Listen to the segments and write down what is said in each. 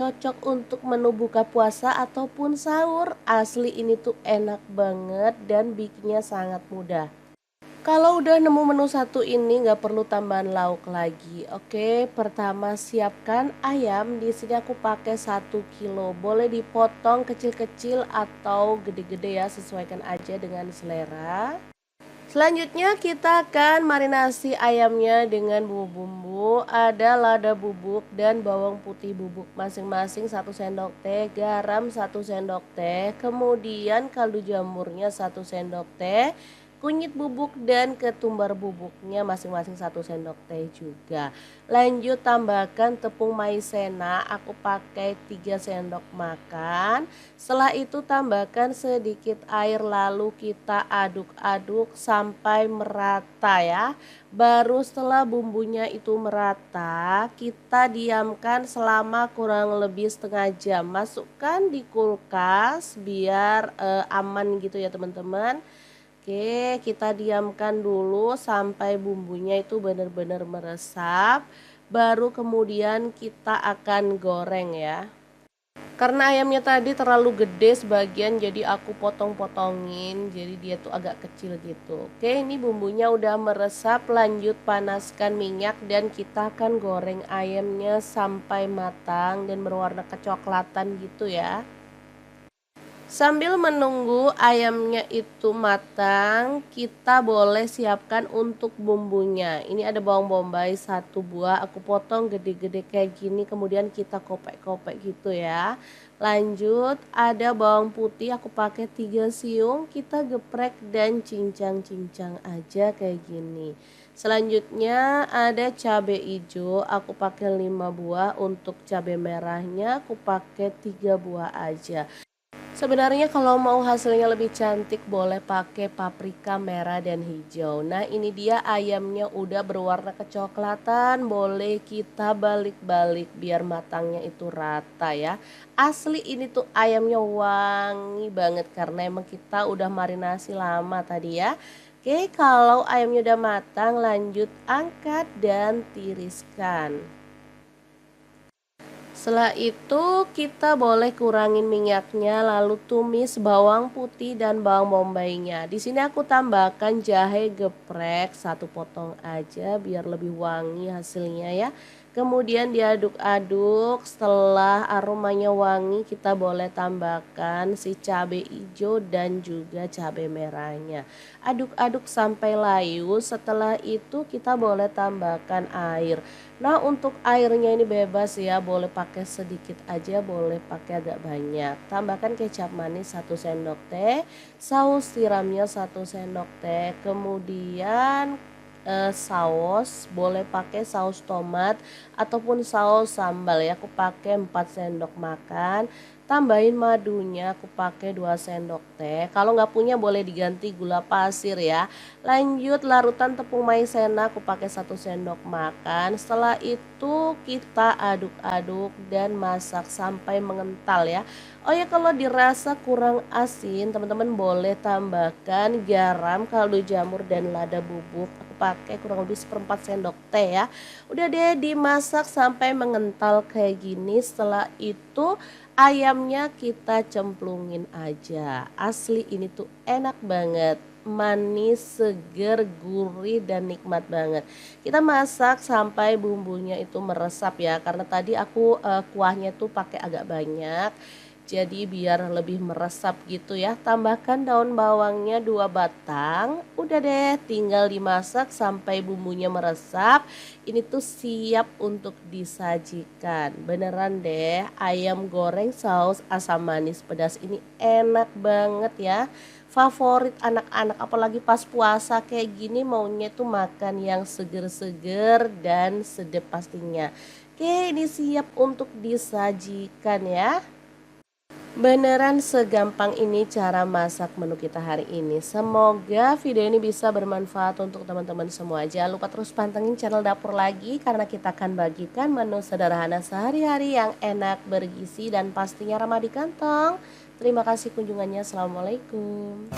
Cocok untuk menu buka puasa ataupun sahur. Asli ini tuh enak banget dan bikinnya sangat mudah. Kalau udah nemu menu satu ini nggak perlu tambahan lauk lagi. Oke, pertama siapkan ayam. Di sini aku pakai 1 kilo. Boleh dipotong kecil-kecil atau gede-gede ya, sesuaikan aja dengan selera. Selanjutnya kita akan marinasi ayamnya dengan bumbu-bumbu. Ada lada bubuk dan bawang putih bubuk masing-masing 1 sendok teh, garam 1 sendok teh, kemudian kaldu jamurnya 1 sendok teh, kunyit bubuk dan ketumbar bubuknya masing-masing 1 sendok teh juga. Lanjut tambahkan tepung maizena, aku pakai 3 sendok makan. Setelah itu tambahkan sedikit air lalu kita aduk-aduk sampai merata ya. Baru setelah bumbunya itu merata, kita diamkan selama kurang lebih setengah jam. Masukkan di kulkas biar aman gitu ya teman-teman. Oke, kita diamkan dulu sampai bumbunya itu benar-benar meresap. Baru kemudian kita akan goreng ya. Karena ayamnya tadi terlalu gede sebagian jadi aku potong-potongin. Jadi dia tuh agak kecil gitu. Oke, ini bumbunya udah meresap. Lanjut panaskan minyak dan kita akan goreng ayamnya sampai matang dan berwarna kecoklatan gitu ya. Sambil menunggu ayamnya itu matang, kita boleh siapkan untuk bumbunya. Ini ada bawang bombay 1 buah, aku potong gede-gede kayak gini, kemudian kita kopek-kopek gitu ya. Lanjut, ada bawang putih, aku pakai 3 siung, kita geprek dan cincang-cincang aja kayak gini. Selanjutnya ada cabai hijau, aku pakai 5 buah, untuk cabai merahnya aku pakai 3 buah aja. Sebenarnya kalau mau hasilnya lebih cantik boleh pakai paprika merah dan hijau. Nah ini dia ayamnya udah berwarna kecoklatan, boleh kita balik-balik biar matangnya itu rata ya. Asli ini tuh ayamnya wangi banget karena emang kita udah marinasi lama tadi ya. Oke, kalau ayamnya udah matang lanjut angkat dan tiriskan. Setelah itu kita boleh kurangin minyaknya lalu tumis bawang putih dan bawang bombaynya. Di sini aku tambahkan jahe geprek 1 potong aja biar lebih wangi hasilnya ya. Kemudian diaduk-aduk, setelah aromanya wangi kita boleh tambahkan si cabai hijau dan juga cabai merahnya. Aduk-aduk sampai layu, setelah itu kita boleh tambahkan air. Nah untuk airnya ini bebas ya, boleh pakai sedikit aja, boleh pakai agak banyak. Tambahkan kecap manis 1 sendok teh, saus tiramnya 1 sendok teh, kemudian saus boleh pakai saus tomat ataupun saus sambal ya, aku pakai 4 sendok makan. Tambahin madunya, aku pakai 2 sendok teh. Kalau nggak punya boleh diganti gula pasir ya. Lanjut larutan tepung maizena, aku pakai 1 sendok makan. Setelah itu kita aduk-aduk dan masak sampai mengental ya. Oh ya, kalau dirasa kurang asin teman-teman boleh tambahkan garam, kaldu jamur dan lada bubuk. Aku pakai kurang lebih 1/4 sendok teh ya. Udah deh dimasak sampai mengental kayak gini. Setelah itu ayamnya kita cemplungin aja. Asli ini tuh enak banget, manis, seger, gurih dan nikmat banget. Kita masak sampai bumbunya itu meresap ya, karena tadi aku kuahnya tuh pakai agak banyak. Jadi biar lebih meresap gitu ya. Tambahkan daun bawangnya 2 batang. Udah deh tinggal dimasak sampai bumbunya meresap. Ini tuh siap untuk disajikan. Beneran deh, ayam goreng saus asam manis pedas ini enak banget ya. Favorit anak-anak apalagi pas puasa kayak gini maunya tuh makan yang seger-seger dan sedap pastinya. Oke, ini siap untuk disajikan ya. Beneran segampang ini cara masak menu kita hari ini. Semoga video ini bisa bermanfaat untuk teman-teman semua. Jangan lupa terus pantengin channel Dapur Lagi karena kita akan bagikan menu sederhana sehari-hari yang enak, bergizi dan pastinya ramah di kantong. Terima kasih kunjungannya. Assalamualaikum.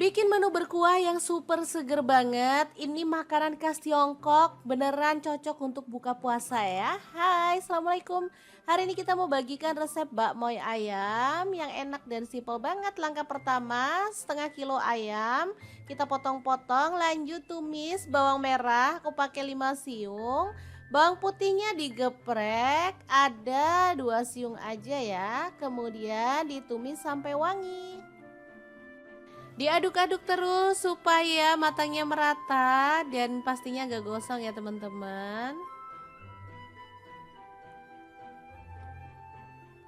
Bikin menu berkuah yang super seger banget. Ini makanan khas Tiongkok, beneran cocok untuk buka puasa ya. Hai, Assalamualaikum. Hari ini kita mau bagikan resep bakmoy ayam yang enak dan simpel banget. Langkah pertama, setengah kilo ayam. Kita potong-potong, lanjut tumis bawang merah, aku pakai 5 siung. Bawang putihnya digeprek, ada 2 siung aja ya. Kemudian ditumis sampai wangi. Diaduk-aduk terus supaya matangnya merata dan pastinya gak gosong ya teman-teman.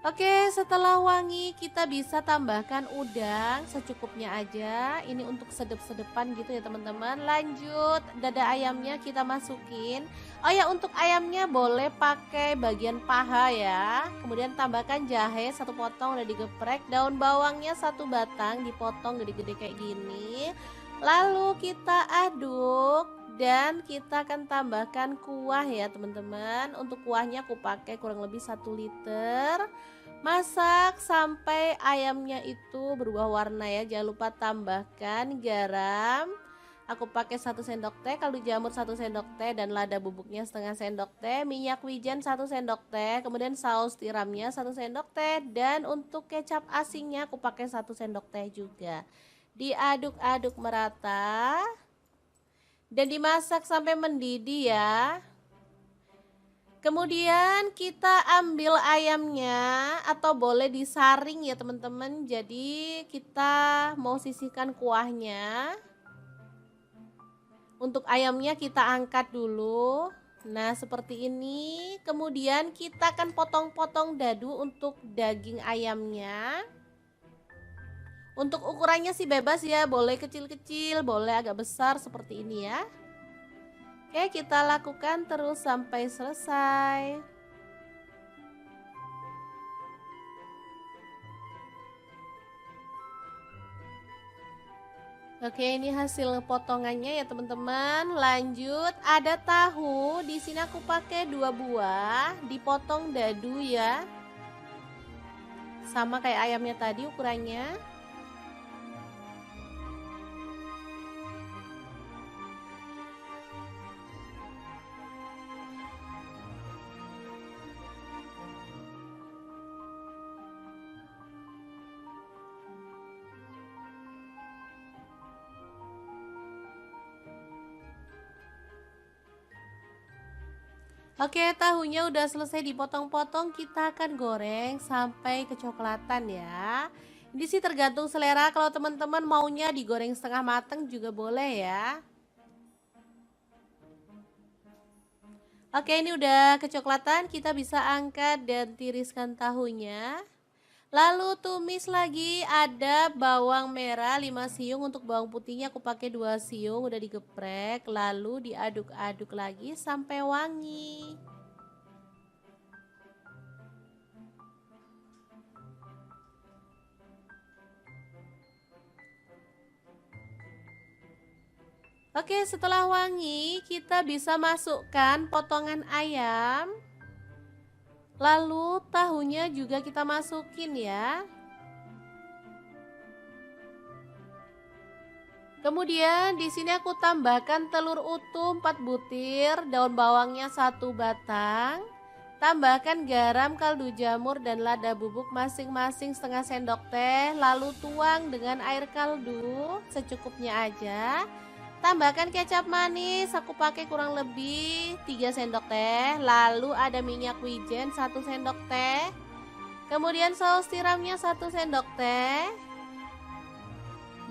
Oke, setelah wangi kita bisa tambahkan udang secukupnya aja. Ini untuk sedep-sedepan gitu ya teman-teman. Lanjut, dada ayamnya kita masukin. Oh ya, untuk ayamnya boleh pakai bagian paha ya. Kemudian tambahkan jahe 1 potong udah digeprek. Daun bawangnya 1 batang dipotong gede-gede kayak gini. Lalu kita aduk. Dan kita akan tambahkan kuah ya teman-teman. Untuk kuahnya aku pakai kurang lebih 1 liter. Masak sampai ayamnya itu berubah warna ya. Jangan lupa tambahkan garam. Aku pakai 1 sendok teh, kaldu jamur 1 sendok teh, dan lada bubuknya setengah sendok teh, minyak wijen 1 sendok teh, kemudian saus tiramnya 1 sendok teh, dan untuk kecap asinnya aku pakai 1 sendok teh juga. Diaduk-aduk merata dan dimasak sampai mendidih ya. Kemudian kita ambil ayamnya atau boleh disaring ya teman-teman. Jadi kita mau sisihkan kuahnya. Untuk ayamnya kita angkat dulu. Nah seperti ini. Kemudian kita akan potong-potong dadu untuk daging ayamnya. Untuk ukurannya sih bebas ya. Boleh kecil-kecil, boleh agak besar seperti ini ya. Oke, kita lakukan terus sampai selesai. Oke, ini hasil potongannya ya teman-teman. Lanjut, ada tahu. Di sini aku pakai 2 buah, dipotong dadu ya. Sama kayak ayamnya tadi ukurannya. Oke, tahunya udah selesai dipotong-potong, kita akan goreng sampai kecoklatan ya. Ini sih tergantung selera, kalau teman-teman maunya digoreng setengah mateng juga boleh ya. Oke, ini udah kecoklatan, kita bisa angkat dan tiriskan tahunya. Lalu tumis lagi, ada bawang merah 5 siung, untuk bawang putihnya aku pakai 2 siung udah digeprek, lalu diaduk-aduk lagi sampai wangi. Oke, setelah wangi kita bisa masukkan potongan ayam. Lalu tahunya juga kita masukin ya. Kemudian di sini aku tambahkan telur utuh 4 butir, daun bawangnya 1 batang. Tambahkan garam, kaldu jamur, dan lada bubuk masing-masing setengah sendok teh. Lalu tuang dengan air kaldu secukupnya aja. Tambahkan kecap manis, aku pakai kurang lebih 3 sendok teh. Lalu ada minyak wijen 1 sendok teh. Kemudian saus tiramnya 1 sendok teh.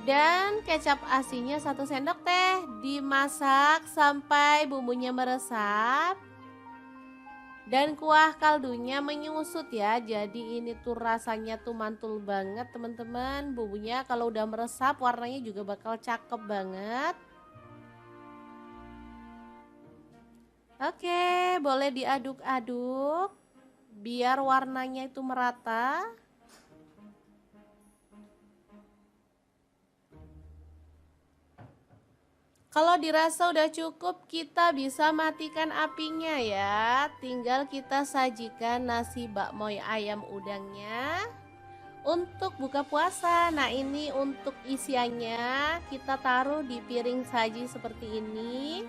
Dan kecap asinnya 1 sendok teh. Dimasak sampai bumbunya meresap. Dan kuah kaldunya menyusut ya. Jadi ini tuh rasanya tuh mantul banget teman-teman. Bumbunya kalau udah meresap warnanya juga bakal cakep banget. Oke, boleh diaduk-aduk biar warnanya itu merata. Kalau dirasa udah cukup, kita bisa matikan apinya ya. Tinggal kita sajikan nasi bakmoy ayam udangnya. untuk buka puasa. Nah, ini untuk isiannya kita taruh di piring saji seperti ini.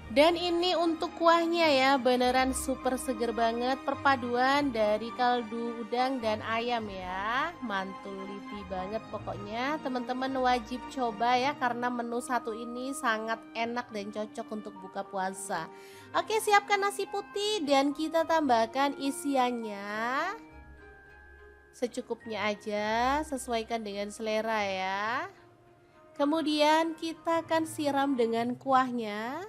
Dan ini untuk kuahnya ya, beneran super seger banget, perpaduan dari kaldu udang dan ayam ya. Mantul lipi banget pokoknya. Teman-teman wajib coba ya, karena menu satu ini sangat enak dan cocok untuk buka puasa. Oke, siapkan nasi putih dan kita tambahkan isiannya secukupnya aja, sesuaikan dengan selera ya. Kemudian kita akan siram dengan kuahnya.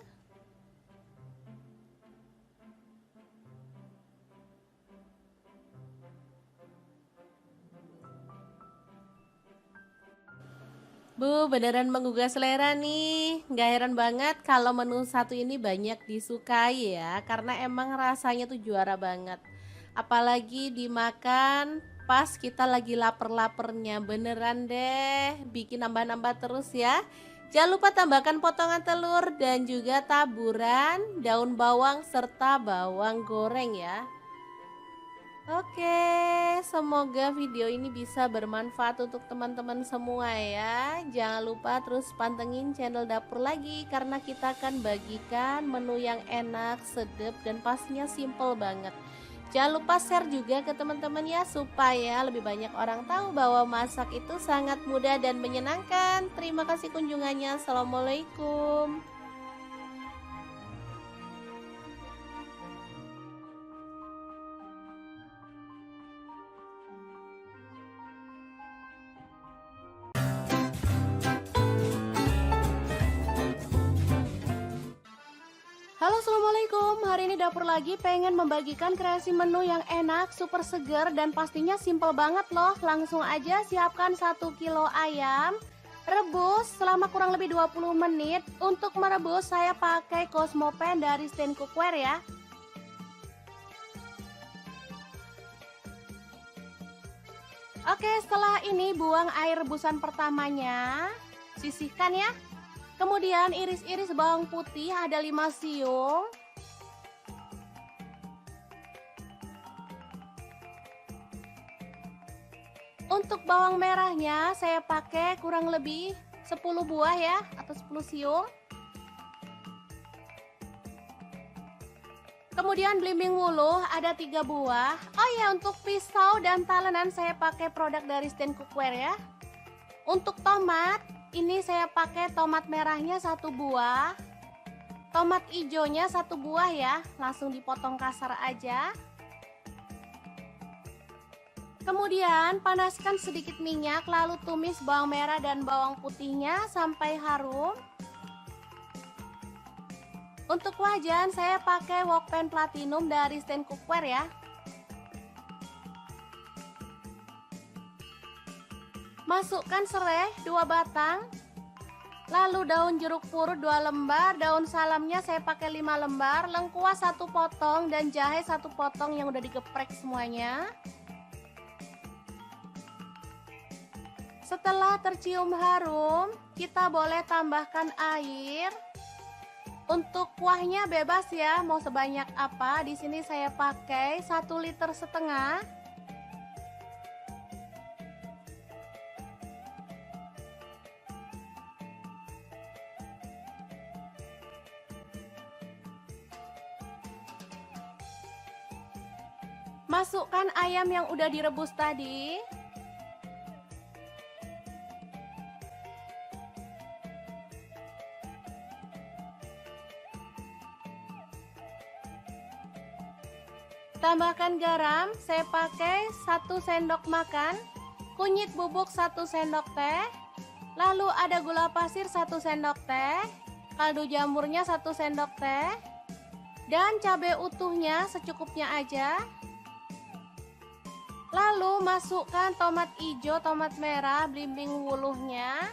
Bu, beneran menggugah selera nih. Nggak heran banget kalau menu satu ini banyak disukai ya, karena emang rasanya tuh juara banget. Apalagi dimakan pas kita lagi lapar-lapernya, beneran deh, bikin nambah-nambah terus ya. Jangan lupa tambahkan potongan telur dan juga taburan daun bawang serta bawang goreng ya. Oke, semoga video ini bisa bermanfaat untuk teman-teman semua ya. Jangan lupa terus pantengin channel Dapur Lagi, karena kita akan bagikan menu yang enak, sedap, dan pastinya simple banget. Jangan lupa share juga ke teman-teman ya, supaya lebih banyak orang tahu bahwa masak itu sangat mudah dan menyenangkan. Terima kasih kunjungannya. Assalamualaikum. Halo, assalamualaikum. Hari ini Dapur Lagi pengen membagikan kreasi menu yang enak, super seger, dan pastinya simple banget loh. Langsung aja siapkan 1 kilo ayam, rebus selama kurang lebih 20 menit. Untuk merebus saya pakai Cosmopan dari Stand Cookware ya. Oke, setelah ini buang air rebusan pertamanya, sisihkan ya. Kemudian iris-iris bawang putih ada 5 siung. Untuk bawang merahnya saya pakai kurang lebih 10 buah ya, atau 10 siung. Kemudian belimbing wuluh ada 3 buah. Oh ya, untuk pisau dan talenan saya pakai produk dari Stand Cookware ya. Untuk tomat, ini saya pakai tomat merahnya 1 buah, tomat hijaunya 1 buah ya, langsung dipotong kasar aja. Kemudian panaskan sedikit minyak, lalu tumis bawang merah dan bawang putihnya sampai harum. Untuk wajan saya pakai wokpan platinum dari Stand Cookware ya. Masukkan serai 2 batang, lalu daun jeruk purut 2 lembar, daun salamnya saya pakai 5 lembar, lengkuas 1 potong, dan jahe 1 potong yang udah digeprek semuanya. Setelah tercium harum, kita boleh tambahkan air. Untuk kuahnya bebas ya, mau sebanyak apa. Di sini saya pakai 1,5 liter. Masukkan ayam yang udah direbus tadi. Tambahkan garam, saya pakai 1 sendok makan, kunyit bubuk 1 sendok teh, lalu ada gula pasir 1 sendok teh, kaldu jamurnya 1 sendok teh, dan cabai utuhnya secukupnya aja. Lalu masukkan tomat hijau, tomat merah, belimbing wuluhnya.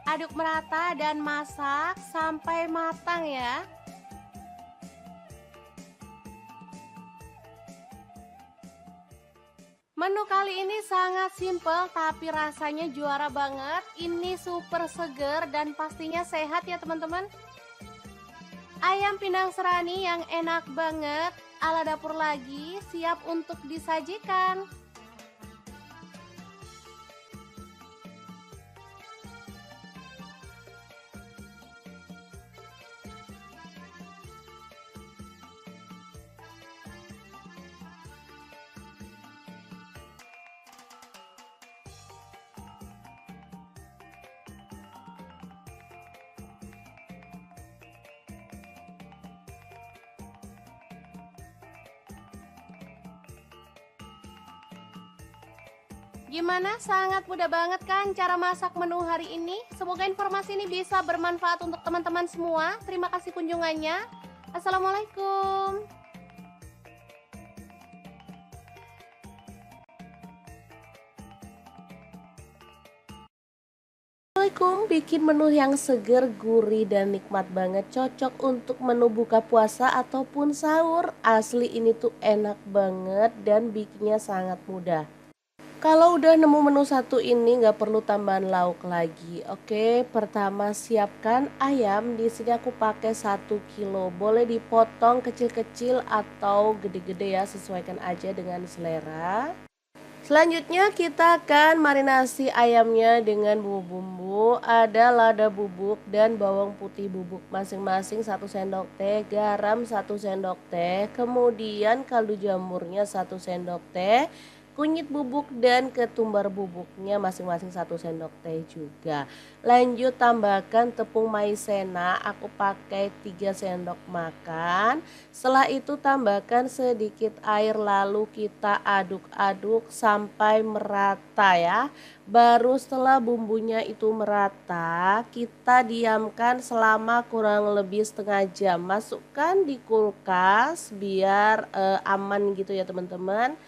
Aduk merata dan masak sampai matang ya. Menu kali ini sangat simple tapi rasanya juara banget. Ini super seger dan pastinya sehat ya teman-teman. Ayam pindang serani yang enak banget, ala dapur lagi, siap untuk disajikan. Gimana? Sangat mudah banget kan cara masak menu hari ini? Semoga informasi ini bisa bermanfaat untuk teman-teman semua. Terima kasih kunjungannya. Assalamualaikum. Assalamualaikum, bikin menu yang seger, gurih, dan nikmat banget. Cocok untuk menu buka puasa ataupun sahur. Asli ini tuh enak banget dan bikinnya sangat mudah. Kalau udah nemu menu satu ini nggak perlu tambahan lauk lagi. Oke, pertama siapkan ayam. Di sini aku pakai 1 kilo. Boleh dipotong kecil-kecil atau gede-gede ya, sesuaikan aja dengan selera. Selanjutnya kita akan marinasi ayamnya dengan bumbu-bumbu. Ada lada bubuk dan bawang putih bubuk masing-masing 1 sendok teh, garam 1 sendok teh, kemudian kaldu jamurnya 1 sendok teh, kunyit bubuk dan ketumbar bubuknya masing-masing 1 sendok teh juga. Lanjut tambahkan tepung maizena, aku pakai 3 sendok makan. Setelah itu tambahkan sedikit air lalu kita aduk-aduk sampai merata ya. Baru setelah bumbunya itu merata, kita diamkan selama kurang lebih setengah jam. Masukkan di kulkas biar aman gitu ya teman-teman.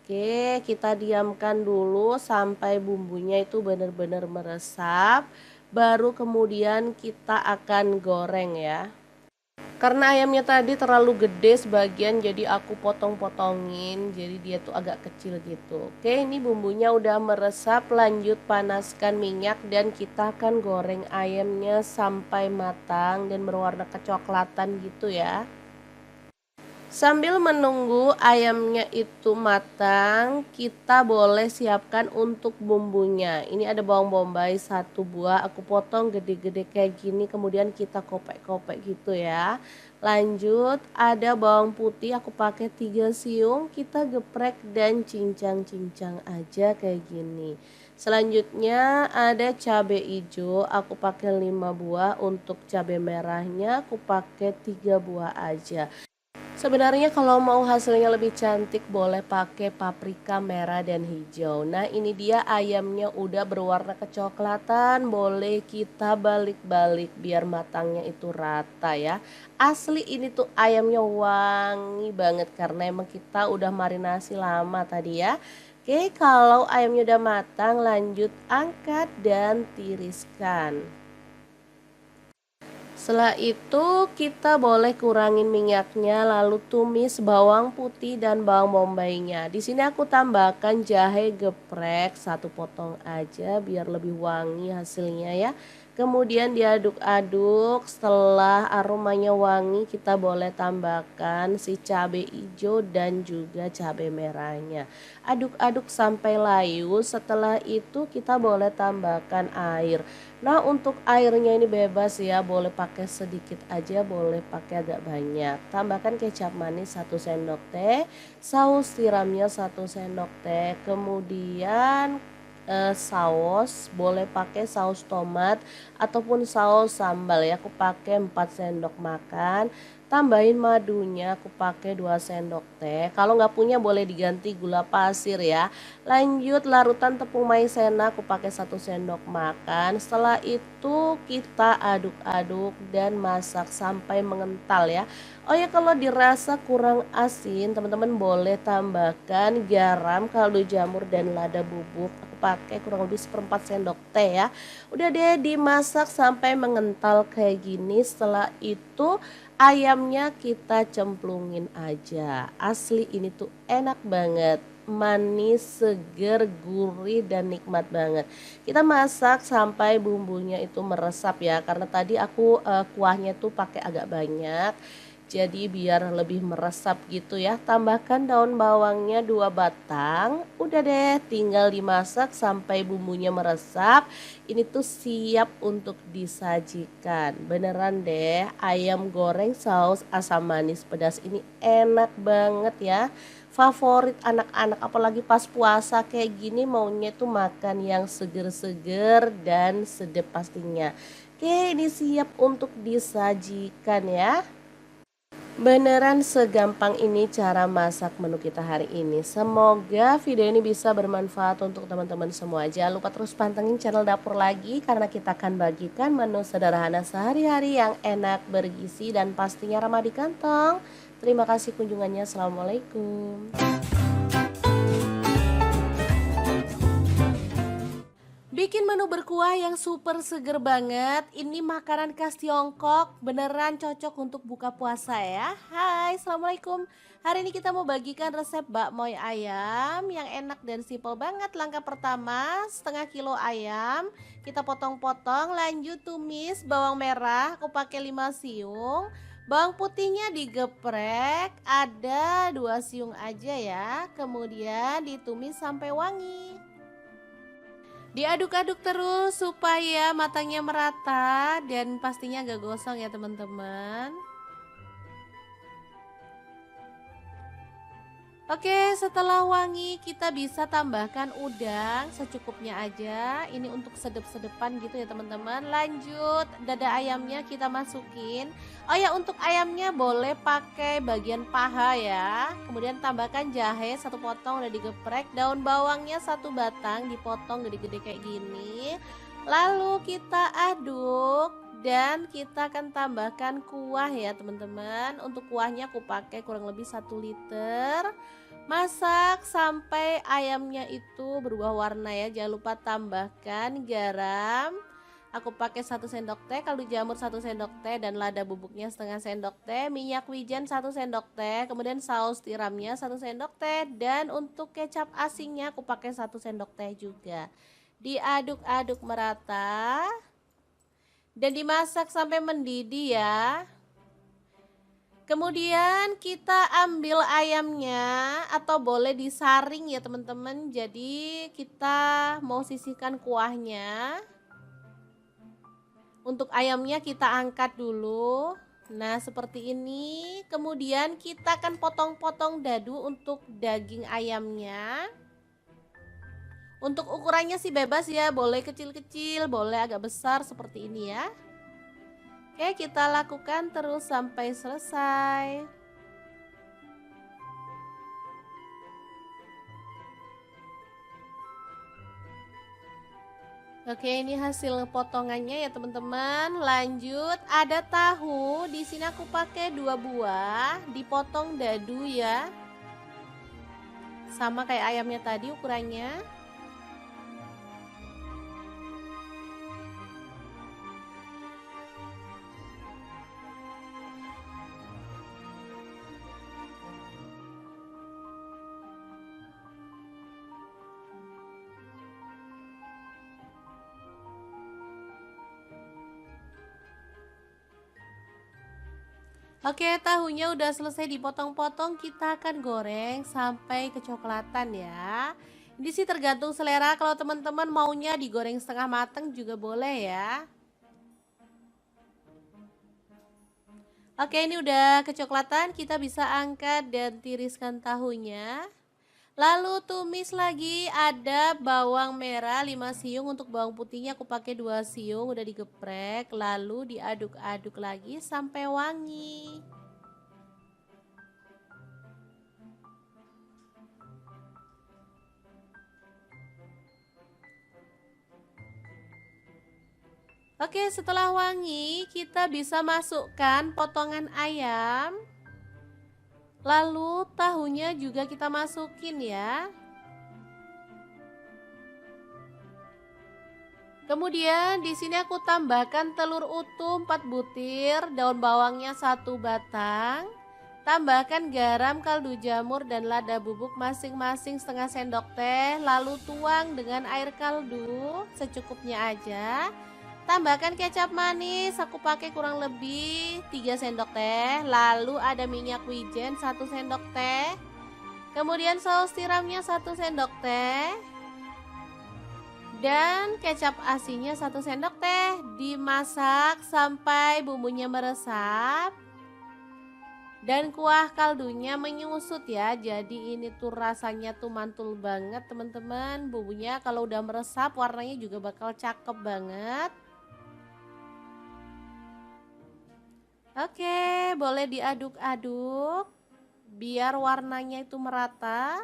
Oke, kita diamkan dulu sampai bumbunya itu benar-benar meresap. Baru kemudian kita akan goreng ya. Karena ayamnya tadi terlalu gede sebagian jadi aku potong-potongin. Jadi dia tuh agak kecil gitu. Oke, ini bumbunya udah meresap. Lanjut panaskan minyak dan kita akan goreng ayamnya sampai matang dan berwarna kecoklatan gitu ya. Sambil menunggu ayamnya itu matang, kita boleh siapkan untuk bumbunya. Ini ada bawang bombay 1 buah, aku potong gede-gede kayak gini, kemudian kita kopek-kopek gitu ya. Lanjut, ada bawang putih, aku pakai 3 siung, kita geprek dan cincang-cincang aja kayak gini. Selanjutnya ada cabai hijau, aku pakai 5 buah, untuk cabai merahnya aku pakai 3 buah aja. Sebenarnya kalau mau hasilnya lebih cantik boleh pakai paprika merah dan hijau. Nah ini dia ayamnya udah berwarna kecoklatan, boleh kita balik-balik biar matangnya itu rata ya. Asli ini tuh ayamnya wangi banget karena emang kita udah marinasi lama tadi ya. Oke, kalau ayamnya udah matang lanjut angkat dan tiriskan. Setelah itu kita boleh kurangin minyaknya lalu tumis bawang putih dan bawang bombaynya. Di sini aku tambahkan jahe geprek 1 potong aja biar lebih wangi hasilnya ya. Kemudian diaduk-aduk, setelah aromanya wangi kita boleh tambahkan si cabai hijau dan juga cabai merahnya. Aduk-aduk sampai layu, setelah itu kita boleh tambahkan air. Nah untuk airnya ini bebas ya, boleh pakai sedikit aja, boleh pakai agak banyak. Tambahkan kecap manis 1 sendok teh, saus tiramnya 1 sendok teh, kemudian saus boleh pakai saus tomat ataupun saus sambal ya, aku pakai 4 sendok makan. Tambahin madunya, aku pakai 2 sendok teh. Kalau nggak punya boleh diganti gula pasir ya. Lanjut larutan tepung maizena, aku pakai 1 sendok makan. Setelah itu kita aduk-aduk dan masak sampai mengental ya. Oh ya, kalau dirasa kurang asin teman-teman boleh tambahkan garam, kaldu jamur dan lada bubuk. Aku pakai kurang lebih 1/4 sendok teh ya. Udah deh dimasak sampai mengental kayak gini. Setelah itu ayamnya kita cemplungin aja. Asli ini tuh enak banget, manis, seger, gurih dan nikmat banget. Kita masak sampai bumbunya itu meresap ya, karena tadi aku kuahnya tuh pakai agak banyak. Jadi biar lebih meresap gitu ya. Tambahkan daun bawangnya 2 batang. Udah deh, tinggal dimasak sampai bumbunya meresap. Ini tuh siap untuk disajikan. Beneran deh, ayam goreng saus asam manis pedas ini enak banget ya. Favorit anak-anak apalagi pas puasa kayak gini maunya tuh makan yang seger-seger dan sedap pastinya. Oke, ini siap untuk disajikan ya. Beneran segampang ini cara masak menu kita hari ini. Semoga video ini bisa bermanfaat untuk teman-teman semua. Jangan lupa terus pantengin channel Dapur Lagi karena kita akan bagikan menu sederhana sehari-hari yang enak, bergizi, dan pastinya ramah di kantong. Terima kasih kunjungannya. Assalamualaikum. Bikin menu berkuah yang super seger banget. Ini makanan khas Tiongkok, beneran cocok untuk buka puasa ya. Hai, Assalamualaikum. Hari ini kita mau bagikan resep bakmoy ayam yang enak dan simpel banget. Langkah pertama, setengah kilo ayam kita potong-potong, lanjut tumis bawang merah, aku pakai 5 siung. Bawang putihnya digeprek, ada 2 siung aja ya. Kemudian ditumis sampai wangi. Diaduk-aduk terus supaya matangnya merata dan pastinya gak gosong ya teman-teman. Oke, setelah wangi kita bisa tambahkan udang secukupnya aja. Ini untuk sedep-sedepan gitu ya teman-teman. Lanjut, dada ayamnya kita masukin. Oh ya, untuk ayamnya boleh pakai bagian paha ya. Kemudian tambahkan jahe 1 potong udah digeprek. Daun bawangnya 1 batang dipotong gede-gede kayak gini. Lalu kita aduk. Dan kita akan tambahkan kuah ya teman-teman. Untuk kuahnya aku pakai kurang lebih 1 liter. Masak sampai ayamnya itu berubah warna ya. Jangan lupa tambahkan garam. Aku pakai 1 sendok teh, kaldu jamur 1 sendok teh, dan lada bubuknya setengah sendok teh, minyak wijen 1 sendok teh, kemudian saus tiramnya 1 sendok teh, dan untuk kecap asinnya aku pakai 1 sendok teh juga. Diaduk-aduk merata. Dan dimasak sampai mendidih ya. Kemudian kita ambil ayamnya atau boleh disaring ya teman-teman. Jadi kita mau sisihkan kuahnya. Untuk ayamnya kita angkat dulu. Nah seperti ini. Kemudian kita akan potong-potong dadu untuk daging ayamnya. Untuk ukurannya sih bebas ya, boleh kecil-kecil, boleh agak besar seperti ini ya. Oke, kita lakukan terus sampai selesai. Oke, ini hasil potongannya ya teman-teman. Lanjut, ada tahu. Di sini aku pakai 2 buah, dipotong dadu ya. Sama kayak ayamnya tadi ukurannya. Oke, tahunya udah selesai dipotong-potong, kita akan goreng sampai kecoklatan ya. Ini sih tergantung selera, kalau teman-teman maunya digoreng setengah matang juga boleh ya. Oke, ini udah kecoklatan, kita bisa angkat dan tiriskan tahunya. Lalu tumis lagi, ada bawang merah 5 siung, untuk bawang putihnya aku pakai 2 siung udah digeprek, lalu diaduk-aduk lagi sampai wangi. Oke, setelah wangi kita bisa masukkan potongan ayam. Lalu tahunya juga kita masukin ya. Kemudian di sini aku tambahkan telur utuh 4 butir, daun bawangnya 1 batang. Tambahkan garam, kaldu jamur, dan lada bubuk masing-masing setengah sendok teh. Lalu tuang dengan air kaldu secukupnya aja. Tambahkan kecap manis, aku pakai kurang lebih 3 sendok teh. Lalu ada minyak wijen 1 sendok teh. Kemudian saus tiramnya 1 sendok teh. Dan kecap asinnya 1 sendok teh. Dimasak sampai bumbunya meresap. Dan kuah kaldunya menyusut ya. Jadi ini tuh rasanya tuh mantul banget teman-teman. Bumbunya kalau udah meresap warnanya juga bakal cakep banget. Oke, boleh diaduk-aduk biar warnanya itu merata.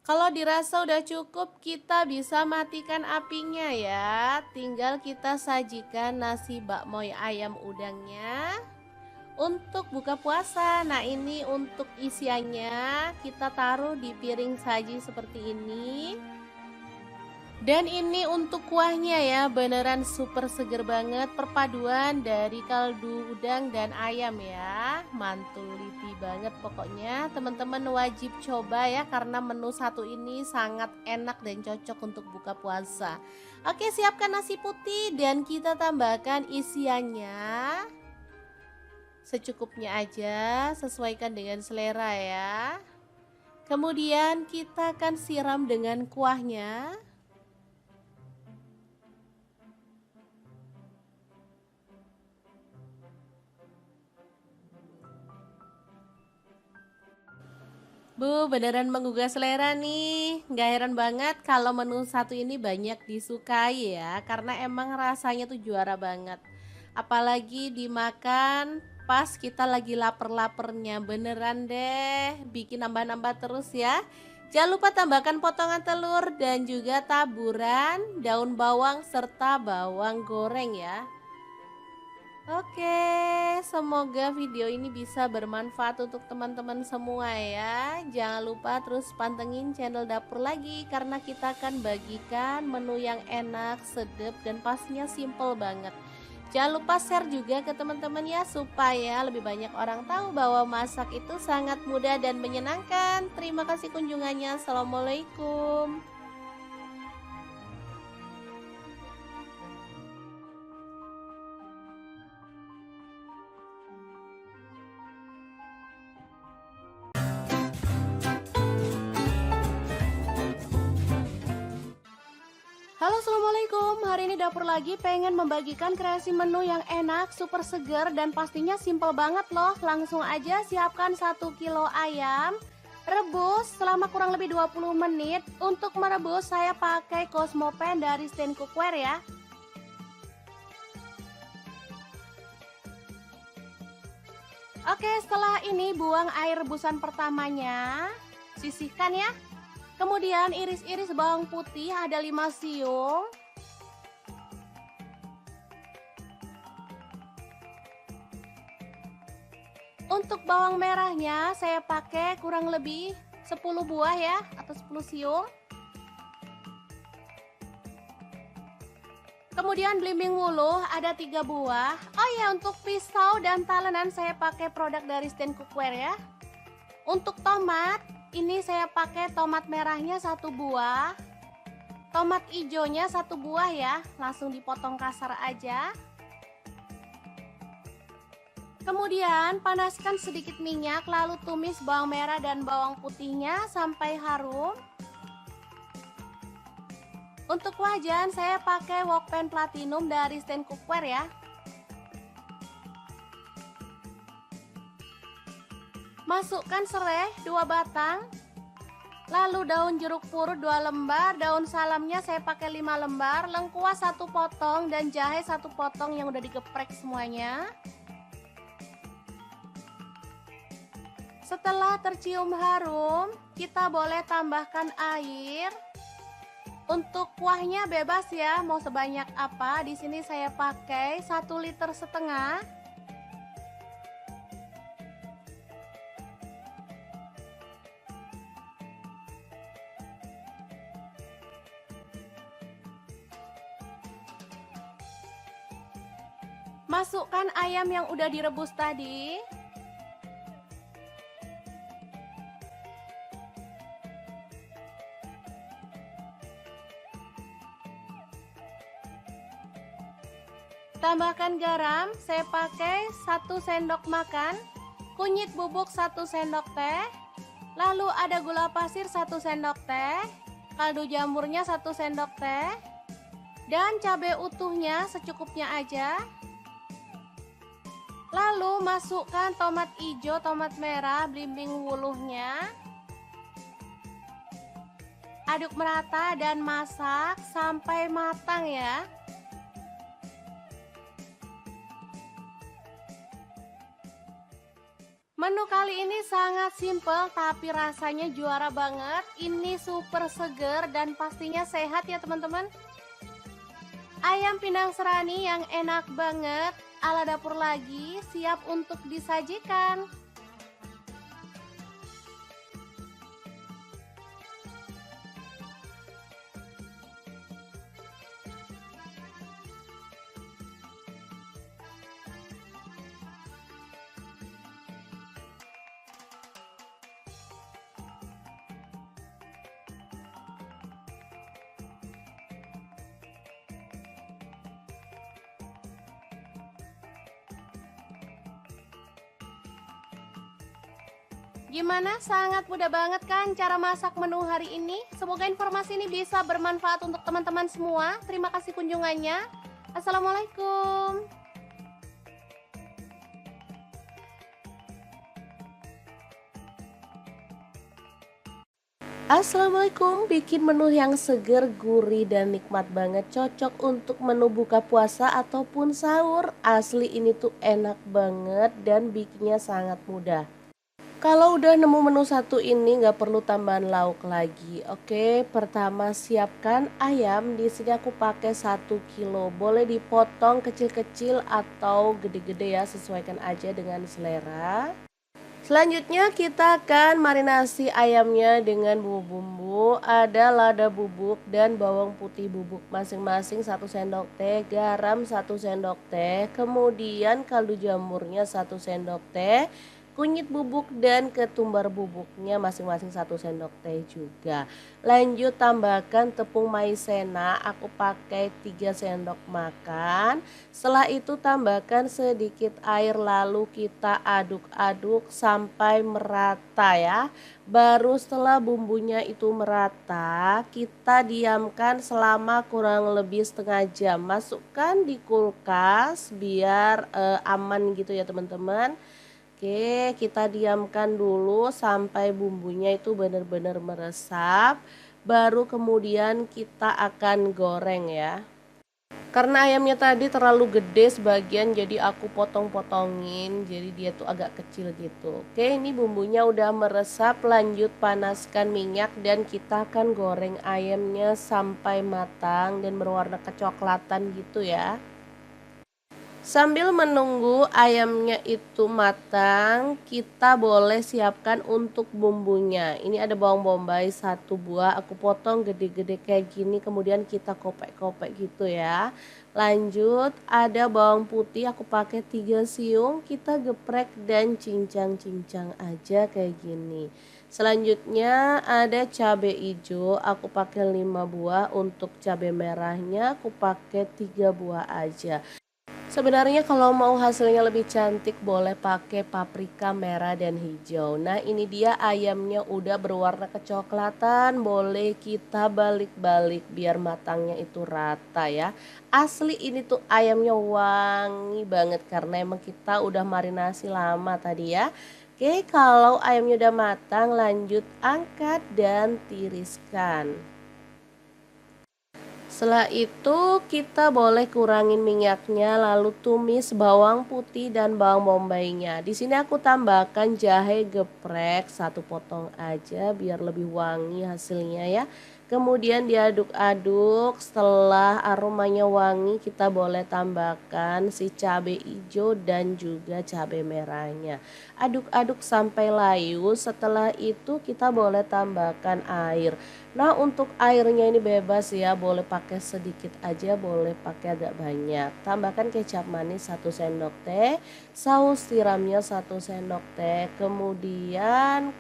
Kalau dirasa udah cukup, kita bisa matikan apinya ya. Tinggal kita sajikan nasi bakmoy ayam udangnya untuk buka puasa. Nah, ini untuk isiannya kita taruh di piring saji seperti ini. Dan ini untuk kuahnya ya, beneran super seger banget, perpaduan dari kaldu udang dan ayam ya. Mantul liti banget pokoknya, teman-teman wajib coba ya, karena menu satu ini sangat enak dan cocok untuk buka puasa. Oke, siapkan nasi putih dan kita tambahkan isiannya secukupnya aja, sesuaikan dengan selera ya. Kemudian kita akan siram dengan kuahnya. Bu, beneran menggugah selera nih. Gak heran banget kalau menu satu ini banyak disukai ya, karena emang rasanya tuh juara banget. Apalagi dimakan pas kita lagi lapar-lapernya, beneran deh. Bikin nambah-nambah terus ya. Jangan lupa tambahkan potongan telur dan juga taburan daun bawang serta bawang goreng ya. Oke, semoga video ini bisa bermanfaat untuk teman-teman semua ya. Jangan lupa terus pantengin channel dapur lagi, karena kita akan bagikan menu yang enak, sedap, dan pastinya simple banget. Jangan lupa share juga ke teman-teman ya, supaya lebih banyak orang tahu bahwa masak itu sangat mudah dan menyenangkan. Terima kasih kunjungannya. Assalamualaikum. Halo, assalamualaikum. Hari ini dapur lagi pengen membagikan kreasi menu yang enak, super seger, dan pastinya simple banget loh. Langsung aja siapkan 1 kilo ayam, rebus selama kurang lebih 20 menit. Untuk merebus saya pakai Cosmo Pan dari Stand Cookware ya. Oke, setelah ini buang air rebusan pertamanya, sisihkan ya. Kemudian iris-iris bawang putih ada 5 siung. Untuk bawang merahnya saya pakai kurang lebih 10 buah ya, atau 10 siung. Kemudian belimbing wuluh ada 3 buah. Oh ya, untuk pisau dan talenan saya pakai produk dari Stand Cookware ya. Untuk tomat, ini saya pakai tomat merahnya 1 buah, tomat hijaunya 1 buah ya, langsung dipotong kasar aja. Kemudian panaskan sedikit minyak, lalu tumis bawang merah dan bawang putihnya sampai harum. Untuk wajan saya pakai wok pan platinum dari Stand Cookware ya. Masukkan serai 2 batang, lalu daun jeruk purut 2 lembar, daun salamnya saya pakai 5 lembar, lengkuas 1 potong, dan jahe 1 potong yang udah digeprek semuanya. Setelah tercium harum, kita boleh tambahkan air. Untuk kuahnya bebas ya, mau sebanyak apa. Di sini saya pakai 1,5 liter. Masukkan ayam yang udah direbus tadi. Tambahkan garam, saya pakai 1 sendok makan, kunyit bubuk 1 sendok teh, lalu ada gula pasir 1 sendok teh, kaldu jamurnya 1 sendok teh, dan cabai utuhnya secukupnya aja. Lalu masukkan tomat hijau, tomat merah, belimbing wuluhnya. Aduk merata dan masak sampai matang ya. Menu kali ini sangat simpel tapi rasanya juara banget. Ini super seger dan pastinya sehat ya teman-teman. Ayam pindang serani yang enak banget ala dapur lagi siap untuk disajikan. Gimana? Sangat mudah banget kan cara masak menu hari ini? Semoga informasi ini bisa bermanfaat untuk teman-teman semua. Terima kasih kunjungannya. Assalamualaikum. Assalamualaikum, bikin menu yang seger, gurih, dan nikmat banget. Cocok untuk menu buka puasa ataupun sahur. Asli ini tuh enak banget dan bikinnya sangat mudah. Kalau udah nemu menu satu ini nggak perlu tambahan lauk lagi. Oke, pertama siapkan ayam. Di sini aku pakai 1 kilo. Boleh dipotong kecil-kecil atau gede-gede ya, sesuaikan aja dengan selera. Selanjutnya kita akan marinasi ayamnya dengan bumbu-bumbu. Ada lada bubuk dan bawang putih bubuk masing-masing 1 sendok teh, garam 1 sendok teh, kemudian kaldu jamurnya 1 sendok teh, kunyit bubuk dan ketumbar bubuknya masing-masing 1 sendok teh juga. Lanjut tambahkan tepung maizena, aku pakai 3 sendok makan. Setelah itu tambahkan sedikit air lalu kita aduk-aduk sampai merata ya. Baru setelah bumbunya itu merata, kita diamkan selama kurang lebih setengah jam. Masukkan di kulkas biar aman gitu ya teman-teman. Oke, kita diamkan dulu sampai bumbunya itu benar-benar meresap. Baru kemudian kita akan goreng ya. Karena ayamnya tadi terlalu gede sebagian jadi aku potong-potongin. Jadi dia tuh agak kecil gitu. Oke, ini bumbunya udah meresap. Lanjut panaskan minyak dan kita akan goreng ayamnya sampai matang dan berwarna kecoklatan gitu ya. Sambil menunggu ayamnya itu matang, kita boleh siapkan untuk bumbunya. Ini ada bawang bombay 1 buah, aku potong gede-gede kayak gini, kemudian kita kopek-kopek gitu ya. Lanjut, ada bawang putih, aku pakai 3 siung, kita geprek dan cincang-cincang aja kayak gini. Selanjutnya ada cabai hijau, aku pakai 5 buah, untuk cabai merahnya aku pakai 3 buah aja. Sebenarnya kalau mau hasilnya lebih cantik boleh pakai paprika merah dan hijau. Nah ini dia ayamnya udah berwarna kecoklatan, boleh kita balik-balik biar matangnya itu rata ya. Asli ini tuh ayamnya wangi banget karena emang kita udah marinasi lama tadi ya. Oke, kalau ayamnya udah matang lanjut angkat dan tiriskan. Setelah itu kita boleh kurangin minyaknya lalu tumis bawang putih dan bawang bombaynya. Di sini aku tambahkan jahe geprek 1 potong aja biar lebih wangi hasilnya ya. Kemudian diaduk-aduk, setelah aromanya wangi kita boleh tambahkan si cabai hijau dan juga cabai merahnya. Aduk-aduk sampai layu, setelah itu kita boleh tambahkan air. Nah untuk airnya ini bebas ya, boleh pakai sedikit aja, boleh pakai agak banyak. Tambahkan kecap manis 1 sendok teh, saus tiramnya 1 sendok teh, kemudian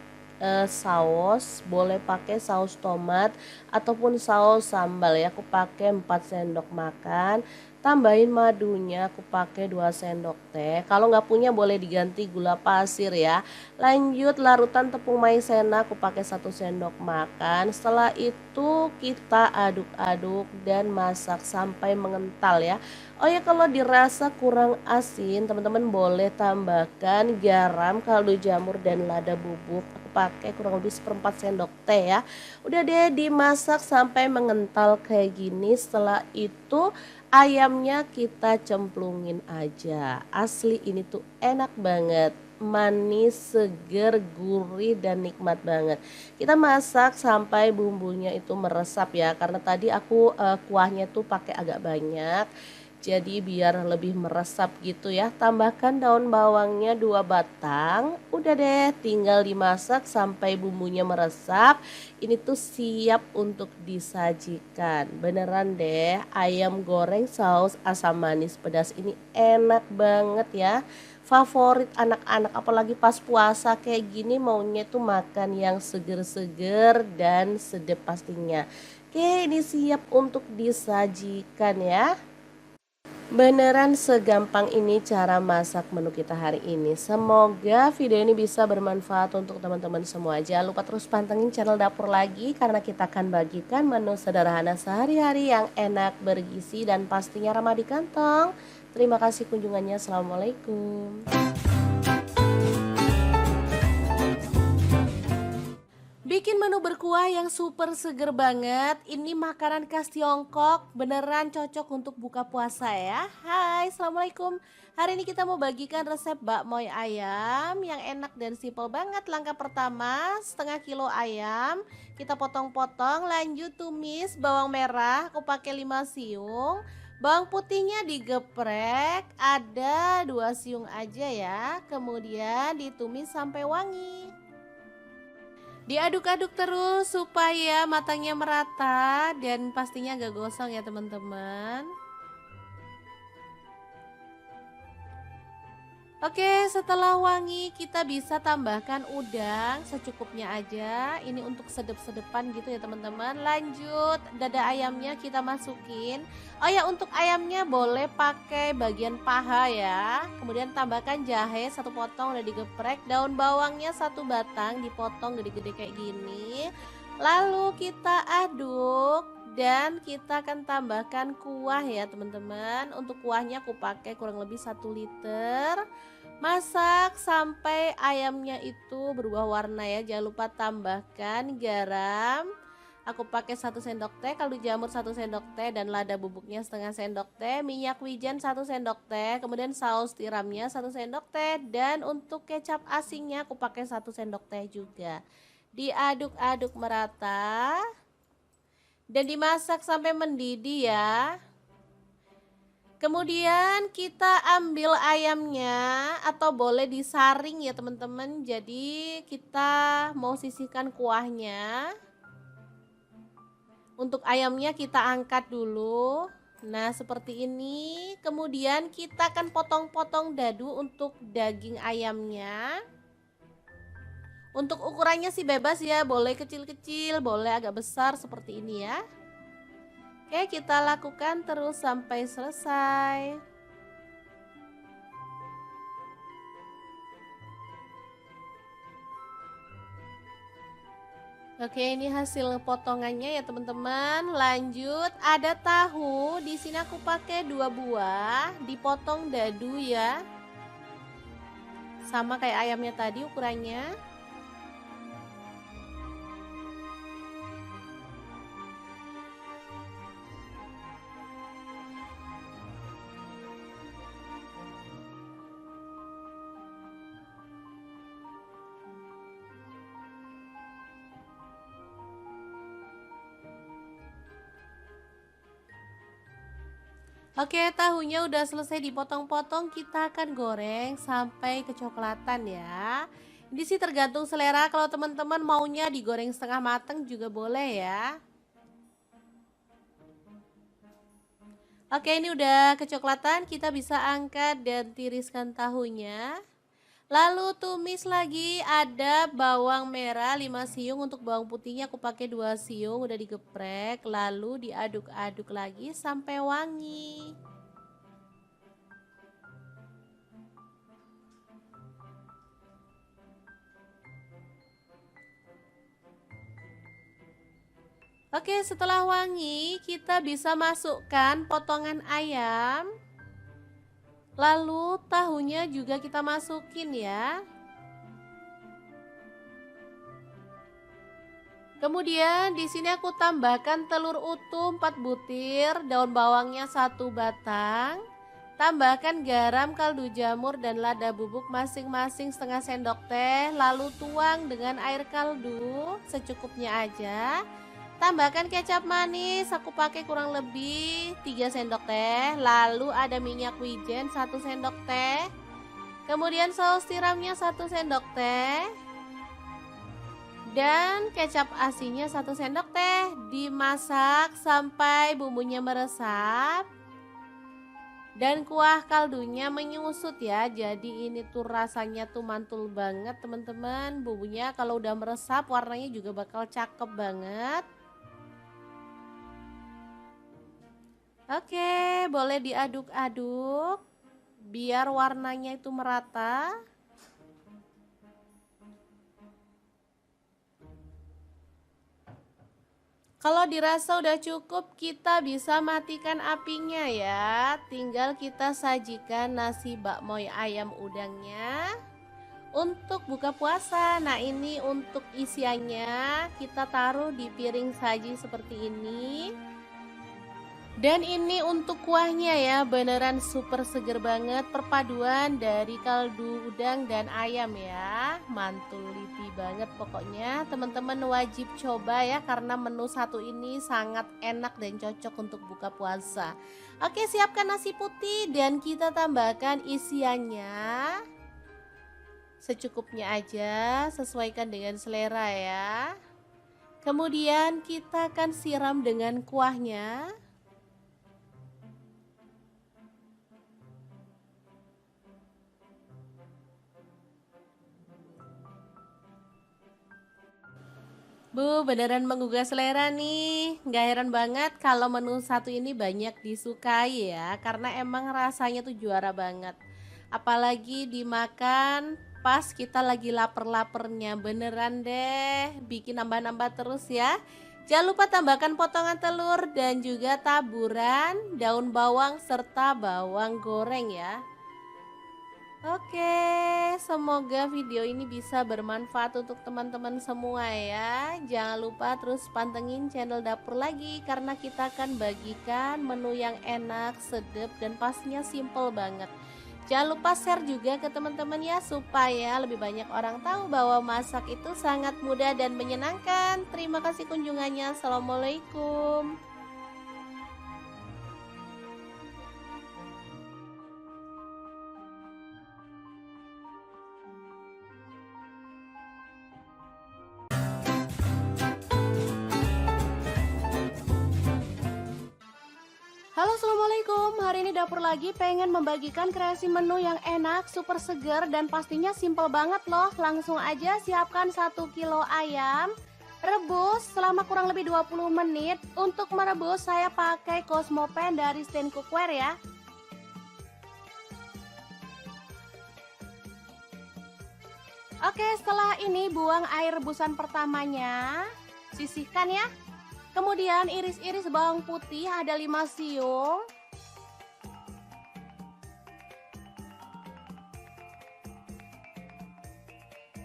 saus, boleh pakai saus tomat ataupun saus sambal ya. Aku pakai 4 sendok makan. Tambahin madunya, aku pakai 2 sendok teh. Kalau nggak punya boleh diganti gula pasir ya. Lanjut larutan tepung maizena, aku pakai 1 sendok makan. Setelah itu kita aduk-aduk dan masak sampai mengental ya. Oh ya, kalau dirasa kurang asin, teman-teman boleh tambahkan garam, kaldu jamur dan lada bubuk. Aku pakai kurang lebih 1/4 sendok teh ya. Udah deh dimasak sampai mengental kayak gini. Setelah itu ayamnya kita cemplungin aja. Asli ini tuh enak banget. Manis, seger, gurih, dan nikmat banget. Kita masak sampai bumbunya itu meresap ya. Karena tadi aku kuahnya tuh pakai agak banyak. Jadi biar lebih meresap gitu ya. Tambahkan daun bawangnya 2 batang. Udah deh tinggal dimasak sampai bumbunya meresap. Ini tuh siap untuk disajikan. Beneran deh, ayam goreng saus asam manis pedas ini enak banget ya. Favorit anak-anak apalagi pas puasa kayak gini maunya tuh makan yang seger-seger dan sedap pastinya. Oke, ini siap untuk disajikan ya. Beneran segampang ini cara masak menu kita hari ini. Semoga video ini bisa bermanfaat untuk teman-teman semua. Jangan lupa terus pantengin channel Dapur Lagi karena kita akan bagikan menu sederhana sehari-hari yang enak, bergizi, dan pastinya ramah di kantong. Terima kasih kunjungannya. Assalamualaikum. Bikin menu berkuah yang super seger banget. Ini makanan khas Tiongkok, beneran cocok untuk buka puasa ya. Hai, assalamualaikum. Hari ini kita mau bagikan resep bakmoy ayam yang enak dan simpel banget. Langkah pertama, setengah kilo ayam kita potong-potong, lanjut tumis bawang merah. Aku pakai 5 siung. Bawang putihnya digeprek, ada 2 siung aja ya. Kemudian ditumis sampai wangi. Diaduk-aduk terus supaya matangnya merata dan pastinya gak gosong ya teman-teman. Oke, setelah wangi kita bisa tambahkan udang secukupnya aja. Ini untuk sedep-sedepan gitu ya teman-teman. Lanjut, dada ayamnya kita masukin. Oh ya, untuk ayamnya boleh pakai bagian paha ya. Kemudian tambahkan jahe 1 potong udah digeprek. Daun bawangnya 1 batang dipotong gede-gede kayak gini. Lalu kita aduk. Dan kita akan tambahkan kuah ya teman-teman. Untuk kuahnya aku pakai kurang lebih 1 liter. Masak sampai ayamnya itu berubah warna ya. Jangan lupa tambahkan garam. Aku pakai 1 sendok teh, kaldu jamur 1 sendok teh, dan lada bubuknya setengah sendok teh, minyak wijen 1 sendok teh, kemudian saus tiramnya 1 sendok teh, dan untuk kecap asinnya aku pakai 1 sendok teh juga. Diaduk-aduk merata dan dimasak sampai mendidih ya. Kemudian kita ambil ayamnya atau boleh disaring ya teman-teman. Jadi kita mau sisihkan kuahnya. Untuk ayamnya kita angkat dulu. Nah seperti ini. Kemudian kita akan potong-potong dadu untuk daging ayamnya. Untuk ukurannya sih bebas ya. Boleh kecil-kecil, boleh agak besar seperti ini ya. Oke, kita lakukan terus sampai selesai. Oke, ini hasil potongannya ya teman-teman. Lanjut, ada tahu. Di sini aku pakai 2 buah, dipotong dadu ya. Sama kayak ayamnya tadi ukurannya. Oke, tahunya udah selesai dipotong-potong, kita akan goreng sampai kecoklatan ya. Ini sih tergantung selera, kalau teman-teman maunya digoreng setengah mateng juga boleh ya. Oke, ini udah kecoklatan, kita bisa angkat dan tiriskan tahunya. Lalu tumis lagi, ada bawang merah 5 siung, untuk bawang putihnya aku pakai 2 siung, udah digeprek, lalu diaduk-aduk lagi sampai wangi. Oke, setelah wangi, kita bisa masukkan potongan ayam. Lalu tahunya juga kita masukin ya. Kemudian di sini aku tambahkan telur utuh 4 butir, daun bawangnya 1 batang. Tambahkan garam, kaldu jamur, dan lada bubuk masing-masing setengah sendok teh. Lalu tuang dengan air kaldu secukupnya aja. Tambahkan kecap manis, aku pakai kurang lebih 3 sendok teh. Lalu ada minyak wijen 1 sendok teh. Kemudian saus tiramnya 1 sendok teh. Dan kecap asinnya 1 sendok teh. Dimasak sampai bumbunya meresap dan kuah kaldunya menyusut ya. Jadi ini tuh rasanya tuh mantul banget teman-teman. Bumbunya kalau udah meresap warnanya juga bakal cakep banget. Oke, boleh diaduk-aduk biar warnanya itu merata. Kalau dirasa udah cukup, kita bisa matikan apinya ya. Tinggal kita sajikan nasi bakmoy ayam udangnya untuk buka puasa. Nah, ini untuk isiannya kita taruh di piring saji seperti ini. Dan ini untuk kuahnya ya, beneran super seger banget, perpaduan dari kaldu udang dan ayam ya. Mantul liti banget pokoknya, teman-teman wajib coba ya, karena menu satu ini sangat enak dan cocok untuk buka puasa. Oke, siapkan nasi putih dan kita tambahkan isiannya secukupnya aja, sesuaikan dengan selera ya. Kemudian kita akan siram dengan kuahnya. Bu, beneran menggugah selera nih. Nggak heran banget kalau menu satu ini banyak disukai ya, karena emang rasanya tuh juara banget. Apalagi dimakan pas kita lagi lapar-lapernya, beneran deh bikin nambah-nambah terus ya. Jangan lupa tambahkan potongan telur dan juga taburan daun bawang serta bawang goreng ya. Oke, semoga video ini bisa bermanfaat untuk teman-teman semua ya. Jangan lupa terus pantengin channel Dapur Lagi, karena kita akan bagikan menu yang enak, sedap, dan pastinya simple banget. Jangan lupa share juga ke teman-teman ya, supaya lebih banyak orang tahu bahwa masak itu sangat mudah dan menyenangkan. Terima kasih kunjungannya. Assalamualaikum. Halo, assalamualaikum. Hari ini Dapur Lagi pengen membagikan kreasi menu yang enak, super seger, dan pastinya simple banget loh. Langsung aja siapkan 1 kilo ayam, rebus selama kurang lebih 20 menit. Untuk merebus saya pakai Cosmopan dari Stand Cookware ya. Oke, setelah ini buang air rebusan pertamanya, sisihkan ya. Kemudian iris-iris bawang putih ada 5 siung.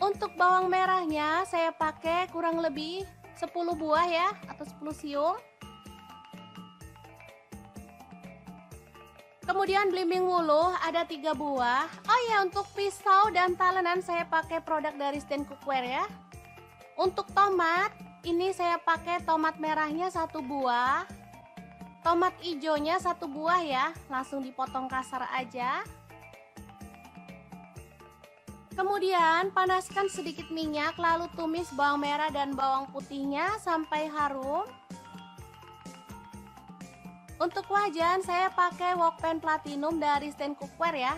Untuk bawang merahnya saya pakai kurang lebih 10 buah ya, atau 10 siung. Kemudian belimbing wuluh ada 3 buah. Oh ya, untuk pisau dan talenan saya pakai produk dari Stand Cookware ya. Untuk tomat, ini saya pakai tomat merahnya 1 buah, tomat hijaunya 1 buah ya, langsung dipotong kasar aja. Kemudian panaskan sedikit minyak, lalu tumis bawang merah dan bawang putihnya sampai harum. Untuk wajan saya pakai wok pan platinum dari Stand Cookware ya.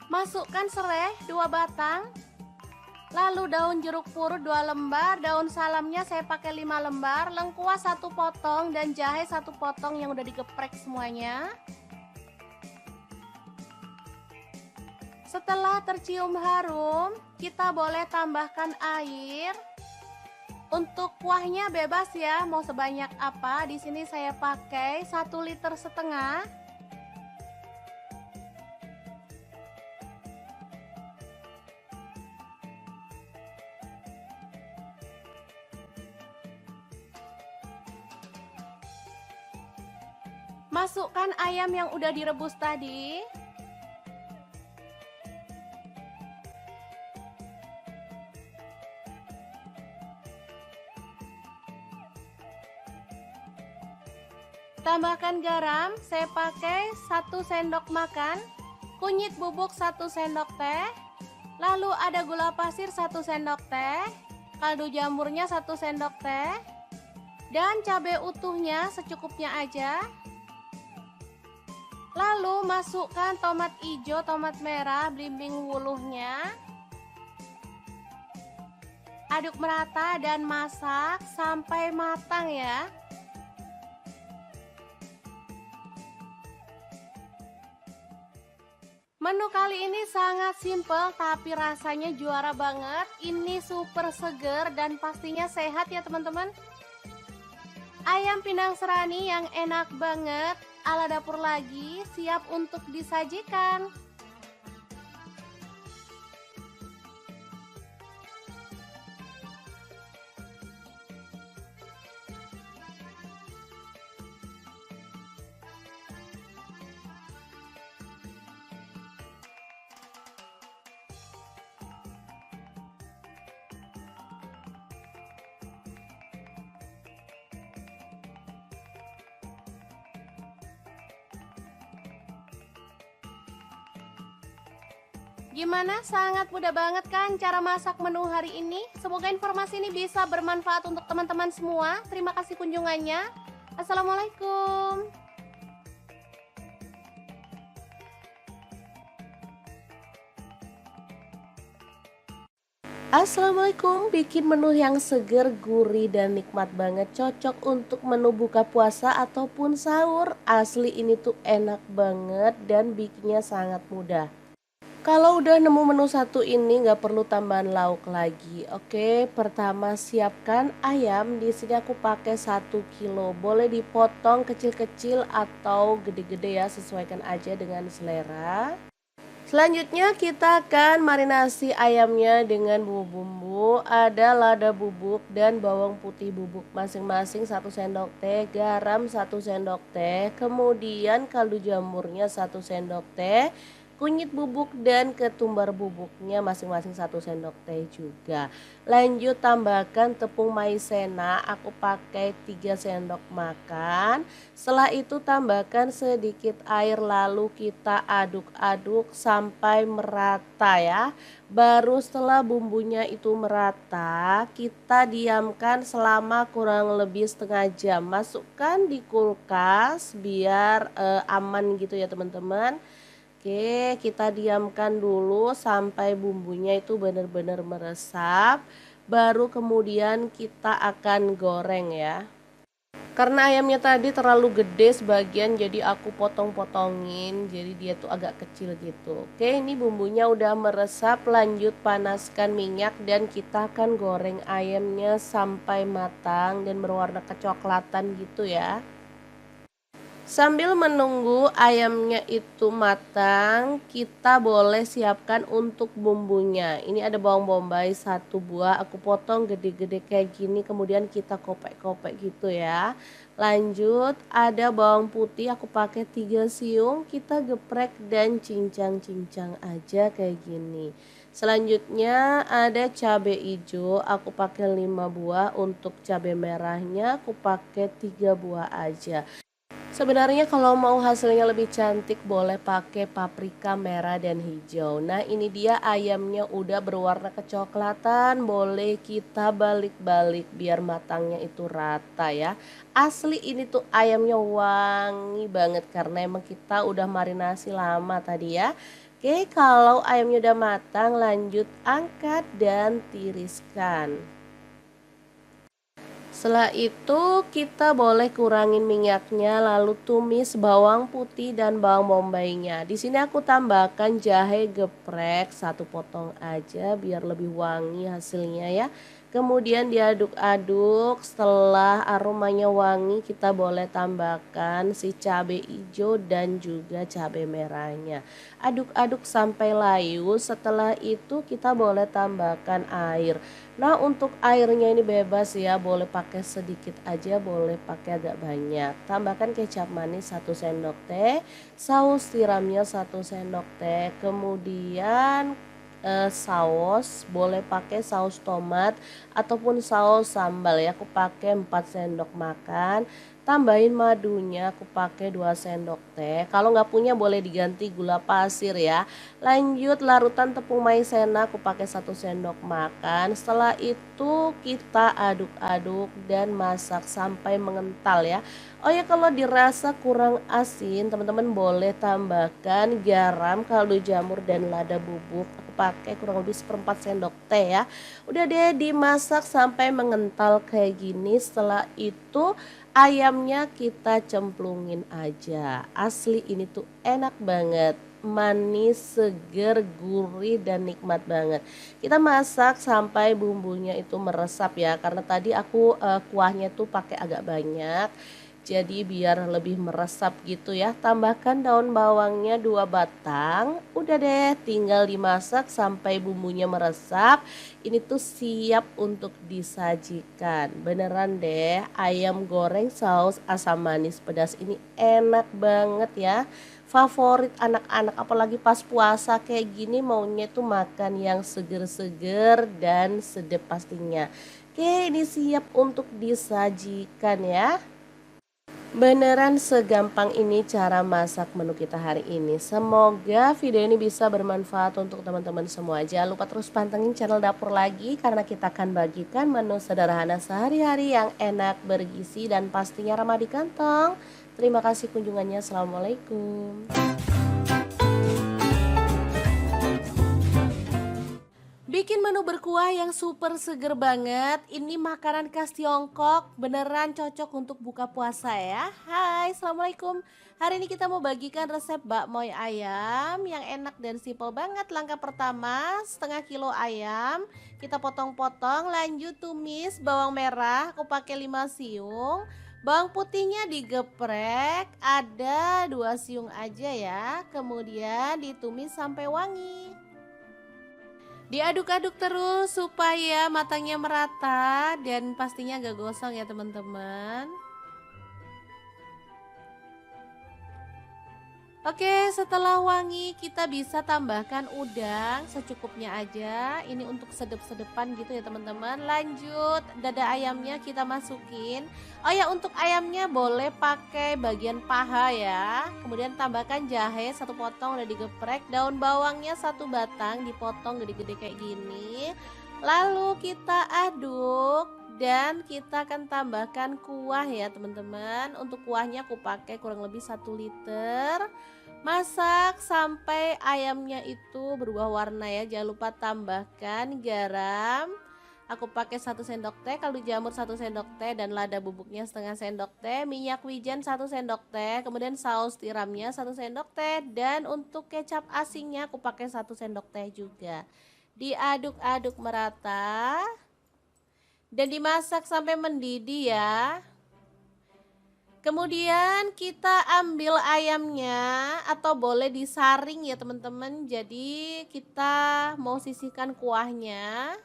Masukkan serai 2 batang. Lalu daun jeruk purut 2 lembar, daun salamnya saya pakai 5 lembar, lengkuas 1 potong dan jahe 1 potong yang udah digeprek semuanya. Setelah tercium harum, kita boleh tambahkan air. Untuk kuahnya bebas ya, mau sebanyak apa. Di sini saya pakai 1,5 liter. Masukkan ayam yang udah direbus tadi. Tambahkan garam, saya pakai 1 sendok makan, kunyit bubuk 1 sendok teh, lalu ada gula pasir 1 sendok teh, kaldu jamurnya 1 sendok teh, dan cabai utuhnya secukupnya aja. Lalu masukkan tomat hijau, tomat merah, belimbing wuluhnya. Aduk merata dan masak sampai matang ya. Menu kali ini sangat simpel tapi rasanya juara banget. Ini super seger dan pastinya sehat ya teman-teman. Ayam Pinang Serani yang enak banget ala dapur lagi siap untuk disajikan. Gimana? Sangat mudah banget kan cara masak menu hari ini? Semoga informasi ini bisa bermanfaat untuk teman-teman semua. Terima kasih kunjungannya. Assalamualaikum. Assalamualaikum, bikin menu yang seger, gurih, dan nikmat banget. Cocok untuk menu buka puasa ataupun sahur. Asli ini tuh enak banget dan bikinnya sangat mudah. Kalau udah nemu menu satu ini nggak perlu tambahan lauk lagi. Oke, pertama siapkan ayam. Di sini aku pakai 1 kilo. Boleh dipotong kecil-kecil atau gede-gede ya, sesuaikan aja dengan selera. Selanjutnya kita akan marinasi ayamnya dengan bumbu-bumbu. Ada lada bubuk dan bawang putih bubuk masing-masing 1 sendok teh, garam 1 sendok teh, kemudian kaldu jamurnya 1 sendok teh, kunyit bubuk dan ketumbar bubuknya masing-masing 1 sendok teh juga. Lanjut tambahkan tepung maizena, aku pakai 3 sendok makan. Setelah itu tambahkan sedikit air lalu kita aduk-aduk sampai merata ya. Baru setelah bumbunya itu merata, kita diamkan selama kurang lebih setengah jam. Masukkan di kulkas biar aman gitu ya teman-teman. Oke, kita diamkan dulu sampai bumbunya itu benar-benar meresap. Baru kemudian kita akan goreng ya. Karena ayamnya tadi terlalu gede sebagian jadi aku potong-potongin. Jadi dia tuh agak kecil gitu. Oke, ini bumbunya udah meresap. Lanjut panaskan minyak dan kita akan goreng ayamnya sampai matang dan berwarna kecoklatan gitu ya. Sambil menunggu ayamnya itu matang, kita boleh siapkan untuk bumbunya. Ini ada bawang bombay 1 buah, aku potong gede-gede kayak gini, kemudian kita kopek-kopek gitu ya. Lanjut, ada bawang putih, aku pakai 3 siung, kita geprek dan cincang-cincang aja kayak gini. Selanjutnya ada cabai hijau, aku pakai 5 buah, untuk cabai merahnya aku pakai 3 buah aja. Sebenarnya kalau mau hasilnya lebih cantik boleh pakai paprika merah dan hijau. Nah ini dia ayamnya udah berwarna kecoklatan, boleh kita balik-balik biar matangnya itu rata ya. Asli ini tuh ayamnya wangi banget karena emang kita udah marinasi lama tadi ya. Oke, kalau ayamnya udah matang, lanjut angkat dan tiriskan. Setelah itu kita boleh kurangin minyaknya, lalu tumis bawang putih dan bawang bombaynya. Di sini aku tambahkan jahe geprek satu potong aja biar lebih wangi hasilnya ya. Kemudian diaduk-aduk, setelah aromanya wangi kita boleh tambahkan si cabai hijau dan juga cabai merahnya. Aduk-aduk sampai layu, setelah itu kita boleh tambahkan air. Nah, untuk airnya ini bebas ya, boleh pakai sedikit aja, boleh pakai agak banyak. Tambahkan kecap manis 1 sendok teh, saus tiramnya 1 sendok teh, kemudian saus boleh pakai saus tomat ataupun saus sambal ya. Aku pakai 4 sendok makan. Tambahin madunya, aku pakai 2 sendok teh. Kalau nggak punya boleh diganti gula pasir ya. Lanjut larutan tepung maizena, aku pakai 1 sendok makan. Setelah itu kita aduk-aduk dan masak sampai mengental ya. Oh ya, kalau dirasa kurang asin, teman-teman boleh tambahkan garam, kaldu jamur dan lada bubuk. Aku pakai kurang lebih 1/4 sendok teh ya. Udah deh, dimasak sampai mengental kayak gini. Setelah itu ayamnya kita cemplungin aja. Asli ini tuh enak banget. Manis, seger, gurih dan nikmat banget. Kita masak sampai bumbunya itu meresap ya. Karena tadi aku kuahnya tuh pakai agak banyak. Jadi biar lebih meresap gitu ya. Tambahkan daun bawangnya 2 batang. Udah deh, tinggal dimasak sampai bumbunya meresap. Ini tuh siap untuk disajikan. Beneran deh, ayam goreng saus asam manis pedas ini enak banget ya. Favorit anak-anak, apalagi pas puasa kayak gini maunya tuh makan yang seger-seger dan sedap pastinya. Oke, ini siap untuk disajikan ya. Beneran segampang ini cara masak menu kita hari ini. Semoga video ini bisa bermanfaat untuk teman-teman semua. Jangan lupa terus pantengin channel Dapur Lagi karena kita akan bagikan menu sederhana sehari-hari yang enak, bergizi dan pastinya ramah di kantong. Terima kasih kunjungannya. Assalamualaikum. Bikin menu berkuah yang super seger banget. Ini makanan khas Tiongkok, beneran cocok untuk buka puasa ya. Hai, Assalamualaikum. Hari ini kita mau bagikan resep bakmoy ayam yang enak dan simpel banget. Langkah pertama, 1/2 kilo ayam. Kita potong-potong, lanjut tumis bawang merah, aku pakai 5 siung. Bawang putihnya digeprek, ada 2 siung aja ya. Kemudian ditumis sampai wangi. Diaduk-aduk terus supaya matangnya merata dan pastinya gak gosong ya teman-teman. Oke, setelah wangi kita bisa tambahkan udang secukupnya aja. Ini untuk sedep-sedepan gitu ya teman-teman. Lanjut, dada ayamnya kita masukin. Oh ya, untuk ayamnya boleh pakai bagian paha ya. Kemudian tambahkan jahe 1 potong udah digeprek. Daun bawangnya 1 batang dipotong gede-gede kayak gini. Lalu kita aduk. Dan kita akan tambahkan kuah ya teman-teman. Untuk kuahnya aku pakai kurang lebih 1 liter. Masak sampai ayamnya itu berubah warna ya. Jangan lupa tambahkan garam. Aku pakai 1 sendok teh, kaldu jamur 1 sendok teh dan lada bubuknya 1/2 sendok teh, minyak wijen 1 sendok teh, kemudian saus tiramnya 1 sendok teh dan untuk kecap asinnya aku pakai 1 sendok teh juga. Diaduk-aduk merata. Dan dimasak sampai mendidih ya. Kemudian kita ambil ayamnya atau boleh disaring ya teman-teman. Jadi kita mau sisihkan kuahnya.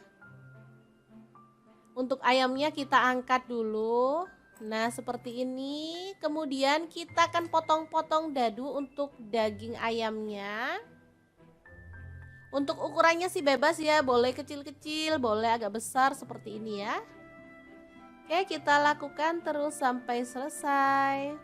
Untuk ayamnya kita angkat dulu. Nah seperti ini. Kemudian kita akan potong-potong dadu untuk daging ayamnya. Untuk ukurannya sih bebas ya, boleh kecil-kecil, boleh agak besar seperti ini ya. Oke, kita lakukan terus sampai selesai.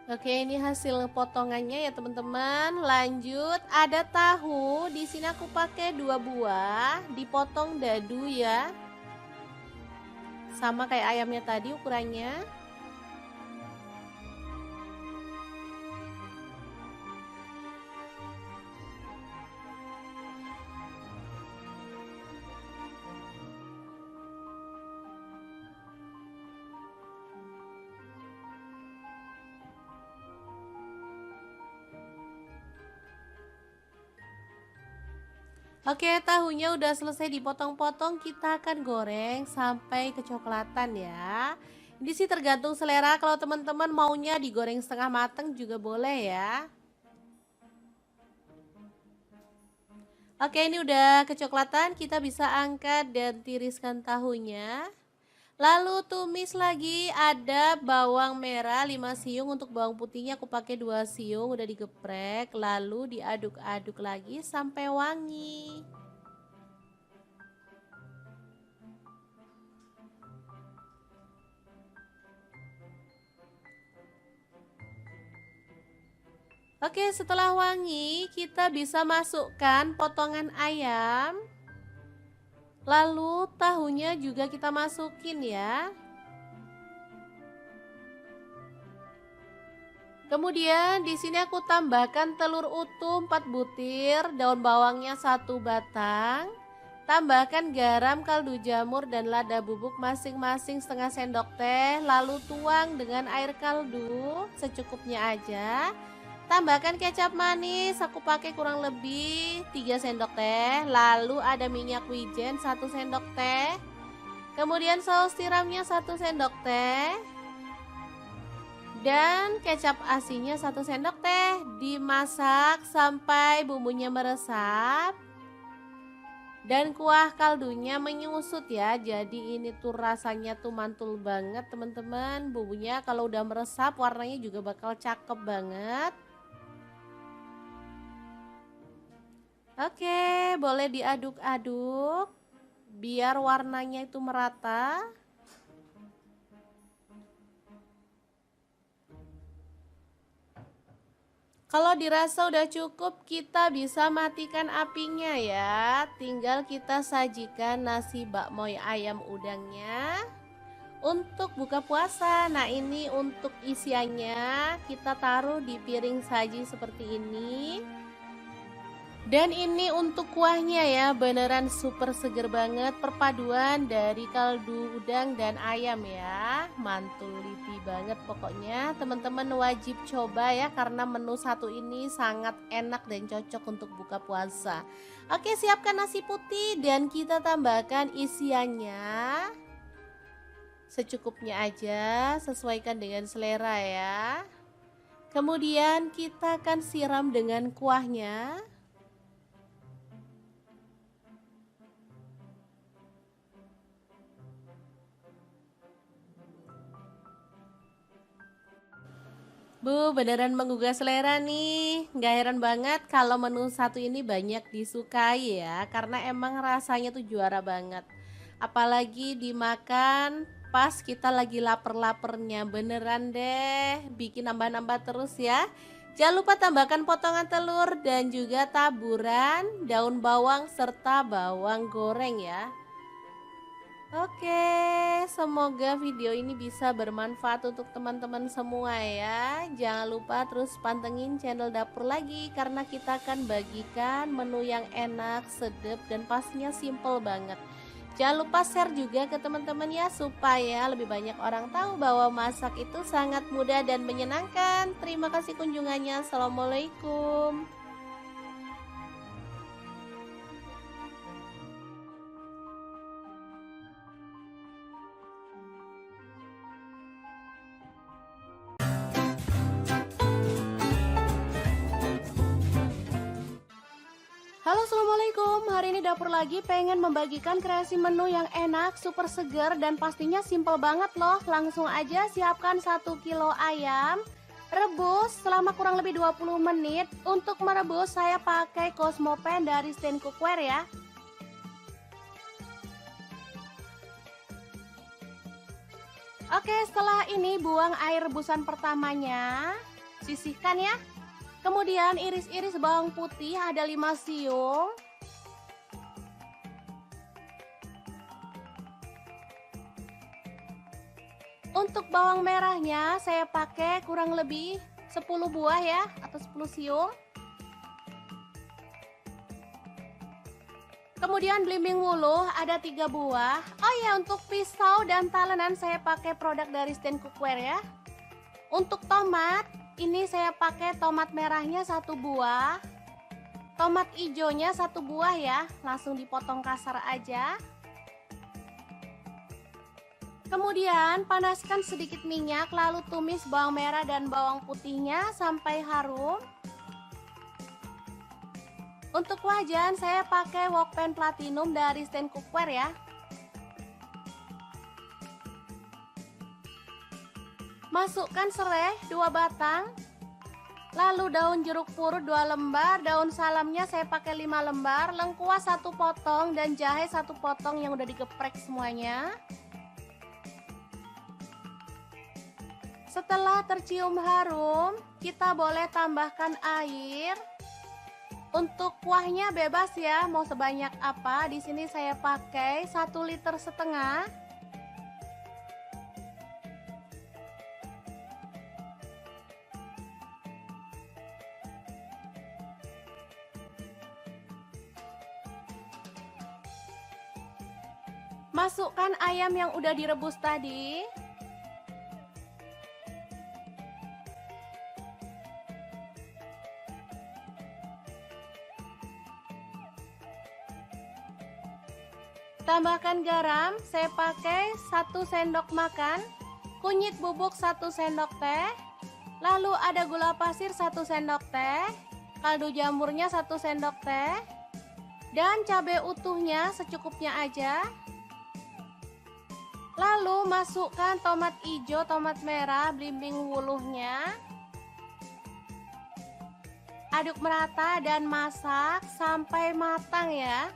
Oke, ini hasil potongannya ya teman-teman. Lanjut, ada tahu. Di sini aku pakai 2 buah, dipotong dadu ya. sama kayak ayamnya tadi ukurannya. Oke, tahunya udah selesai dipotong-potong, kita akan goreng sampai kecoklatan ya. Ini sih tergantung selera, kalau teman-teman maunya digoreng setengah mateng juga boleh ya. Oke, ini udah kecoklatan, kita bisa angkat dan tiriskan tahunya. Lalu tumis lagi, ada bawang merah 5 siung, untuk bawang putihnya aku pakai 2 siung udah digeprek, lalu diaduk-aduk lagi sampai wangi. Oke, setelah wangi, kita bisa masukkan potongan ayam. Lalu tahunya juga kita masukin ya. Kemudian di sini aku tambahkan telur utuh 4 butir, daun bawangnya 1 batang. Tambahkan garam, kaldu jamur dan lada bubuk masing-masing setengah sendok teh. Lalu tuang dengan air kaldu secukupnya aja. Tambahkan kecap manis, aku pakai kurang lebih 3 sendok teh. Lalu ada minyak wijen 1 sendok teh. Kemudian saus tiramnya 1 sendok teh. Dan kecap asinnya 1 sendok teh. Dimasak sampai bumbunya meresap. Dan kuah kaldunya menyusut ya. Jadi ini tuh rasanya tuh mantul banget teman-teman. Bumbunya kalau udah meresap warnanya juga bakal cakep banget. Oke, boleh diaduk-aduk biar warnanya itu merata. Kalau dirasa udah cukup, kita bisa matikan apinya ya. Tinggal kita sajikan nasi bakmoy ayam udangnya untuk buka puasa. Nah, ini untuk isiannya kita taruh di piring saji seperti ini. Dan ini untuk kuahnya ya, beneran super seger banget, perpaduan dari kaldu udang dan ayam ya. Mantul lipi banget pokoknya, teman-teman wajib coba ya, karena menu satu ini sangat enak dan cocok untuk buka puasa. Oke, siapkan nasi putih dan kita tambahkan isiannya secukupnya aja, sesuaikan dengan selera ya. Kemudian kita akan siram dengan kuahnya. Beneran menggugah selera nih. Gak heran banget kalau menu satu ini banyak disukai ya, karena emang rasanya tuh juara banget. Apalagi dimakan pas kita lagi lapar-lapernya, beneran deh bikin nambah-nambah terus ya. Jangan lupa tambahkan potongan telur dan juga taburan daun bawang serta bawang goreng ya. Oke, semoga video ini bisa bermanfaat untuk teman-teman semua ya. Jangan lupa terus pantengin channel Dapur Lagi, karena kita akan bagikan menu yang enak, sedap, dan pastinya simple banget. Jangan lupa share juga ke teman-teman ya, supaya lebih banyak orang tahu bahwa masak itu sangat mudah dan menyenangkan. Terima kasih kunjungannya. Assalamualaikum. Halo, assalamualaikum. Hari ini Dapur Lagi pengen membagikan kreasi menu yang enak, super seger, dan pastinya simple banget loh. Langsung aja siapkan 1 kilo ayam, rebus selama kurang lebih 20 menit. Untuk merebus saya pakai Cosmopan dari Stand Cookware ya. Oke, setelah ini buang air rebusan pertamanya, sisihkan ya. Kemudian iris-iris bawang putih ada 5 siung. Untuk bawang merahnya saya pakai kurang lebih 10 buah ya, atau 10 siung. Kemudian belimbing wuluh ada 3 buah. Oh ya, untuk pisau dan talenan saya pakai produk dari Stand Cookware ya. Untuk tomat, ini saya pakai tomat merahnya 1 buah. Tomat hijaunya 1 buah ya, langsung dipotong kasar aja. Kemudian panaskan sedikit minyak, lalu tumis bawang merah dan bawang putihnya sampai harum. Untuk wajan saya pakai wok pan platinum dari Stand Cookware ya. Masukkan serai 2 batang. Lalu daun jeruk purut 2 lembar, daun salamnya saya pakai 5 lembar, lengkuas 1 potong dan jahe 1 potong yang udah digeprek semuanya. Setelah tercium harum, kita boleh tambahkan air. Untuk kuahnya bebas ya, mau sebanyak apa. Di sini saya pakai 1,5 liter. Masukkan ayam yang udah direbus tadi. Tambahkan garam, saya pakai 1 sendok makan, kunyit bubuk 1 sendok teh, lalu ada gula pasir 1 sendok teh, kaldu jamurnya 1 sendok teh, dan cabai utuhnya secukupnya aja. Lalu masukkan tomat hijau, tomat merah, belimbing wuluhnya. Aduk merata dan masak sampai matang ya.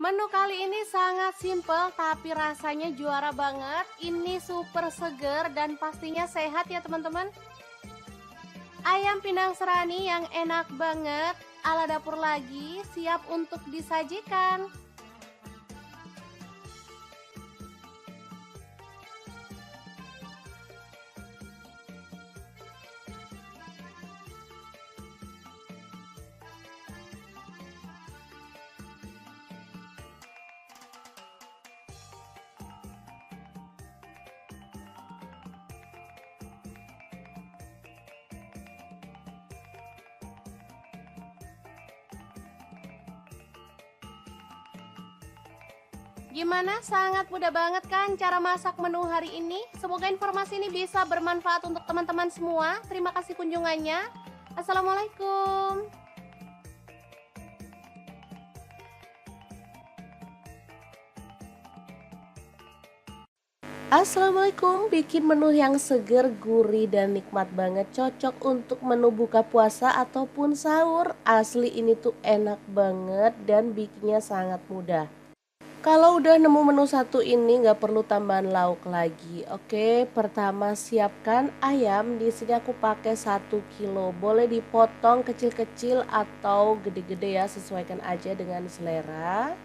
Menu kali ini sangat simple tapi rasanya juara banget. Ini super seger dan pastinya sehat ya teman-teman. Ayam pindang serani yang enak banget, ala dapur lagi, siap untuk disajikan. Gimana? Sangat mudah banget kan cara masak menu hari ini? Semoga informasi ini bisa bermanfaat untuk teman-teman semua. Terima kasih kunjungannya. Assalamualaikum. Assalamualaikum, bikin menu yang seger, gurih, dan nikmat banget. Cocok untuk menu buka puasa ataupun sahur. Asli ini tuh enak banget dan bikinnya sangat mudah. Kalau udah nemu menu satu ini nggak perlu tambahan lauk lagi. Oke, pertama siapkan ayam. Di sini aku pakai 1 kilo. Boleh dipotong kecil-kecil atau gede-gede ya, sesuaikan aja dengan selera.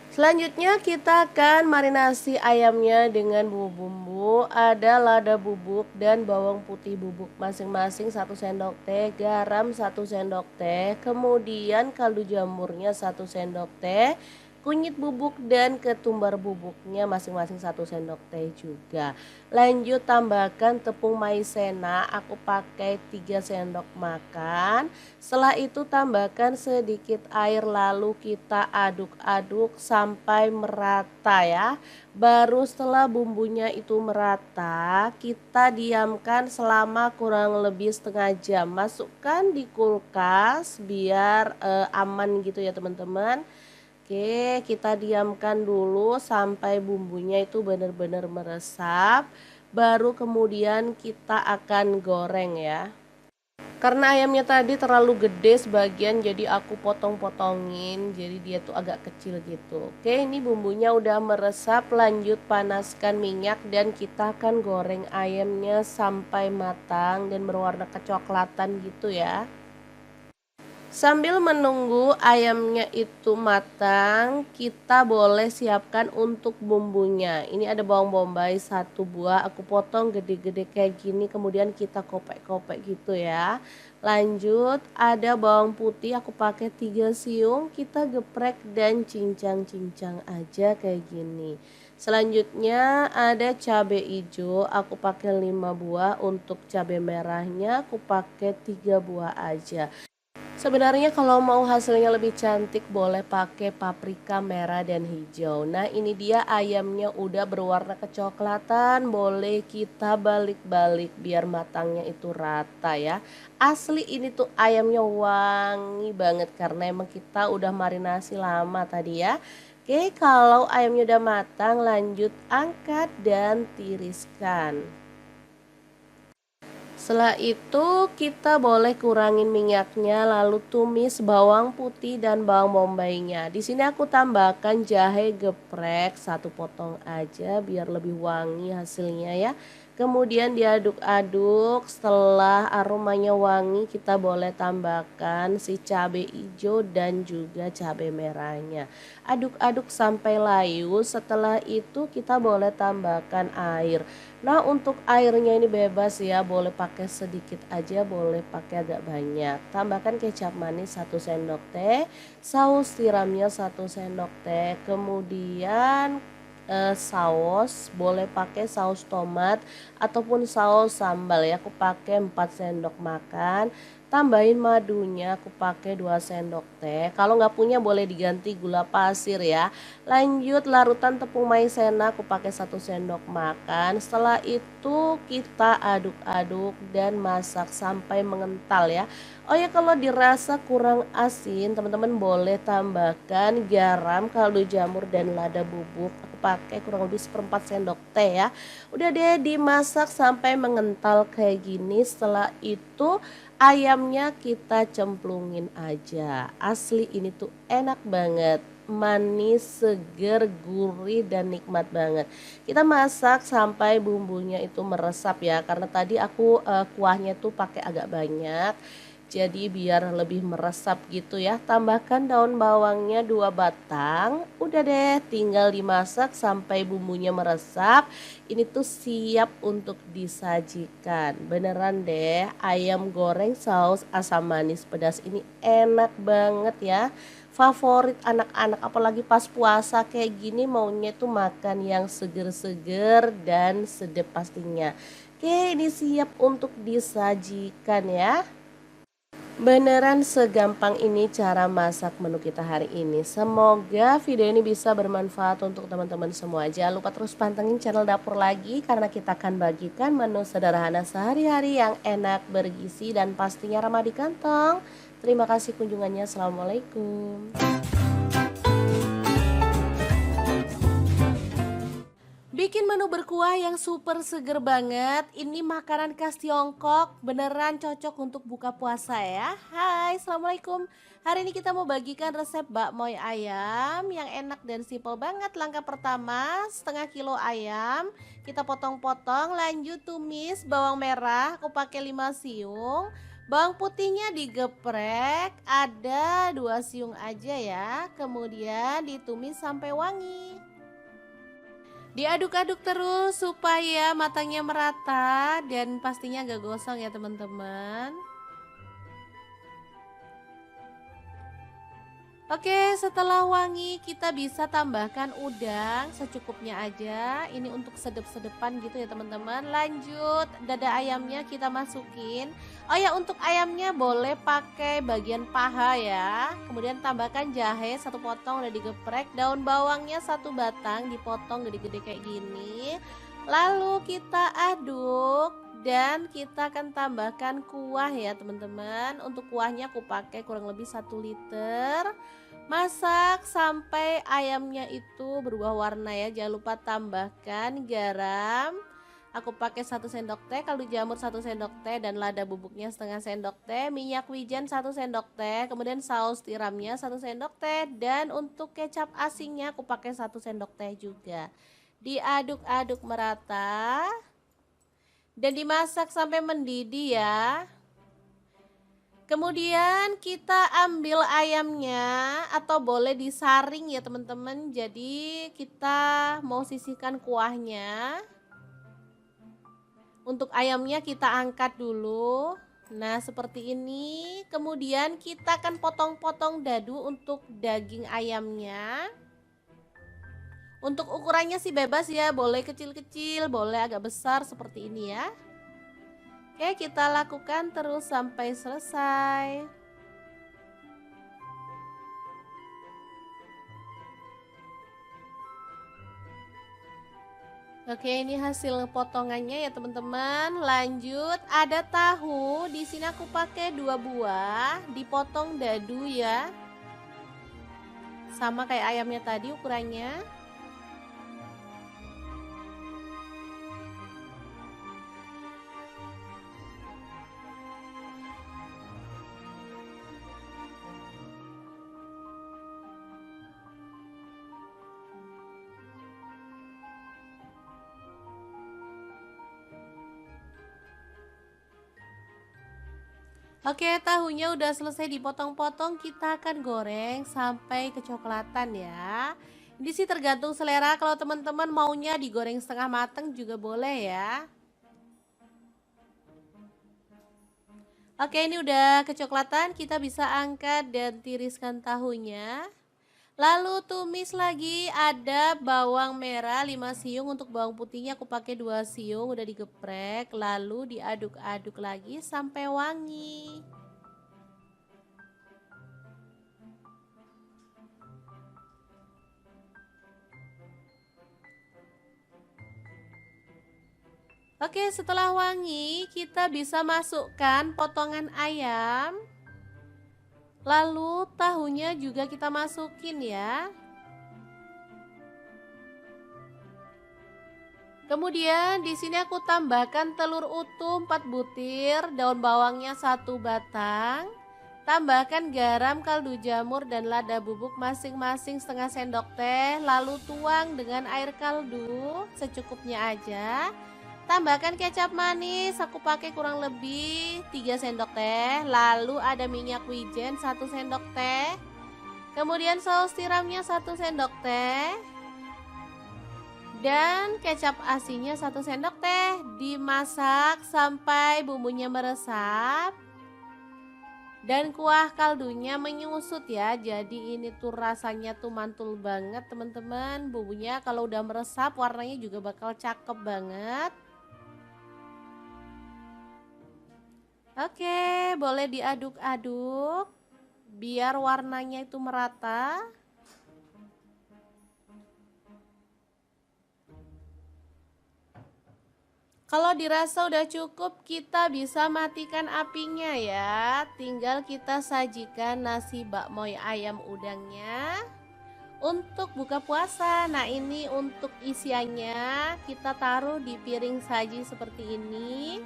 Selanjutnya kita akan marinasi ayamnya dengan bumbu-bumbu. Ada lada bubuk dan bawang putih bubuk masing-masing 1 sendok teh, garam 1 sendok teh, kemudian kaldu jamurnya 1 sendok teh, kunyit bubuk dan ketumbar bubuknya masing-masing 1 sendok teh juga. Lanjut tambahkan tepung maizena, aku pakai 3 sendok makan. Setelah itu tambahkan sedikit air, lalu kita aduk-aduk sampai merata ya. Baru setelah bumbunya itu merata, kita diamkan selama kurang lebih setengah jam. Masukkan di kulkas biar aman gitu ya teman-teman. Oke, kita diamkan dulu sampai bumbunya itu benar-benar meresap. Baru kemudian kita akan goreng ya. Karena ayamnya tadi terlalu gede sebagian, jadi aku potong-potongin. Jadi dia tuh agak kecil gitu. Oke, ini bumbunya udah meresap. Lanjut panaskan minyak dan kita akan goreng ayamnya sampai matang dan berwarna kecoklatan gitu ya. Sambil menunggu ayamnya itu matang, kita boleh siapkan untuk bumbunya. Ini ada bawang bombay 1 buah, aku potong gede-gede kayak gini, kemudian kita kopek-kopek gitu ya. Lanjut, ada bawang putih, aku pakai 3 siung, kita geprek dan cincang-cincang aja kayak gini. Selanjutnya ada cabai hijau, aku pakai 5 buah, untuk cabai merahnya aku pakai 3 buah aja. Sebenarnya kalau mau hasilnya lebih cantik boleh pakai paprika merah dan hijau. Nah ini dia ayamnya udah berwarna kecoklatan, boleh kita balik-balik biar matangnya itu rata ya. Asli ini tuh ayamnya wangi banget karena emang kita udah marinasi lama tadi ya. Oke, kalau ayamnya udah matang lanjut angkat dan tiriskan. Setelah itu kita boleh kurangin minyaknya lalu tumis bawang putih dan bawang bombaynya. Di sini aku tambahkan jahe geprek 1 potong aja biar lebih wangi hasilnya ya. Kemudian diaduk-aduk, setelah aromanya wangi kita boleh tambahkan si cabai hijau dan juga cabai merahnya. Aduk-aduk sampai layu, setelah itu kita boleh tambahkan air. Nah untuk airnya ini bebas ya, boleh pakai sedikit aja, boleh pakai agak banyak. Tambahkan kecap manis 1 sendok teh, saus tiramnya 1 sendok teh, kemudian saus boleh pakai saus tomat ataupun saus sambal ya, aku pakai 4 sendok makan. Tambahin madunya, aku pakai 2 sendok teh. Kalau nggak punya boleh diganti gula pasir ya. Lanjut larutan tepung maizena, aku pakai 1 sendok makan. Setelah itu kita aduk-aduk dan masak sampai mengental ya. Oh ya, kalau dirasa kurang asin teman-teman boleh tambahkan garam, kaldu jamur dan lada bubuk. Aku pakai kurang lebih 1/4 sendok teh ya. Udah deh dimasak sampai mengental kayak gini. Setelah itu ayamnya kita cemplungin aja. Asli ini tuh enak banget, manis, seger, gurih dan nikmat banget. Kita masak sampai bumbunya itu meresap ya, karena tadi aku kuahnya tuh pakai agak banyak. Jadi biar lebih meresap gitu ya. Tambahkan daun bawangnya 2 batang. Udah deh, tinggal dimasak sampai bumbunya meresap. Ini tuh siap untuk disajikan. Beneran deh, ayam goreng saus asam manis pedas ini enak banget ya. Favorit anak-anak apalagi pas puasa kayak gini maunya tuh makan yang seger-seger dan sedap pastinya. Oke, ini siap untuk disajikan ya. Beneran segampang ini cara masak menu kita hari ini. Semoga video ini bisa bermanfaat untuk teman-teman semua. Jangan lupa terus pantengin channel Dapur Lagi karena kita akan bagikan menu sederhana sehari-hari yang enak, bergizi dan pastinya ramah di kantong. Terima kasih kunjungannya. Assalamualaikum. Bikin menu berkuah yang super seger banget. Ini makanan khas Tiongkok, beneran cocok untuk buka puasa ya. Hai, assalamualaikum. Hari ini kita mau bagikan resep bakmoy ayam yang enak dan simple banget. Langkah pertama, setengah kilo ayam kita potong-potong, lanjut tumis bawang merah, aku pakai 5 siung. Bawang putihnya digeprek, ada 2 siung aja ya. Kemudian ditumis sampai wangi. Diaduk-aduk terus supaya matangnya merata dan pastinya gak gosong ya teman-teman. Oke, setelah wangi kita bisa tambahkan udang secukupnya aja. Ini untuk sedep-sedepan gitu ya teman-teman. Lanjut, dada ayamnya kita masukin. Oh ya, untuk ayamnya boleh pakai bagian paha ya. Kemudian tambahkan jahe 1 potong udah digeprek. Daun bawangnya 1 batang dipotong gede-gede kayak gini. Lalu kita aduk dan kita akan tambahkan kuah ya teman-teman. Untuk kuahnya aku pakai kurang lebih 1 liter. Masak sampai ayamnya itu berubah warna ya. Jangan lupa tambahkan garam. Aku pakai 1 sendok teh, kaldu jamur 1 sendok teh dan lada bubuknya setengah sendok teh, minyak wijen 1 sendok teh, kemudian saus tiramnya 1 sendok teh dan untuk kecap asinnya aku pakai 1 sendok teh juga. Diaduk-aduk merata dan dimasak sampai mendidih ya. Kemudian kita ambil ayamnya atau boleh disaring ya teman-teman. Jadi kita mau sisihkan kuahnya. Untuk ayamnya kita angkat dulu. Nah seperti ini. Kemudian kita akan potong-potong dadu untuk daging ayamnya. Untuk ukurannya sih bebas ya. Boleh kecil-kecil, boleh agak besar seperti ini ya. Oke, kita lakukan terus sampai selesai. Oke, ini hasil potongannya ya teman-teman. Lanjut, ada tahu. Di sini aku pakai 2 buah, dipotong dadu ya. Sama kayak ayamnya tadi ukurannya. Oke, tahunya udah selesai dipotong-potong, kita akan goreng sampai kecoklatan ya. Ini sih tergantung selera, kalau teman-teman maunya digoreng setengah mateng juga boleh ya. Oke, ini udah kecoklatan, kita bisa angkat dan tiriskan tahunya. Lalu tumis lagi, ada bawang merah 5 siung, untuk bawang putihnya aku pakai 2 siung, udah digeprek, lalu diaduk-aduk lagi sampai wangi. Oke, setelah wangi, kita bisa masukkan potongan ayam. Lalu tahunya juga kita masukin ya. Kemudian di sini aku tambahkan telur utuh 4 butir, daun bawangnya 1 batang. Tambahkan garam, kaldu jamur dan lada bubuk masing-masing setengah sendok teh. Lalu tuang dengan air kaldu secukupnya aja. Tambahkan kecap manis, aku pakai kurang lebih 3 sendok teh. Lalu ada minyak wijen 1 sendok teh. Kemudian saus tiramnya 1 sendok teh. Dan kecap asinnya 1 sendok teh. Dimasak sampai bumbunya meresap. Dan kuah kaldunya menyusut ya. Jadi ini tuh rasanya tuh mantul banget teman-teman. Bumbunya kalau udah meresap warnanya juga bakal cakep banget. Oke, boleh diaduk-aduk biar warnanya itu merata. Kalau dirasa udah cukup, kita bisa matikan apinya ya. Tinggal kita sajikan nasi bakmoy ayam udangnya untuk buka puasa. Nah, ini untuk isiannya kita taruh di piring saji seperti ini.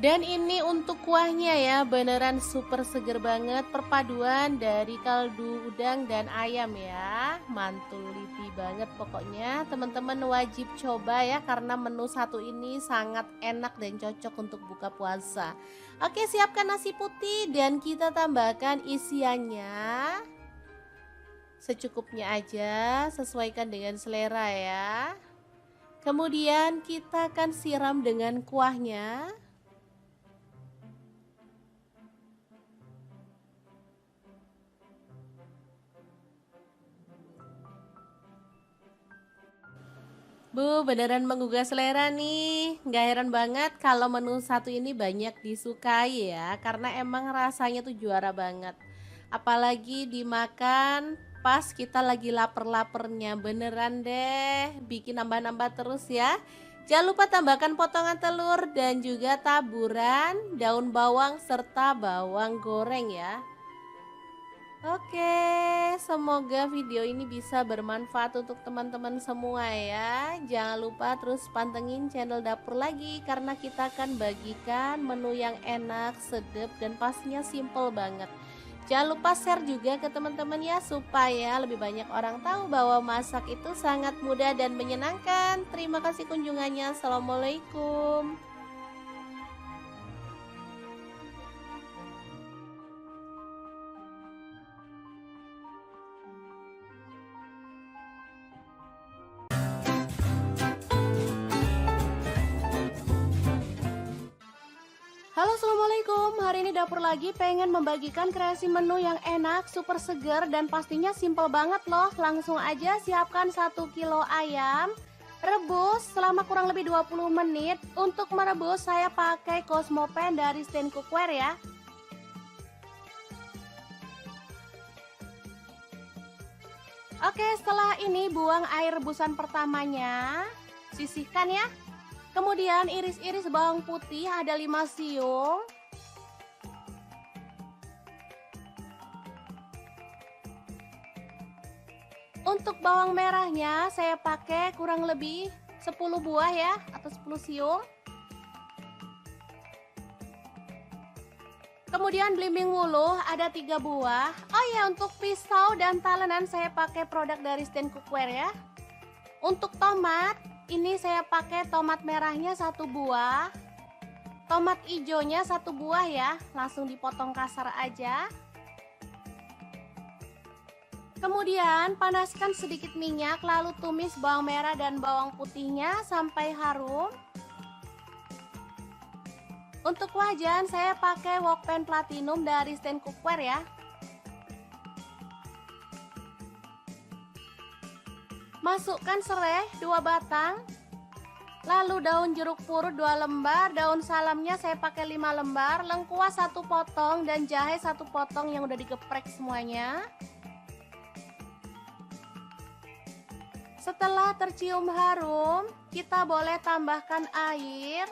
Dan ini untuk kuahnya ya, beneran super seger banget, perpaduan dari kaldu udang dan ayam ya. Mantul lipi banget pokoknya, teman-teman wajib coba ya, karena menu satu ini sangat enak dan cocok untuk buka puasa. Oke, siapkan nasi putih dan kita tambahkan isiannya secukupnya aja, sesuaikan dengan selera ya. Kemudian kita akan siram dengan kuahnya. Bu, beneran menggugah selera nih. Nggak heran banget kalau menu satu ini banyak disukai ya, karena emang rasanya tuh juara banget. Apalagi dimakan pas kita lagi lapar-lapernya, beneran deh. Bikin nambah-nambah terus ya. Jangan lupa tambahkan potongan telur dan juga taburan daun bawang serta bawang goreng ya. Oke, semoga video ini bisa bermanfaat untuk teman-teman semua ya. Jangan lupa terus pantengin channel dapur lagi, karena kita akan bagikan menu yang enak, sedap, dan pastinya simple banget. Jangan lupa share juga ke teman-teman ya, supaya lebih banyak orang tahu bahwa masak itu sangat mudah dan menyenangkan. Terima kasih kunjungannya. Assalamualaikum. Assalamualaikum, hari ini dapur lagi pengen membagikan kreasi menu yang enak, super seger, dan pastinya simple banget loh. Langsung aja siapkan 1 kilo ayam, rebus selama kurang lebih 20 menit. Untuk merebus saya pakai Cosmo Pan dari Stand Cookware ya. Oke, setelah ini buang air rebusan pertamanya, sisihkan ya. Kemudian iris-iris bawang putih ada 5 siung. Untuk bawang merahnya saya pakai kurang lebih 10 buah ya, atau 10 siung. Kemudian belimbing wuluh ada 3 buah. Oh ya, untuk pisau dan talenan saya pakai produk dari Stand Cookware ya. Untuk tomat, ini saya pakai tomat merahnya 1 buah. Tomat hijaunya 1 buah ya, langsung dipotong kasar aja. Kemudian panaskan sedikit minyak, lalu tumis bawang merah dan bawang putihnya sampai harum. Untuk wajan saya pakai wok pan platinum dari Stand Cookware ya. Masukkan serai 2 batang. Lalu daun jeruk purut 2 lembar, daun salamnya saya pakai 5 lembar, lengkuas 1 potong dan jahe 1 potong yang udah digeprek semuanya. Setelah tercium harum, kita boleh tambahkan air.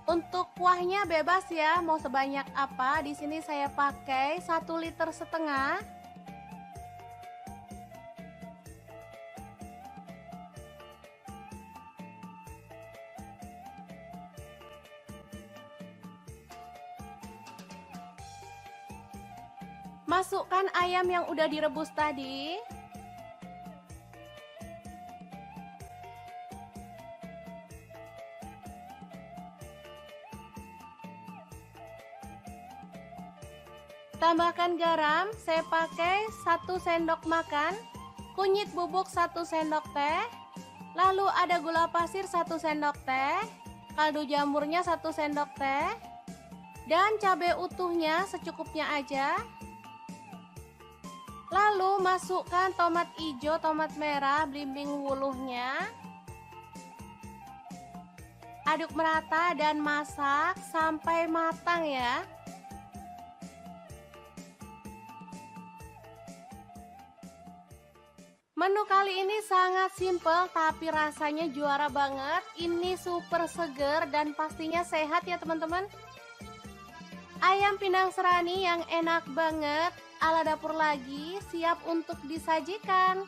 Untuk kuahnya bebas ya, mau sebanyak apa. Di sini saya pakai 1,5 liter. Masukkan ayam yang udah direbus tadi. Tambahkan garam, saya pakai 1 sendok makan, kunyit bubuk 1 sendok teh, lalu ada gula pasir 1 sendok teh, kaldu jamurnya 1 sendok teh, dan cabai utuhnya secukupnya aja. Lalu masukkan tomat hijau, tomat merah, belimbing wuluhnya. Aduk merata dan masak sampai matang ya. Menu kali ini sangat simple tapi rasanya juara banget. Ini super seger dan pastinya sehat ya teman-teman. Ayam pindang serani yang enak banget ala dapur lagi siap untuk disajikan.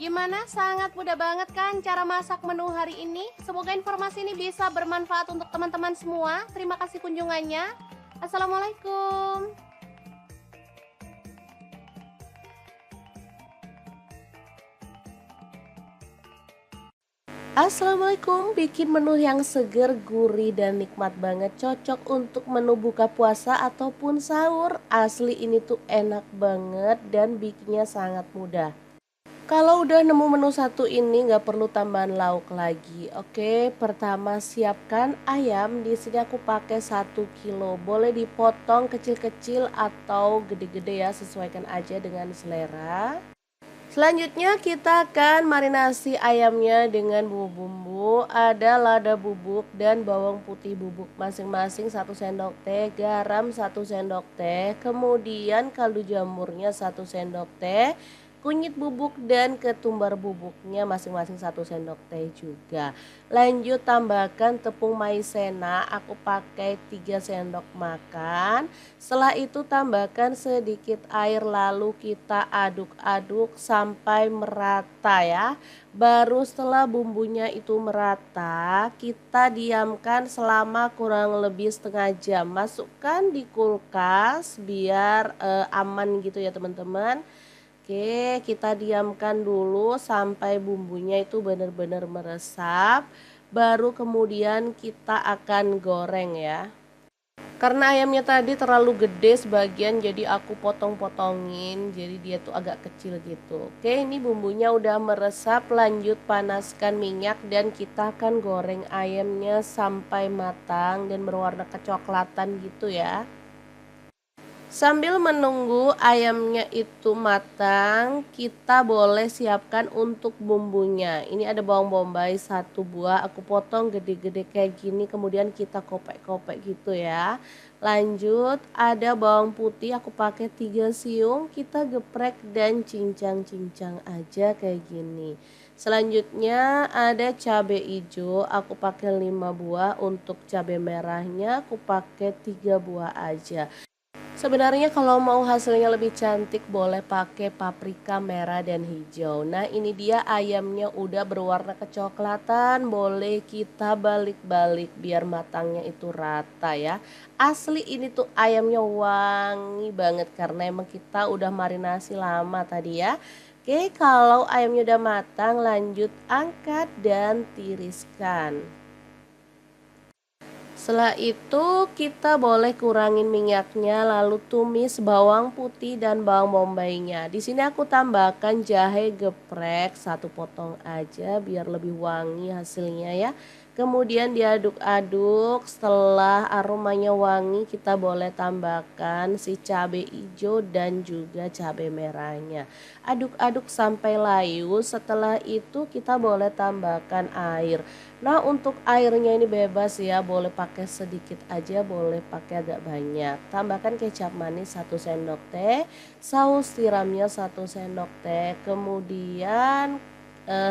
Gimana? Sangat mudah banget kan cara masak menu hari ini? Semoga informasi ini bisa bermanfaat untuk teman-teman semua. Terima kasih kunjungannya. Assalamualaikum. Assalamualaikum, bikin menu yang seger, gurih, dan nikmat banget. Cocok untuk menu buka puasa ataupun sahur. Asli ini tuh enak banget dan bikinnya sangat mudah. Kalau udah nemu menu satu ini nggak perlu tambahan lauk lagi. Oke, pertama siapkan ayam. Di sini aku pakai 1 kilo. Boleh dipotong kecil-kecil atau gede-gede ya, sesuaikan aja dengan selera. Selanjutnya kita akan marinasi ayamnya dengan bumbu-bumbu. Ada lada bubuk dan bawang putih bubuk masing-masing 1 sendok teh, garam 1 sendok teh, kemudian kaldu jamurnya 1 sendok teh, kunyit bubuk dan ketumbar bubuknya masing-masing 1 sendok teh juga. Lanjut tambahkan tepung maizena, aku pakai 3 sendok makan. Setelah itu tambahkan sedikit air lalu kita aduk-aduk sampai merata ya. Baru setelah bumbunya itu merata, kita diamkan selama kurang lebih setengah jam. Masukkan di kulkas biar aman gitu ya teman-teman. Oke, kita diamkan dulu sampai bumbunya itu benar-benar meresap. Baru kemudian kita akan goreng ya. Karena ayamnya tadi terlalu gede sebagian jadi aku potong-potongin. Jadi dia tuh agak kecil gitu. Oke, ini bumbunya udah meresap. Lanjut panaskan minyak dan kita akan goreng ayamnya sampai matang dan berwarna kecoklatan gitu ya. Sambil menunggu ayamnya itu matang, kita boleh siapkan untuk bumbunya. Ini ada bawang bombay 1 buah, aku potong gede-gede kayak gini, kemudian kita kopek-kopek gitu ya. Lanjut, ada bawang putih, aku pakai 3 siung, kita geprek dan cincang-cincang aja kayak gini. Selanjutnya ada cabai hijau, aku pakai 5 buah, untuk cabai merahnya aku pakai 3 buah aja. Sebenarnya kalau mau hasilnya lebih cantik boleh pakai paprika merah dan hijau. Nah ini dia ayamnya udah berwarna kecoklatan, boleh kita balik-balik biar matangnya itu rata ya. Asli ini tuh ayamnya wangi banget karena emang kita udah marinasi lama tadi ya. Oke, kalau ayamnya udah matang lanjut angkat dan tiriskan. Setelah itu kita boleh kurangin minyaknya lalu tumis bawang putih dan bawang bombaynya. Di sini aku tambahkan jahe geprek 1 potong aja biar lebih wangi hasilnya ya. Kemudian diaduk-aduk, setelah aromanya wangi kita boleh tambahkan si cabai hijau dan juga cabai merahnya. Aduk-aduk sampai layu, setelah itu kita boleh tambahkan air. Nah untuk airnya ini bebas ya, boleh pakai sedikit aja, boleh pakai agak banyak. Tambahkan kecap manis 1 sendok teh, saus tiramnya 1 sendok teh, kemudian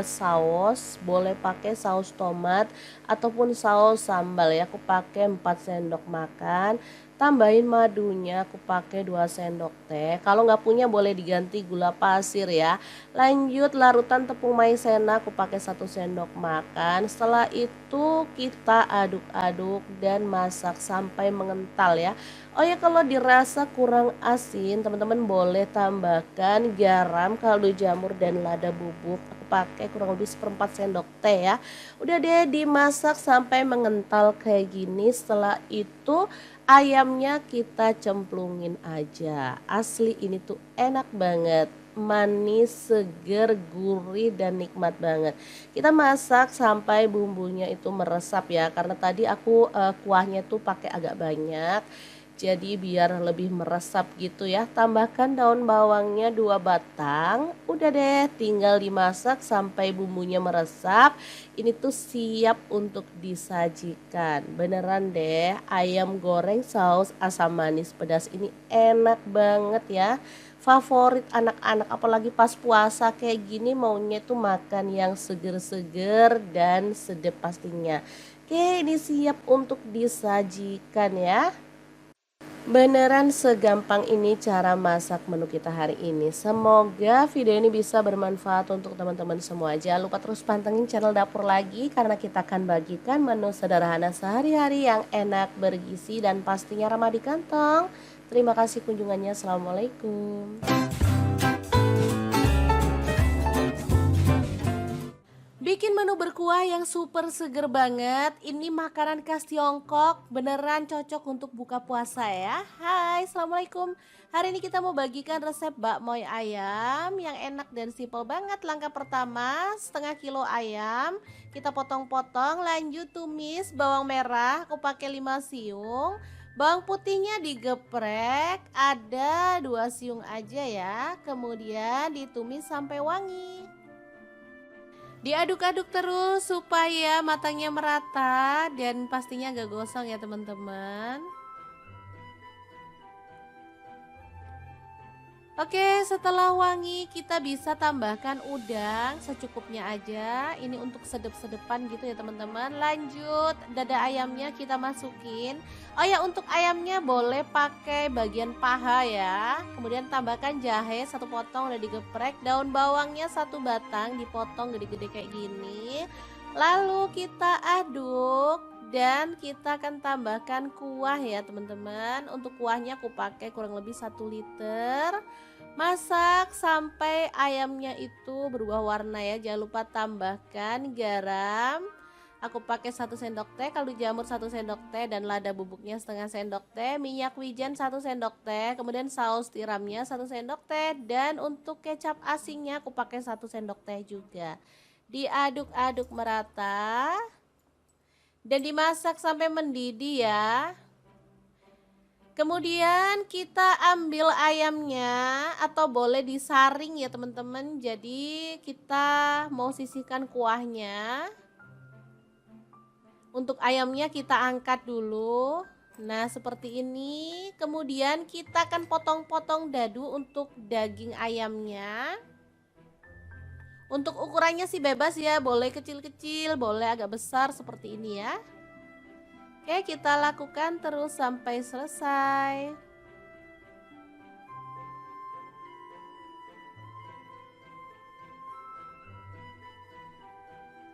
saus boleh pakai saus tomat ataupun saus sambal ya, aku pakai 4 sendok makan. Tambahin madunya, aku pakai 2 sendok teh. Kalau nggak punya boleh diganti gula pasir ya. Lanjut larutan tepung maizena, aku pakai 1 sendok makan. Setelah itu kita aduk-aduk dan masak sampai mengental ya. Oh ya, kalau dirasa kurang asin teman-teman boleh tambahkan garam, kaldu jamur dan lada bubuk. Aku pakai kurang lebih 1/4 sendok teh ya. Udah deh dimasak sampai mengental kayak gini. Setelah itu ayamnya kita cemplungin aja. Asli ini tuh enak banget. Manis, seger, gurih dan nikmat banget. Kita masak sampai bumbunya itu meresap ya. Karena tadi aku kuahnya tuh pakai agak banyak. Jadi biar lebih meresap gitu ya. Tambahkan daun bawangnya 2 batang. Udah deh tinggal dimasak sampai bumbunya meresap. Ini tuh siap untuk disajikan. Beneran deh, ayam goreng saus asam manis pedas ini enak banget ya. Favorit anak-anak apalagi pas puasa kayak gini maunya tuh makan yang seger-seger dan sedap pastinya. Oke, ini siap untuk disajikan ya. Beneran segampang ini cara masak menu kita hari ini. Semoga video ini bisa bermanfaat untuk teman-teman semua. Jangan lupa terus pantengin channel Dapur Lagi karena kita akan bagikan menu sederhana sehari-hari yang enak, bergizi dan pastinya ramah di kantong. Terima kasih kunjungannya. Assalamualaikum. Bikin menu berkuah yang super seger banget. Ini makanan khas Tiongkok, beneran cocok untuk buka puasa ya. Hai, Assalamualaikum. Hari ini kita mau bagikan resep bakmoy ayam yang enak dan simpel banget. Langkah pertama, 1/2 kilo ayam. Kita potong-potong, lanjut tumis bawang merah, aku pakai 5 siung. Bawang putihnya digeprek, ada 2 siung aja ya. Kemudian ditumis sampai wangi. Diaduk-aduk terus supaya matangnya merata dan pastinya gak gosong ya teman-teman. Oke, setelah wangi kita bisa tambahkan udang secukupnya aja. Ini untuk sedep-sedepan gitu ya teman-teman. Lanjut, dada ayamnya kita masukin. Oh ya, untuk ayamnya boleh pakai bagian paha ya. Kemudian tambahkan jahe satu potong udah digeprek, daun bawangnya satu batang dipotong gede-gede kayak gini. Lalu kita aduk dan kita akan tambahkan kuah ya teman-teman. Untuk kuahnya aku pakai kurang lebih 1 liter. Masak sampai ayamnya itu berubah warna ya. Jangan lupa tambahkan garam. Aku pakai 1 sendok teh, kaldu jamur 1 sendok teh, dan lada bubuknya setengah sendok teh, minyak wijen 1 sendok teh, kemudian saus tiramnya 1 sendok teh, dan untuk kecap asinnya aku pakai 1 sendok teh juga. Diaduk-aduk merata dan dimasak sampai mendidih ya. Kemudian kita ambil ayamnya atau boleh disaring ya teman-teman. Jadi kita mau sisihkan kuahnya. Untuk ayamnya kita angkat dulu. Nah seperti ini. Kemudian kita akan potong-potong dadu untuk daging ayamnya. Untuk ukurannya sih bebas ya. Boleh kecil-kecil, boleh agak besar seperti ini ya. Oke, kita lakukan terus sampai selesai.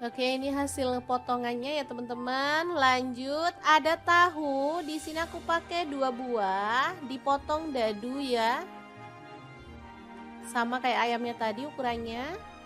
Oke, ini hasil potongannya ya teman-teman. Lanjut, ada tahu. Di sini aku pakai 2 buah, dipotong dadu ya. Sama kayak ayamnya tadi ukurannya.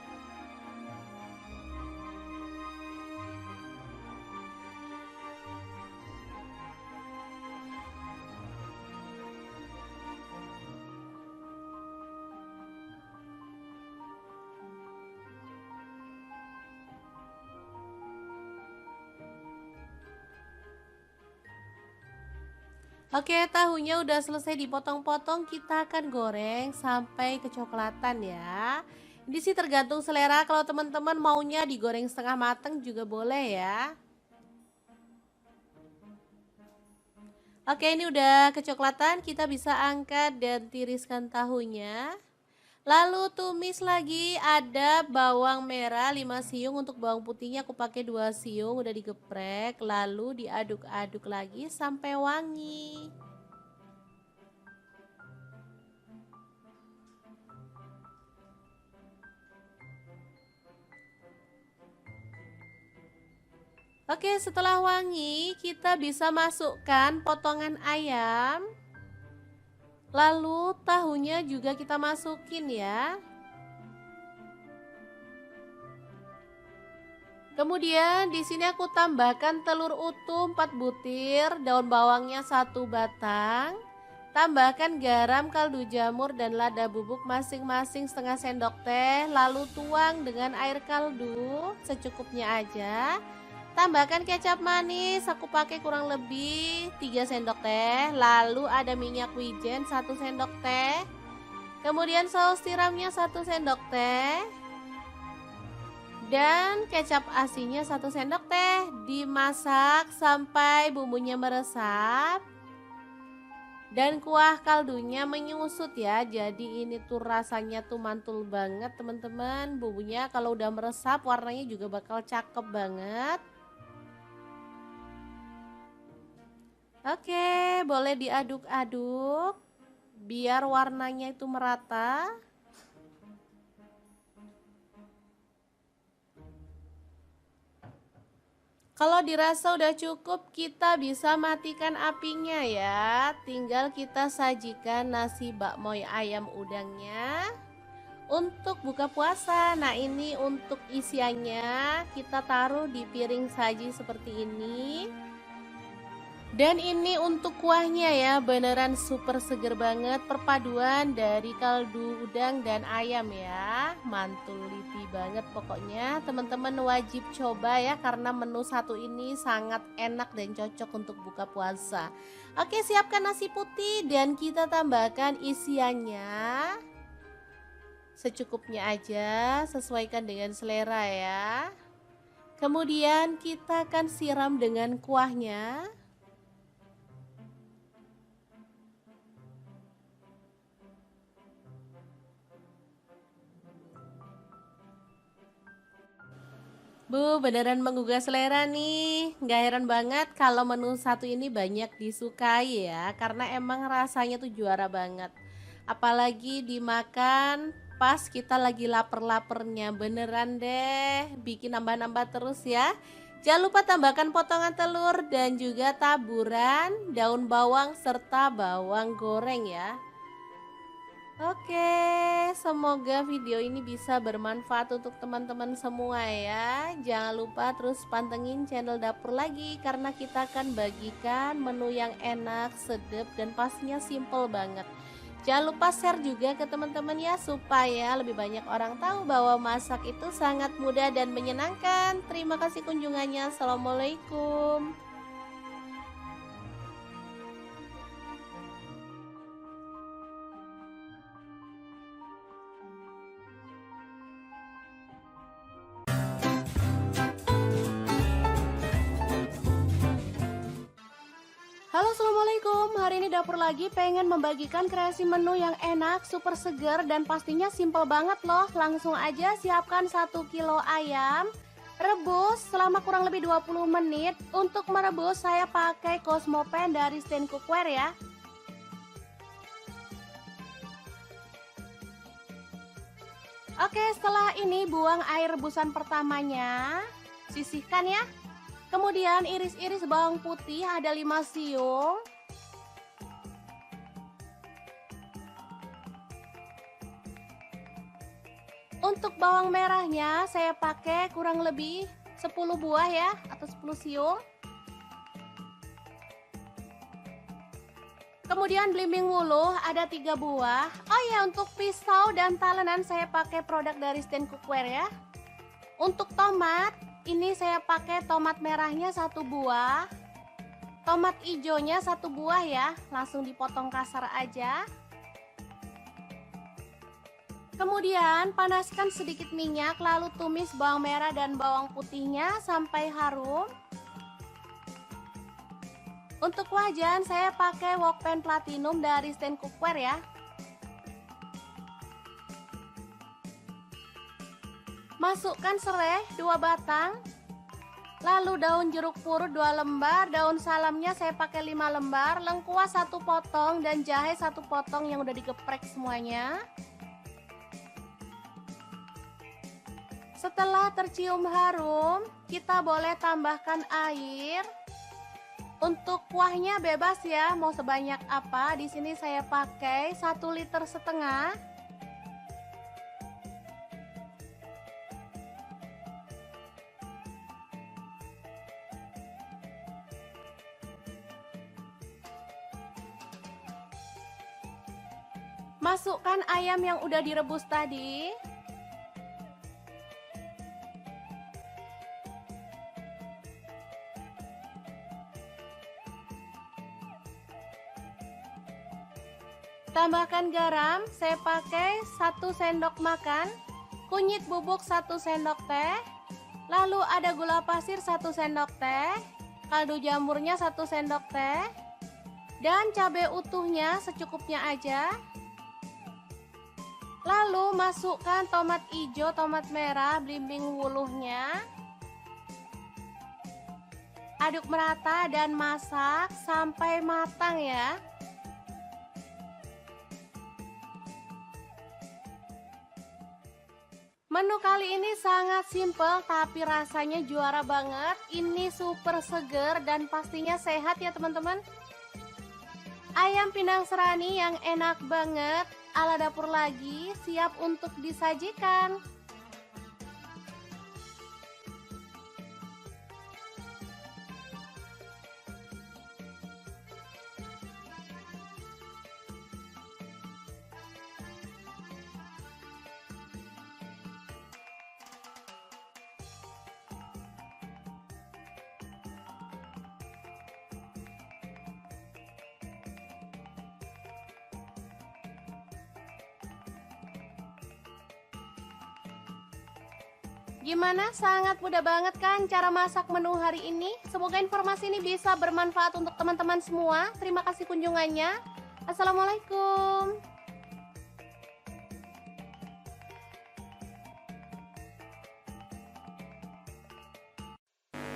Oke, tahunya udah selesai dipotong-potong, kita akan goreng sampai kecoklatan ya. Ini sih tergantung selera, kalau teman-teman maunya digoreng setengah mateng juga boleh ya. Oke, ini udah kecoklatan, kita bisa angkat dan tiriskan tahunya. Lalu tumis lagi, ada bawang merah 5 siung, untuk bawang putihnya aku pakai 2 siung udah digeprek, lalu diaduk-aduk lagi sampai wangi. Oke, setelah wangi, kita bisa masukkan potongan ayam. Lalu tahunya juga kita masukin ya. Kemudian di sini aku tambahkan telur utuh 4 butir, daun bawangnya 1 batang. Tambahkan garam, kaldu jamur, dan lada bubuk masing-masing setengah sendok teh. Lalu tuang dengan air kaldu secukupnya aja. Tambahkan kecap manis, aku pakai kurang lebih 3 sendok teh. Lalu ada minyak wijen 1 sendok teh. Kemudian saus tiramnya 1 sendok teh. Dan kecap asinnya 1 sendok teh. Dimasak sampai bumbunya meresap. Dan kuah kaldunya menyusut ya. Jadi ini tuh rasanya tuh mantul banget teman-teman. Bumbunya kalau udah meresap warnanya juga bakal cakep banget. Oke, boleh diaduk-aduk biar warnanya itu merata. Kalau dirasa udah cukup, kita bisa matikan apinya ya. Tinggal kita sajikan nasi bakmoy ayam udangnya untuk buka puasa. Nah, ini untuk isiannya kita taruh di piring saji seperti ini. Dan ini untuk kuahnya ya, beneran super seger banget, perpaduan dari kaldu udang dan ayam ya. Mantul liti banget pokoknya. Teman-teman wajib coba ya, karena menu satu ini sangat enak dan cocok untuk buka puasa. Oke, siapkan nasi putih dan kita tambahkan isiannya secukupnya aja, sesuaikan dengan selera ya. Kemudian kita akan siram dengan kuahnya. Bu, beneran menggugah selera nih. Nggak heran banget kalau menu satu ini banyak disukai ya, karena emang rasanya tuh juara banget. Apalagi dimakan pas kita lagi lapar-lapernya, beneran deh, bikin nambah-nambah terus ya. Jangan lupa tambahkan potongan telur dan juga taburan daun bawang serta bawang goreng ya. Oke, semoga video ini bisa bermanfaat untuk teman-teman semua ya. Jangan lupa terus pantengin channel dapur lagi karena kita akan bagikan menu yang enak, sedap dan pastinya simple banget. Jangan lupa share juga ke teman-teman ya supaya lebih banyak orang tahu bahwa masak itu sangat mudah dan menyenangkan. Terima kasih kunjungannya. Assalamualaikum. Halo, assalamualaikum. Hari ini dapur lagi pengen membagikan kreasi menu yang enak, super segar dan pastinya simple banget loh. Langsung aja siapkan 1 kilo ayam, rebus selama kurang lebih 20 menit. Untuk merebus saya pakai Cosmopan dari Stand Cookware ya. Oke, setelah ini buang air rebusan pertamanya, sisihkan ya. Kemudian iris-iris bawang putih ada 5 siung. Untuk bawang merahnya saya pakai kurang lebih 10 buah ya atau 10 siung. Kemudian belimbing wuluh ada 3 buah. Oh ya, untuk pisau dan talenan saya pakai produk dari Stand Cookware ya. Untuk tomat, ini saya pakai tomat merahnya 1 buah. Tomat hijaunya 1 buah ya, langsung dipotong kasar aja. Kemudian panaskan sedikit minyak lalu tumis bawang merah dan bawang putihnya sampai harum. Untuk wajan saya pakai Wokpan Platinum dari Stand Cookware ya. Masukkan serai 2 batang. Lalu daun jeruk purut 2 lembar, daun salamnya saya pakai 5 lembar, lengkuas 1 potong dan jahe 1 potong yang udah digeprek semuanya. Setelah tercium harum, kita boleh tambahkan air. Untuk kuahnya bebas ya, mau sebanyak apa. Di sini saya pakai 1,5 liter. Masukkan ayam yang udah direbus tadi. Tambahkan garam, saya pakai 1 sendok makan, kunyit bubuk 1 sendok teh, lalu ada gula pasir 1 sendok teh, kaldu jamurnya 1 sendok teh, dan cabai utuhnya secukupnya aja. Lalu masukkan tomat hijau, tomat merah, belimbing wuluhnya. Aduk merata dan masak sampai matang ya. Menu kali ini sangat simple tapi rasanya juara banget. Ini super seger dan pastinya sehat ya teman-teman. Ayam Pinang Serani yang enak banget, ala dapur lagi, siap untuk disajikan. Gimana? Sangat mudah banget kan cara masak menu hari ini? Semoga informasi ini bisa bermanfaat untuk teman-teman semua. Terima kasih kunjungannya. Assalamualaikum.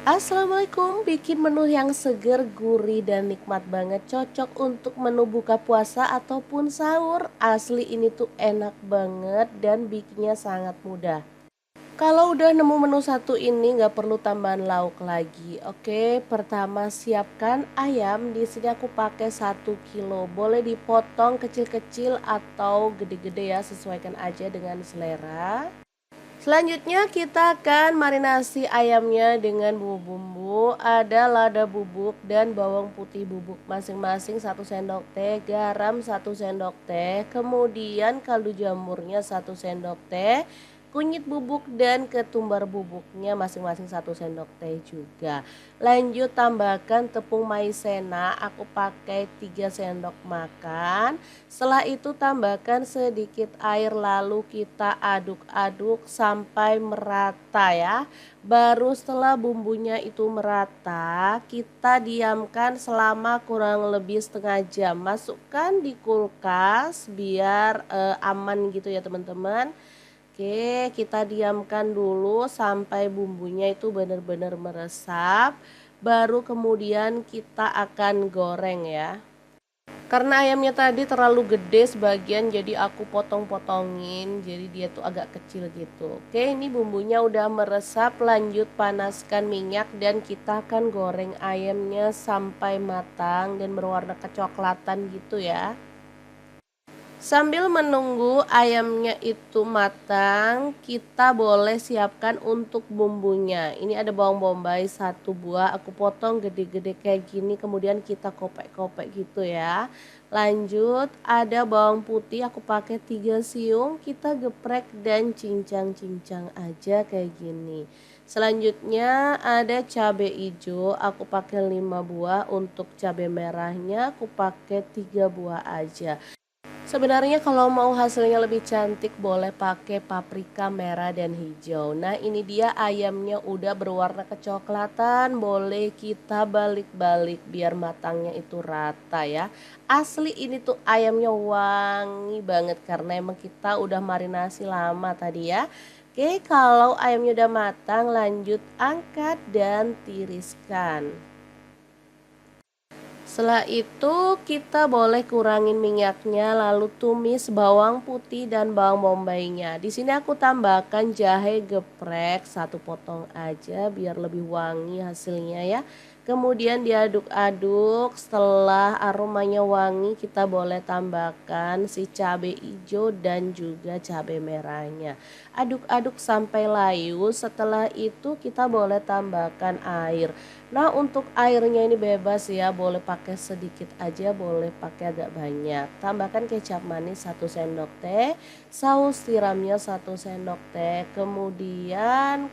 Assalamualaikum, bikin menu yang seger, gurih, dan nikmat banget. Cocok untuk menu buka puasa ataupun sahur. Asli ini tuh enak banget dan bikinnya sangat mudah. Kalau udah nemu menu satu ini nggak perlu tambahan lauk lagi. Oke, pertama siapkan ayam. Di sini aku pakai 1 kilo. Boleh dipotong kecil-kecil atau gede-gede ya, sesuaikan aja dengan selera. Selanjutnya kita akan marinasi ayamnya dengan bumbu-bumbu. Ada lada bubuk dan bawang putih bubuk masing-masing 1 sendok teh, garam 1 sendok teh, kemudian kaldu jamurnya 1 sendok teh, kunyit bubuk dan ketumbar bubuknya masing-masing 1 sendok teh juga. Lanjut tambahkan tepung maizena, aku pakai 3 sendok makan. Setelah itu tambahkan sedikit air lalu kita aduk-aduk sampai merata ya. Baru setelah bumbunya itu merata, kita diamkan selama kurang lebih setengah jam. Masukkan di kulkas biar aman gitu ya teman-teman. Oke, kita diamkan dulu sampai bumbunya itu benar-benar meresap. Baru kemudian kita akan goreng ya. Karena ayamnya tadi terlalu gede sebagian jadi aku potong-potongin. Jadi dia tuh agak kecil gitu. Oke, ini bumbunya udah meresap. Lanjut panaskan minyak dan kita akan goreng ayamnya sampai matang dan berwarna kecoklatan gitu ya. Sambil menunggu ayamnya itu matang, kita boleh siapkan untuk bumbunya. Ini ada bawang bombay 1 buah, aku potong gede-gede kayak gini, kemudian kita kopek-kopek gitu ya. Lanjut, ada bawang putih, aku pakai 3 siung, kita geprek dan cincang-cincang aja kayak gini. Selanjutnya ada cabai hijau, aku pakai 5 buah, untuk cabai merahnya aku pakai 3 buah aja. Sebenarnya kalau mau hasilnya lebih cantik boleh pakai paprika merah dan hijau. Nah ini dia ayamnya udah berwarna kecoklatan, boleh kita balik-balik biar matangnya itu rata ya. Asli ini tuh ayamnya wangi banget karena emang kita udah marinasi lama tadi ya. Oke, kalau ayamnya udah matang lanjut angkat dan tiriskan. Setelah itu kita boleh kurangin minyaknya lalu tumis bawang putih dan bawang bombaynya. Di sini aku tambahkan jahe geprek 1 potong aja biar lebih wangi hasilnya ya. Kemudian diaduk-aduk, setelah aromanya wangi kita boleh tambahkan si cabai hijau dan juga cabai merahnya. Aduk-aduk sampai layu, setelah itu kita boleh tambahkan air. Nah untuk airnya ini bebas ya, boleh pakai sedikit aja, boleh pakai agak banyak. Tambahkan kecap manis 1 sendok teh, saus tiramnya 1 sendok teh, kemudian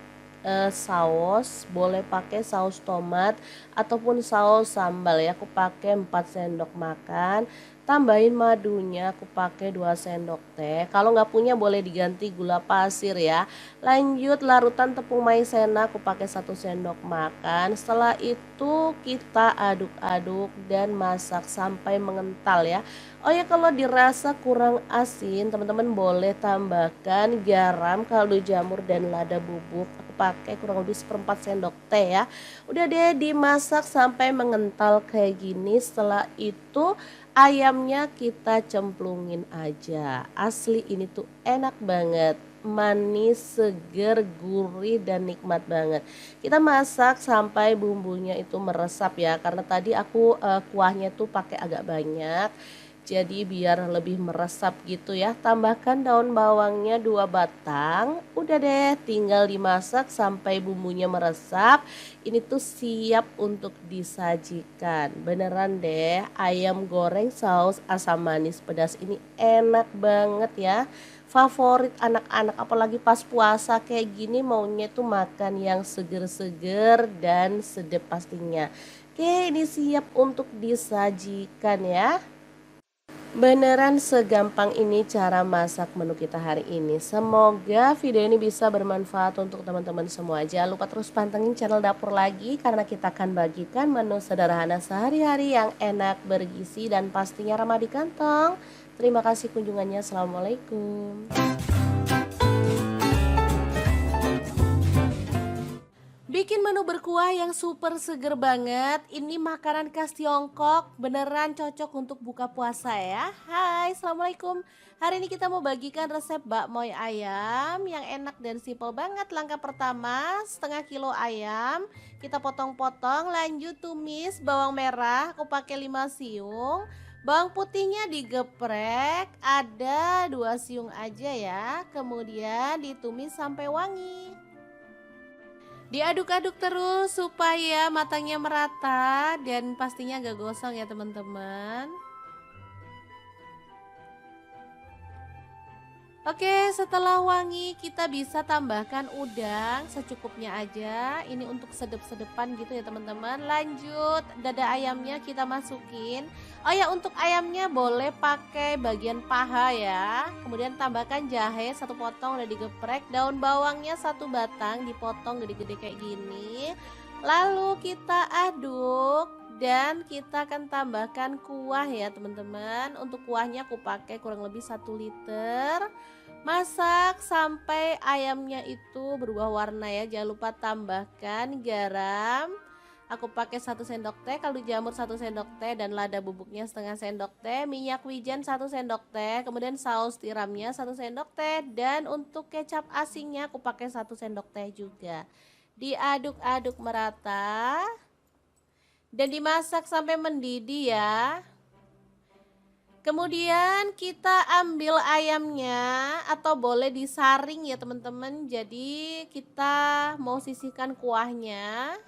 saus boleh pakai saus tomat ataupun saus sambal ya, aku pakai 4 sendok makan. Tambahin madunya, aku pakai 2 sendok teh, kalau nggak punya boleh diganti gula pasir ya. Lanjut larutan tepung maizena, aku pakai 1 sendok makan. Setelah itu kita aduk-aduk dan masak sampai mengental ya. Oh ya, kalau dirasa kurang asin teman-teman boleh tambahkan garam, kaldu jamur dan lada bubuk. Aku pakai kurang lebih 1/4 sendok teh ya. Udah deh dimasak sampai mengental kayak gini. Setelah itu ayamnya kita cemplungin aja. Asli ini tuh enak banget, manis, seger, gurih dan nikmat banget. Kita masak sampai bumbunya itu meresap ya, karena tadi aku kuahnya tuh pakai agak banyak. Jadi biar lebih meresap gitu ya. Tambahkan daun bawangnya 2 batang. Udah deh tinggal dimasak sampai bumbunya meresap. Ini tuh siap untuk disajikan. Beneran deh, ayam goreng saus asam manis pedas ini enak banget ya. Favorit anak-anak apalagi pas puasa kayak gini maunya tuh makan yang seger-seger dan sedap pastinya. Oke, ini siap untuk disajikan ya. Beneran segampang ini cara masak menu kita hari ini. Semoga video ini bisa bermanfaat untuk teman-teman semua. Jangan lupa terus pantengin channel Dapur Lagi karena kita akan bagikan menu sederhana sehari-hari yang enak, bergizi dan pastinya ramah di kantong. Terima kasih kunjungannya. Assalamualaikum. Bikin menu berkuah yang super seger banget. Ini makanan khas Tiongkok, beneran cocok untuk buka puasa ya. Hai, Assalamualaikum. Hari ini kita mau bagikan resep bakmoy ayam yang enak dan simpel banget. Langkah pertama, setengah kilo ayam. Kita potong-potong, lanjut tumis bawang merah, aku pakai 5 siung. Bawang putihnya digeprek, ada 2 siung aja ya. Kemudian ditumis sampai wangi. Diaduk-aduk terus supaya matangnya merata dan pastinya gak gosong ya teman-teman. Oke, setelah wangi kita bisa tambahkan udang secukupnya aja. Ini untuk sedep-sedepan gitu ya teman-teman. Lanjut, dada ayamnya kita masukin. Oh ya, untuk ayamnya boleh pakai bagian paha ya. Kemudian tambahkan jahe 1 potong udah digeprek. Daun bawangnya 1 batang dipotong gede-gede kayak gini. Lalu kita aduk. Dan kita akan tambahkan kuah ya teman-teman. Untuk kuahnya aku pakai kurang lebih 1 liter. Masak sampai ayamnya itu berubah warna ya. Jangan lupa tambahkan garam. Aku pakai 1 sendok teh, kaldu jamur 1 sendok teh, dan lada bubuknya setengah sendok teh, minyak wijen 1 sendok teh, kemudian saus tiramnya 1 sendok teh, dan untuk kecap asinnya aku pakai 1 sendok teh juga. Diaduk-aduk merata. Dan dimasak sampai mendidih ya. Kemudian kita ambil ayamnya atau boleh disaring ya teman-teman. Jadi kita mau sisihkan kuahnya.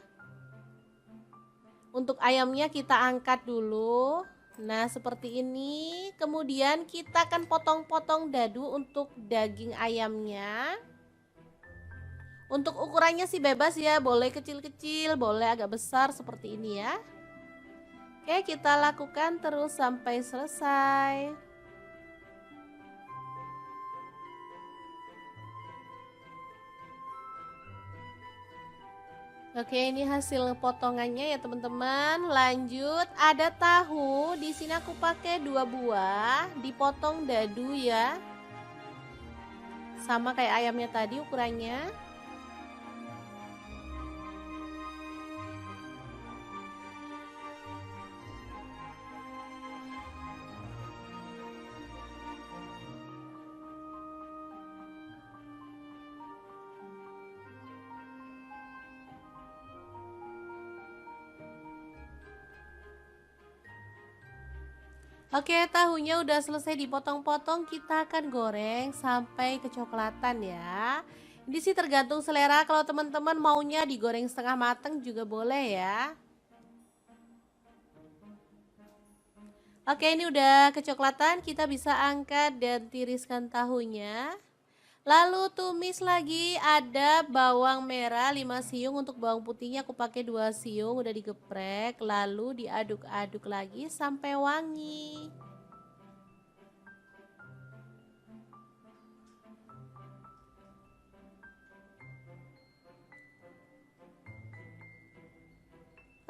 Untuk ayamnya kita angkat dulu. Nah seperti ini. Kemudian kita akan potong-potong dadu untuk daging ayamnya. Untuk ukurannya sih bebas ya, boleh kecil-kecil, boleh agak besar seperti ini ya. Oke, kita lakukan terus sampai selesai. Oke, ini hasil potongannya ya teman-teman. Lanjut, ada tahu. Di sini aku pakai 2 buah, dipotong dadu ya. Sama kayak ayamnya tadi ukurannya. Oke, tahunya udah selesai dipotong-potong, kita akan goreng sampai kecoklatan ya. Ini sih tergantung selera, kalau teman-teman maunya digoreng setengah mateng juga boleh ya. Oke, ini udah kecoklatan, kita bisa angkat dan tiriskan tahunya. Lalu tumis lagi, ada bawang merah 5 siung, untuk bawang putihnya aku pakai 2 siung udah digeprek, lalu diaduk-aduk lagi sampai wangi.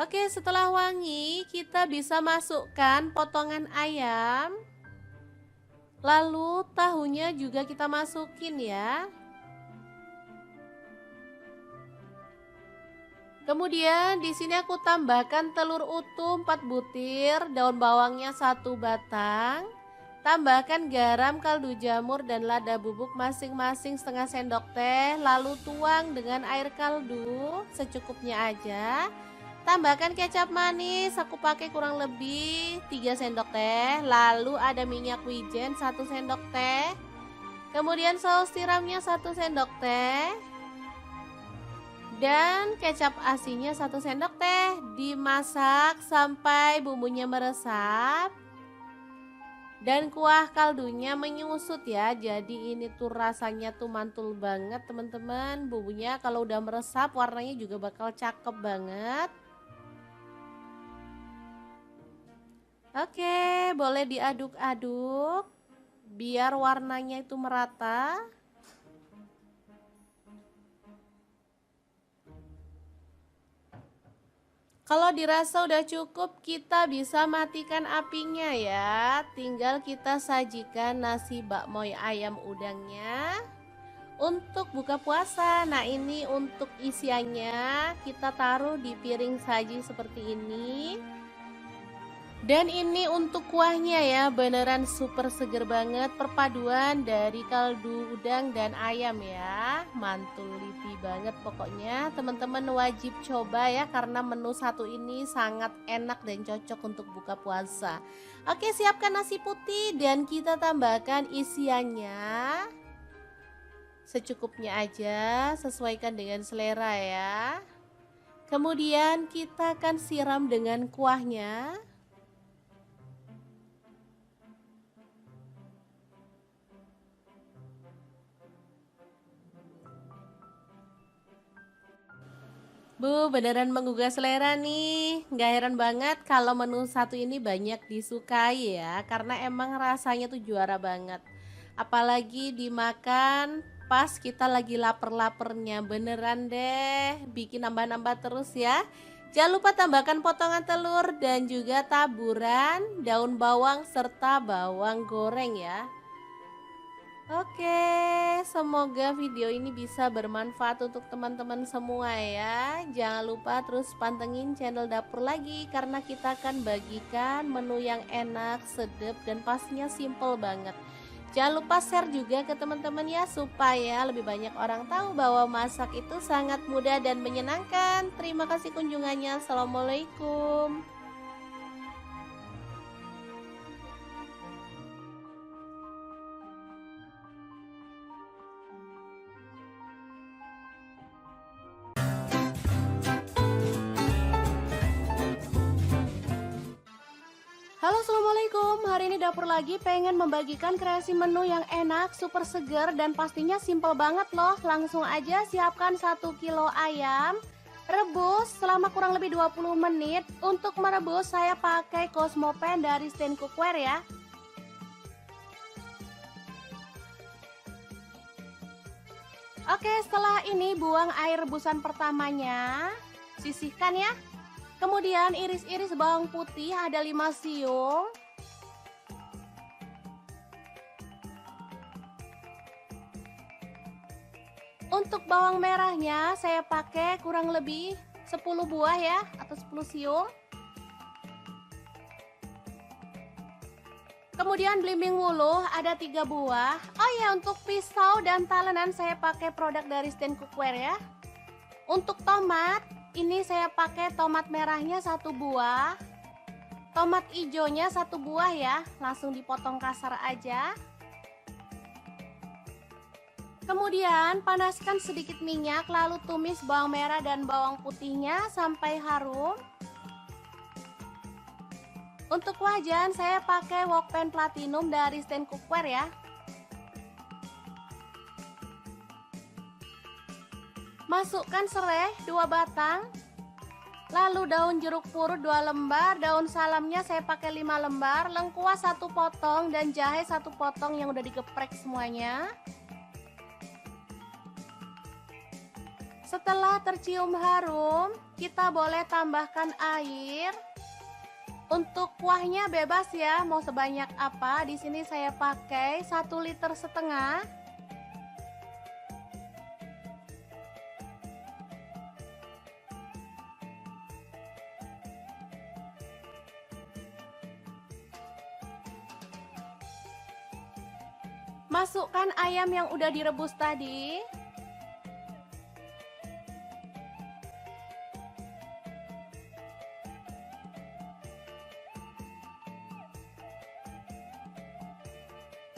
Oke, setelah wangi kita bisa masukkan potongan ayam. Lalu tahunya juga kita masukin ya. Kemudian di sini aku tambahkan telur utuh 4 butir, daun bawangnya 1 batang. Tambahkan garam, kaldu jamur, dan lada bubuk masing-masing setengah sendok teh. Lalu tuang dengan air kaldu secukupnya aja. Tambahkan kecap manis, aku pakai kurang lebih 3 sendok teh. Lalu ada minyak wijen 1 sendok teh. Kemudian saus tiramnya 1 sendok teh. Dan kecap asinnya 1 sendok teh. Dimasak sampai bumbunya meresap. Dan kuah kaldunya menyusut ya. Jadi ini tuh rasanya tuh mantul banget teman-teman. Bumbunya kalau udah meresap warnanya juga bakal cakep banget. Oke, boleh diaduk-aduk biar warnanya itu merata. Kalau dirasa udah cukup, kita bisa matikan apinya ya. Tinggal kita sajikan nasi bakmoy ayam udangnya. Untuk buka puasa, nah ini untuk isiannya kita taruh di piring saji seperti ini. Dan ini untuk kuahnya ya, beneran super seger banget, perpaduan dari kaldu udang dan ayam ya. Mantul lipi banget pokoknya, teman-teman wajib coba ya karena menu satu ini sangat enak dan cocok untuk buka puasa. Oke, siapkan nasi putih dan kita tambahkan isiannya secukupnya aja, sesuaikan dengan selera ya. Kemudian kita akan siram dengan kuahnya. Bu, beneran menggugah selera nih. Gak heran banget kalau menu satu ini banyak disukai ya, karena emang rasanya tuh juara banget. Apalagi dimakan pas kita lagi lapar-lapernya, beneran deh. Bikin nambah-nambah terus ya. Jangan lupa tambahkan potongan telur dan juga taburan daun bawang serta bawang goreng ya. Oke, semoga video ini bisa bermanfaat untuk teman-teman semua ya. Jangan lupa terus pantengin channel dapur lagi karena kita akan bagikan menu yang enak, sedap dan pastinya simple banget. Jangan lupa share juga ke teman-teman ya supaya lebih banyak orang tahu bahwa masak itu sangat mudah dan menyenangkan. Terima kasih kunjungannya. Assalamualaikum. Halo, assalamualaikum. Hari ini dapur lagi pengen membagikan kreasi menu yang enak, super seger dan pastinya simple banget loh. Langsung aja siapkan 1 kilo ayam, rebus selama kurang lebih 20 menit. Untuk merebus saya pakai Cosmopan dari Stand Cookware ya. Oke, setelah ini buang air rebusan pertamanya, sisihkan ya. Kemudian iris-iris bawang putih ada 5 siung. Untuk bawang merahnya saya pakai kurang lebih 10 buah ya atau 10 siung. Kemudian belimbing wuluh ada 3 buah. Oh ya, untuk pisau dan talenan saya pakai produk dari Stand Cookware ya. Untuk tomat, ini saya pakai tomat merahnya 1 buah, tomat hijaunya 1 buah ya, langsung dipotong kasar aja. Kemudian panaskan sedikit minyak, lalu tumis bawang merah dan bawang putihnya sampai harum. Untuk wajan saya pakai wokpan platinum dari Stand Cookware ya. Masukkan serai 2 batang, lalu daun jeruk purut 2 lembar, daun salamnya saya pakai 5 lembar, lengkuas 1 potong dan jahe 1 potong yang udah digeprek semuanya. Setelah tercium harum, kita boleh tambahkan air. Untuk kuahnya bebas ya, mau sebanyak apa. Di sini saya pakai 1,5 liter. Masukkan ayam yang udah direbus tadi.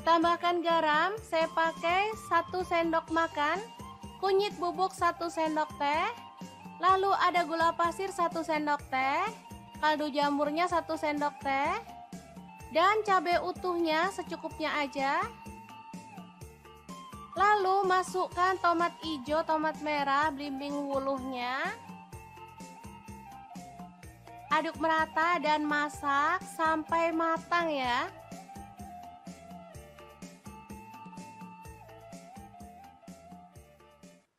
Tambahkan garam, saya pakai 1 sendok makan, kunyit bubuk 1 sendok teh, lalu ada gula pasir 1 sendok teh, kaldu jamurnya 1 sendok teh, dan cabai utuhnya secukupnya aja. Lalu masukkan tomat hijau, tomat merah, belimbing wuluhnya. Aduk merata dan masak sampai matang ya.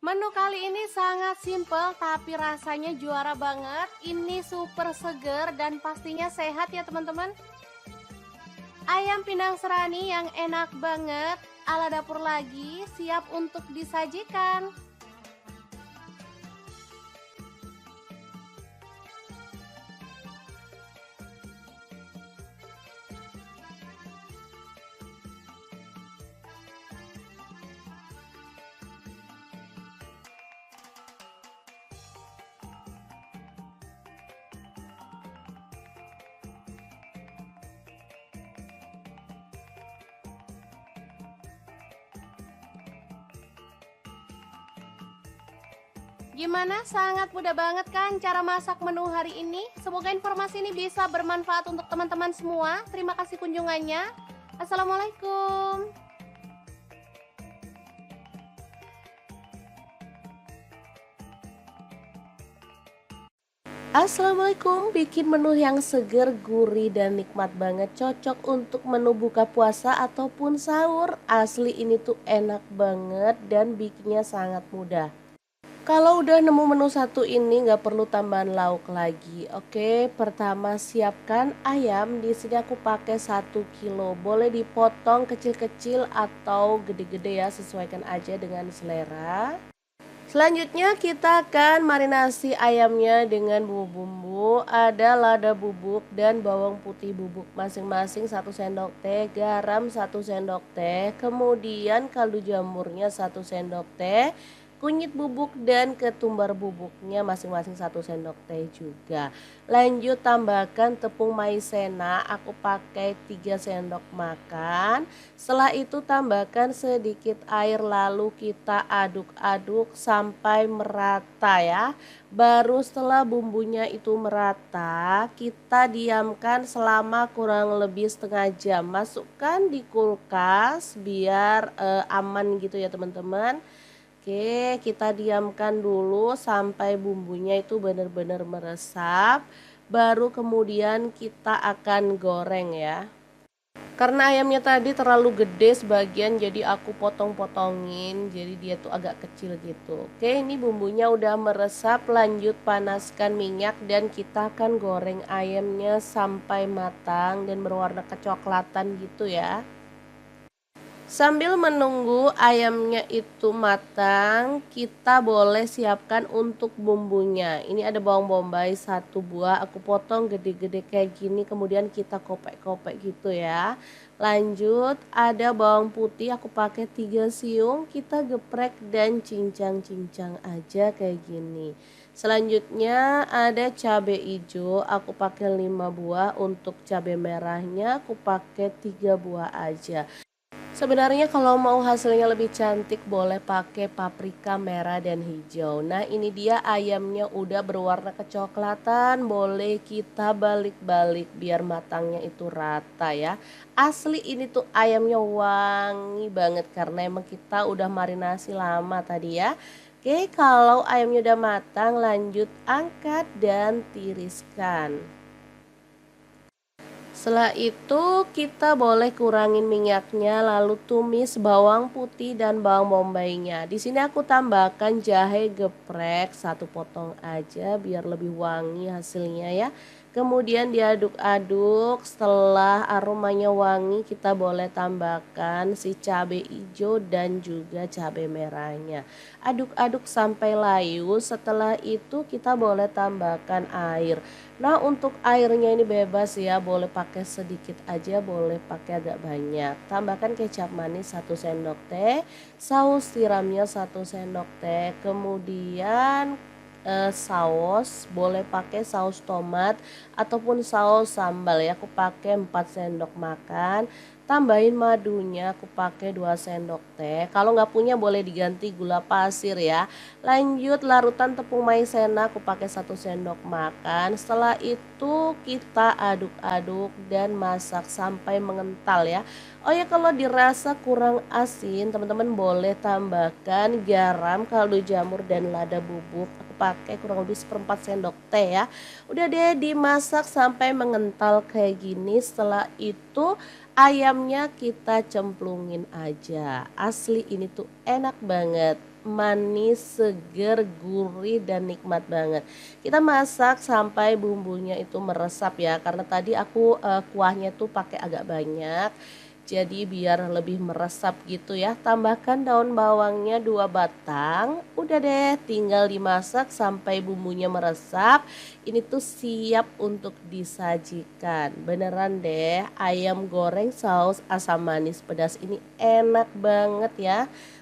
Menu kali ini sangat simple tapi rasanya juara banget. Ini super seger dan pastinya sehat ya teman-teman. Ayam pindang serani yang enak banget. ala dapur lagi, siap untuk disajikan. Gimana? Sangat mudah banget kan cara masak menu hari ini? Semoga informasi ini bisa bermanfaat untuk teman-teman semua. Terima kasih kunjungannya. Assalamualaikum. Assalamualaikum, bikin menu yang seger, gurih, dan nikmat banget. Cocok untuk menu buka puasa ataupun sahur. Asli ini tuh enak banget dan bikinnya sangat mudah. Kalau udah nemu menu satu ini nggak perlu tambahan lauk lagi. Oke, pertama siapkan ayam. Di sini aku pakai 1 kilo. Boleh dipotong kecil-kecil atau gede-gede ya, sesuaikan aja dengan selera. Selanjutnya kita akan marinasi ayamnya dengan bumbu-bumbu. Ada lada bubuk dan bawang putih bubuk masing-masing 1 sendok teh, garam 1 sendok teh, kemudian kaldu jamurnya 1 sendok teh, kunyit bubuk dan ketumbar bubuknya masing-masing 1 sendok teh juga. Lanjut tambahkan tepung maizena, aku pakai 3 sendok makan. Setelah itu tambahkan sedikit air lalu kita aduk-aduk sampai merata ya. Baru setelah bumbunya itu merata, kita diamkan selama kurang lebih setengah jam. Masukkan di kulkas biar aman gitu ya teman-teman. Oke, kita diamkan dulu sampai bumbunya itu benar-benar meresap. Baru kemudian kita akan goreng ya. Karena ayamnya tadi terlalu gede sebagian jadi aku potong-potongin. Jadi dia tuh agak kecil gitu. Oke, ini bumbunya udah meresap. Lanjut panaskan minyak dan kita akan goreng ayamnya sampai matang dan berwarna kecoklatan gitu ya. Sambil menunggu ayamnya itu matang, kita boleh siapkan untuk bumbunya. Ini ada bawang bombay 1 buah, aku potong gede-gede kayak gini, kemudian kita kopek-kopek gitu ya. Lanjut, ada bawang putih, aku pakai 3 siung, kita geprek dan cincang-cincang aja kayak gini. Selanjutnya ada cabai hijau, aku pakai 5 buah, untuk cabai merahnya aku pakai 3 buah aja. Sebenarnya kalau mau hasilnya lebih cantik boleh pakai paprika merah dan hijau. Nah ini dia ayamnya udah berwarna kecoklatan, boleh kita balik-balik biar matangnya itu rata ya. Asli ini tuh ayamnya wangi banget karena emang kita udah marinasi lama tadi ya. Oke, kalau ayamnya udah matang lanjut angkat dan tiriskan. Setelah itu kita boleh kurangin minyaknya lalu tumis bawang putih dan bawang bombaynya. Di sini aku tambahkan jahe geprek 1 potong aja biar lebih wangi hasilnya ya. Kemudian diaduk-aduk, setelah aromanya wangi kita boleh tambahkan si cabai hijau dan juga cabai merahnya. Aduk-aduk sampai layu, setelah itu kita boleh tambahkan air. Nah untuk airnya ini bebas ya, boleh pakai sedikit aja, boleh pakai agak banyak. Tambahkan kecap manis 1 sendok teh, saus tiramnya 1 sendok teh, kemudian saus boleh pakai saus tomat ataupun saus sambal ya, aku pakai 4 sendok makan. Tambahin madunya, aku pakai 2 sendok teh. Kalau nggak punya boleh diganti gula pasir ya. Lanjut larutan tepung maizena, aku pakai 1 sendok makan. Setelah itu kita aduk-aduk dan masak sampai mengental ya. Oh ya, kalau dirasa kurang asin teman-teman boleh tambahkan garam, kaldu jamur dan lada bubuk. Aku pakai kurang lebih 1/4 sendok teh ya. Udah deh dimasak sampai mengental kayak gini. Setelah itu ayamnya kita cemplungin aja. Asli ini tuh enak banget, manis, seger, gurih dan nikmat banget. Kita masak sampai bumbunya itu meresap ya, karena tadi aku kuahnya tuh pakai agak banyak. Jadi biar lebih meresap gitu ya. Tambahkan daun bawangnya 2 batang. Udah deh, tinggal dimasak sampai bumbunya meresap. Ini tuh siap untuk disajikan. Beneran deh, ayam goreng saus asam manis pedas ini enak banget ya.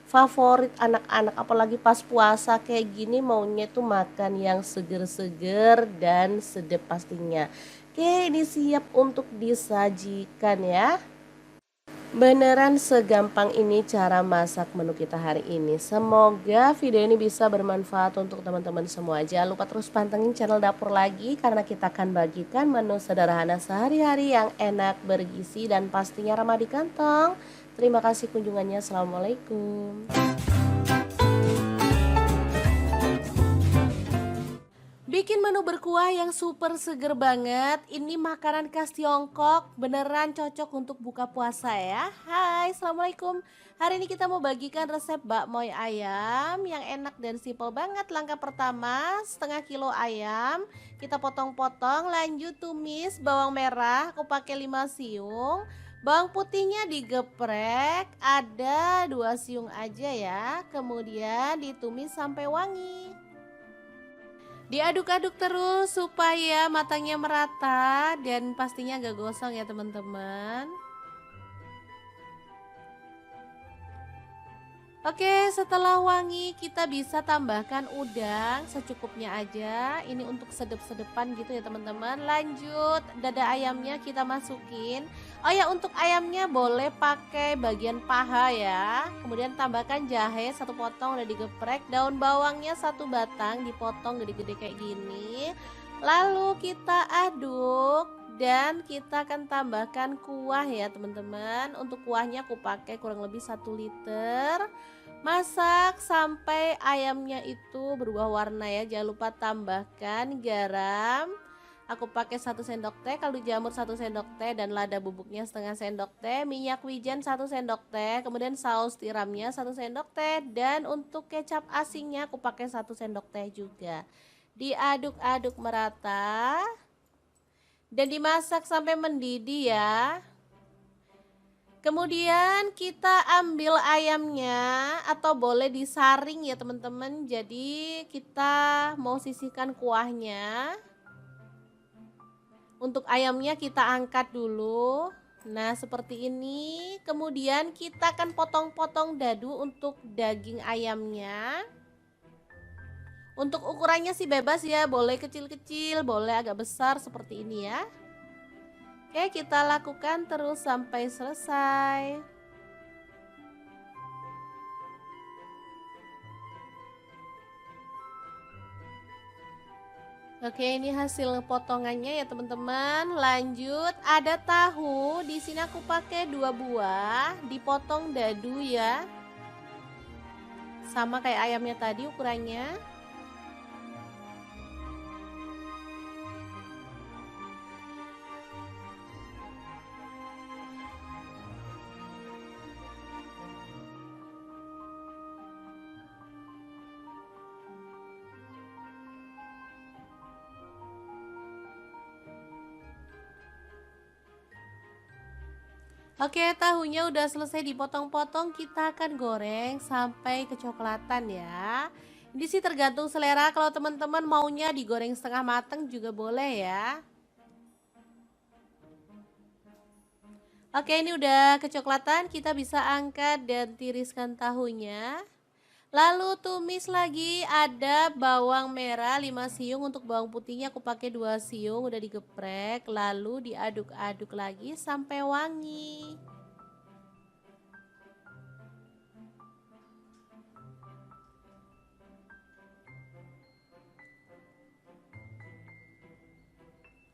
Favorit anak-anak apalagi pas puasa kayak gini maunya tuh makan yang seger-seger dan sedap pastinya. Oke, ini siap untuk disajikan ya. Beneran segampang ini cara masak menu kita hari ini. Semoga video ini bisa bermanfaat untuk teman-teman semua. Jangan lupa terus pantengin channel Dapur Lagi karena kita akan bagikan menu sederhana sehari-hari yang enak, bergizi, dan pastinya ramah di kantong. Terima kasih kunjungannya. Assalamualaikum. Bikin menu berkuah yang super seger banget. Ini makanan khas Tiongkok, beneran cocok untuk buka puasa ya. Hai, Assalamualaikum. Hari ini kita mau bagikan resep bakmoy ayam yang enak dan simpel banget. Langkah pertama, setengah kilo ayam kita potong-potong, lanjut tumis bawang merah, aku pakai 5 siung. Bawang putihnya digeprek, ada 2 siung aja ya. Kemudian ditumis sampai wangi. Diaduk-aduk terus supaya matangnya merata dan pastinya gak gosong ya teman-teman. Oke, setelah wangi kita bisa tambahkan udang secukupnya aja. Ini untuk sedep-sedepan gitu ya teman-teman. Lanjut, dada ayamnya kita masukin. Oh ya, untuk ayamnya boleh pakai bagian paha ya. Kemudian tambahkan jahe 1 potong udah digeprek. Daun bawangnya 1 batang dipotong gede-gede kayak gini. Lalu kita aduk. Dan kita akan tambahkan kuah ya teman-teman. Untuk kuahnya aku pakai kurang lebih 1 liter. Masak sampai ayamnya itu berubah warna ya. Jangan lupa tambahkan garam. Aku pakai 1 sendok teh, kaldu jamur 1 sendok teh, dan lada bubuknya setengah sendok teh, minyak wijen 1 sendok teh, kemudian saus tiramnya 1 sendok teh, dan untuk kecap asinnya aku pakai 1 sendok teh juga. Diaduk-aduk merata dan dimasak sampai mendidih ya. Kemudian kita ambil ayamnya atau boleh disaring ya teman-teman. Jadi kita mau sisihkan kuahnya. Untuk ayamnya kita angkat dulu. Nah seperti ini. Kemudian kita akan potong-potong dadu untuk daging ayamnya. Untuk ukurannya sih bebas ya. Boleh kecil-kecil, boleh agak besar seperti ini ya. Oke, kita lakukan terus sampai selesai. Oke, ini hasil potongannya ya teman-teman. Lanjut, ada tahu. Di sini aku pakai 2 buah, dipotong dadu ya. Sama kayak ayamnya tadi ukurannya. Oke, tahunya udah selesai dipotong-potong, kita akan goreng sampai kecoklatan ya. Ini sih tergantung selera, kalau teman-teman maunya digoreng setengah mateng juga boleh ya. Oke, ini udah kecoklatan, kita bisa angkat dan tiriskan tahunya. Lalu tumis lagi, ada bawang merah 5 siung, untuk bawang putihnya aku pakai 2 siung udah digeprek, lalu diaduk-aduk lagi sampai wangi.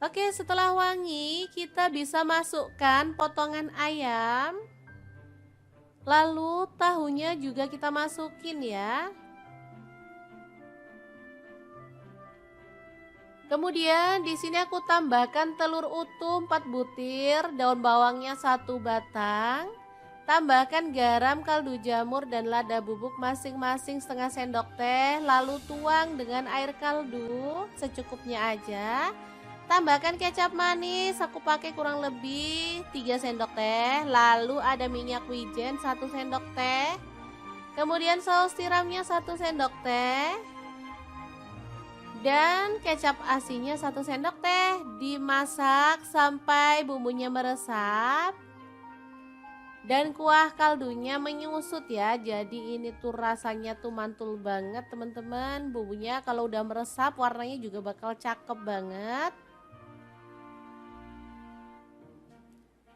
Oke, setelah wangi kita bisa masukkan potongan ayam. Lalu tahunya juga kita masukin ya. Kemudian di sini aku tambahkan telur utuh 4 butir, daun bawangnya 1 batang. Tambahkan garam, kaldu jamur, dan lada bubuk masing-masing setengah sendok teh. Lalu tuang dengan air kaldu secukupnya aja. Tambahkan kecap manis, aku pakai kurang lebih 3 sendok teh. Lalu ada minyak wijen 1 sendok teh. Kemudian saus tiramnya 1 sendok teh. Dan kecap asinnya 1 sendok teh. Dimasak sampai bumbunya meresap. Dan kuah kaldunya menyusut ya. Jadi ini tuh rasanya tuh mantul banget teman-teman. Bumbunya kalau udah meresap warnanya juga bakal cakep banget.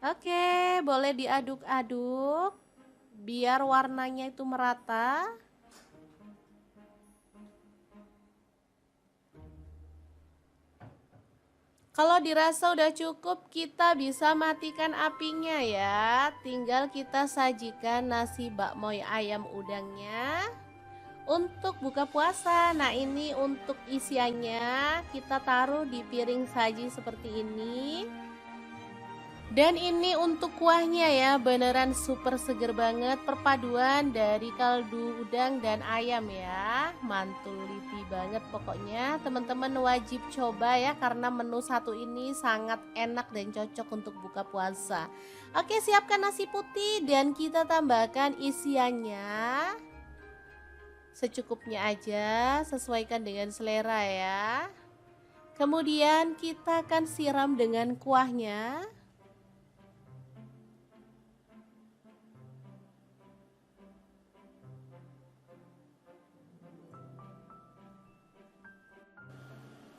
Oke, boleh diaduk-aduk biar warnanya itu merata. Kalau dirasa udah cukup, kita bisa matikan apinya ya. Tinggal kita sajikan nasi bakmoy ayam udangnya untuk buka puasa. Nah, ini untuk isiannya kita taruh di piring saji seperti ini. Dan ini untuk kuahnya ya, beneran super seger banget, perpaduan dari kaldu udang dan ayam ya. Mantul liti banget pokoknya, teman-teman wajib coba ya, karena menu satu ini sangat enak dan cocok untuk buka puasa. Oke, siapkan nasi putih dan kita tambahkan isiannya secukupnya aja, sesuaikan dengan selera ya. Kemudian kita akan siram dengan kuahnya.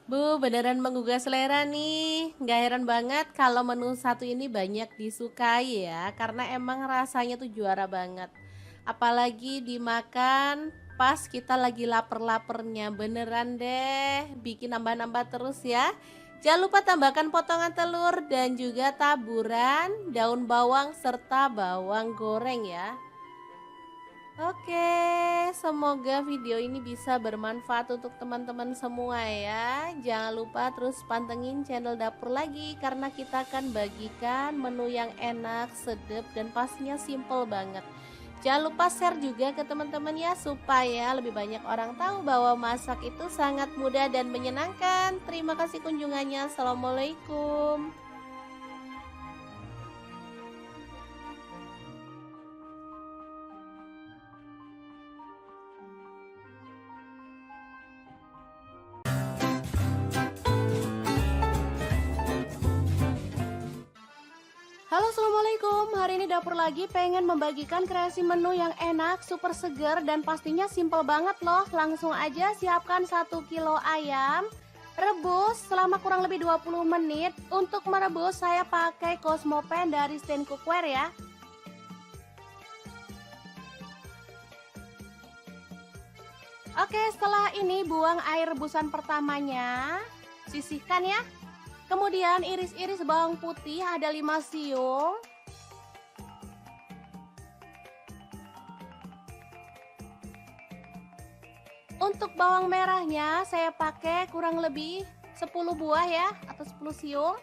Bu, beneran menggugah selera nih. Nggak heran banget kalau menu satu ini banyak disukai ya, karena emang rasanya tuh juara banget. Apalagi dimakan pas kita lagi lapar-lapernya, beneran deh. Bikin nambah-nambah terus ya. Jangan lupa tambahkan potongan telur dan juga taburan daun bawang serta bawang goreng ya. Oke, semoga video ini bisa bermanfaat untuk teman-teman semua ya. Jangan lupa terus pantengin channel Dapur Lagi, karena kita akan bagikan menu yang enak, sedap, dan pastinya simple banget. Jangan lupa share juga ke teman-teman ya, supaya lebih banyak orang tahu bahwa masak itu sangat mudah dan menyenangkan. Terima kasih kunjungannya. Assalamualaikum. Halo, assalamualaikum. Hari ini Dapur Lagi pengen membagikan kreasi menu yang enak, super seger, dan pastinya simple banget loh. Langsung aja siapkan 1 kilo ayam, rebus selama kurang lebih 20 menit. Untuk merebus saya pakai Cosmopan dari Stand Cookware ya. Oke, setelah ini buang air rebusan pertamanya, sisihkan ya. Kemudian iris-iris bawang putih ada 5 siung. Untuk bawang merahnya saya pakai kurang lebih 10 buah ya, atau 10 siung.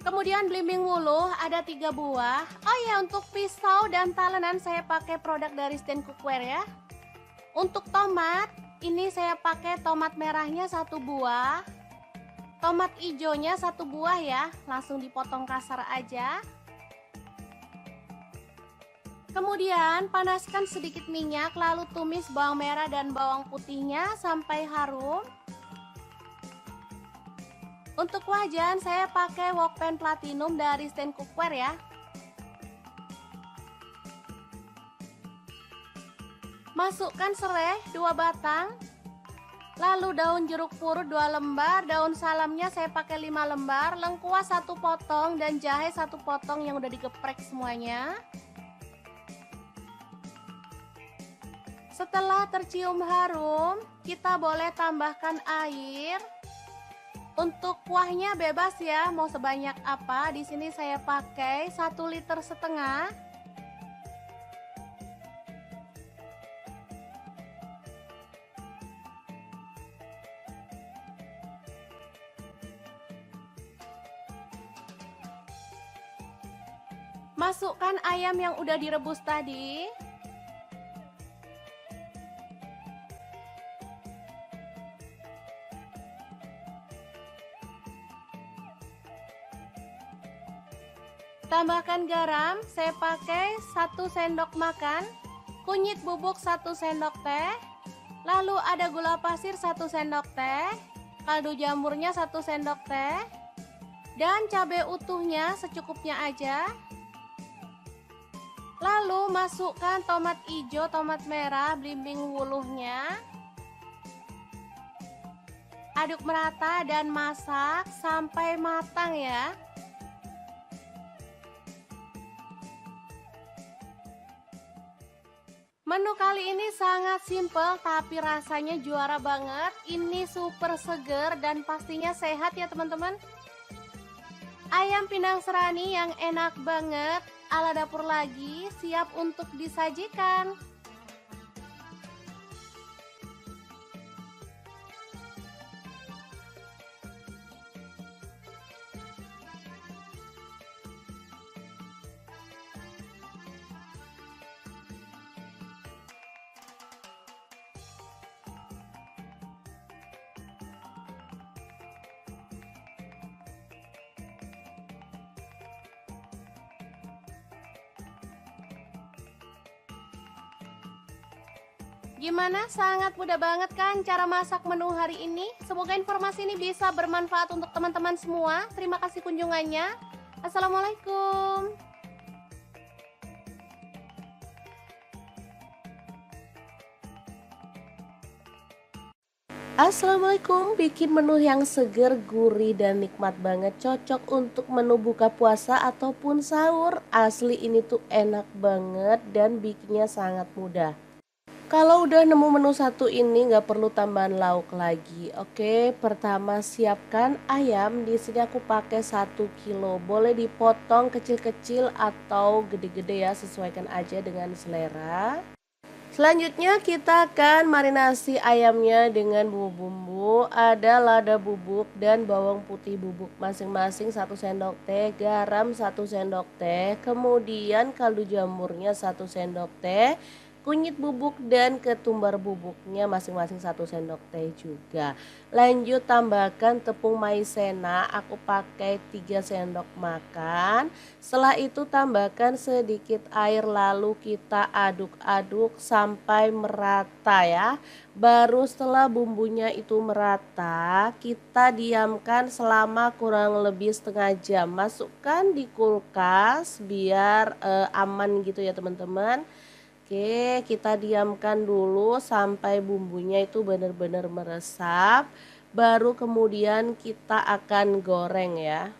Kemudian belimbing wuluh ada 3 buah. Oh ya, untuk pisau dan talenan saya pakai produk dari Stand Cookware ya. Untuk tomat, ini saya pakai tomat merahnya 1 buah, tomat hijaunya 1 buah ya, langsung dipotong kasar aja. Kemudian panaskan sedikit minyak, lalu tumis bawang merah dan bawang putihnya sampai harum. Untuk wajan saya pakai Wokpan Platinum dari Stand Cookware ya. Masukkan serai 2 batang, lalu daun jeruk purut 2 lembar, daun salamnya saya pakai 5 lembar, lengkuas 1 potong, dan jahe 1 potong yang udah digeprek semuanya. Setelah tercium harum, kita boleh tambahkan air. Untuk kuahnya bebas ya, mau sebanyak apa. Di sini saya pakai 1,5 liter. Masukkan ayam yang udah direbus tadi. Tambahkan garam, saya pakai 1 sendok makan, kunyit bubuk 1 sendok teh, lalu ada gula pasir 1 sendok teh, kaldu jamurnya 1 sendok teh, dan cabai utuhnya secukupnya aja. Lalu masukkan tomat hijau, tomat merah, belimbing wuluhnya. Aduk merata dan masak sampai matang ya. Menu kali ini sangat simpel tapi rasanya juara banget. Ini super seger dan pastinya sehat ya teman-teman. Ayam Pinang Serani yang enak banget ala dapur lagi siap untuk disajikan. Gimana? Sangat mudah banget kan cara masak menu hari ini? Semoga informasi ini bisa bermanfaat untuk teman-teman semua. Terima kasih kunjungannya. Assalamualaikum. Assalamualaikum, bikin menu yang seger, gurih, dan nikmat banget. Cocok untuk menu buka puasa ataupun sahur. Asli ini tuh enak banget dan bikinnya sangat mudah. Kalau udah nemu menu satu ini nggak perlu tambahan lauk lagi. Oke, pertama siapkan ayam. Di sini aku pakai 1 kilo. Boleh dipotong kecil-kecil atau gede-gede ya, sesuaikan aja dengan selera. Selanjutnya kita akan marinasi ayamnya dengan bumbu-bumbu. Ada lada bubuk dan bawang putih bubuk masing-masing 1 sendok teh, garam 1 sendok teh, kemudian kaldu jamurnya 1 sendok teh, kunyit bubuk dan ketumbar bubuknya masing-masing 1 sendok teh juga. Lanjut tambahkan tepung maizena, aku pakai 3 sendok makan. Setelah itu tambahkan sedikit air lalu kita aduk-aduk sampai merata ya. Baru setelah bumbunya itu merata, kita diamkan selama kurang lebih setengah jam. Masukkan di kulkas biar aman gitu ya teman-teman. Oke, kita diamkan dulu sampai bumbunya itu benar-benar meresap. Baru kemudian kita akan goreng ya.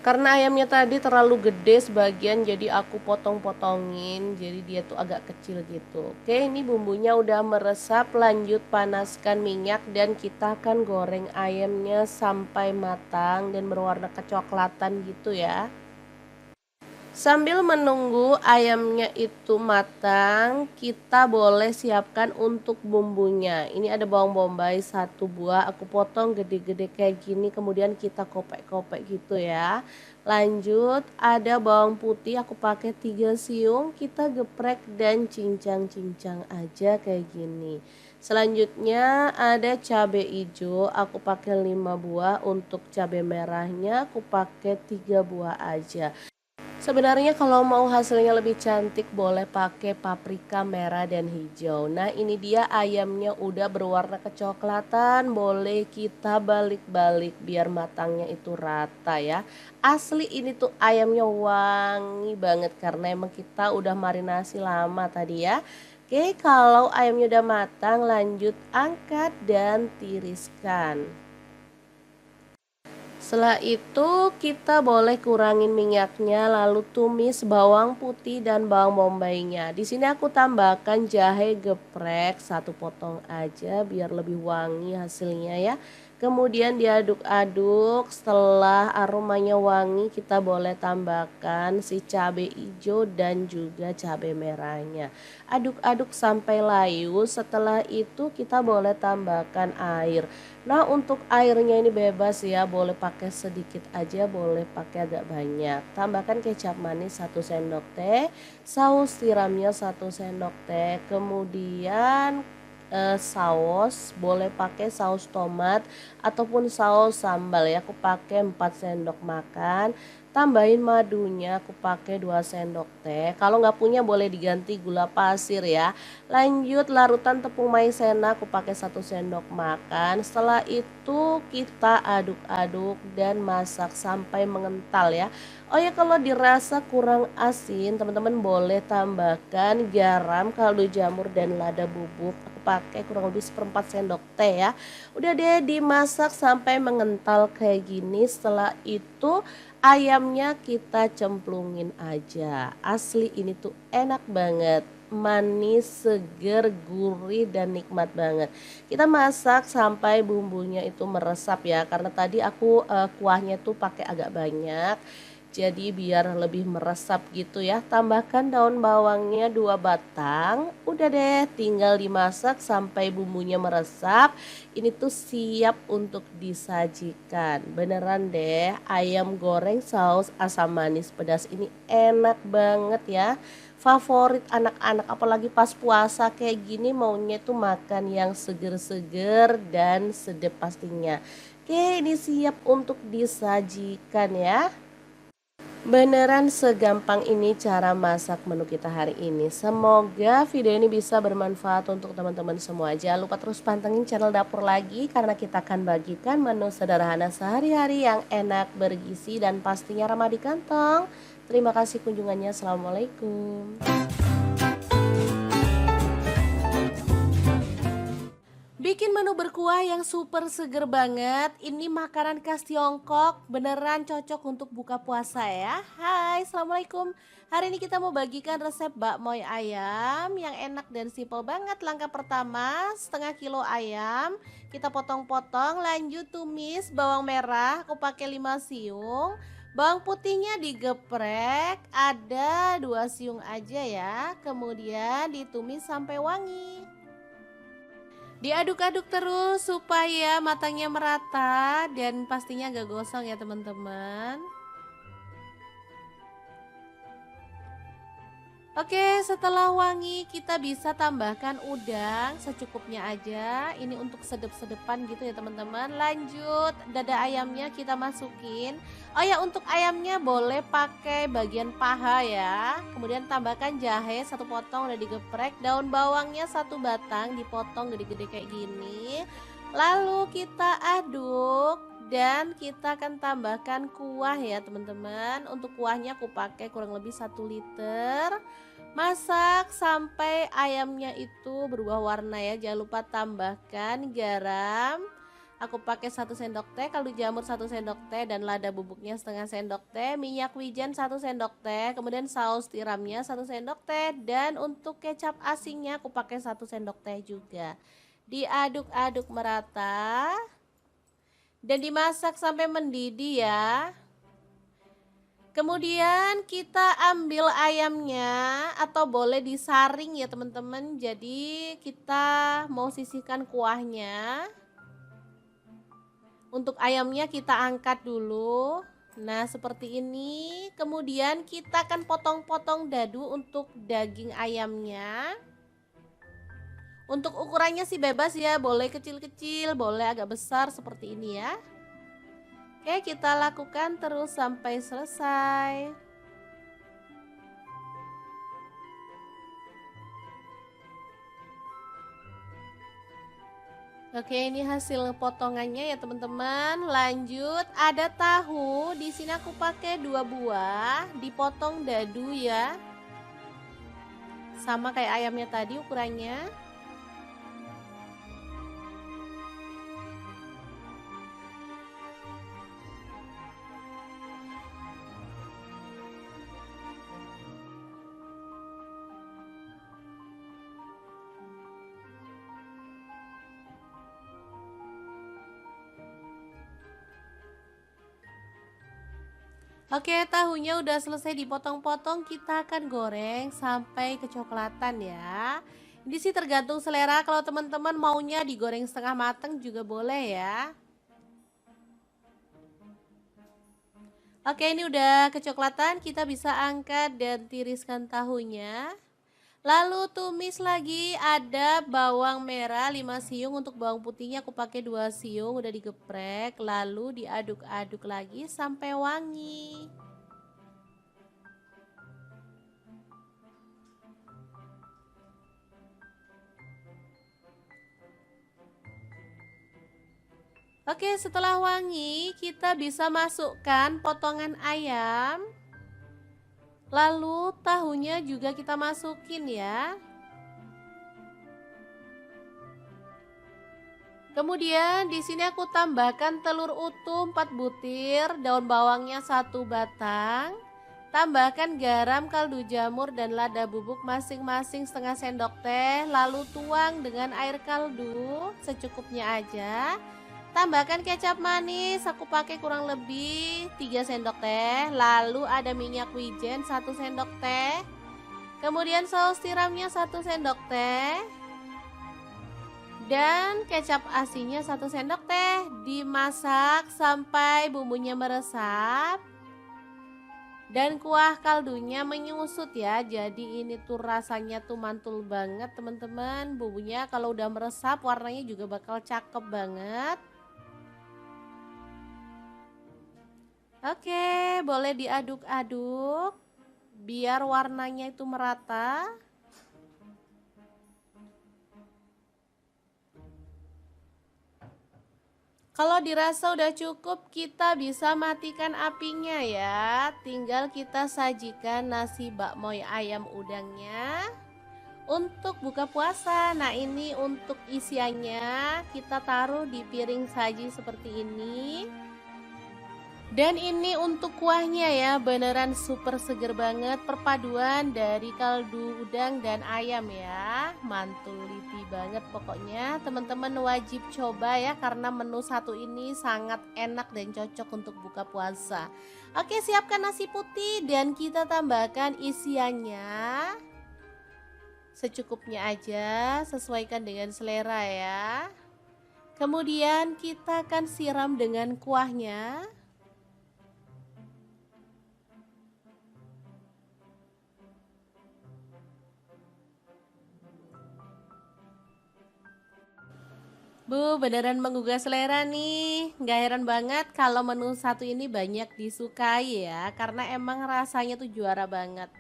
Karena ayamnya tadi terlalu gede sebagian jadi aku potong-potongin. Jadi dia tuh agak kecil gitu. Oke, ini bumbunya udah meresap. Lanjut panaskan minyak dan kita akan goreng ayamnya sampai matang dan berwarna kecoklatan gitu ya. Sambil menunggu ayamnya itu matang, kita boleh siapkan untuk bumbunya. Ini ada bawang bombay 1 buah, aku potong gede-gede kayak gini, kemudian kita kopek-kopek gitu ya. Lanjut, ada bawang putih, aku pakai 3 siung, kita geprek dan cincang-cincang aja kayak gini. Selanjutnya ada cabai hijau, aku pakai 5 buah, untuk cabai merahnya aku pakai 3 buah aja. Sebenarnya kalau mau hasilnya lebih cantik boleh pakai paprika merah dan hijau. Nah ini dia ayamnya udah berwarna kecoklatan, boleh kita balik-balik biar matangnya itu rata ya. Asli ini tuh ayamnya wangi banget karena emang kita udah marinasi lama tadi ya. Oke, kalau ayamnya udah matang lanjut angkat dan tiriskan. Setelah itu kita boleh kurangin minyaknya lalu tumis bawang putih dan bawang bombaynya. Di sini aku tambahkan jahe geprek 1 potong aja biar lebih wangi hasilnya ya. Kemudian diaduk-aduk, setelah aromanya wangi kita boleh tambahkan si cabai hijau dan juga cabai merahnya. Aduk-aduk sampai layu, setelah itu kita boleh tambahkan air. Nah untuk airnya ini bebas ya, boleh pakai sedikit aja, boleh pakai agak banyak. Tambahkan kecap manis 1 sendok teh, saus tiramnya 1 sendok teh, kemudian saus, boleh pakai saus tomat ataupun saus sambal ya. Aku pakai 4 sendok makan. Tambahin madunya aku pakai 2 sendok teh. Kalau nggak punya boleh diganti gula pasir ya. Lanjut larutan tepung maizena aku pakai 1 sendok makan. Setelah itu kita aduk-aduk dan masak sampai mengental ya. Oh ya, kalau dirasa kurang asin, teman-teman boleh tambahkan garam, kaldu jamur dan lada bubuk. Aku pakai kurang lebih seperempat sendok teh ya. Udah deh dimasak sampai mengental kayak gini. Setelah itu ayamnya kita cemplungin aja. Asli ini tuh enak banget. Manis, seger, gurih dan nikmat banget. Kita masak sampai bumbunya itu meresap ya. Karena tadi aku kuahnya tuh pakai agak banyak. Jadi biar lebih meresap gitu ya. Tambahkan daun bawangnya 2 batang. Udah deh tinggal dimasak sampai bumbunya meresap. Ini tuh siap untuk disajikan. Beneran deh, ayam goreng saus asam manis pedas ini enak banget ya. Favorit anak-anak apalagi pas puasa kayak gini maunya tuh makan yang seger-seger dan sedap pastinya. Oke, ini siap untuk disajikan ya. Beneran segampang ini cara masak menu kita hari ini. Semoga video ini bisa bermanfaat untuk teman-teman semua. Jangan lupa terus pantengin channel Dapur Lagi karena kita akan bagikan menu sederhana sehari-hari yang enak, bergizi dan pastinya ramah di kantong. Terima kasih kunjungannya. Assalamualaikum. Bikin menu berkuah yang super seger banget. Ini makanan khas Tiongkok, beneran cocok untuk buka puasa ya. Hai, Assalamualaikum. Hari ini kita mau bagikan resep bakmoy ayam yang enak dan simpel banget. Langkah pertama, setengah kilo ayam. Kita potong-potong, lanjut tumis bawang merah, aku pakai 5 siung. Bawang putihnya digeprek, ada 2 siung aja ya. Kemudian ditumis sampai wangi. Diaduk-aduk terus supaya matangnya merata dan pastinya gak gosong ya teman-teman. Oke, setelah wangi kita bisa tambahkan udang secukupnya aja. Ini untuk sedep-sedepan gitu ya teman-teman. Lanjut, dada ayamnya kita masukin. Oh ya, untuk ayamnya boleh pakai bagian paha ya. Kemudian tambahkan jahe 1 potong udah digeprek. Daun bawangnya 1 batang dipotong gede-gede kayak gini. Lalu kita aduk dan kita akan tambahkan kuah ya teman-teman. Untuk kuahnya aku pakai kurang lebih 1 liter. Masak sampai ayamnya itu berubah warna ya. Jangan lupa tambahkan garam. Aku pakai 1 sendok teh, kaldu jamur 1 sendok teh dan lada bubuknya setengah sendok teh, minyak wijen 1 sendok teh, kemudian saus tiramnya 1 sendok teh dan untuk kecap asinnya aku pakai 1 sendok teh juga. Diaduk-aduk merata dan dimasak sampai mendidih ya. Kemudian kita ambil ayamnya atau boleh disaring ya teman-teman. Jadi kita mau sisihkan kuahnya. Untuk ayamnya kita angkat dulu. Nah seperti ini. Kemudian kita akan potong-potong dadu untuk daging ayamnya. Untuk ukurannya sih bebas ya. Boleh kecil-kecil, boleh agak besar seperti ini ya. Oke, kita lakukan terus sampai selesai. Oke, ini hasil potongannya ya teman-teman. Lanjut, ada tahu. Di sini aku pakai 2 buah, dipotong dadu ya. Sama kayak ayamnya tadi ukurannya. Oke, tahunya udah selesai dipotong-potong, kita akan goreng sampai kecoklatan ya. Ini sih tergantung selera, kalau teman-teman maunya digoreng setengah mateng juga boleh ya. Oke, ini udah kecoklatan, kita bisa angkat dan tiriskan tahunya. Lalu tumis lagi, ada bawang merah 5 siung, untuk bawang putihnya aku pakai 2 siung, udah digeprek, lalu diaduk-aduk lagi sampai wangi. Oke, setelah wangi, kita bisa masukkan potongan ayam. Lalu tahunya juga kita masukin ya. Kemudian di sini aku tambahkan telur utuh 4 butir, daun bawangnya 1 batang. Tambahkan garam, kaldu jamur, dan lada bubuk masing-masing setengah sendok teh. Lalu tuang dengan air kaldu secukupnya aja. Tambahkan kecap manis, aku pakai kurang lebih 3 sendok teh. Lalu ada minyak wijen 1 sendok teh. Kemudian saus tiramnya 1 sendok teh. Dan kecap asinnya 1 sendok teh. Dimasak sampai bumbunya meresap dan kuah kaldunya menyusut ya. Jadi ini tuh rasanya tuh mantul banget teman-teman. Bumbunya kalau udah meresap warnanya juga bakal cakep banget. Oke, boleh diaduk-aduk biar warnanya itu merata. Kalau dirasa udah cukup, kita bisa matikan apinya ya. Tinggal kita sajikan nasi bakmoy ayam udangnya untuk buka puasa. Nah, ini untuk isiannya kita taruh di piring saji seperti ini. Dan ini untuk kuahnya ya, beneran super seger banget, perpaduan dari kaldu udang dan ayam ya. Mantul liti banget pokoknya, teman-teman wajib coba ya, karena menu satu ini sangat enak dan cocok untuk buka puasa. Oke, siapkan nasi putih dan kita tambahkan isiannya secukupnya aja, sesuaikan dengan selera ya. Kemudian kita akan siram dengan kuahnya. Bu, beneran menggugah selera nih. Nggak heran banget kalau menu satu ini banyak disukai ya, karena emang rasanya tuh juara banget.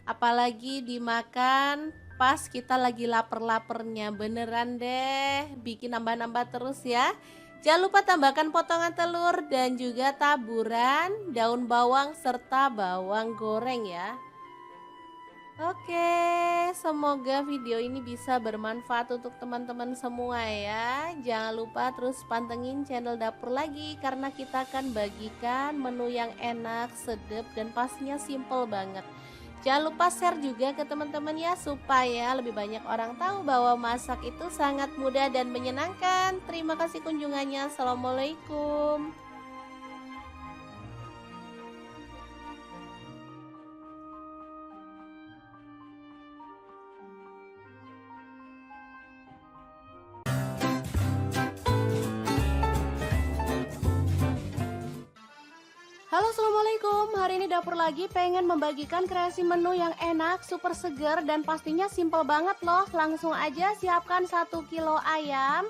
Apalagi dimakan pas kita lagi lapar-lapernya, beneran deh bikin nambah-nambah terus ya. Jangan lupa tambahkan potongan telur dan juga taburan daun bawang serta bawang goreng ya. Oke, semoga video ini bisa bermanfaat untuk teman-teman semua ya. Jangan lupa terus pantengin channel Dapur Lagi, karena kita akan bagikan menu yang enak, sedap, dan pastinya simple banget. Jangan lupa share juga ke teman-teman ya, supaya lebih banyak orang tahu bahwa masak itu sangat mudah dan menyenangkan. Terima kasih kunjungannya. Assalamualaikum. Halo, assalamualaikum. Hari ini Dapur Lagi pengen membagikan kreasi menu yang enak, super seger, dan pastinya simple banget loh. Langsung aja siapkan 1 kilo ayam,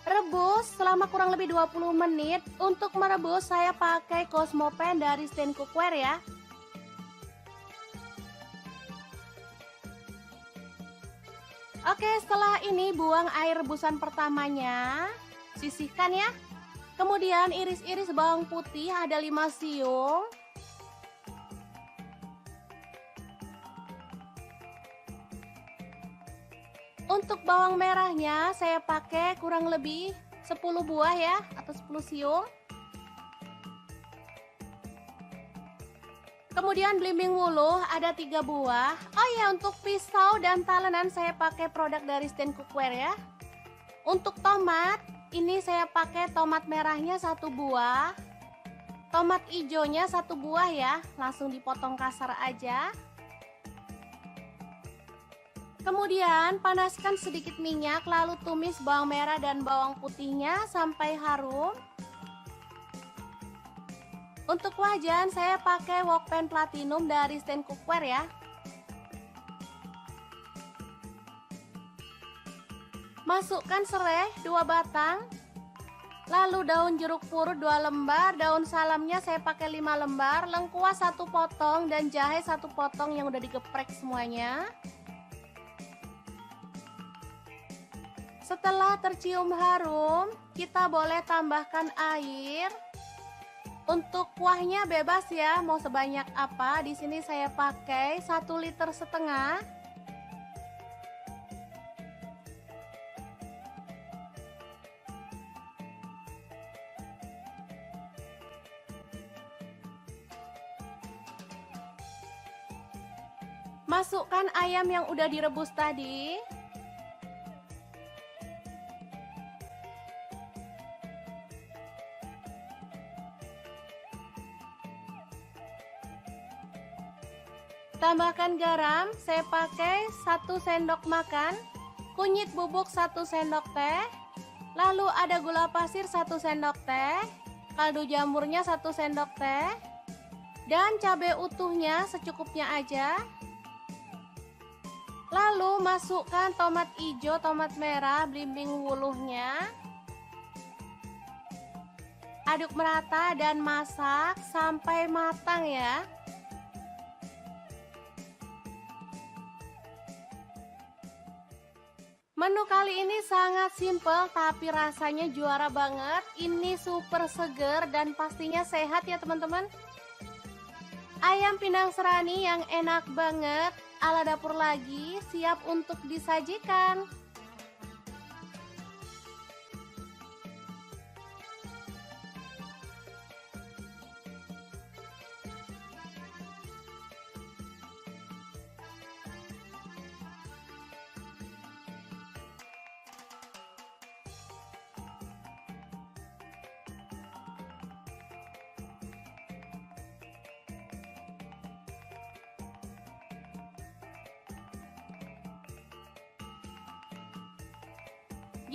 rebus selama kurang lebih 20 menit. Untuk merebus saya pakai Cosmopan dari Stand Cookware ya. Oke, setelah ini buang air rebusan pertamanya, sisihkan ya. Kemudian iris-iris bawang putih ada 5 siung. Untuk bawang merahnya saya pakai kurang lebih 10 buah ya, atau 10 siung. Kemudian belimbing wuluh ada 3 buah. Oh ya, untuk pisau dan talenan saya pakai produk dari Stand Cookware ya. Untuk tomat, ini saya pakai tomat merahnya 1 buah, tomat hijaunya 1 buah ya, langsung dipotong kasar aja. Kemudian panaskan sedikit minyak, lalu tumis bawang merah dan bawang putihnya sampai harum. Untuk wajan saya pakai wok pan platinum dari Stand Cookware ya. Masukkan serai 2 batang. Lalu daun jeruk purut 2 lembar, daun salamnya saya pakai 5 lembar, lengkuas 1 potong dan jahe 1 potong yang udah digeprek semuanya. Setelah tercium harum, kita boleh tambahkan air. Untuk kuahnya bebas ya, mau sebanyak apa. Di sini saya pakai 1,5 liter. Masukkan ayam yang udah direbus tadi. Tambahkan garam, saya pakai 1 sendok makan, kunyit bubuk 1 sendok teh, lalu ada gula pasir 1 sendok teh, kaldu jamurnya 1 sendok teh, dan cabai utuhnya secukupnya aja. Lalu masukkan tomat hijau, tomat merah, belimbing wuluhnya. Aduk merata dan masak sampai matang ya. Menu kali ini sangat simpel tapi rasanya juara banget. Ini super seger dan pastinya sehat ya teman-teman. Ayam Pinang Serani yang enak banget ala dapur lagi siap untuk disajikan.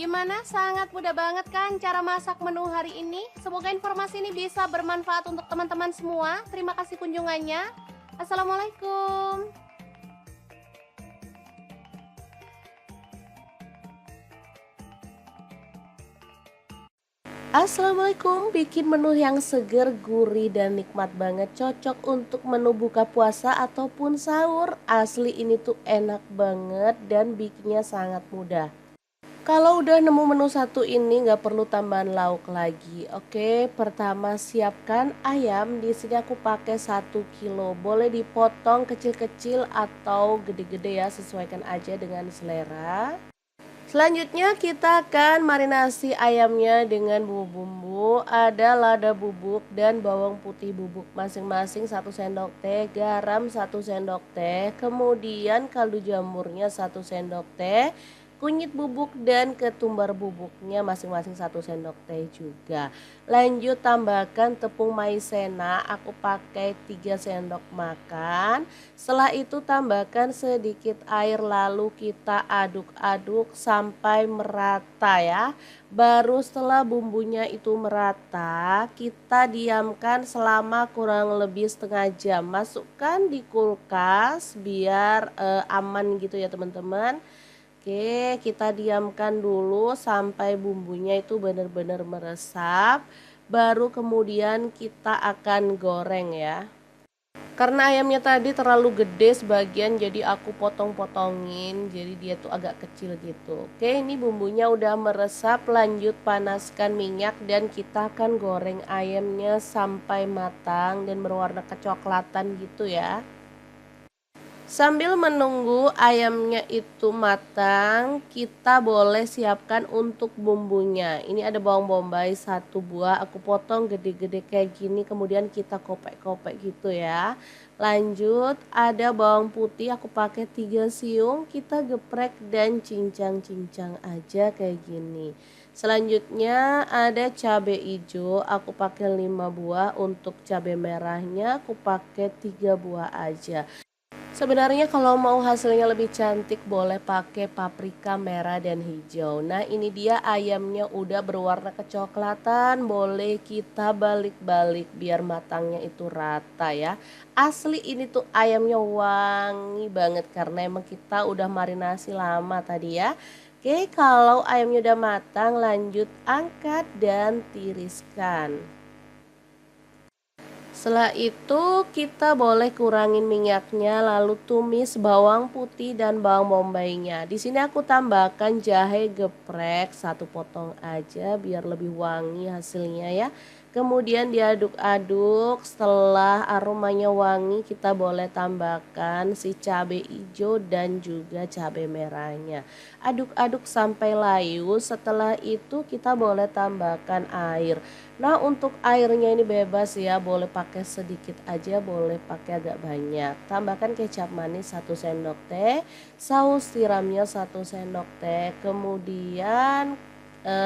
Gimana? Sangat mudah banget kan cara masak menu hari ini? Semoga informasi ini bisa bermanfaat untuk teman-teman semua. Terima kasih kunjungannya. Assalamualaikum. Assalamualaikum, bikin menu yang seger, gurih, dan nikmat banget. Cocok untuk menu buka puasa ataupun sahur. Asli ini tuh enak banget dan bikinnya sangat mudah. Kalau udah nemu menu satu ini nggak perlu tambahan lauk lagi. Oke, pertama siapkan ayam. Di sini aku pakai 1 kilo. Boleh dipotong kecil-kecil atau gede-gede ya, sesuaikan aja dengan selera. Selanjutnya kita akan marinasi ayamnya dengan bumbu-bumbu. Ada lada bubuk dan bawang putih bubuk masing-masing 1 sendok teh, garam 1 sendok teh, kemudian kaldu jamurnya 1 sendok teh, kunyit bubuk dan ketumbar bubuknya masing-masing 1 sendok teh juga. Lanjut tambahkan tepung maizena, aku pakai 3 sendok makan. Setelah itu tambahkan sedikit air lalu kita aduk-aduk sampai merata ya. Baru setelah bumbunya itu merata, kita diamkan selama kurang lebih setengah jam. Masukkan di kulkas biar aman gitu ya teman-teman. Oke, kita diamkan dulu sampai bumbunya itu benar-benar meresap. Baru kemudian kita akan goreng ya. Karena ayamnya tadi terlalu gede sebagian jadi aku potong-potongin. Jadi dia tuh agak kecil gitu. Oke, ini bumbunya udah meresap. Lanjut panaskan minyak dan kita akan goreng ayamnya sampai matang dan berwarna kecoklatan gitu ya. Sambil menunggu ayamnya itu matang, kita boleh siapkan untuk bumbunya. Ini ada bawang bombay 1 buah, aku potong gede-gede kayak gini, kemudian kita kopek-kopek gitu ya. Lanjut, ada bawang putih, aku pakai 3 siung, kita geprek dan cincang-cincang aja kayak gini. Selanjutnya ada cabai hijau, aku pakai 5 buah, untuk cabai merahnya aku pakai 3 buah aja. Sebenarnya kalau mau hasilnya lebih cantik boleh pakai paprika merah dan hijau. Nah ini dia ayamnya udah berwarna kecoklatan, boleh kita balik-balik biar matangnya itu rata ya. Asli ini tuh ayamnya wangi banget karena emang kita udah marinasi lama tadi ya. Oke, kalau ayamnya udah matang, lanjut angkat dan tiriskan. Setelah itu kita boleh kurangin minyaknya, lalu tumis bawang putih dan bawang bombaynya. Di sini aku tambahkan jahe geprek satu potong aja biar lebih wangi hasilnya ya. Kemudian diaduk-aduk, setelah aromanya wangi kita boleh tambahkan si cabai hijau dan juga cabai merahnya. Aduk-aduk sampai layu, setelah itu kita boleh tambahkan air. Nah, untuk airnya ini bebas ya, boleh pakai sedikit aja, boleh pakai agak banyak. Tambahkan kecap manis 1 sendok teh, saus tiramnya 1 sendok teh, kemudian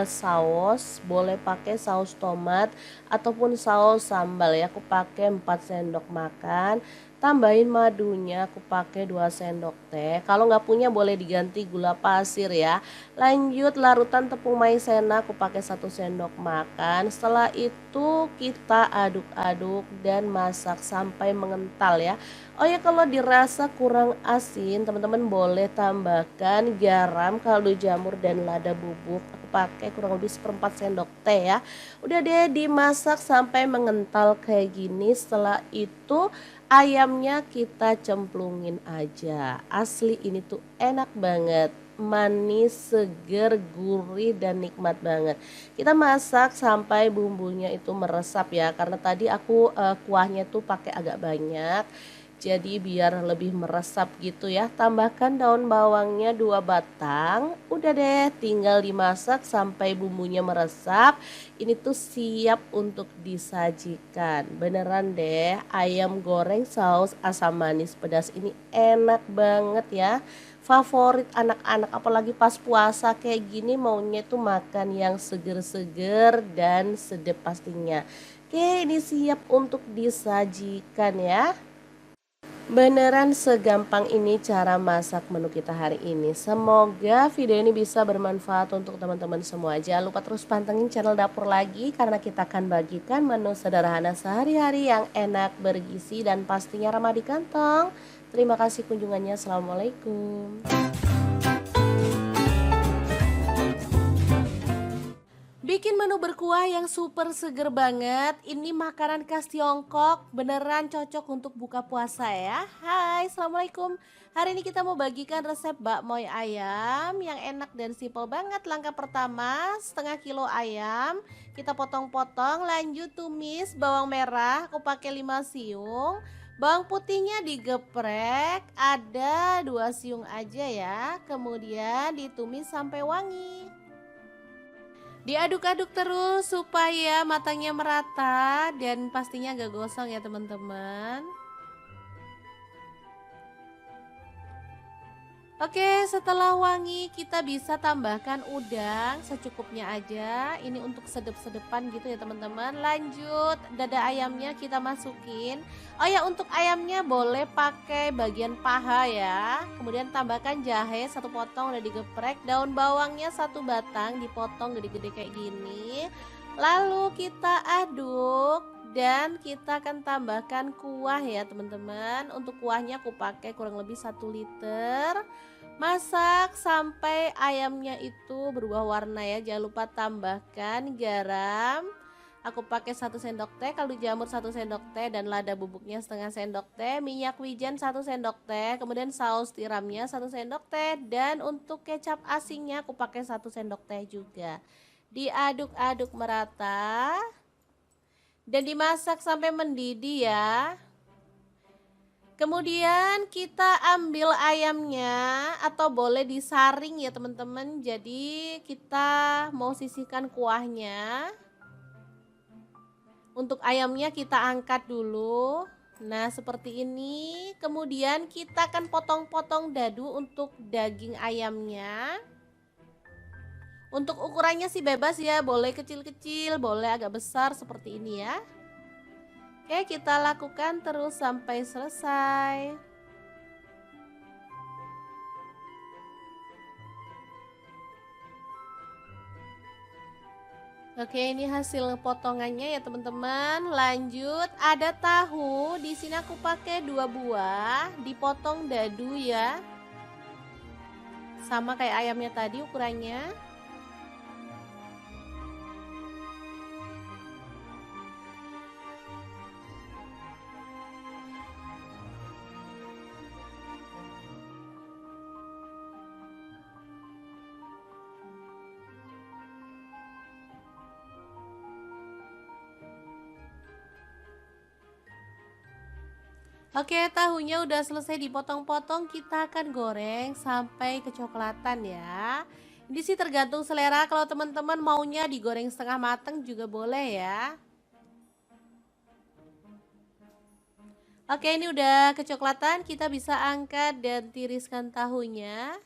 saus boleh pakai saus tomat ataupun saus sambal ya. Aku pakai 4 sendok makan. Tambahin madunya, aku pakai 2 sendok teh. Kalau nggak punya boleh diganti gula pasir ya. Lanjut larutan tepung maizena, aku pakai 1 sendok makan. Setelah itu kita aduk-aduk dan masak sampai mengental ya. Oh ya, kalau dirasa kurang asin, teman-teman boleh tambahkan garam, kaldu jamur dan lada bubuk. Aku pakai kurang lebih 1/4 sendok teh ya. Udah deh, dimasak sampai mengental kayak gini. Setelah itu ayamnya kita cemplungin aja. Asli ini tuh enak banget, manis, seger, gurih dan nikmat banget. Kita masak sampai bumbunya itu meresap ya, karena tadi aku kuahnya tuh pakai agak banyak. Jadi biar lebih meresap gitu ya. Tambahkan daun bawangnya 2 batang. Udah deh, tinggal dimasak sampai bumbunya meresap. Ini tuh siap untuk disajikan. Beneran deh, ayam goreng saus asam manis pedas ini enak banget ya. Favorit anak-anak, apalagi pas puasa kayak gini maunya tuh makan yang seger-seger dan sedap pastinya. Oke, ini siap untuk disajikan ya. Beneran segampang ini cara masak menu kita hari ini. Semoga video ini bisa bermanfaat untuk teman-teman semua. Jangan lupa terus pantengin channel Dapur Lagi karena kita akan bagikan menu sederhana sehari-hari yang enak, bergizi dan pastinya ramah di kantong. Terima kasih kunjungannya. Assalamualaikum. Bikin menu berkuah yang super seger banget. Ini makanan khas Tiongkok, beneran cocok untuk buka puasa ya. Hai, Assalamualaikum. Hari ini kita mau bagikan resep bakmoy ayam yang enak dan simpel banget. Langkah pertama, 1/2 kilo ayam. Kita potong-potong, lanjut tumis bawang merah, aku pakai 5 siung. Bawang putihnya digeprek, ada 2 siung aja ya. Kemudian ditumis sampai wangi. Diaduk-aduk terus supaya matangnya merata dan pastinya gak gosong ya teman-teman. Oke, setelah wangi kita bisa tambahkan udang secukupnya aja. Ini untuk sedep-sedepan gitu ya teman-teman. Lanjut, dada ayamnya kita masukin. Oh ya, untuk ayamnya boleh pakai bagian paha ya. Kemudian tambahkan jahe 1 potong udah digeprek. Daun bawangnya 1 batang dipotong gede-gede kayak gini. Lalu kita aduk. Dan kita akan tambahkan kuah ya teman-teman. Untuk kuahnya aku pakai kurang lebih 1 liter. Masak sampai ayamnya itu berubah warna ya. Jangan lupa tambahkan garam. Aku pakai 1 sendok teh, kaldu jamur 1 sendok teh dan lada bubuknya 1/2 sendok teh, minyak wijen 1 sendok teh, kemudian saus tiramnya 1 sendok teh dan untuk kecap asinnya aku pakai 1 sendok teh juga. Diaduk-aduk merata. Dan dimasak sampai mendidih ya. Kemudian kita ambil ayamnya atau boleh disaring ya teman-teman. Jadi kita mau sisihkan kuahnya. Untuk ayamnya kita angkat dulu. Nah seperti ini. Kemudian kita akan potong-potong dadu untuk daging ayamnya. Untuk ukurannya sih bebas ya, boleh kecil-kecil, boleh agak besar seperti ini ya. Oke, kita lakukan terus sampai selesai. Oke, ini hasil potongannya ya teman-teman. Lanjut, ada tahu. Di sini aku pakai 2 buah, dipotong dadu ya. sama kayak ayamnya tadi ukurannya. Oke, tahunya udah selesai dipotong-potong, kita akan goreng sampai kecoklatan ya. Ini sih tergantung selera, kalau teman-teman maunya digoreng setengah mateng juga boleh ya. Oke, ini udah kecoklatan, kita bisa angkat dan tiriskan tahunya.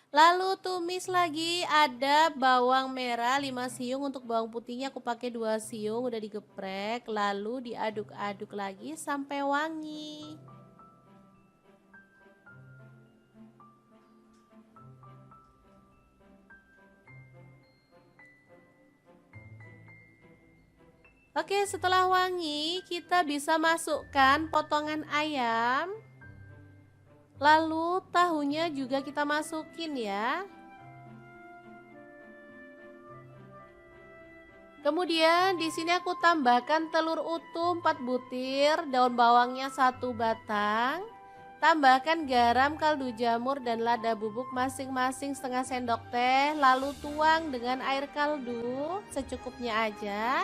Lalu tumis lagi, ada bawang merah 5 siung, untuk bawang putihnya aku pakai 2 siung udah digeprek, lalu diaduk-aduk lagi sampai wangi. Oke, setelah wangi, kita bisa masukkan potongan ayam. Lalu tahunya juga kita masukin ya. Kemudian di sini aku tambahkan telur utuh 4 butir, daun bawangnya 1 batang. Tambahkan garam, kaldu jamur dan lada bubuk masing-masing setengah sendok teh. Lalu tuang dengan air kaldu secukupnya aja.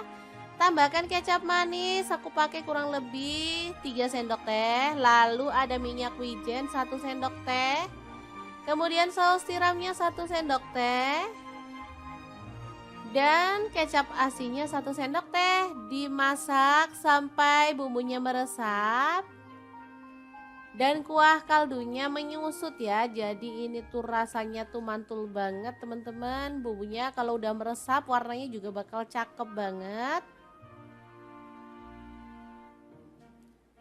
Tambahkan kecap manis, aku pakai kurang lebih 3 sendok teh. Lalu ada minyak wijen 1 sendok teh. Kemudian saus tiramnya 1 sendok teh. Dan kecap asinnya 1 sendok teh. Dimasak sampai bumbunya meresap. Dan kuah kaldunya menyusut ya. Jadi ini tuh rasanya tuh mantul banget teman-teman. Bumbunya kalau udah meresap warnanya juga bakal cakep banget.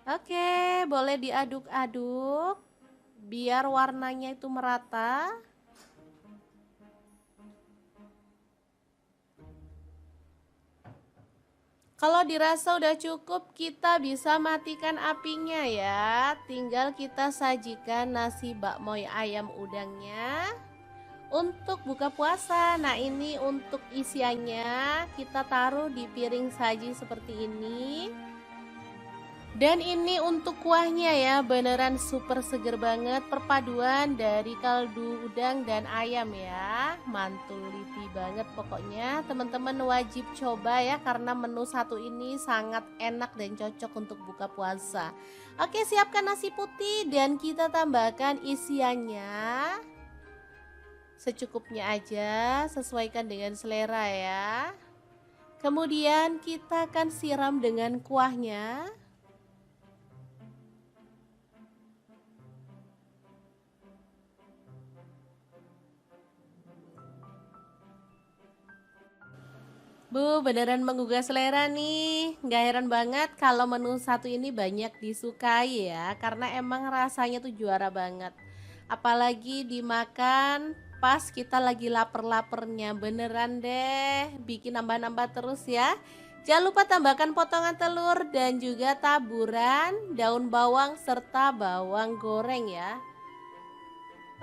Oke, boleh diaduk-aduk biar warnanya itu merata. Kalau dirasa udah cukup, kita bisa matikan apinya ya. Tinggal kita sajikan nasi bakmoy ayam udangnya untuk buka puasa. Nah, ini untuk isiannya kita taruh di piring saji seperti ini. Dan ini untuk kuahnya ya, beneran super seger banget, perpaduan dari kaldu udang dan ayam ya. Mantul lipi banget pokoknya, teman-teman wajib coba ya, karena menu satu ini sangat enak dan cocok untuk buka puasa. Oke, siapkan nasi putih dan kita tambahkan isiannya secukupnya aja, sesuaikan dengan selera ya. Kemudian kita akan siram dengan kuahnya. Beneran menggugah selera nih. Gak heran banget kalau menu satu ini banyak disukai ya, karena emang rasanya tuh juara banget. Apalagi dimakan pas kita lagi lapar-lapernya, beneran deh bikin nambah-nambah terus ya. Jangan lupa tambahkan potongan telur dan juga taburan daun bawang serta bawang goreng ya.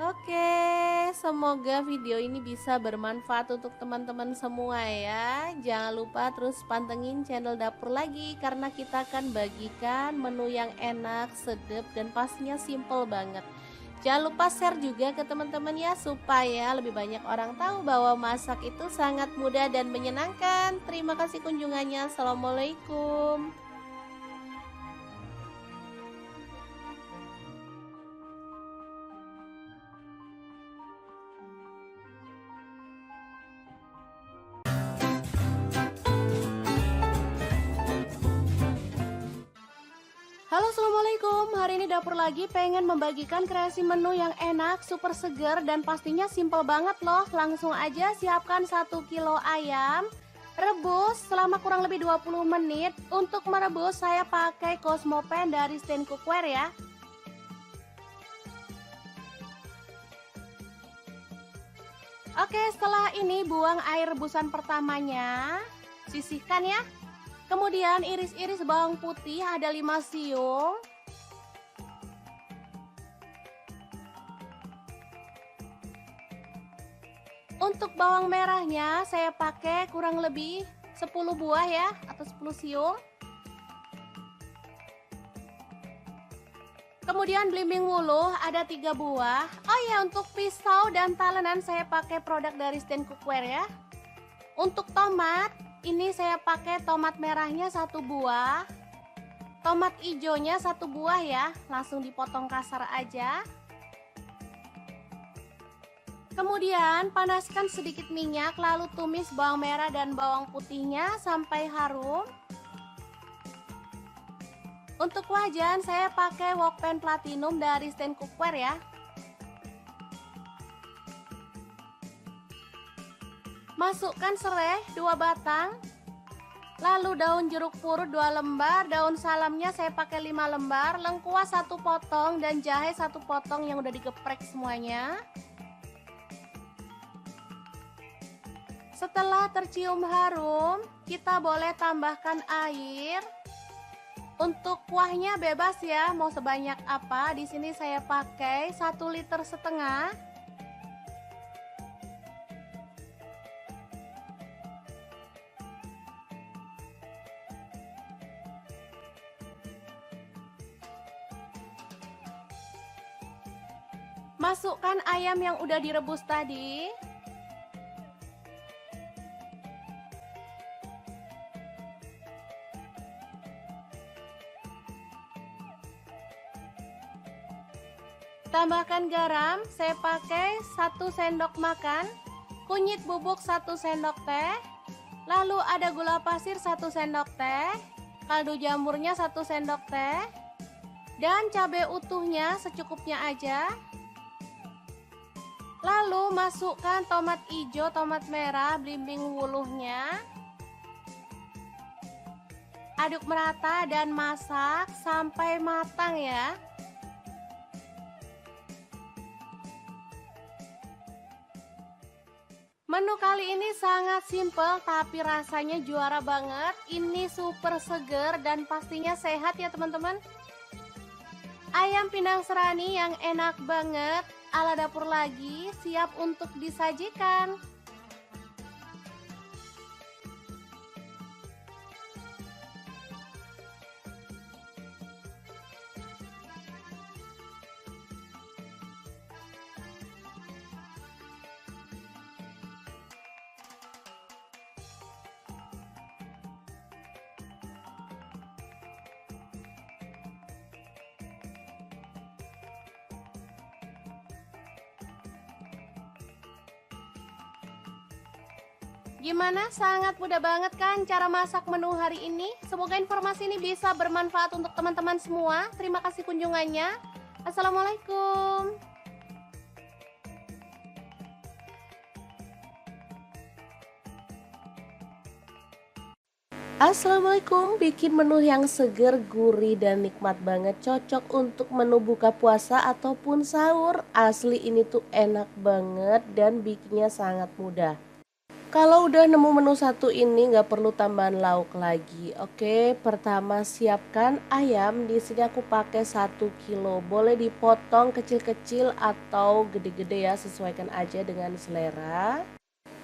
Oke, semoga video ini bisa bermanfaat untuk teman-teman semua ya. Jangan lupa terus pantengin channel dapur lagi, karena kita akan bagikan menu yang enak, sedap, dan pastinya simple banget. Jangan lupa share juga ke teman-teman ya, supaya lebih banyak orang tahu bahwa masak itu sangat mudah dan menyenangkan. Terima kasih kunjungannya. Assalamualaikum. Halo, assalamualaikum. Hari ini dapur lagi pengen membagikan kreasi menu yang enak, super seger, dan pastinya simple banget loh. Langsung aja siapkan 1 kilo ayam, rebus selama kurang lebih 20 menit. Untuk merebus saya pakai Cosmopan dari Stand Cookware ya. Oke, setelah ini buang air rebusan pertamanya, sisihkan ya. Kemudian iris-iris bawang putih ada 5 siung. Untuk bawang merahnya saya pakai kurang lebih 10 buah ya, atau 10 siung. Kemudian belimbing wuluh ada 3 buah. Oh ya, untuk pisau dan talenan saya pakai produk dari Stand Cookware ya. Untuk tomat, ini saya pakai tomat merahnya 1 buah. Tomat hijaunya 1 buah ya, langsung dipotong kasar aja. Kemudian panaskan sedikit minyak, lalu tumis bawang merah dan bawang putihnya sampai harum. Untuk wajan saya pakai wok pan platinum dari Stand Cookware ya. Masukkan serai 2 batang. Lalu daun jeruk purut 2 lembar, daun salamnya saya pakai 5 lembar, lengkuas 1 potong dan jahe 1 potong yang udah digeprek semuanya. Setelah tercium harum, kita boleh tambahkan air. Untuk kuahnya bebas ya, mau sebanyak apa. Di sini saya pakai 1,5 liter. Masukkan ayam yang udah direbus tadi. Tambahkan garam, saya pakai 1 sendok makan, kunyit bubuk 1 sendok teh, lalu ada gula pasir 1 sendok teh, kaldu jamurnya 1 sendok teh, dan cabai utuhnya secukupnya aja. Lalu masukkan tomat hijau, tomat merah, belimbing wuluhnya. Aduk merata dan masak sampai matang ya. Menu kali ini sangat simple tapi rasanya juara banget. Ini super seger dan pastinya sehat ya teman-teman. Ayam pindang serani yang enak banget ala dapur lagi, siap untuk disajikan. Gimana? Sangat mudah banget kan cara masak menu hari ini? Semoga informasi ini bisa bermanfaat untuk teman-teman semua. Terima kasih kunjungannya. Assalamualaikum. Assalamualaikum, bikin menu yang seger, gurih, dan nikmat banget. Cocok untuk menu buka puasa ataupun sahur. Asli ini tuh enak banget dan bikinnya sangat mudah. Kalau udah nemu menu satu ini nggak perlu tambahan lauk lagi. Oke, pertama siapkan ayam. Di sini aku pakai 1 kilo. Boleh dipotong kecil-kecil atau gede-gede ya, sesuaikan aja dengan selera.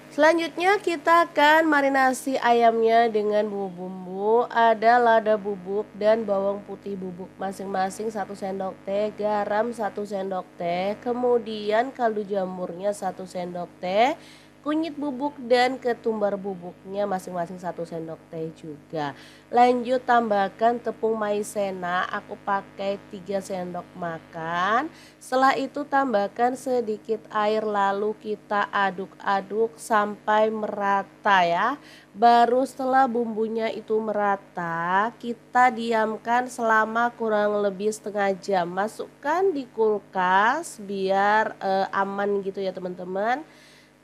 Selanjutnya kita akan marinasi ayamnya dengan bumbu-bumbu. Ada lada bubuk dan bawang putih bubuk masing-masing 1 sendok teh, garam 1 sendok teh, kemudian kaldu jamurnya 1 sendok teh, kunyit bubuk dan ketumbar bubuknya masing-masing 1 sendok teh juga. Lanjut tambahkan tepung maizena, aku pakai 3 sendok makan. Setelah itu tambahkan sedikit air, lalu kita aduk-aduk sampai merata ya. Baru setelah bumbunya itu merata, kita diamkan selama kurang lebih setengah jam. Masukkan di kulkas biar aman gitu ya teman-teman.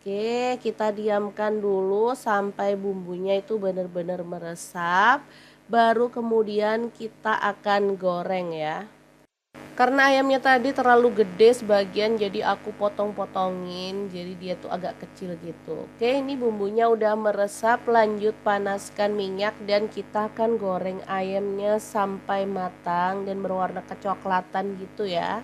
Oke, kita diamkan dulu sampai bumbunya itu benar-benar meresap. Baru kemudian kita akan goreng ya. Karena ayamnya tadi terlalu gede sebagian, jadi aku potong-potongin. Jadi dia tuh agak kecil gitu. Oke, ini bumbunya udah meresap. Lanjut panaskan minyak dan kita akan goreng ayamnya sampai matang dan berwarna kecoklatan gitu ya.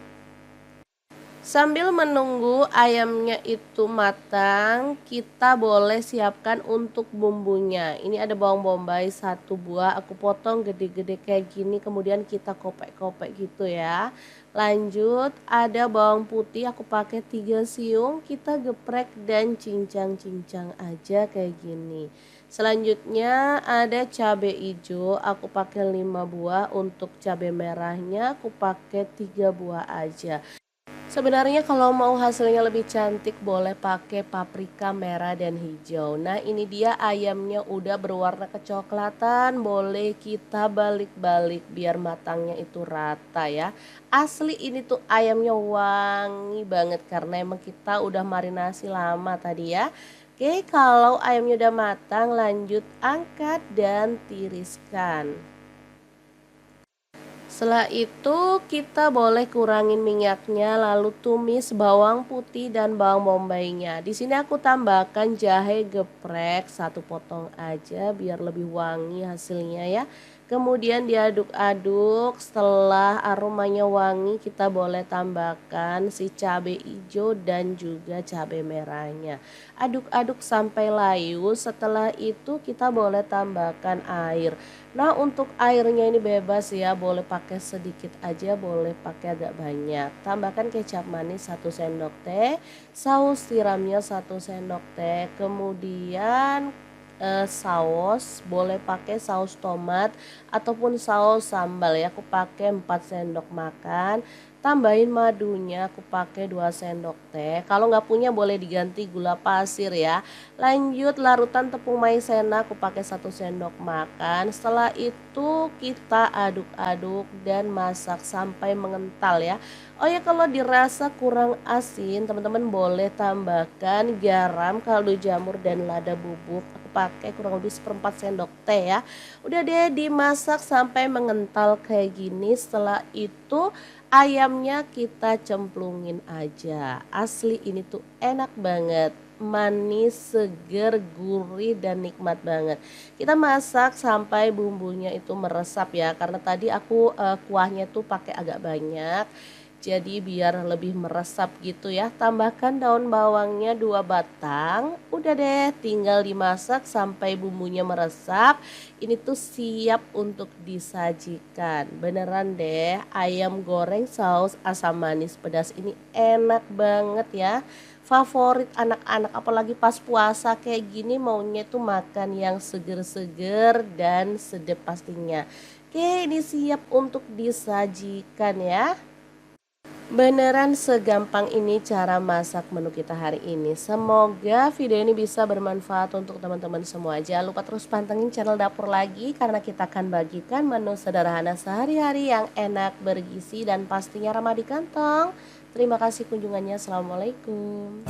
Sambil menunggu ayamnya itu matang, kita boleh siapkan untuk bumbunya. Ini ada bawang bombay 1 buah, aku potong gede-gede kayak gini, kemudian kita kopek-kopek gitu ya. Lanjut, ada bawang putih, aku pakai 3 siung, kita geprek dan cincang-cincang aja kayak gini. Selanjutnya ada cabai hijau, aku pakai 5 buah, untuk cabai merahnya aku pakai 3 buah aja. Sebenarnya kalau mau hasilnya lebih cantik boleh pakai paprika merah dan hijau. Nah ini dia ayamnya udah berwarna kecoklatan, boleh kita balik-balik biar matangnya itu rata ya. Asli ini tuh ayamnya wangi banget karena emang kita udah marinasi lama tadi ya. Oke, kalau ayamnya udah matang lanjut angkat dan tiriskan. Setelah itu kita boleh kurangin minyaknya lalu tumis bawang putih dan bawang bombaynya. Di sini aku tambahkan jahe geprek 1 potong aja biar lebih wangi hasilnya ya. Kemudian diaduk-aduk, setelah aromanya wangi kita boleh tambahkan si cabai hijau dan juga cabai merahnya. Aduk-aduk sampai layu, setelah itu kita boleh tambahkan air. Nah untuk airnya ini bebas ya, boleh pakai sedikit aja, boleh pakai agak banyak. Tambahkan kecap manis 1 sendok teh, saus tiramnya 1 sendok teh, kemudian saus boleh pakai saus tomat ataupun saus sambal ya, aku pakai 4 sendok makan. Tambahin madunya, aku pakai 2 sendok teh. Kalau nggak punya boleh diganti gula pasir ya. Lanjut larutan tepung maizena, aku pakai 1 sendok makan. Setelah itu kita aduk-aduk dan masak sampai mengental ya. Oh ya, kalau dirasa kurang asin teman-teman boleh tambahkan garam, kaldu jamur dan lada bubuk. Aku pakai kurang lebih 1/4 sendok teh ya. Udah deh dimasak sampai mengental kayak gini. Setelah itu ayamnya kita cemplungin aja. Asli ini tuh enak banget, manis, seger, gurih dan nikmat banget. Kita masak sampai bumbunya itu meresap ya, karena tadi aku kuahnya tuh pakai agak banyak. Jadi biar lebih meresap gitu ya. Tambahkan daun bawangnya 2 batang. Udah deh tinggal dimasak sampai bumbunya meresap. Ini tuh siap untuk disajikan. Beneran deh, ayam goreng saus asam manis pedas ini enak banget ya. Favorit anak-anak apalagi pas puasa kayak gini maunya tuh makan yang seger-seger dan sedap pastinya. Oke, ini siap untuk disajikan ya. Beneran segampang ini cara masak menu kita hari ini. Semoga video ini bisa bermanfaat untuk teman-teman semua. Jangan lupa terus pantengin channel Dapur Lagi karena kita akan bagikan menu sederhana sehari-hari yang enak, bergizi dan pastinya ramah di kantong. Terima kasih kunjungannya. Assalamualaikum.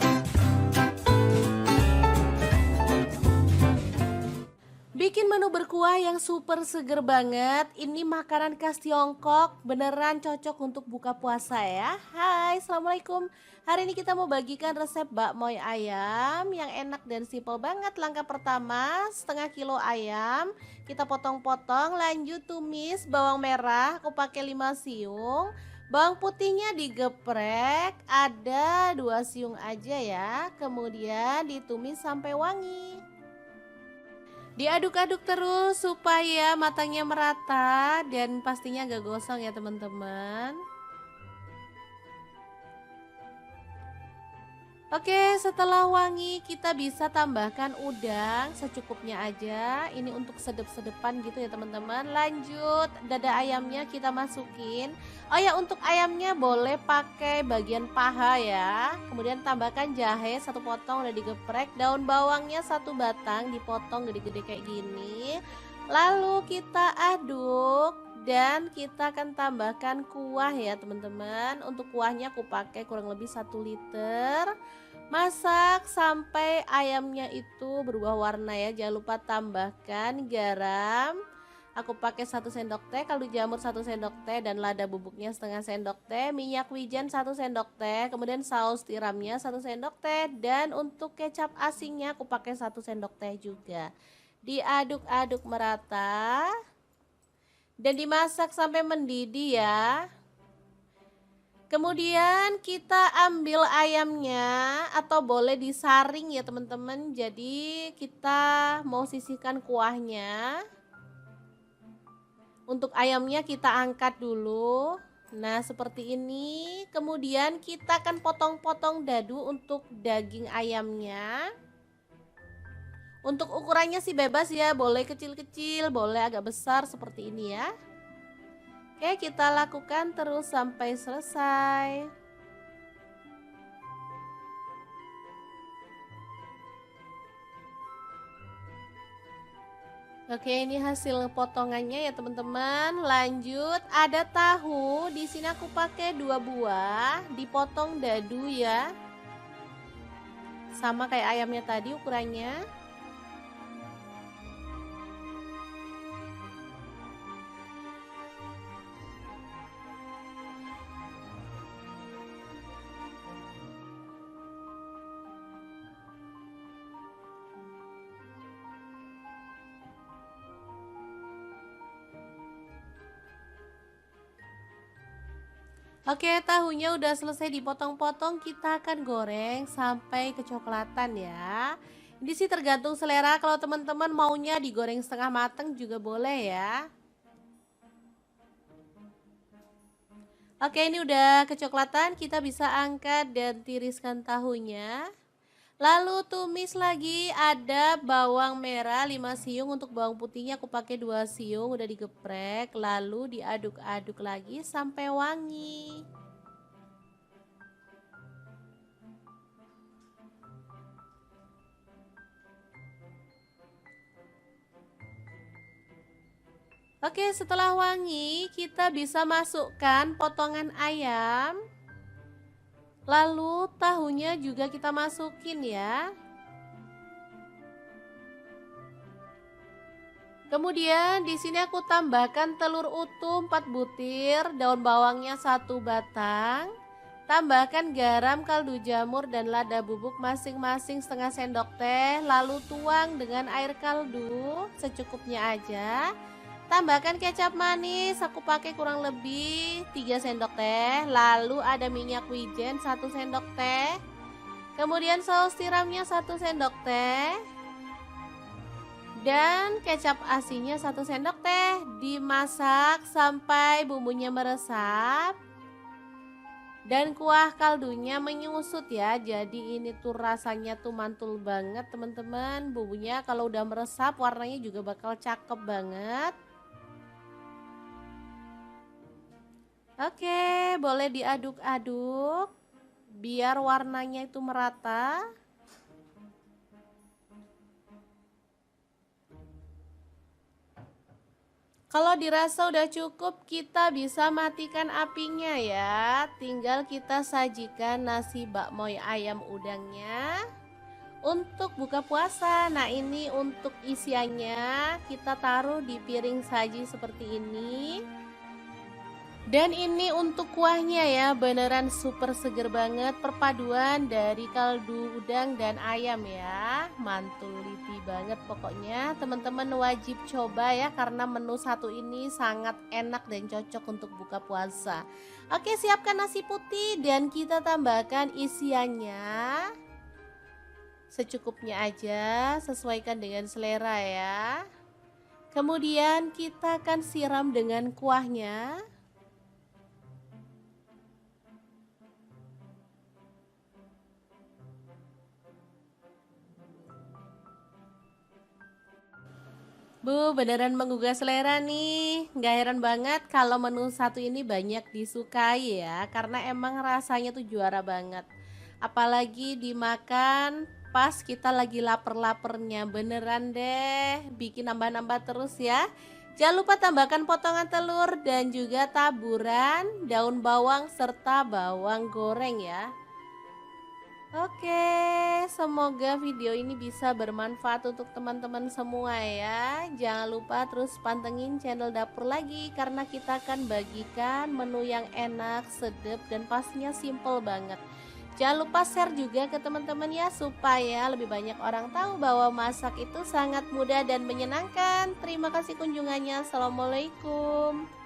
Bikin menu berkuah yang super seger banget. Ini makanan khas Tiongkok, beneran cocok untuk buka puasa ya. Hai, assalamualaikum. Hari ini kita mau bagikan resep bakmoy ayam yang enak dan simpel banget. Langkah pertama, setengah kilo ayam kita potong-potong, lanjut tumis bawang merah, aku pakai 5 siung. Bawang putihnya digeprek, ada 2 siung aja ya. Kemudian ditumis sampai wangi. Diaduk-aduk terus supaya matangnya merata dan pastinya gak gosong ya teman-teman. Oke, setelah wangi kita bisa tambahkan udang secukupnya aja. Ini untuk sedep-sedepan gitu ya teman-teman. Lanjut, dada ayamnya kita masukin. Oh ya, untuk ayamnya boleh pakai bagian paha ya. Kemudian tambahkan jahe 1 potong udah digeprek. Daun bawangnya 1 batang dipotong gede-gede kayak gini. Lalu kita aduk. Dan kita akan tambahkan kuah ya teman-teman. Untuk kuahnya aku pakai kurang lebih 1 liter. Masak sampai ayamnya itu berubah warna ya. Jangan lupa tambahkan garam. Aku pakai 1 sendok teh, kaldu jamur 1 sendok teh dan lada bubuknya setengah sendok teh, minyak wijen 1 sendok teh, kemudian saus tiramnya 1 sendok teh dan untuk kecap asinnya aku pakai 1 sendok teh juga. Diaduk-aduk merata dan dimasak sampai mendidih ya. Kemudian kita ambil ayamnya atau boleh disaring ya teman-teman. Jadi kita mau sisihkan kuahnya. Untuk ayamnya kita angkat dulu. Nah seperti ini. Kemudian kita akan potong-potong dadu untuk daging ayamnya. Untuk ukurannya sih bebas ya. Boleh kecil-kecil, boleh agak besar seperti ini ya. Oke, kita lakukan terus sampai selesai. Oke, ini hasil potongannya ya teman-teman. Lanjut, ada tahu. Di sini aku pakai 2 buah, dipotong dadu ya. Sama kayak ayamnya tadi ukurannya. Oke, tahunya udah selesai dipotong-potong, kita akan goreng sampai kecoklatan ya. Ini sih tergantung selera, kalau teman-teman maunya digoreng setengah mateng juga boleh ya. Oke, ini udah kecoklatan, kita bisa angkat dan tiriskan tahunya. Lalu tumis lagi, ada bawang merah 5 siung, untuk bawang putihnya aku pakai 2 siung udah digeprek, lalu diaduk-aduk lagi sampai wangi. Oke, setelah wangi, kita bisa masukkan potongan ayam. Lalu tahunya juga kita masukin ya. Kemudian di sini aku tambahkan telur utuh 4 butir, daun bawangnya 1 batang. Tambahkan garam, kaldu jamur dan lada bubuk masing-masing setengah sendok teh. Lalu tuang dengan air kaldu secukupnya aja. Tambahkan kecap manis, aku pakai kurang lebih 3 sendok teh. Lalu ada minyak wijen 1 sendok teh. Kemudian saus tiramnya 1 sendok teh. Dan kecap asinnya 1 sendok teh. Dimasak sampai bumbunya meresap dan kuah kaldunya menyusut ya. Jadi ini tuh rasanya tuh mantul banget teman-teman. Bumbunya kalau udah meresap warnanya juga bakal cakep banget. Oke, boleh diaduk-aduk biar warnanya itu merata. Kalau dirasa udah cukup, kita bisa matikan apinya ya. Tinggal kita sajikan nasi bakmoy ayam udangnya untuk buka puasa. Nah, ini untuk isiannya kita taruh di piring saji seperti ini. Dan ini untuk kuahnya ya, beneran super seger banget, perpaduan dari kaldu udang dan ayam ya. Mantul liti banget pokoknya, teman-teman wajib coba ya, karena menu satu ini sangat enak dan cocok untuk buka puasa. Oke, siapkan nasi putih dan kita tambahkan isiannya secukupnya aja, sesuaikan dengan selera ya. Kemudian kita akan siram dengan kuahnya. Bu, beneran menggugah selera nih. Nggak heran banget kalau menu satu ini banyak disukai ya, karena emang rasanya tuh juara banget. Apalagi dimakan pas kita lagi lapar-lapernya, beneran deh. Bikin nambah-nambah terus ya. Jangan lupa tambahkan potongan telur dan juga taburan daun bawang serta bawang goreng ya. Oke, semoga video ini bisa bermanfaat untuk teman-teman semua ya. Jangan lupa terus pantengin channel dapur lagi, karena kita akan bagikan menu yang enak, sedap, dan pastinya simple banget. Jangan lupa share juga ke teman-teman ya, supaya lebih banyak orang tahu bahwa masak itu sangat mudah dan menyenangkan. Terima kasih kunjungannya. Assalamualaikum.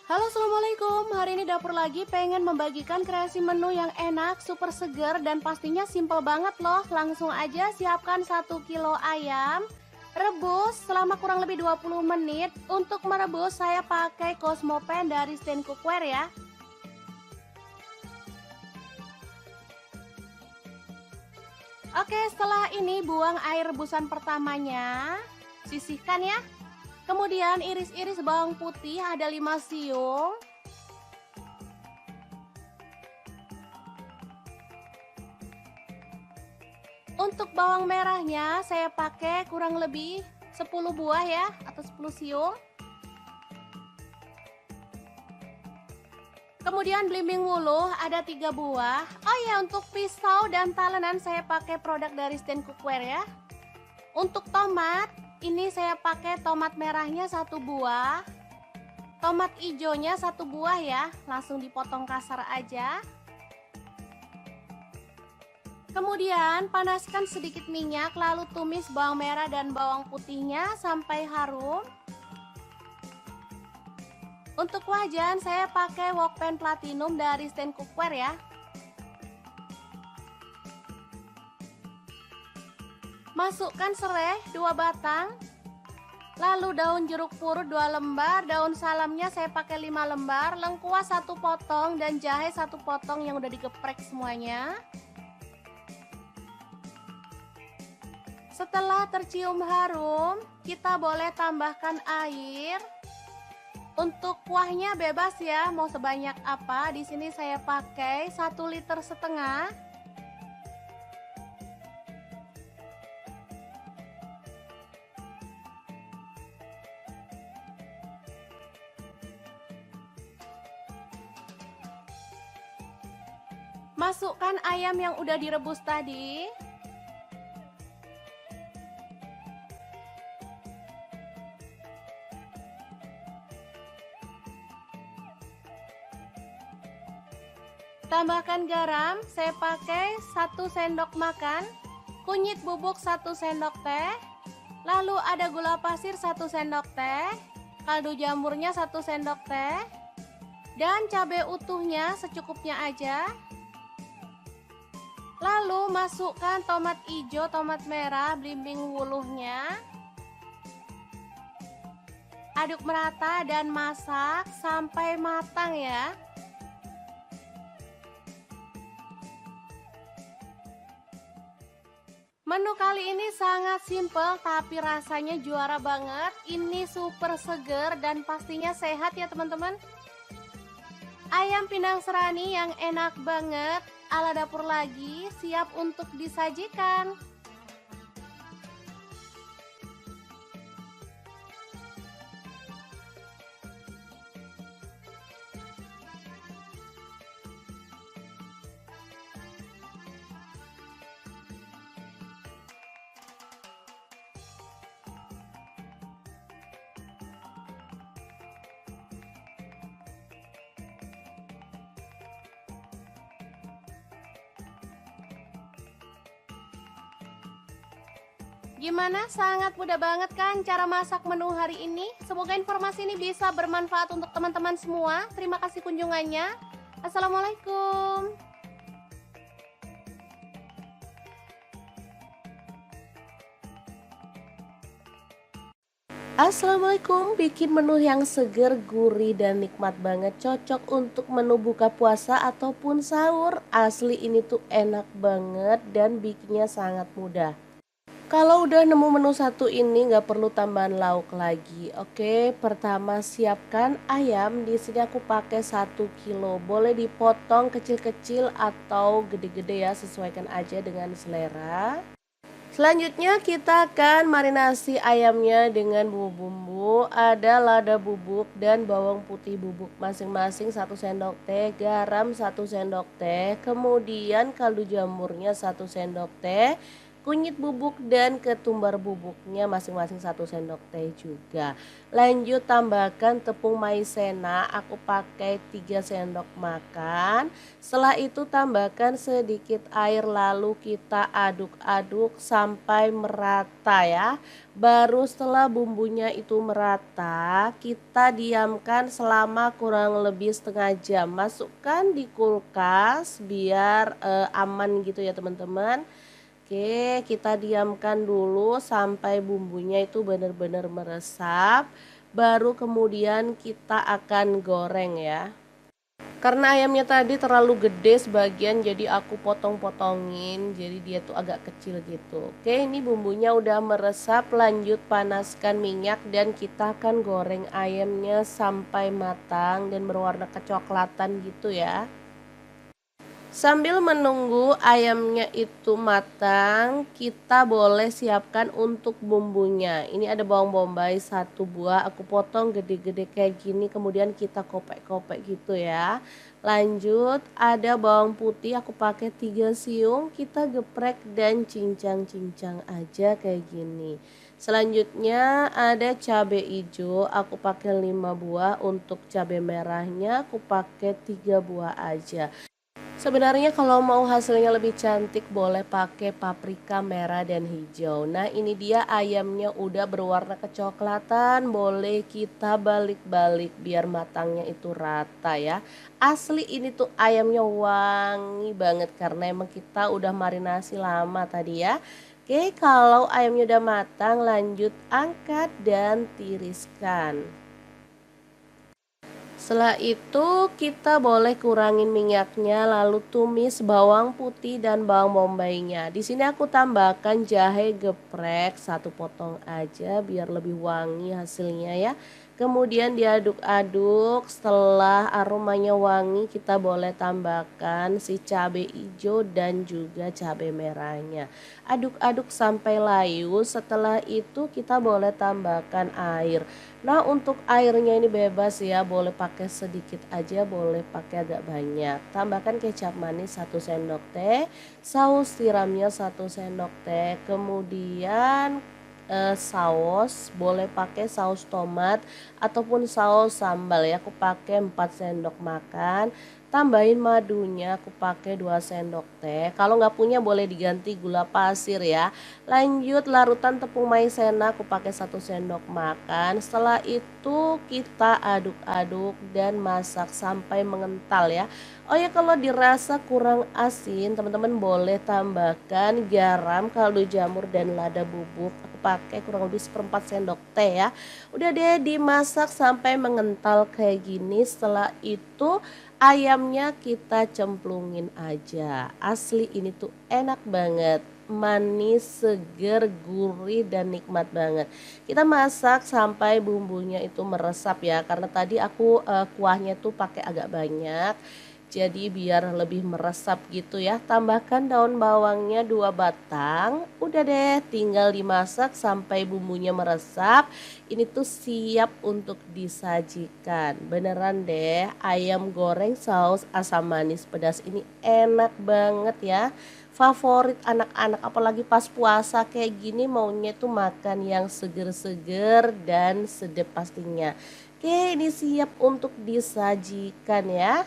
Halo, assalamualaikum. Hari ini dapur lagi pengen membagikan kreasi menu yang enak, super seger, dan pastinya simple banget loh. Langsung aja siapkan 1 kilo ayam, rebus selama kurang lebih 20 menit. Untuk merebus saya pakai Cosmopan dari Stand Cookware ya. Oke, setelah ini buang air rebusan pertamanya, sisihkan ya. Kemudian iris-iris bawang putih ada 5 siung. Untuk bawang merahnya saya pakai kurang lebih 10 buah ya, atau 10 siung. Kemudian belimbing wuluh ada 3 buah. Oh ya, untuk pisau dan talenan saya pakai produk dari Stand Cookware ya. Untuk tomat, ini saya pakai tomat merahnya 1 buah. Tomat hijaunya 1 buah ya, langsung dipotong kasar aja. Kemudian panaskan sedikit minyak, lalu tumis bawang merah dan bawang putihnya sampai harum. Untuk wajan saya pakai Wokpan Platinum dari Stand Cookware ya. Masukkan serai 2 batang. Lalu daun jeruk purut 2 lembar, daun salamnya saya pakai 5 lembar, lengkuas 1 potong dan jahe 1 potong yang udah digeprek semuanya. Setelah tercium harum, kita boleh tambahkan air. Untuk kuahnya bebas ya, mau sebanyak apa. Di sini saya pakai 1,5 liter. Masukkan ayam yang udah direbus tadi. Tambahkan garam, saya pakai 1 sendok makan, kunyit bubuk 1 sendok teh, lalu ada gula pasir 1 sendok teh, kaldu jamurnya 1 sendok teh, dan cabai utuhnya secukupnya aja. Lalu masukkan tomat hijau, tomat merah, belimbing wuluhnya. Aduk merata dan masak sampai matang ya. Menu kali ini sangat simple tapi rasanya juara banget. Ini super seger dan pastinya sehat ya teman-teman. Ayam pindang serani yang enak banget ala dapur lagi siap untuk disajikan. Gimana? Sangat mudah banget kan cara masak menu hari ini? Semoga informasi ini bisa bermanfaat untuk teman-teman semua. Terima kasih kunjungannya. Assalamualaikum. Assalamualaikum, bikin menu yang seger, gurih, dan nikmat banget. Cocok untuk menu buka puasa ataupun sahur. Asli ini tuh enak banget dan bikinnya sangat mudah. Kalau udah nemu menu satu ini nggak perlu tambahan lauk lagi. Oke, pertama siapkan ayam. Di sini aku pakai 1 kilo. Boleh dipotong kecil-kecil atau gede-gede ya, sesuaikan aja dengan selera. Selanjutnya kita akan marinasi ayamnya dengan bumbu-bumbu. Ada lada bubuk dan bawang putih bubuk masing-masing 1 sendok teh, garam 1 sendok teh, kemudian kaldu jamurnya 1 sendok teh, kunyit bubuk dan ketumbar bubuknya masing-masing 1 sendok teh juga. Lanjut tambahkan tepung maizena, aku pakai 3 sendok makan. Setelah itu tambahkan sedikit air lalu kita aduk-aduk sampai merata ya. Baru setelah bumbunya itu merata, kita diamkan selama kurang lebih setengah jam. Masukkan di kulkas biar aman gitu ya teman-teman. Oke, kita diamkan dulu sampai bumbunya itu benar-benar meresap. Baru kemudian kita akan goreng ya. Karena ayamnya tadi terlalu gede sebagian jadi aku potong-potongin. Jadi dia tuh agak kecil gitu. Oke, ini bumbunya udah meresap. Lanjut panaskan minyak dan kita akan goreng ayamnya sampai matang dan berwarna kecoklatan gitu ya. Sambil menunggu ayamnya itu matang, kita boleh siapkan untuk bumbunya. Ini ada bawang bombay 1 buah, aku potong gede-gede kayak gini, kemudian kita kopek-kopek gitu ya. Lanjut, ada bawang putih, aku pakai 3 siung, kita geprek dan cincang-cincang aja kayak gini. Selanjutnya ada cabai hijau, aku pakai 5 buah, untuk cabai merahnya aku pakai 3 buah aja. Sebenarnya kalau mau hasilnya lebih cantik boleh pakai paprika merah dan hijau. Nah ini dia ayamnya udah berwarna kecoklatan, boleh kita balik-balik biar matangnya itu rata ya. Asli ini tuh ayamnya wangi banget karena emang kita udah marinasi lama tadi ya. Oke, kalau ayamnya udah matang lanjut angkat dan tiriskan. Setelah itu kita boleh kurangin minyaknya lalu tumis bawang putih dan bawang bombaynya. Di sini aku tambahkan jahe geprek 1 potong aja biar lebih wangi hasilnya ya. Kemudian diaduk-aduk, setelah aromanya wangi kita boleh tambahkan si cabai hijau dan juga cabai merahnya. Aduk-aduk sampai layu, setelah itu kita boleh tambahkan air. Nah untuk airnya ini bebas ya, boleh pakai sedikit aja, boleh pakai agak banyak. Tambahkan kecap manis 1 sendok teh, saus tiramnya 1 sendok teh, kemudian saus boleh pakai saus tomat ataupun saus sambal ya, aku pakai 4 sendok makan. Tambahin madunya, aku pakai 2 sendok teh. Kalau nggak punya boleh diganti gula pasir ya. Lanjut larutan tepung maizena, aku pakai 1 sendok makan. Setelah itu kita aduk-aduk dan masak sampai mengental ya. Oh ya, kalau dirasa kurang asin teman-teman boleh tambahkan garam, kaldu jamur dan lada bubuk. Aku pakai kurang lebih 1/4 sendok teh ya. Udah deh dimasak sampai mengental kayak gini. Setelah itu ayamnya kita cemplungin aja. Asli ini tuh enak banget. Manis, seger, gurih dan nikmat banget. Kita masak sampai bumbunya itu meresap ya. Karena tadi aku kuahnya tuh pakai agak banyak. Jadi biar lebih meresap gitu ya. Tambahkan daun bawangnya 2 batang. Udah deh tinggal dimasak sampai bumbunya meresap. Ini tuh siap untuk disajikan. Beneran deh, ayam goreng saus asam manis pedas ini enak banget ya. Favorit anak-anak apalagi pas puasa kayak gini maunya tuh makan yang seger-seger dan sedap pastinya. Oke, ini siap untuk disajikan ya.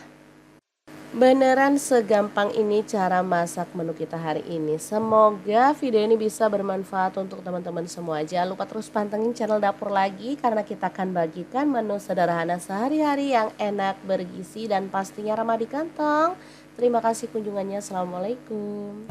Beneran segampang ini cara masak menu kita hari ini. Semoga video ini bisa bermanfaat untuk teman-teman semua. Jangan lupa terus pantengin channel Dapur Lagi karena kita akan bagikan menu sederhana sehari-hari yang enak, bergizi dan pastinya ramah di kantong. Terima kasih kunjungannya. Assalamualaikum.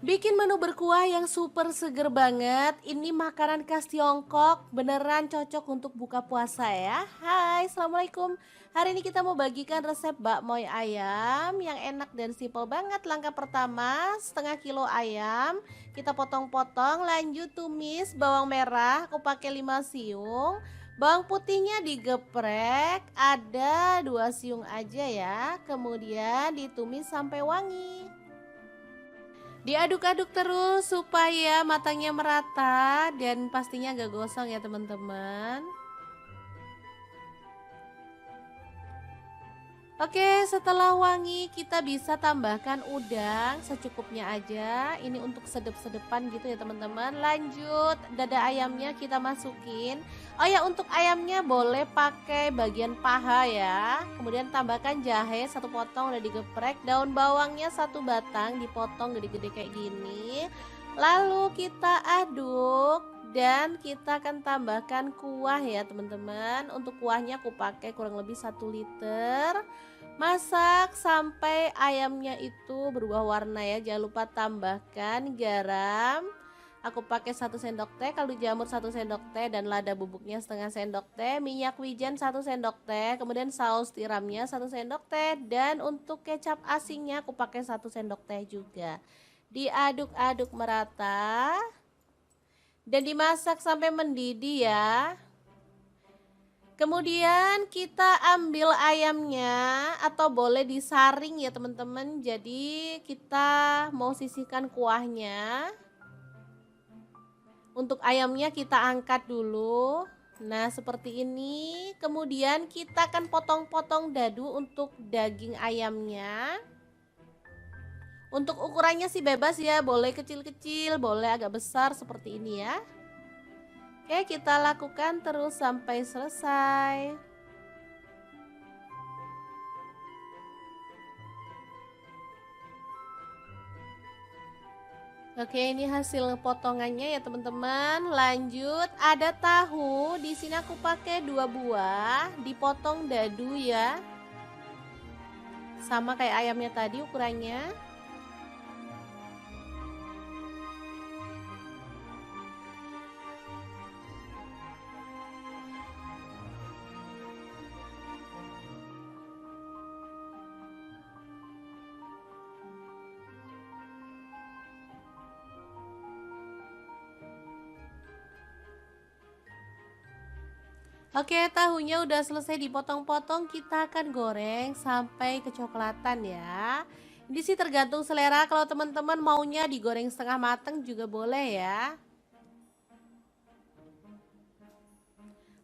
Bikin menu berkuah yang super seger banget. Ini makanan khas Tiongkok, beneran cocok untuk buka puasa ya. Hai, Assalamualaikum. Hari ini kita mau bagikan resep bakmoy ayam yang enak dan simpel banget. Langkah pertama, 1/2 kilo ayam kita potong-potong, lanjut tumis bawang merah, aku pakai 5 siung. Bawang putihnya digeprek, ada 2 siung aja ya. Kemudian ditumis sampai wangi. Diaduk-aduk terus supaya matangnya merata dan pastinya gak gosong ya teman-teman. Oke, setelah wangi kita bisa tambahkan udang secukupnya aja. Ini untuk sedep-sedepan gitu ya teman-teman. Lanjut, dada ayamnya kita masukin. Oh ya, untuk ayamnya boleh pakai bagian paha ya. Kemudian tambahkan jahe satu potong udah digeprek, daun bawangnya satu batang dipotong gede-gede kayak gini. Lalu kita aduk dan kita akan tambahkan kuah ya teman-teman. Untuk kuahnya aku pakai kurang lebih 1 liter. Masak sampai ayamnya itu berubah warna ya. Jangan lupa tambahkan garam. Aku pakai 1 sendok teh, kaldu jamur 1 sendok teh, dan lada bubuknya setengah sendok teh, minyak wijen 1 sendok teh, kemudian saus tiramnya 1 sendok teh, dan untuk kecap asinnya aku pakai 1 sendok teh juga. Diaduk-aduk merata dan dimasak sampai mendidih ya. Kemudian kita ambil ayamnya atau boleh disaring ya teman-teman. Jadi kita mau sisihkan kuahnya. Untuk ayamnya kita angkat dulu. Nah seperti ini. Kemudian kita akan potong-potong dadu untuk daging ayamnya. Untuk ukurannya sih bebas ya. Boleh kecil-kecil, boleh agak besar seperti ini ya. Oke, kita lakukan terus sampai selesai. Oke, ini hasil potongannya ya teman-teman. Lanjut, ada tahu. Di sini aku pakai 2 buah, dipotong dadu ya. Sama kayak ayamnya tadi ukurannya. Oke, tahunya udah selesai dipotong-potong, kita akan goreng sampai kecoklatan ya. Ini sih tergantung selera, kalau teman-teman maunya digoreng setengah mateng juga boleh ya.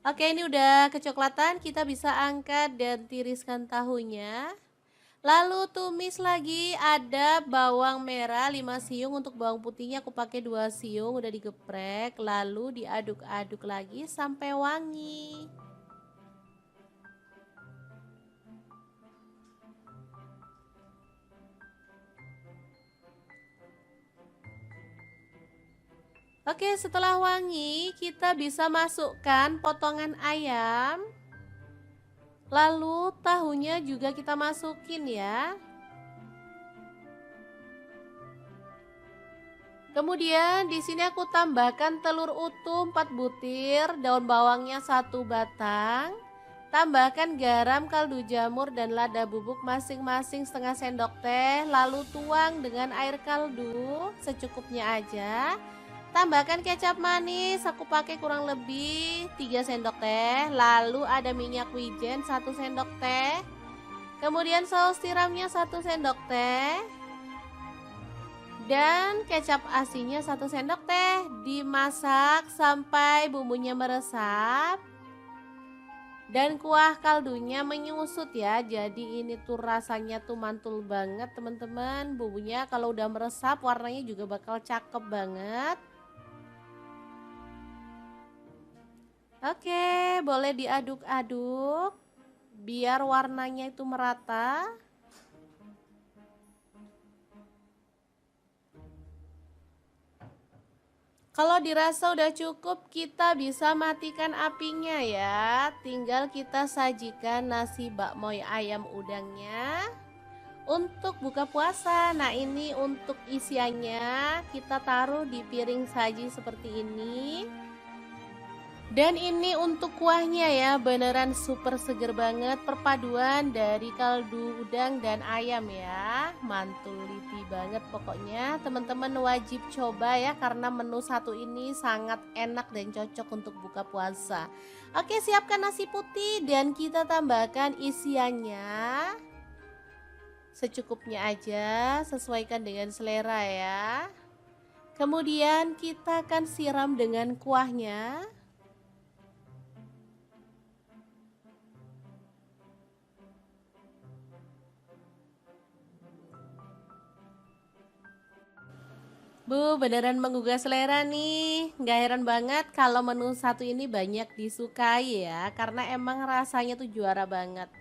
Oke, ini udah kecoklatan, kita bisa angkat dan tiriskan tahunya. Lalu tumis lagi, ada bawang merah 5 siung, untuk bawang putihnya aku pakai 2 siung udah digeprek, lalu diaduk-aduk lagi sampai wangi. Oke, setelah wangi, kita bisa masukkan potongan ayam. Lalu tahunya juga kita masukin ya. Kemudian di sini aku tambahkan telur utuh 4 butir, daun bawangnya 1 batang. Tambahkan garam, kaldu jamur, dan lada bubuk masing-masing setengah sendok teh. Lalu tuang dengan air kaldu secukupnya aja. Tambahkan kecap manis, aku pakai kurang lebih 3 sendok teh. Lalu ada minyak wijen 1 sendok teh. Kemudian saus tiramnya 1 sendok teh. Dan kecap asinnya 1 sendok teh. Dimasak sampai bumbunya meresap dan kuah kaldunya menyusut ya. Jadi ini tuh rasanya tuh mantul banget teman-teman. Bumbunya kalau udah meresap warnanya juga bakal cakep banget. Oke, boleh diaduk-aduk biar warnanya itu merata. Kalau dirasa udah cukup, kita bisa matikan apinya ya. Tinggal kita sajikan nasi bakmoy ayam udangnya untuk buka puasa. Nah, ini untuk isiannya kita taruh di piring saji seperti ini. Dan ini untuk kuahnya ya, beneran super seger banget, perpaduan dari kaldu udang dan ayam ya. Mantul liti banget pokoknya, teman-teman wajib coba ya, karena menu satu ini sangat enak dan cocok untuk buka puasa. Oke, siapkan nasi putih dan kita tambahkan isiannya secukupnya aja, sesuaikan dengan selera ya. Kemudian kita akan siram dengan kuahnya. Bu, beneran menggugah selera nih. Nggak heran banget kalau menu satu ini banyak disukai ya, karena emang rasanya tuh juara banget.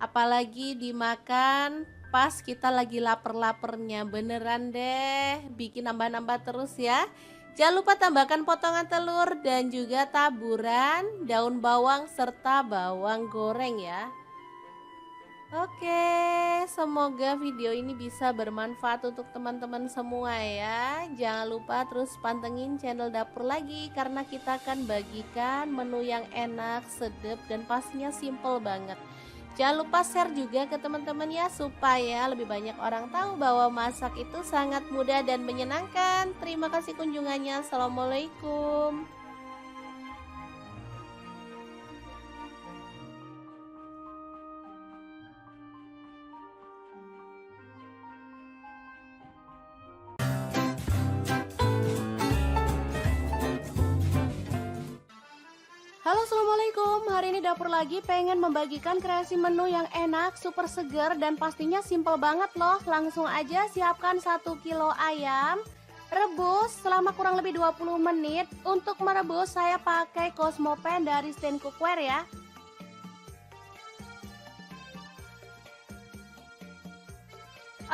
Apalagi dimakan pas kita lagi lapar-lapernya, beneran deh, bikin nambah-nambah terus ya. Jangan lupa tambahkan potongan telur dan juga taburan daun bawang serta bawang goreng ya. Oke, semoga video ini bisa bermanfaat untuk teman-teman semua ya. Jangan lupa terus pantengin channel dapur lagi karena kita akan bagikan menu yang enak, sedap dan pastinya simple banget. Jangan lupa share juga ke teman-teman ya supaya lebih banyak orang tahu bahwa masak itu sangat mudah dan menyenangkan. Terima kasih kunjungannya. Assalamualaikum. Halo, assalamualaikum. Hari ini dapur lagi pengen membagikan kreasi menu yang enak, super segar dan pastinya simple banget loh. Langsung aja siapkan 1 kilo ayam, rebus selama kurang lebih 20 menit. Untuk merebus saya pakai Cosmo Pan dari Stand Cookware ya.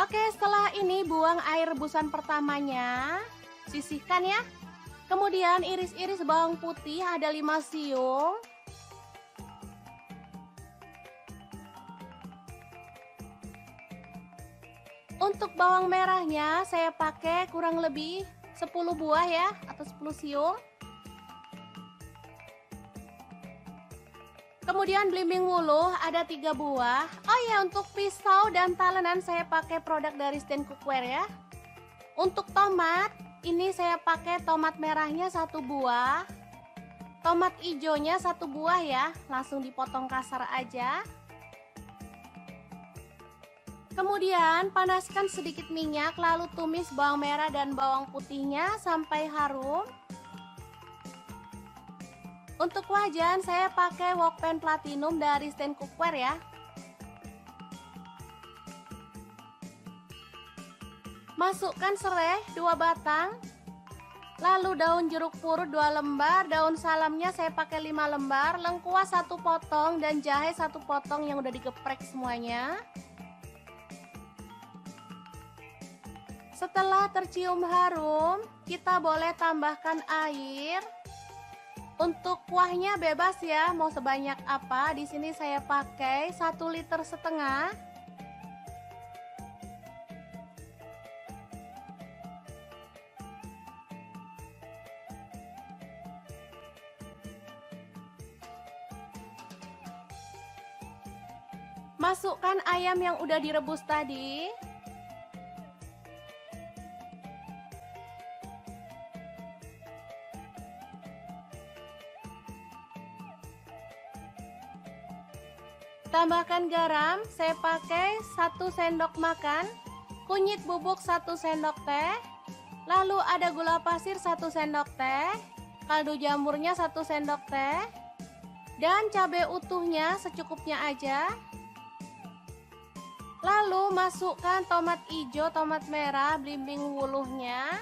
Oke, setelah ini buang air rebusan pertamanya, sisihkan ya. Kemudian iris-iris bawang putih ada 5 siung. Untuk bawang merahnya saya pakai kurang lebih 10 buah ya atau 10 siung. Kemudian belimbing wuluh ada 3 buah. Oh ya, untuk pisau dan talenan saya pakai produk dari Stand Cookware ya. Untuk tomat, ini saya pakai tomat merahnya 1 buah, tomat hijaunya 1 buah ya, langsung dipotong kasar aja. Kemudian panaskan sedikit minyak, lalu tumis bawang merah dan bawang putihnya sampai harum. Untuk wajan saya pakai wok pan platinum dari Stand Cookware ya. Masukkan serai 2 batang, lalu daun jeruk purut 2 lembar, daun salamnya saya pakai 5 lembar, lengkuas 1 potong dan jahe 1 potong yang udah digeprek semuanya. Setelah tercium harum, kita boleh tambahkan air. Untuk kuahnya bebas ya, mau sebanyak apa. Di sini saya pakai 1,5 liter. Masukkan ayam yang udah direbus tadi. Tambahkan garam, saya pakai 1 sendok makan, kunyit bubuk 1 sendok teh, lalu ada gula pasir 1 sendok teh, kaldu jamurnya 1 sendok teh, dan cabai utuhnya secukupnya aja. Lalu masukkan tomat hijau, tomat merah, belimbing wuluhnya.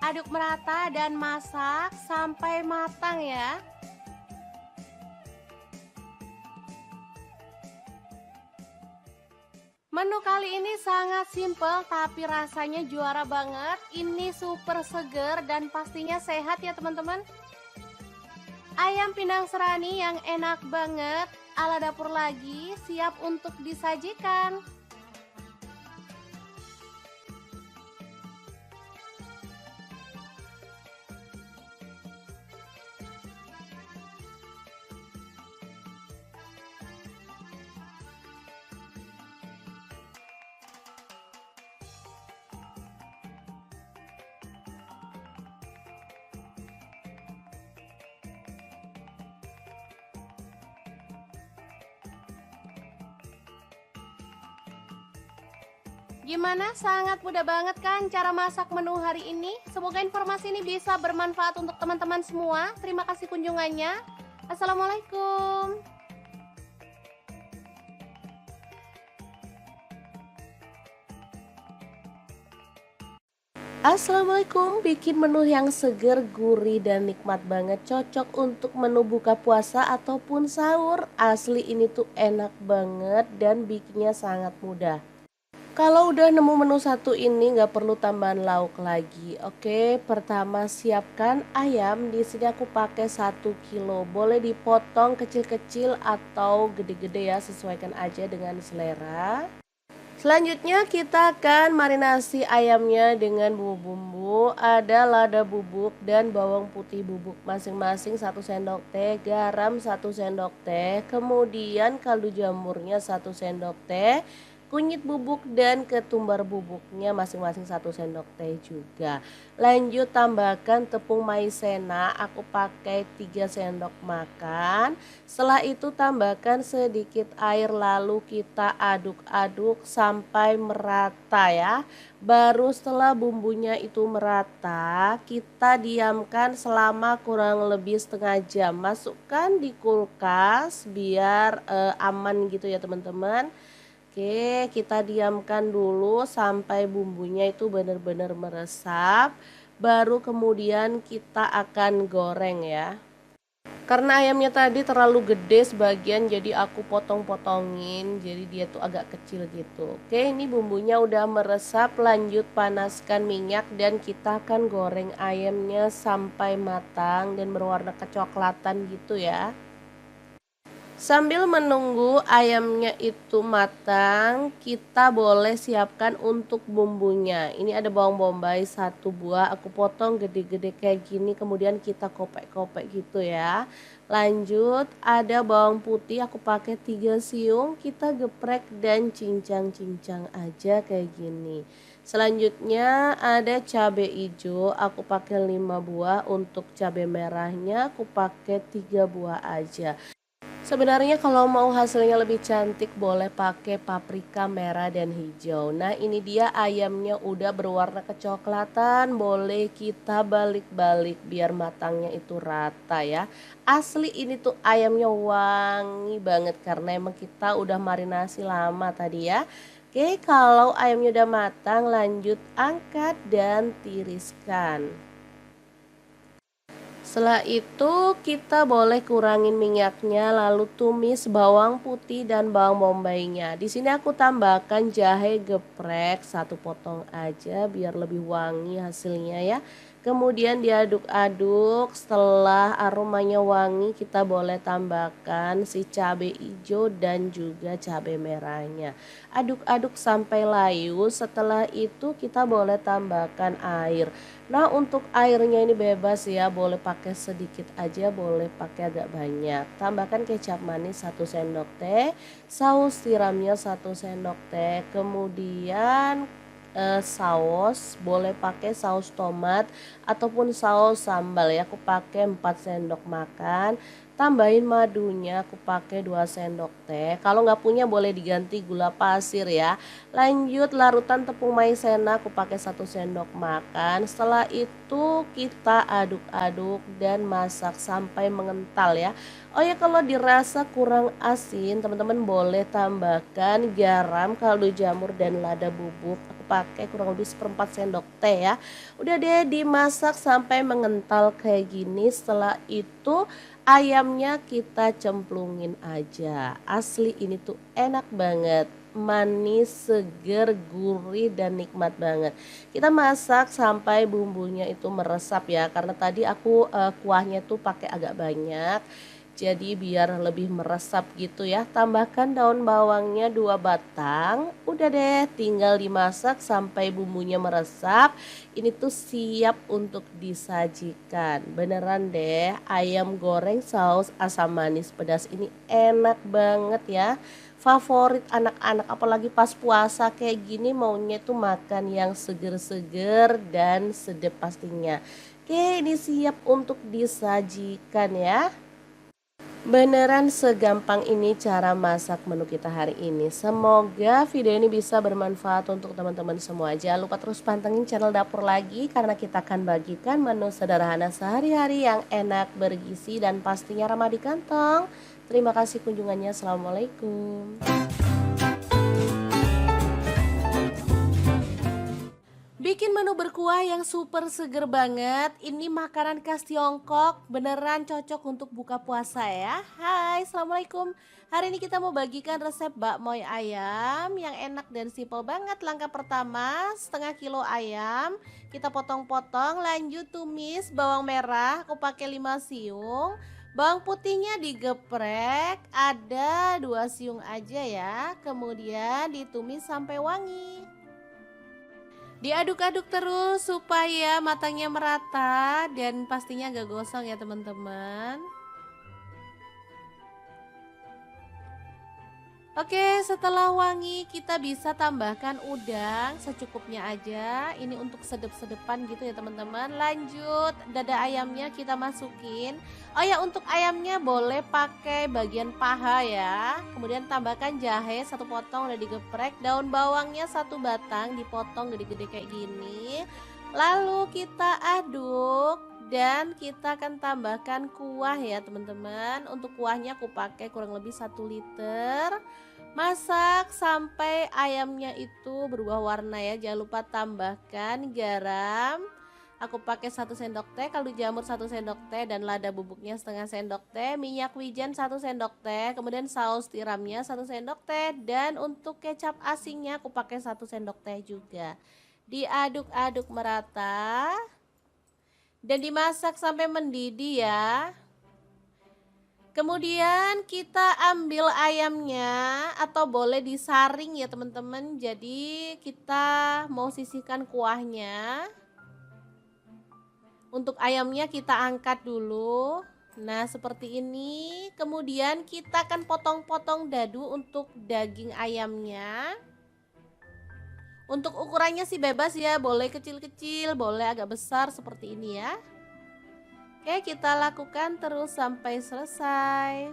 Aduk merata dan masak sampai matang ya. Menu kali ini sangat simple tapi rasanya juara banget. Ini super seger dan pastinya sehat ya teman-teman. Ayam pindang serani yang enak banget, ala dapur lagi, siap untuk disajikan. Gimana? Sangat mudah banget kan cara masak menu hari ini? Semoga informasi ini bisa bermanfaat untuk teman-teman semua. Terima kasih kunjungannya. Assalamualaikum. Assalamualaikum, bikin menu yang seger, gurih, dan nikmat banget. Cocok untuk menu buka puasa ataupun sahur. Asli ini tuh enak banget dan bikinnya sangat mudah. Kalau udah nemu menu satu ini nggak perlu tambahan lauk lagi. Oke, pertama siapkan ayam. Di sini aku pakai 1 kilo. Boleh dipotong kecil-kecil atau gede-gede ya, sesuaikan aja dengan selera. Selanjutnya kita akan marinasi ayamnya dengan bumbu-bumbu. Ada lada bubuk dan bawang putih bubuk masing-masing 1 sendok teh, garam 1 sendok teh, kemudian kaldu jamurnya 1 sendok teh, kunyit bubuk dan ketumbar bubuknya masing-masing 1 sendok teh juga. Lanjut tambahkan tepung maizena, aku pakai 3 sendok makan. Setelah itu tambahkan sedikit air lalu kita aduk-aduk sampai merata ya. Baru setelah bumbunya itu merata, kita diamkan selama kurang lebih setengah jam. Masukkan di kulkas biar aman gitu ya teman-teman. Oke, kita diamkan dulu sampai bumbunya itu benar-benar meresap. Baru kemudian kita akan goreng ya. Karena ayamnya tadi terlalu gede sebagian jadi aku potong-potongin. Jadi dia tuh agak kecil gitu. Oke, ini bumbunya udah meresap. Lanjut panaskan minyak dan kita akan goreng ayamnya sampai matang dan berwarna kecoklatan gitu ya. Sambil menunggu ayamnya itu matang, kita boleh siapkan untuk bumbunya. Ini ada bawang bombay 1 buah, aku potong gede-gede kayak gini, kemudian kita kopek-kopek gitu ya. Lanjut, ada bawang putih, aku pakai 3 siung, kita geprek dan cincang-cincang aja kayak gini. Selanjutnya ada cabai hijau, aku pakai 5 buah, untuk cabai merahnya aku pakai 3 buah aja. Sebenarnya kalau mau hasilnya lebih cantik boleh pakai paprika merah dan hijau. Nah ini dia ayamnya udah berwarna kecoklatan, boleh kita balik-balik biar matangnya itu rata ya. Asli ini tuh ayamnya wangi banget karena emang kita udah marinasi lama tadi ya. Oke, kalau ayamnya udah matang lanjut angkat dan tiriskan. Setelah itu kita boleh kurangin minyaknya lalu tumis bawang putih dan bawang bombaynya. Di sini aku tambahkan jahe geprek 1 potong aja biar lebih wangi hasilnya ya. Kemudian diaduk-aduk, setelah aromanya wangi kita boleh tambahkan si cabai hijau dan juga cabai merahnya. Aduk-aduk sampai layu, setelah itu kita boleh tambahkan air. Nah untuk airnya ini bebas ya, boleh pakai sedikit aja, boleh pakai agak banyak. Tambahkan kecap manis 1 sendok teh, saus tiramnya 1 sendok teh, kemudian saus boleh pakai saus tomat ataupun saus sambal ya, aku pakai 4 sendok makan. Tambahin madunya, aku pakai 2 sendok teh. Kalau nggak punya boleh diganti gula pasir ya. Lanjut larutan tepung maizena, aku pakai 1 sendok makan. Setelah itu kita aduk-aduk dan masak sampai mengental ya. Oh ya, kalau dirasa kurang asin teman-teman boleh tambahkan garam, kaldu jamur dan lada bubuk. Aku pakai kurang lebih 1/4 sendok teh ya. Udah deh dimasak sampai mengental kayak gini. Setelah itu ayamnya kita cemplungin aja. Asli ini tuh enak banget, manis, seger, gurih dan nikmat banget. Kita masak sampai bumbunya itu meresap ya, karena tadi aku kuahnya tuh pakai agak banyak. Jadi biar lebih meresap gitu ya. Tambahkan daun bawangnya 2 batang. Udah deh tinggal dimasak sampai bumbunya meresap. Ini tuh siap untuk disajikan. Beneran deh, ayam goreng saus asam manis pedas ini enak banget ya. Favorit anak-anak apalagi pas puasa kayak gini maunya tuh makan yang seger-seger dan sedap pastinya. Oke, ini siap untuk disajikan ya. Beneran segampang ini cara masak menu kita hari ini. Semoga video ini bisa bermanfaat untuk teman-teman semua. Jangan lupa terus pantengin channel Dapur Lagi karena kita akan bagikan menu sederhana sehari-hari yang enak, bergizi dan pastinya ramah di kantong. Terima kasih kunjungannya. Assalamualaikum. Bikin menu berkuah yang super seger banget. Ini makanan khas Tiongkok, beneran cocok untuk buka puasa ya. Hai, Assalamualaikum. Hari ini kita mau bagikan resep bakmoy ayam yang enak dan simpel banget. Langkah pertama, setengah kilo ayam. Kita potong-potong, lanjut tumis bawang merah, aku pakai 5 siung. Bawang putihnya digeprek, ada 2 siung aja ya. Kemudian ditumis sampai wangi. Diaduk-aduk terus supaya matangnya merata dan pastinya gak gosong ya teman-teman. Oke, setelah wangi kita bisa tambahkan udang secukupnya aja. Ini untuk sedep-sedepan gitu ya teman-teman. Lanjut, dada ayamnya kita masukin. Oh ya, untuk ayamnya boleh pakai bagian paha ya. Kemudian tambahkan jahe 1 potong udah digeprek. Daun bawangnya 1 batang dipotong gede-gede kayak gini. Lalu kita aduk. Dan kita akan tambahkan kuah ya teman-teman. Untuk kuahnya aku pakai kurang lebih 1 liter. Masak sampai ayamnya itu berubah warna ya. Jangan lupa tambahkan garam. Aku pakai 1 sendok teh, kaldu jamur 1 sendok teh, dan lada bubuknya setengah sendok teh, minyak wijen 1 sendok teh, kemudian saus tiramnya 1 sendok teh, dan untuk kecap asinnya aku pakai 1 sendok teh juga. Diaduk-aduk merata. Dan dimasak sampai mendidih ya. Kemudian kita ambil ayamnya atau boleh disaring ya teman-teman. Jadi kita mau sisihkan kuahnya. Untuk ayamnya kita angkat dulu. Nah seperti ini. Kemudian kita akan potong-potong dadu untuk daging ayamnya. Untuk ukurannya sih bebas ya, boleh kecil-kecil, boleh agak besar seperti ini ya. Oke, kita lakukan terus sampai selesai.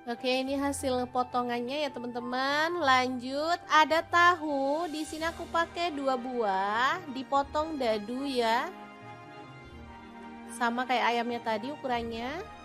Oke, ini hasil potongannya ya teman-teman. Lanjut, ada tahu. Di sini aku pakai 2 buah, dipotong dadu ya. Sama kayak ayamnya tadi ukurannya.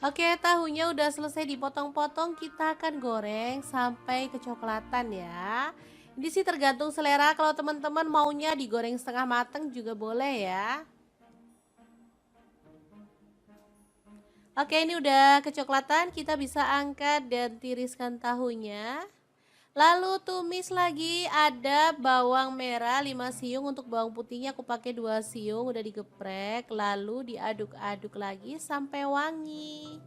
Oke, tahunya udah selesai dipotong-potong, kita akan goreng sampai kecoklatan ya. Ini sih tergantung selera, kalau teman-teman maunya digoreng setengah mateng juga boleh ya. Oke, ini udah kecoklatan, kita bisa angkat dan tiriskan tahunya. Lalu tumis lagi, ada bawang merah 5 siung, untuk bawang putihnya aku pakai 2 siung udah digeprek, lalu diaduk-aduk lagi sampai wangi.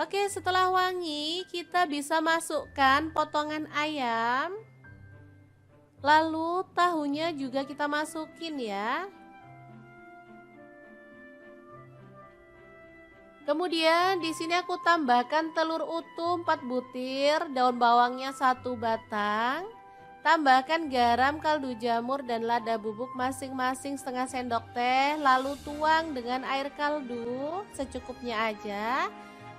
Oke, setelah wangi kita bisa masukkan potongan ayam. Lalu tahunya juga kita masukin ya. Kemudian di sini aku tambahkan telur utuh 4 butir, daun bawangnya 1 batang. Tambahkan garam, kaldu jamur, dan lada bubuk masing-masing setengah sendok teh. Lalu tuang dengan air kaldu secukupnya aja.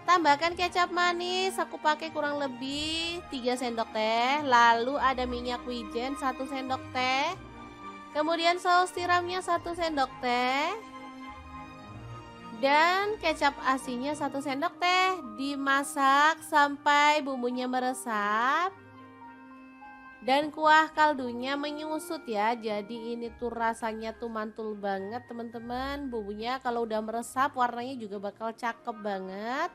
Tambahkan kecap manis, aku pakai kurang lebih 3 sendok teh. Lalu ada minyak wijen 1 sendok teh. Kemudian saus tiramnya 1 sendok teh. Dan kecap asinnya 1 sendok teh. Dimasak sampai bumbunya meresap. Dan kuah kaldunya menyusut ya. Jadi ini tuh rasanya tuh mantul banget teman-teman. Bumbunya kalau udah meresap warnanya juga bakal cakep banget.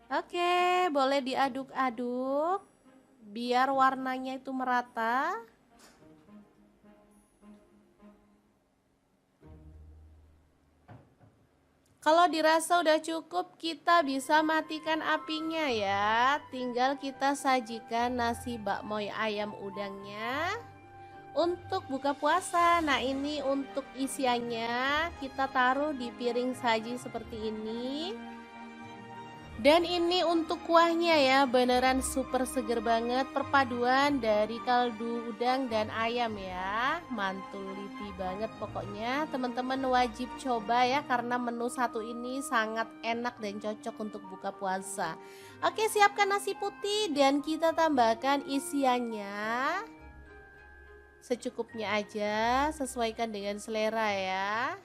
Oke, boleh diaduk-aduk biar warnanya itu merata. Kalau dirasa udah cukup, kita bisa matikan apinya ya. Tinggal kita sajikan nasi bakmoy ayam udangnya. Untuk buka puasa, nah ini untuk isiannya kita taruh di piring saji seperti ini. Dan ini untuk kuahnya ya, beneran super seger banget, perpaduan dari kaldu udang dan ayam ya. Mantul liti banget pokoknya, teman-teman wajib coba ya karena menu satu ini sangat enak dan cocok untuk buka puasa. Oke, siapkan nasi putih dan kita tambahkan isiannya secukupnya aja, sesuaikan dengan selera ya.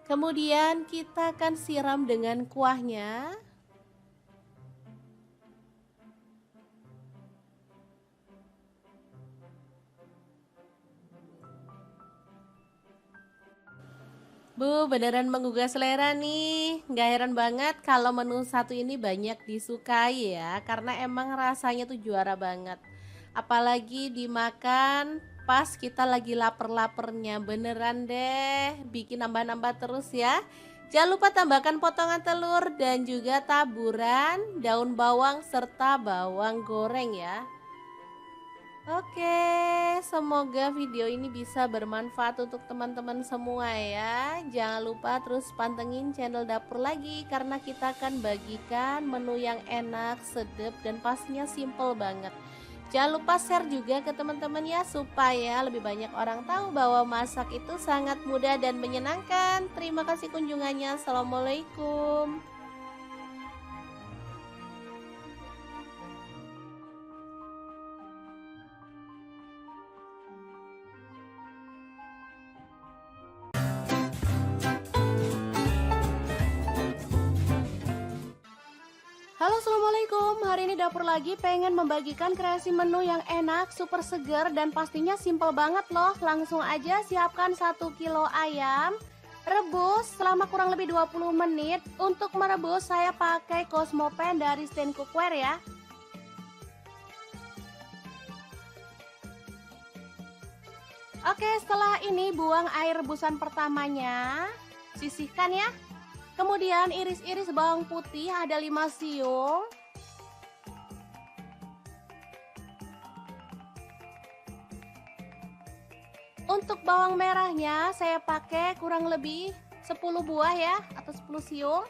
Kemudian kita akan siram dengan kuahnya. Bu, beneran menggugah selera nih. Gak heran banget kalau menu satu ini banyak disukai ya, karena emang rasanya tuh juara banget. Apalagi dimakan pas kita lagi lapar-lapernya, beneran deh. Bikin nambah-nambah terus ya. Jangan lupa tambahkan potongan telur dan juga taburan daun bawang serta bawang goreng ya. Oke, semoga video ini bisa bermanfaat untuk teman-teman semua ya. Jangan lupa terus pantengin channel dapur lagi karena kita akan bagikan menu yang enak, sedap dan pastinya simple banget. Jangan lupa share juga ke teman-teman ya supaya lebih banyak orang tahu bahwa masak itu sangat mudah dan menyenangkan. Terima kasih kunjungannya. Assalamualaikum. Halo, assalamualaikum. Hari ini dapur lagi pengen membagikan kreasi menu yang enak, super seger dan pastinya simple banget loh. Langsung aja siapkan 1 kilo ayam, rebus selama kurang lebih 20 menit. Untuk merebus saya pakai Cosmopan dari Stand Cookware ya. Oke, setelah ini buang air rebusan pertamanya, sisihkan ya. Kemudian iris-iris bawang putih ada 5 siung. Untuk bawang merahnya saya pakai kurang lebih 10 buah ya atau 10 siung.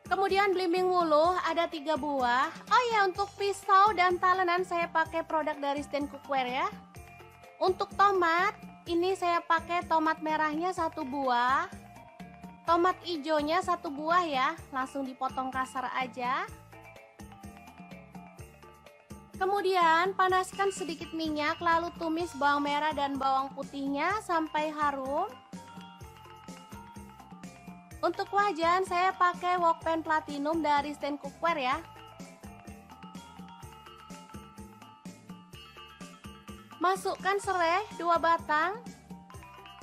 Kemudian belimbing wuluh ada 3 buah. Oh ya, untuk pisau dan talenan saya pakai produk dari Stand Cookware ya. Untuk tomat ini saya pakai tomat merahnya 1 buah, tomat hijaunya 1 buah ya, langsung dipotong kasar aja. Kemudian panaskan sedikit minyak lalu tumis bawang merah dan bawang putihnya sampai harum. Untuk wajan saya pakai wokpan platinum dari Stand Cookware ya. Masukkan serai 2 batang,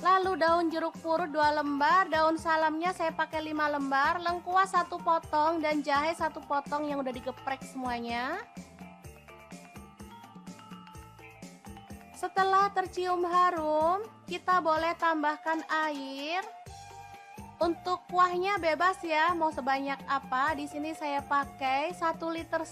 lalu daun jeruk purut 2 lembar, daun salamnya saya pakai 5 lembar, lengkuas 1 potong dan jahe 1 potong yang udah digeprek semuanya. Setelah tercium harum, kita boleh tambahkan air. Untuk kuahnya bebas ya, mau sebanyak apa. Di sini saya pakai 1,5 liter.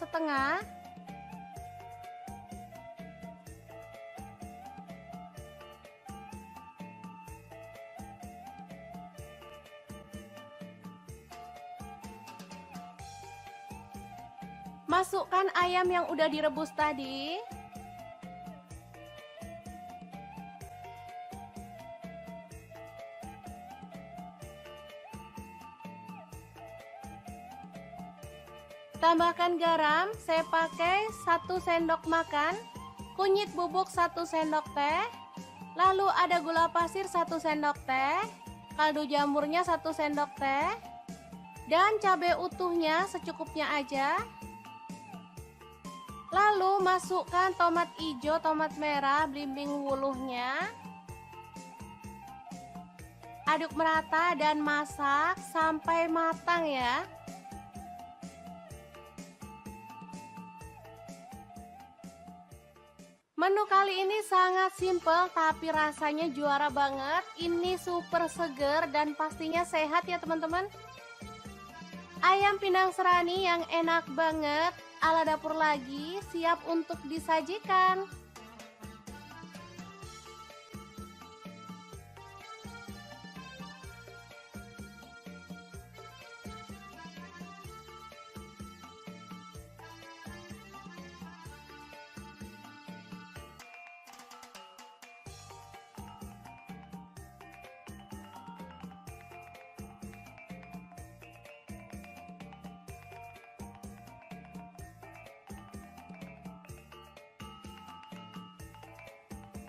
Masukkan ayam yang udah direbus tadi. Tambahkan garam, saya pakai 1 sendok makan, kunyit bubuk 1 sendok teh, lalu ada gula pasir 1 sendok teh, kaldu jamurnya 1 sendok teh, dan cabai utuhnya secukupnya aja. Lalu masukkan tomat hijau, tomat merah, belimbing wuluhnya. Aduk merata dan masak sampai matang ya. Menu kali ini sangat simple tapi rasanya juara banget. Ini super seger dan pastinya sehat ya teman-teman. Ayam pindang serani yang enak banget. ala dapur lagi, siap untuk disajikan.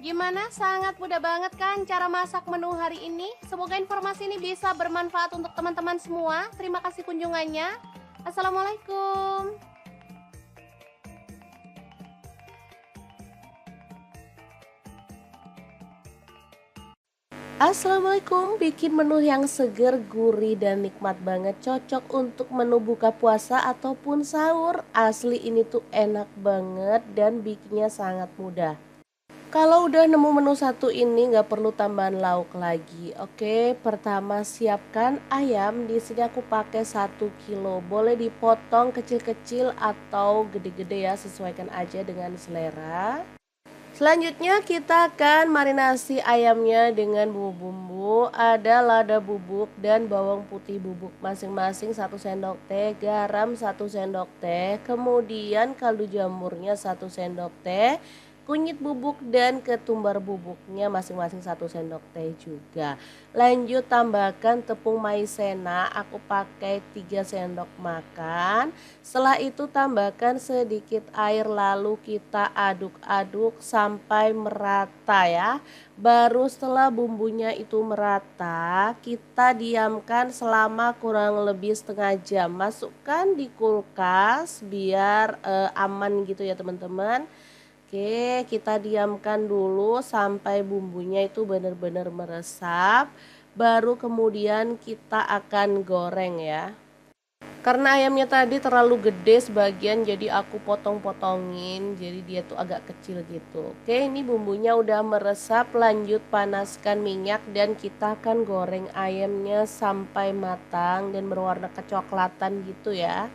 Gimana? Sangat mudah banget kan cara masak menu hari ini? Semoga informasi ini bisa bermanfaat untuk teman-teman semua. Terima kasih kunjungannya. Assalamualaikum. Assalamualaikum, bikin menu yang seger, gurih, dan nikmat banget. Cocok untuk menu buka puasa ataupun sahur. Asli ini tuh enak banget dan bikinnya sangat mudah. Kalau udah nemu menu satu ini nggak perlu tambahan lauk lagi. Oke, pertama siapkan ayam. Di sini aku pakai 1 kilo. Boleh dipotong kecil-kecil atau gede-gede ya, sesuaikan aja dengan selera. Selanjutnya kita akan marinasi ayamnya dengan bumbu-bumbu. Ada lada bubuk dan bawang putih bubuk masing-masing 1 sendok teh, garam 1 sendok teh, kemudian kaldu jamurnya 1 sendok teh, kunyit bubuk dan ketumbar bubuknya masing-masing 1 sendok teh juga. Lanjut tambahkan tepung maizena, aku pakai 3 sendok makan. Setelah itu tambahkan sedikit air lalu kita aduk-aduk sampai merata ya. Baru setelah bumbunya itu merata, kita diamkan selama kurang lebih setengah jam. Masukkan di kulkas biar aman gitu ya teman-teman. Oke, kita diamkan dulu sampai bumbunya itu benar-benar meresap. Baru kemudian kita akan goreng ya. Karena ayamnya tadi terlalu gede sebagian jadi aku potong-potongin. Jadi dia tuh agak kecil gitu. Oke, ini bumbunya udah meresap. Lanjut panaskan minyak dan kita akan goreng ayamnya sampai matang dan berwarna kecoklatan gitu ya.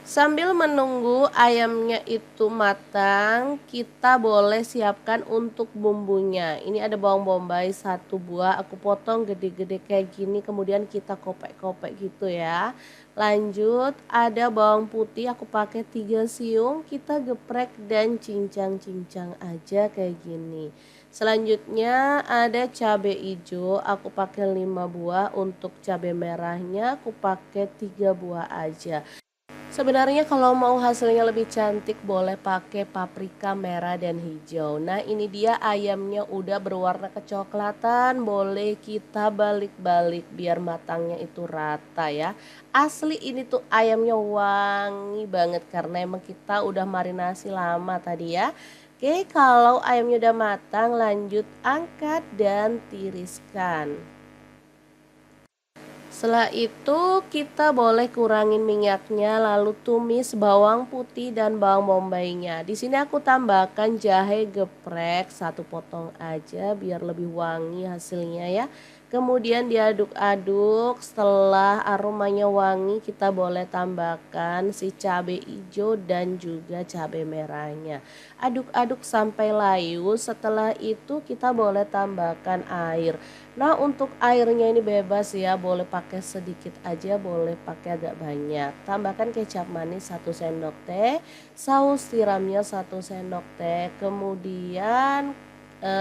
Sambil menunggu ayamnya itu matang, kita boleh siapkan untuk bumbunya. Ini ada bawang bombay 1 buah, aku potong gede-gede kayak gini, kemudian kita kopek-kopek gitu ya. Lanjut, ada bawang putih, aku pakai 3 siung, kita geprek dan cincang-cincang aja kayak gini. Selanjutnya ada cabai hijau, aku pakai 5 buah, untuk cabai merahnya aku pakai 3 buah aja. Sebenarnya kalau mau hasilnya lebih cantik boleh pakai paprika merah dan hijau. Nah ini dia ayamnya udah berwarna kecoklatan, boleh kita balik-balik biar matangnya itu rata ya. Asli ini tuh ayamnya wangi banget karena emang kita udah marinasi lama tadi ya. Oke, kalau ayamnya udah matang lanjut angkat dan tiriskan. Setelah itu kita boleh kurangin minyaknya lalu tumis bawang putih dan bawang bombaynya. Di sini aku tambahkan jahe geprek 1 potong aja biar lebih wangi hasilnya ya. Kemudian diaduk-aduk, setelah aromanya wangi kita boleh tambahkan si cabai hijau dan juga cabai merahnya. Aduk-aduk sampai layu, setelah itu kita boleh tambahkan air. Nah untuk airnya ini bebas ya, boleh pakai sedikit aja, boleh pakai agak banyak. Tambahkan kecap manis 1 sendok teh, saus tiramnya 1 sendok teh, kemudian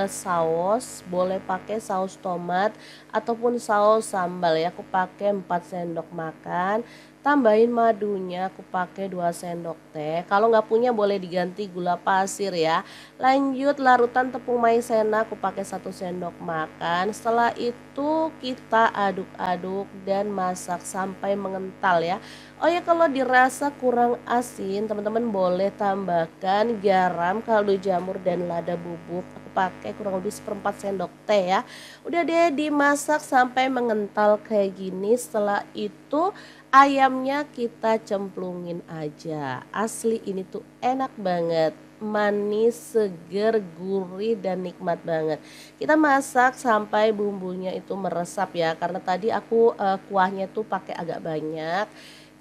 saus boleh pakai saus tomat ataupun saus sambal ya, aku pakai 4 sendok makan. Tambahin madunya, aku pakai 2 sendok teh. Kalau nggak punya boleh diganti gula pasir ya. Lanjut larutan tepung maizena, aku pakai 1 sendok makan. Setelah itu kita aduk-aduk dan masak sampai mengental ya. Oh ya, kalau dirasa kurang asin teman-teman boleh tambahkan garam, kaldu jamur dan lada bubuk. Aku pakai kurang lebih 1/4 sendok teh ya. Udah deh dimasak sampai mengental kayak gini. Setelah itu ayamnya kita cemplungin aja. Asli ini tuh enak banget. Manis, seger, gurih dan nikmat banget. Kita masak sampai bumbunya itu meresap ya. Karena tadi aku kuahnya tuh pakai agak banyak.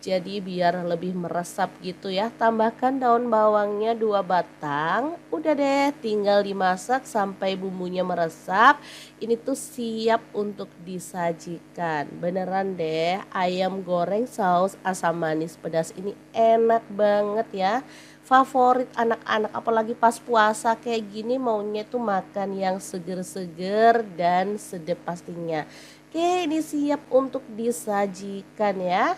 Jadi biar lebih meresap gitu ya. Tambahkan daun bawangnya 2 batang. Udah deh, tinggal dimasak sampai bumbunya meresap. Ini tuh siap untuk disajikan. Beneran deh, ayam goreng saus asam manis pedas ini enak banget ya. Favorit anak-anak apalagi pas puasa kayak gini maunya tuh makan yang seger-seger dan sedap pastinya. Oke, ini siap untuk disajikan ya.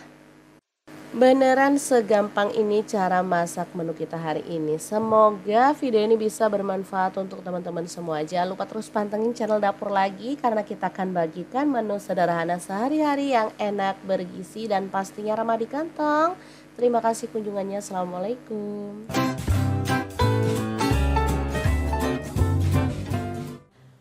Beneran segampang ini cara masak menu kita hari ini. Semoga video ini bisa bermanfaat untuk teman-teman semua. Jangan lupa terus pantengin channel Dapur Lagi karena kita akan bagikan menu sederhana sehari-hari yang enak, bergizi, dan pastinya ramah di kantong. Terima kasih kunjungannya. Assalamualaikum.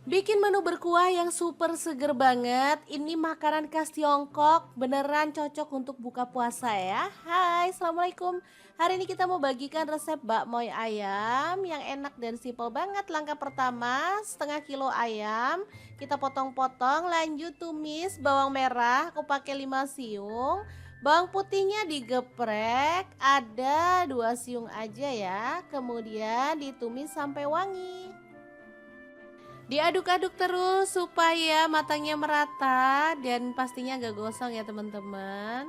Bikin menu berkuah yang super seger banget. Ini makanan khas Tiongkok, beneran cocok untuk buka puasa ya. Hai, Assalamualaikum. Hari ini kita mau bagikan resep bakmoy ayam yang enak dan simpel banget. Langkah pertama, setengah kilo ayam kita potong-potong, lanjut tumis bawang merah, aku pakai 5 siung. Bawang putihnya digeprek, ada 2 siung aja ya. Kemudian ditumis sampai wangi. Diaduk-aduk terus supaya matangnya merata dan pastinya gak gosong ya teman-teman.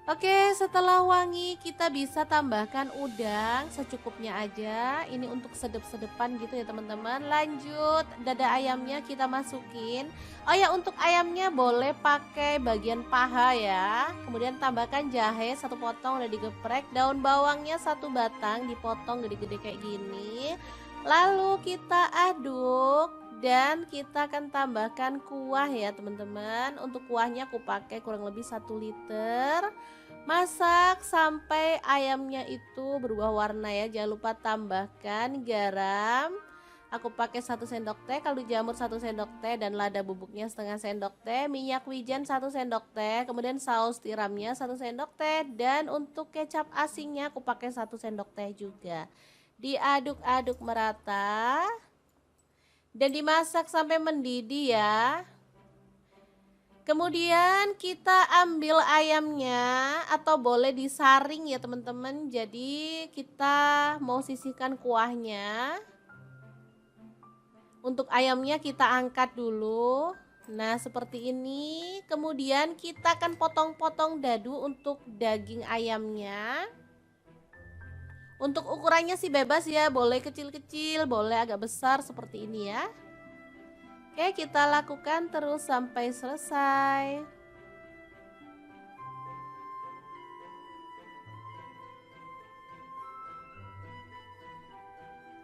Oke, setelah wangi kita bisa tambahkan udang secukupnya aja. Ini untuk sedep-sedepan gitu ya teman-teman. Lanjut, dada ayamnya kita masukin. Oh ya, untuk ayamnya boleh pakai bagian paha ya. Kemudian tambahkan jahe 1 potong udah digeprek. Daun bawangnya 1 batang dipotong gede-gede kayak gini. Lalu kita aduk. Dan kita akan tambahkan kuah ya teman-teman. Untuk kuahnya aku pakai kurang lebih 1 liter. Masak sampai ayamnya itu berubah warna ya. Jangan lupa tambahkan garam. Aku pakai 1 sendok teh, kaldu jamur 1 sendok teh, dan lada bubuknya setengah sendok teh, minyak wijen 1 sendok teh, kemudian saus tiramnya 1 sendok teh, dan untuk kecap asinnya aku pakai 1 sendok teh juga. Diaduk-aduk merata dan dimasak sampai mendidih ya. Kemudian kita ambil ayamnya atau boleh disaring ya teman-teman. Jadi kita mau sisihkan kuahnya. Untuk ayamnya kita angkat dulu. Nah seperti ini. Kemudian kita akan potong-potong dadu untuk daging ayamnya. Untuk ukurannya sih bebas ya. Boleh kecil-kecil, boleh agak besar seperti ini ya. Oke, kita lakukan terus sampai selesai.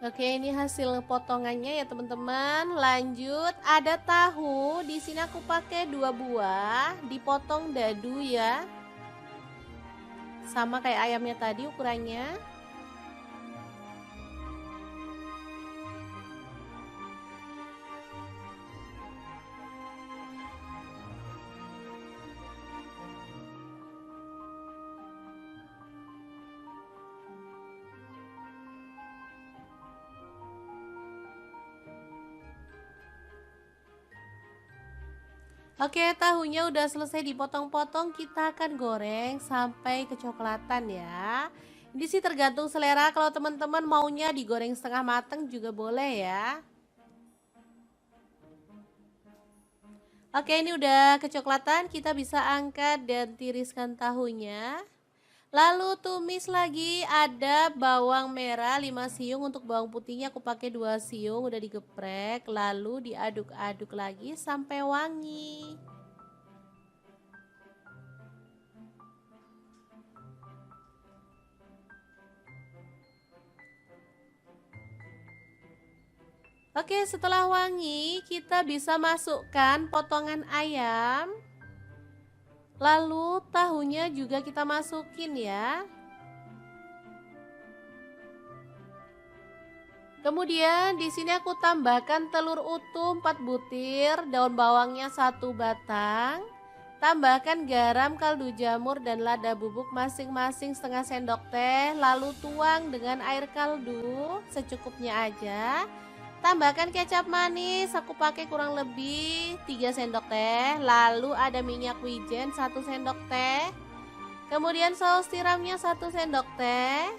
Oke, ini hasil potongannya ya teman-teman. Lanjut, ada tahu. Di sini aku pakai 2 buah, dipotong dadu ya. Sama kayak ayamnya tadi ukurannya. Oke, tahunya udah selesai dipotong-potong, kita akan goreng sampai kecoklatan ya. Ini sih tergantung selera, kalau teman-teman maunya digoreng setengah mateng juga boleh ya. Oke, ini udah kecoklatan, kita bisa angkat dan tiriskan tahunya. Lalu tumis lagi, ada bawang merah 5 siung, untuk bawang putihnya aku pakai 2 siung udah digeprek, lalu diaduk-aduk lagi sampai wangi. Oke, setelah wangi kita bisa masukkan potongan ayam. Lalu tahunya juga kita masukin ya. Kemudian di sini aku tambahkan telur utuh 4 butir, daun bawangnya 1 batang. Tambahkan garam, kaldu jamur, dan lada bubuk masing-masing setengah sendok teh. Lalu tuang dengan air kaldu secukupnya aja. Tambahkan kecap manis, aku pakai kurang lebih 3 sendok teh. Lalu ada minyak wijen 1 sendok teh. Kemudian saus tiramnya 1 sendok teh.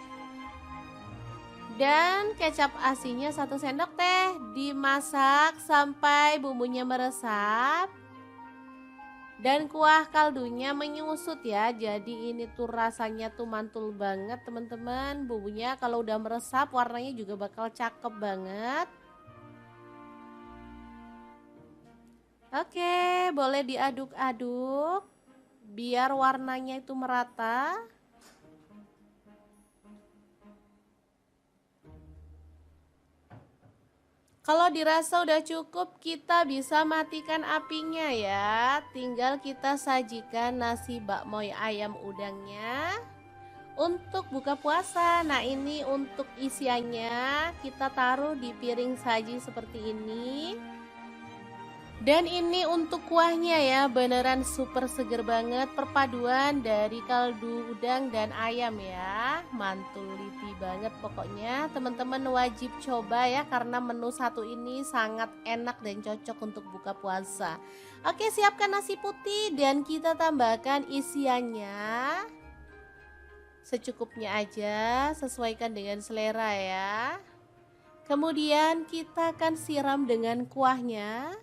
Dan kecap asinnya 1 sendok teh. Dimasak sampai bumbunya meresap. Dan kuah kaldunya menyusut ya. Jadi ini tuh rasanya tuh mantul banget teman-teman. Bumbunya kalau udah meresap warnanya juga bakal cakep banget. Oke, boleh diaduk-aduk biar warnanya itu merata. Kalau dirasa udah cukup, kita bisa matikan apinya ya. Tinggal kita sajikan nasi bakmoy ayam udangnya untuk buka puasa. Nah, ini untuk isiannya kita taruh di piring saji seperti ini. Dan ini untuk kuahnya ya, beneran super seger banget, perpaduan dari kaldu udang dan ayam ya. Mantul liti banget pokoknya, teman-teman wajib coba ya, karena menu satu ini sangat enak dan cocok untuk buka puasa. Oke, siapkan nasi putih dan kita tambahkan isiannya secukupnya aja, sesuaikan dengan selera ya. Kemudian kita akan siram dengan kuahnya.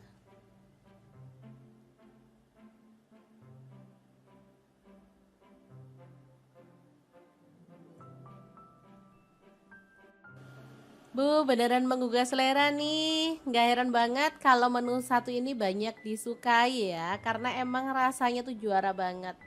Bu, beneran menggugah selera nih. Nggak heran banget kalau menu satu ini banyak disukai ya, karena emang rasanya tuh juara banget.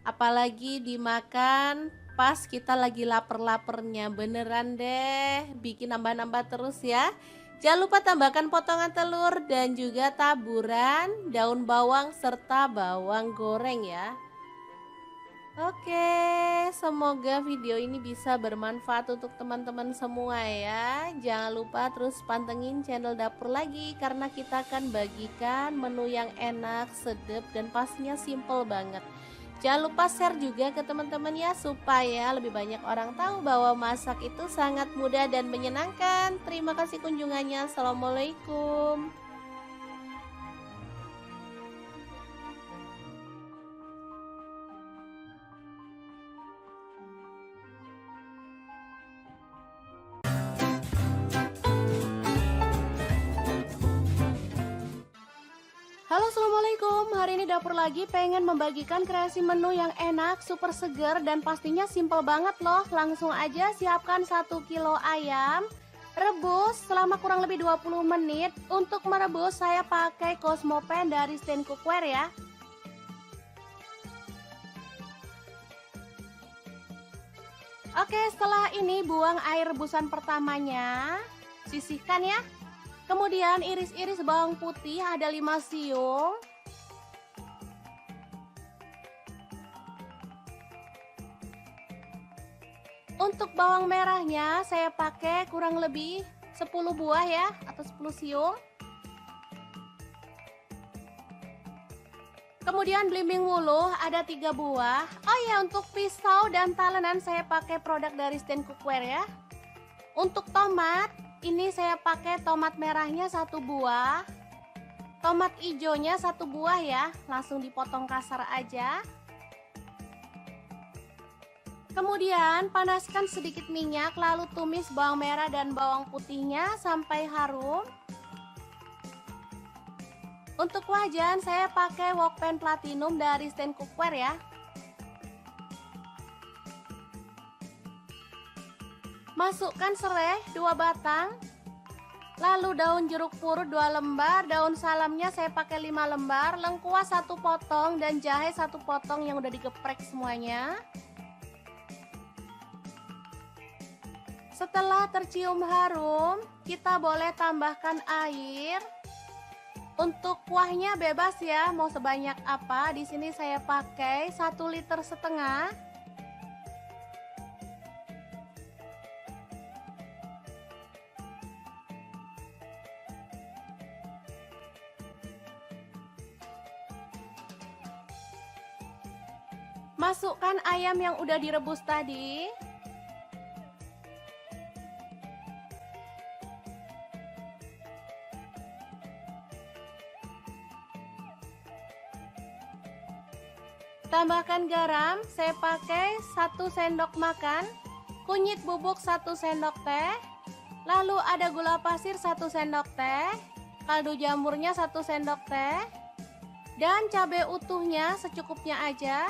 Apalagi dimakan pas kita lagi lapar-lapernya, beneran deh. Bikin nambah-nambah terus ya. Jangan lupa tambahkan potongan telur dan juga taburan daun bawang serta bawang goreng ya. Oke, semoga video ini bisa bermanfaat untuk teman-teman semua ya. Jangan lupa terus pantengin channel Dapur Lagi, karena kita akan bagikan menu yang enak, sedap, dan pastinya simple banget. Jangan lupa share juga ke teman-teman ya, supaya lebih banyak orang tahu bahwa masak itu sangat mudah dan menyenangkan. Terima kasih kunjungannya. Assalamualaikum. Halo, assalamualaikum. Hari ini Dapur Lagi pengen membagikan kreasi menu yang enak, super seger, dan pastinya simple banget loh. Langsung aja siapkan 1 kilo ayam, rebus selama kurang lebih 20 menit. Untuk merebus saya pakai Cosmopan dari Stand Cookware ya. Oke, setelah ini buang air rebusan pertamanya, sisihkan ya. Kemudian iris-iris bawang putih ada 5 siung. Untuk bawang merahnya saya pakai kurang lebih 10 buah ya, atau 10 siung. Kemudian belimbing wuluh ada 3 buah. Oh ya, untuk pisau dan talenan saya pakai produk dari Stand Cookware ya. Untuk tomat, ini saya pakai tomat merahnya 1 buah. Tomat hijaunya 1 buah ya, langsung dipotong kasar aja. Kemudian panaskan sedikit minyak, lalu tumis bawang merah dan bawang putihnya sampai harum. Untuk wajan saya pakai Wokpan Platinum dari Stand Cookware ya. Masukkan serai 2 batang. Lalu daun jeruk purut 2 lembar, daun salamnya saya pakai 5 lembar, lengkuas 1 potong dan jahe 1 potong yang udah digeprek semuanya. Setelah tercium harum, kita boleh tambahkan air. Untuk kuahnya bebas ya, mau sebanyak apa. Di sini saya pakai 1,5 liter. Masukkan ayam yang udah direbus tadi. Tambahkan garam, saya pakai 1 sendok makan, kunyit bubuk 1 sendok teh, lalu ada gula pasir 1 sendok teh, kaldu jamurnya 1 sendok teh, dan cabai utuhnya secukupnya aja.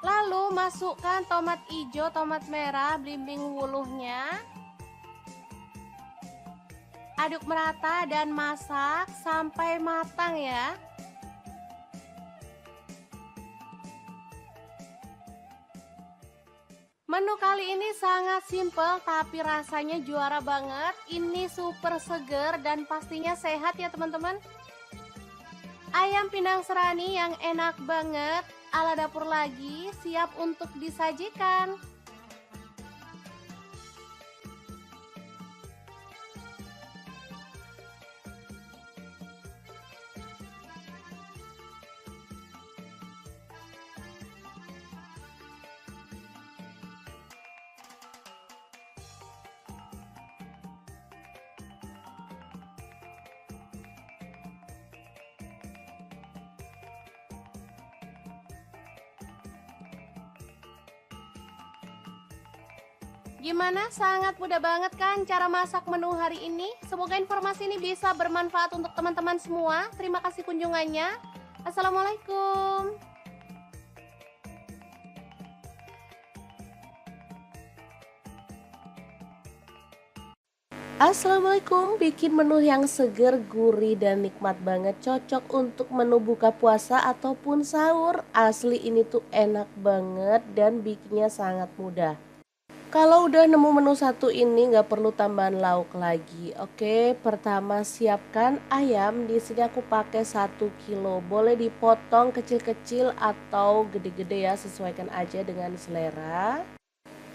Lalu masukkan tomat hijau, tomat merah, belimbing wuluhnya. Aduk merata dan masak sampai matang ya. Menu kali ini sangat simpel tapi rasanya juara banget. Ini super seger dan pastinya sehat ya teman-teman. Ayam Pinang Serani yang enak banget ala dapur lagi siap untuk disajikan. Gimana? Sangat mudah banget kan cara masak menu hari ini? Semoga informasi ini bisa bermanfaat untuk teman-teman semua. Terima kasih kunjungannya. Assalamualaikum. Assalamualaikum, bikin menu yang seger, gurih, dan nikmat banget. Cocok untuk menu buka puasa ataupun sahur. Asli ini tuh enak banget dan bikinnya sangat mudah. Kalau udah nemu menu satu ini nggak perlu tambahan lauk lagi. Oke, pertama siapkan ayam. Di sini aku pakai 1 kilo. Boleh dipotong kecil-kecil atau gede-gede ya, sesuaikan aja dengan selera.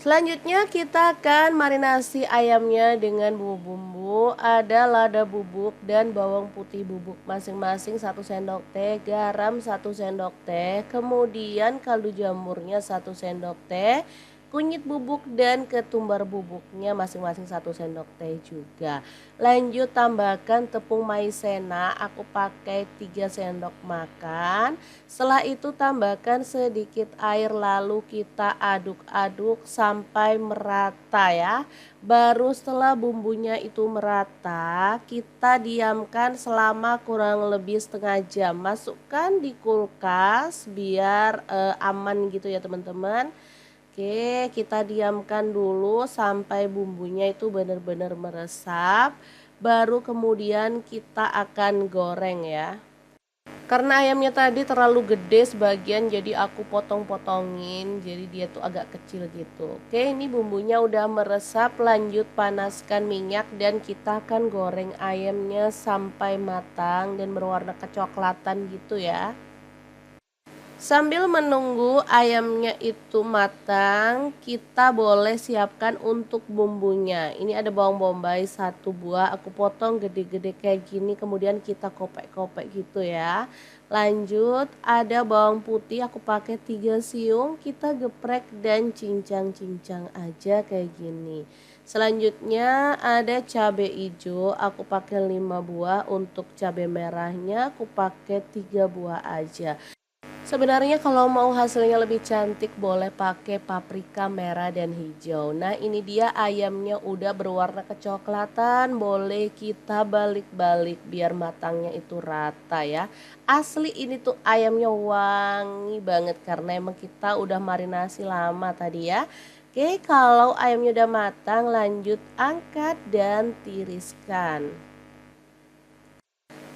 Selanjutnya kita akan marinasi ayamnya dengan bumbu-bumbu. Ada lada bubuk dan bawang putih bubuk masing-masing 1 sendok teh, garam 1 sendok teh, kemudian kaldu jamurnya 1 sendok teh, kunyit bubuk dan ketumbar bubuknya masing-masing 1 sendok teh juga. Lanjut tambahkan tepung maizena, aku pakai 3 sendok makan. Setelah itu tambahkan sedikit air lalu kita aduk-aduk sampai merata ya. Baru setelah bumbunya itu merata, kita diamkan selama kurang lebih setengah jam. Masukkan di kulkas biar aman gitu ya teman-teman. Oke, kita diamkan dulu sampai bumbunya itu benar-benar meresap. Baru kemudian kita akan goreng ya. Karena ayamnya tadi terlalu gede sebagian jadi aku potong-potongin. Jadi dia tuh agak kecil gitu. Oke, ini bumbunya udah meresap. Lanjut panaskan minyak dan kita akan goreng ayamnya sampai matang dan berwarna kecoklatan gitu ya. Sambil menunggu ayamnya itu matang, kita boleh siapkan untuk bumbunya. Ini ada bawang bombay 1 buah, aku potong gede-gede kayak gini, kemudian kita kopek-kopek gitu ya. Lanjut, ada bawang putih, aku pakai 3 siung, kita geprek dan cincang-cincang aja kayak gini. Selanjutnya ada cabai hijau, aku pakai 5 buah, untuk cabai merahnya aku pakai 3 buah aja. Sebenarnya kalau mau hasilnya lebih cantik boleh pakai paprika merah dan hijau. Nah ini dia ayamnya udah berwarna kecoklatan. Boleh kita balik-balik biar matangnya itu rata ya. Asli ini tuh ayamnya wangi banget karena emang kita udah marinasi lama tadi ya. Oke, kalau ayamnya udah matang lanjut angkat dan tiriskan.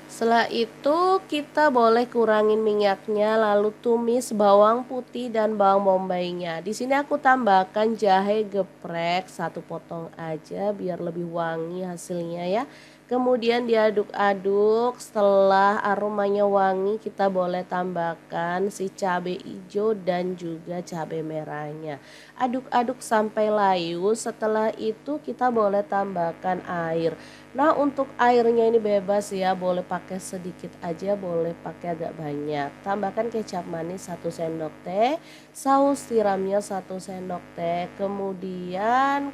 Setelah itu kita boleh kurangin minyaknya lalu tumis bawang putih dan bawang bombaynya. Di sini aku tambahkan jahe geprek 1 potong aja biar lebih wangi hasilnya ya. Kemudian diaduk-aduk, setelah aromanya wangi kita boleh tambahkan si cabai hijau dan juga cabai merahnya. Aduk-aduk sampai layu, setelah itu kita boleh tambahkan air. Nah untuk airnya ini bebas ya, boleh pakai sedikit aja, boleh pakai agak banyak. Tambahkan kecap manis 1 sendok teh, saus tiramnya 1 sendok teh, kemudian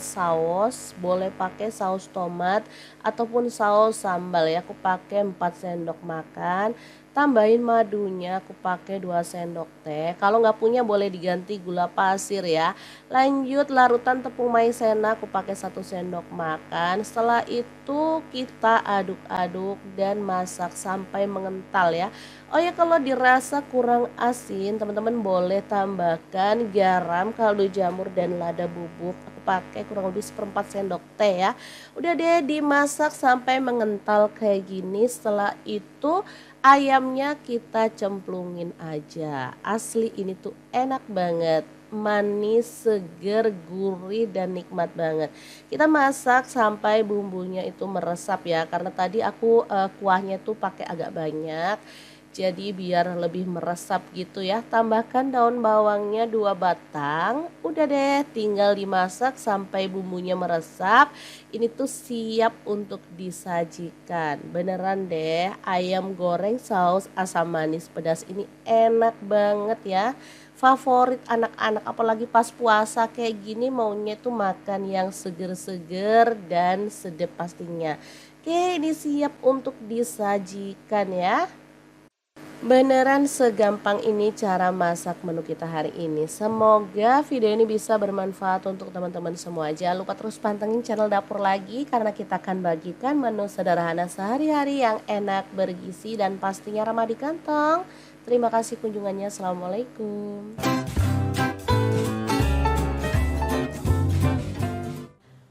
saus, boleh pakai saus tomat ataupun saus sambal ya. Aku pakai 4 sendok makan. Tambahin madunya, aku pakai 2 sendok teh. Kalau nggak punya boleh diganti gula pasir ya. Lanjut larutan tepung maizena, aku pakai 1 sendok makan. Setelah itu kita aduk-aduk dan masak sampai mengental ya. Oh ya, kalau dirasa kurang asin, teman-teman boleh tambahkan garam, kaldu jamur dan lada bubuk. Aku pakai kurang lebih 1/4 sendok teh ya. Udah deh dimasak sampai mengental kayak gini. Setelah itu ayamnya kita cemplungin aja. Asli ini tuh enak banget. Manis, seger, gurih dan nikmat banget. Kita masak sampai bumbunya itu meresap ya. Karena tadi aku kuahnya tuh pakai agak banyak. Jadi biar lebih meresap gitu ya. Tambahkan daun bawangnya 2 batang. Udah deh tinggal dimasak sampai bumbunya meresap. Ini tuh siap untuk disajikan. Beneran deh, ayam goreng saus asam manis pedas ini enak banget ya. Favorit anak-anak apalagi pas puasa kayak gini maunya tuh makan yang seger-seger dan sedap pastinya. Oke, ini siap untuk disajikan ya. Beneran segampang ini cara masak menu kita hari ini. Semoga video ini bisa bermanfaat untuk teman-teman semua. Jangan lupa terus pantengin channel Dapur Lagi karena kita akan bagikan menu sederhana sehari-hari yang enak, bergizi dan pastinya ramah di kantong. Terima kasih kunjungannya. Assalamualaikum.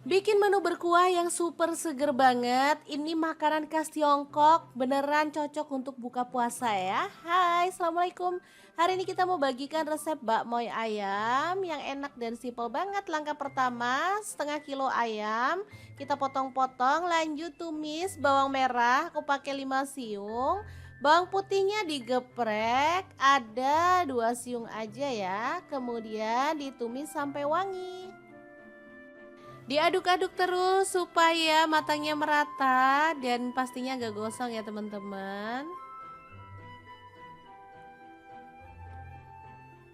Bikin menu berkuah yang super seger banget. Ini makanan khas Tiongkok, beneran cocok untuk buka puasa ya. Hai, Assalamualaikum. Hari ini kita mau bagikan resep bakmoy ayam yang enak dan simpel banget. Langkah pertama, 1/2 kilo ayam. Kita potong-potong, lanjut tumis bawang merah, aku pakai 5 siung. Bawang putihnya digeprek, ada 2 siung aja ya. Kemudian ditumis sampai wangi. Diaduk-aduk terus supaya matangnya merata dan pastinya gak gosong ya teman-teman.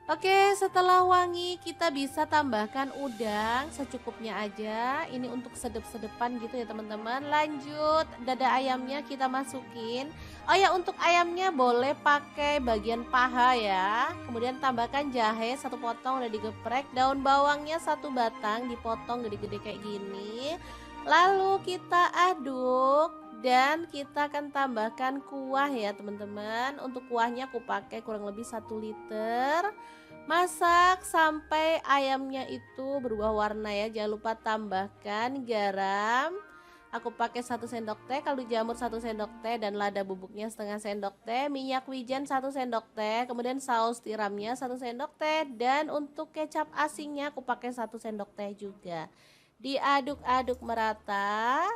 Oke, setelah wangi kita bisa tambahkan udang secukupnya aja. Ini untuk sedep-sedepan gitu ya teman-teman. Lanjut, dada ayamnya kita masukin. Oh ya, untuk ayamnya boleh pakai bagian paha ya. Kemudian tambahkan jahe 1 potong udah digeprek. Daun bawangnya 1 batang dipotong gede-gede kayak gini. Lalu kita aduk. Dan kita akan tambahkan kuah ya teman-teman. Untuk kuahnya aku pakai kurang lebih 1 liter. Masak sampai ayamnya itu berubah warna ya. Jangan lupa tambahkan garam. Aku pakai 1 sendok teh, kaldu jamur 1 sendok teh dan lada bubuknya 1/2 sendok teh, minyak wijen 1 sendok teh, kemudian saus tiramnya 1 sendok teh dan untuk kecap asinnya aku pakai 1 sendok teh juga. Diaduk-aduk merata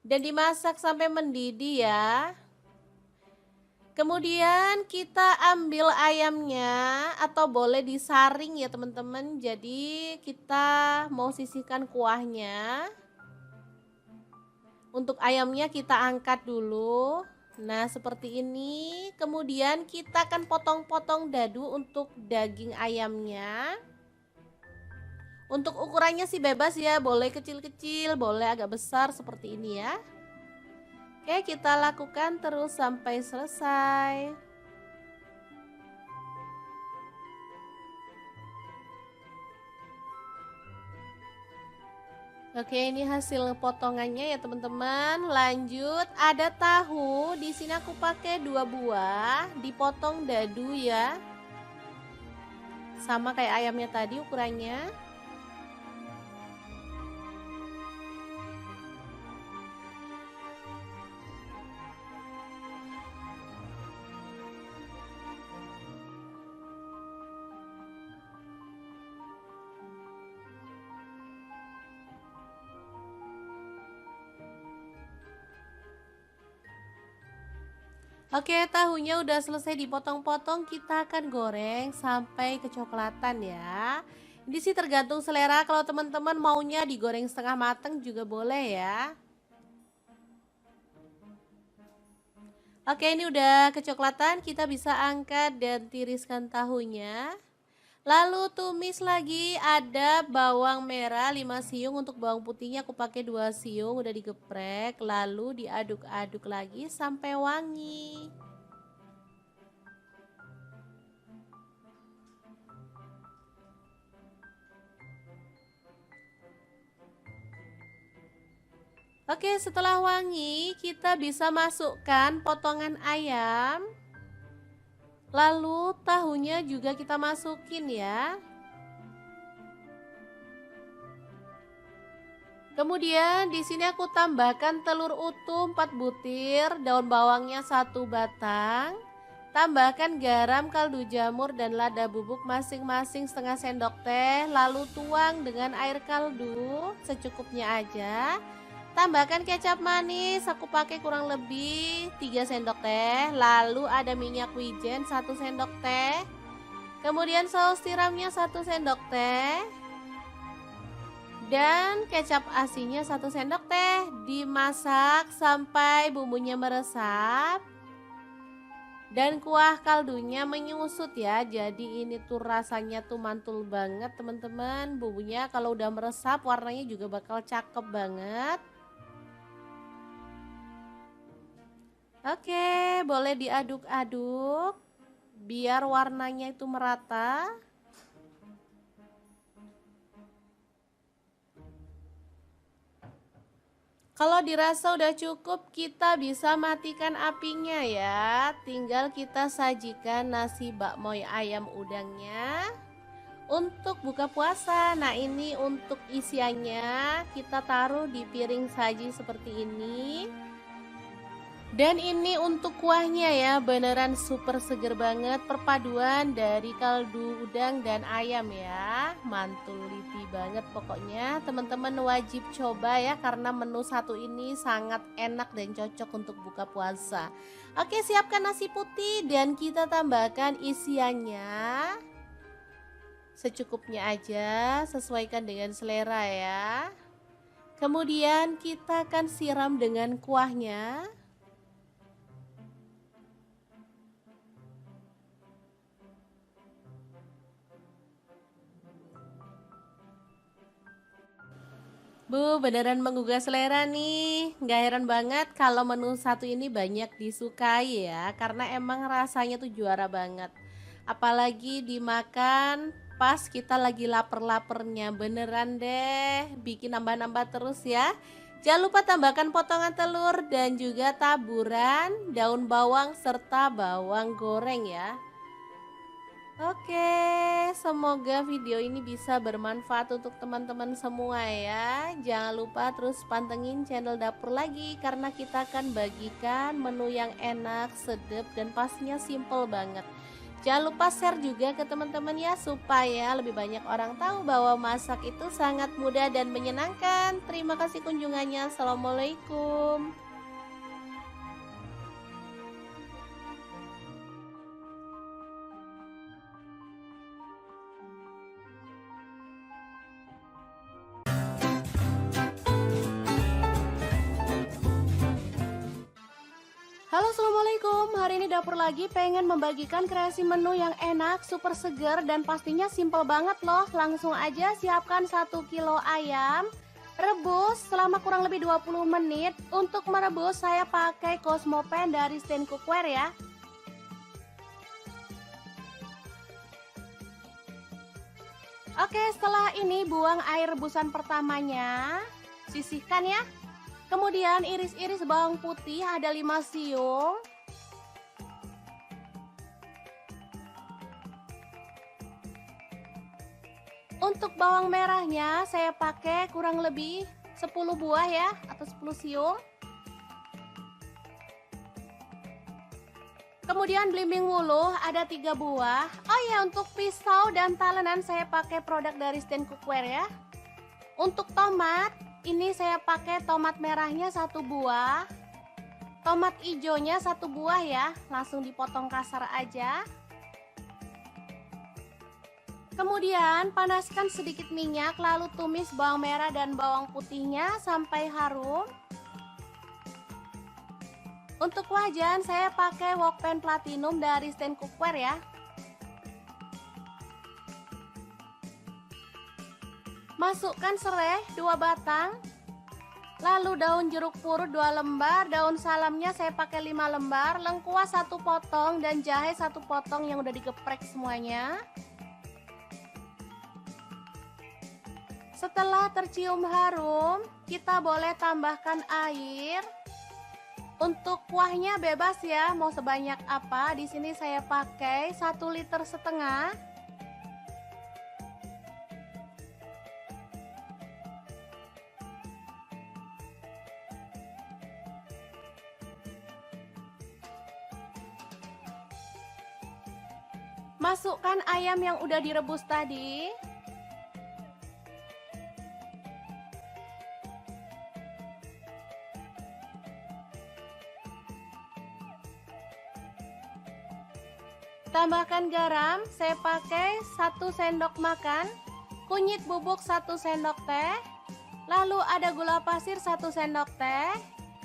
dan dimasak sampai mendidih ya. Kemudian kita ambil ayamnya atau boleh disaring ya teman-teman. Jadi kita mau sisihkan kuahnya. Untuk ayamnya kita angkat dulu. Nah seperti ini. Kemudian kita akan potong-potong dadu untuk daging ayamnya. Untuk ukurannya sih bebas ya. Boleh kecil-kecil, boleh agak besar seperti ini ya. Oke, kita lakukan terus sampai selesai. Oke, ini hasil potongannya ya teman-teman. Lanjut, ada tahu. Di sini aku pakai 2 buah, dipotong dadu ya. Sama kayak ayamnya tadi ukurannya. Oke, tahunya udah selesai dipotong-potong, kita akan goreng sampai kecoklatan ya. Ini sih tergantung selera, kalau teman-teman maunya digoreng setengah mateng juga boleh ya. Oke, ini udah kecoklatan, kita bisa angkat dan tiriskan tahunya. Lalu tumis lagi, ada bawang merah 5 siung, untuk bawang putihnya aku pakai 2 siung udah digeprek, lalu diaduk-aduk lagi sampai wangi. Oke, setelah wangi, kita bisa masukkan potongan ayam. Lalu tahunya juga kita masukin ya. Kemudian di sini aku tambahkan telur utuh 4 butir, daun bawangnya 1 batang. Tambahkan garam, kaldu jamur dan lada bubuk masing-masing setengah sendok teh, lalu tuang dengan air kaldu secukupnya aja. Tambahkan kecap manis, aku pakai kurang lebih 3 sendok teh, lalu ada minyak wijen 1 sendok teh. Kemudian saus tiramnya 1 sendok teh. Dan kecap asinnya 1 sendok teh. Dimasak sampai bumbunya meresap dan kuah kaldunya menyusut ya. Jadi ini tuh rasanya tuh mantul banget teman-teman. Bumbunya kalau udah meresap warnanya juga bakal cakep banget. Oke, boleh diaduk-aduk biar warnanya itu merata. Kalau dirasa udah cukup, kita bisa matikan apinya ya. Tinggal kita sajikan nasi bakmoy ayam udangnya untuk buka puasa. Nah, ini untuk isiannya kita taruh di piring saji seperti ini. Dan ini untuk kuahnya ya, beneran super seger banget, perpaduan dari kaldu udang dan ayam ya. Mantul liti banget pokoknya, teman-teman wajib coba ya, karena menu satu ini sangat enak dan cocok untuk buka puasa. Oke, siapkan nasi putih dan kita tambahkan isiannya secukupnya aja, sesuaikan dengan selera ya. Kemudian kita akan siram dengan kuahnya. Beneran menggugah selera nih. Nggak heran banget kalau menu satu ini banyak disukai ya, karena emang rasanya tuh juara banget. Apalagi dimakan pas kita lagi lapar-lapernya, beneran deh bikin nambah-nambah terus ya. Jangan lupa tambahkan potongan telur dan juga taburan daun bawang serta bawang goreng ya. Oke, semoga video ini bisa bermanfaat untuk teman-teman semua ya. Jangan lupa terus pantengin channel dapur lagi, karena kita akan bagikan menu yang enak, sedap, dan pastinya simple banget. Jangan lupa share juga ke teman-teman ya, supaya lebih banyak orang tahu bahwa masak itu sangat mudah dan menyenangkan. Terima kasih kunjungannya. Assalamualaikum. Halo, assalamualaikum. Hari ini dapur lagi pengen membagikan kreasi menu yang enak, super seger, dan pastinya simple banget loh. Langsung aja siapkan 1 kilo ayam, rebus selama kurang lebih 20 menit. Untuk merebus saya pakai Cosmo Pan dari Stand Cookware ya. Oke, setelah ini buang air rebusan pertamanya, sisihkan ya. Kemudian iris-iris bawang putih ada 5 siung. Untuk bawang merahnya saya pakai kurang lebih 10 buah ya, atau 10 siung. Kemudian belimbing wuluh ada 3 buah. Oh ya, untuk pisau dan talenan saya pakai produk dari Stand Cookware ya. Untuk tomat, ini saya pakai tomat merahnya 1 buah. Tomat hijaunya 1 buah ya, langsung dipotong kasar aja. Kemudian panaskan sedikit minyak, lalu tumis bawang merah dan bawang putihnya sampai harum. Untuk wajan saya pakai wok pan platinum dari Stand Cookware ya. Masukkan serai 2 batang, lalu daun jeruk purut 2 lembar, daun salamnya saya pakai 5 lembar, lengkuas 1 potong dan jahe 1 potong yang udah digeprek semuanya. Setelah tercium harum, kita boleh tambahkan air. Untuk kuahnya bebas ya, mau sebanyak apa. Di sini saya pakai 1,5 liter. Masukkan ayam yang udah direbus tadi. Tambahkan garam, saya pakai 1 sendok makan, kunyit bubuk 1 sendok teh, lalu ada gula pasir 1 sendok teh,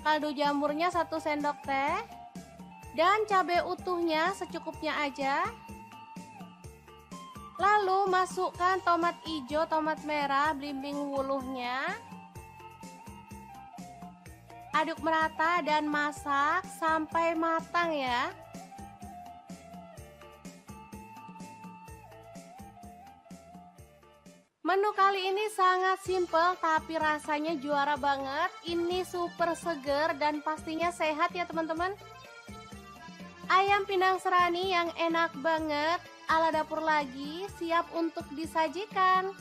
kaldu jamurnya 1 sendok teh, dan cabai utuhnya secukupnya aja. Lalu masukkan tomat hijau, tomat merah, belimbing wuluhnya. Aduk merata dan masak sampai matang ya. Menu kali ini sangat simpel tapi rasanya juara banget. Ini super seger dan pastinya sehat ya teman-teman. Ayam pindang serani yang enak banget, ala dapur lagi, siap untuk disajikan.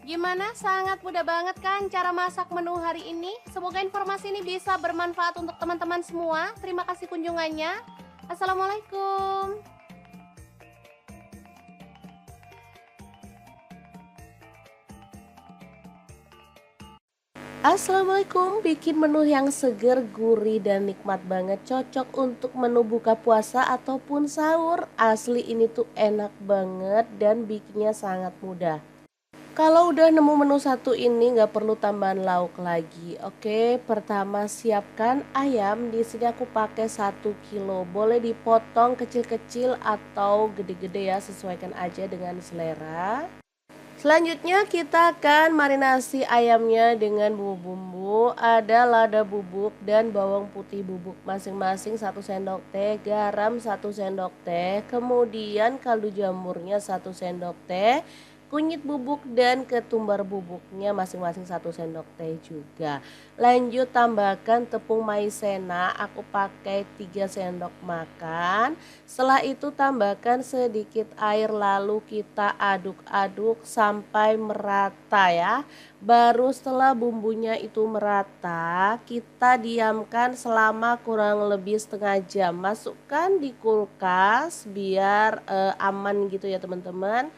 Gimana? Sangat mudah banget kan cara masak menu hari ini? Semoga informasi ini bisa bermanfaat untuk teman-teman semua. Terima kasih kunjungannya. Assalamualaikum. Assalamualaikum, bikin menu yang seger, gurih, dan nikmat banget. Cocok untuk menu buka puasa ataupun sahur. Asli ini tuh enak banget dan bikinnya sangat mudah. Kalau udah nemu menu satu ini nggak perlu tambahan lauk lagi. Oke, pertama siapkan ayam. Di sini aku pakai 1 kilo. Boleh dipotong kecil-kecil atau gede-gede ya, sesuaikan aja dengan selera. Selanjutnya kita akan marinasi ayamnya dengan bumbu-bumbu. Ada lada bubuk dan bawang putih bubuk masing-masing 1 sendok teh, garam 1 sendok teh, kemudian kaldu jamurnya 1 sendok teh, kunyit bubuk dan ketumbar bubuknya masing-masing 1 sendok teh juga. Lanjut tambahkan tepung maizena, aku pakai 3 sendok makan. Setelah itu tambahkan sedikit air lalu kita aduk-aduk sampai merata ya. Baru setelah bumbunya itu merata, kita diamkan selama kurang lebih setengah jam. Masukkan di kulkas biar aman gitu ya teman-teman.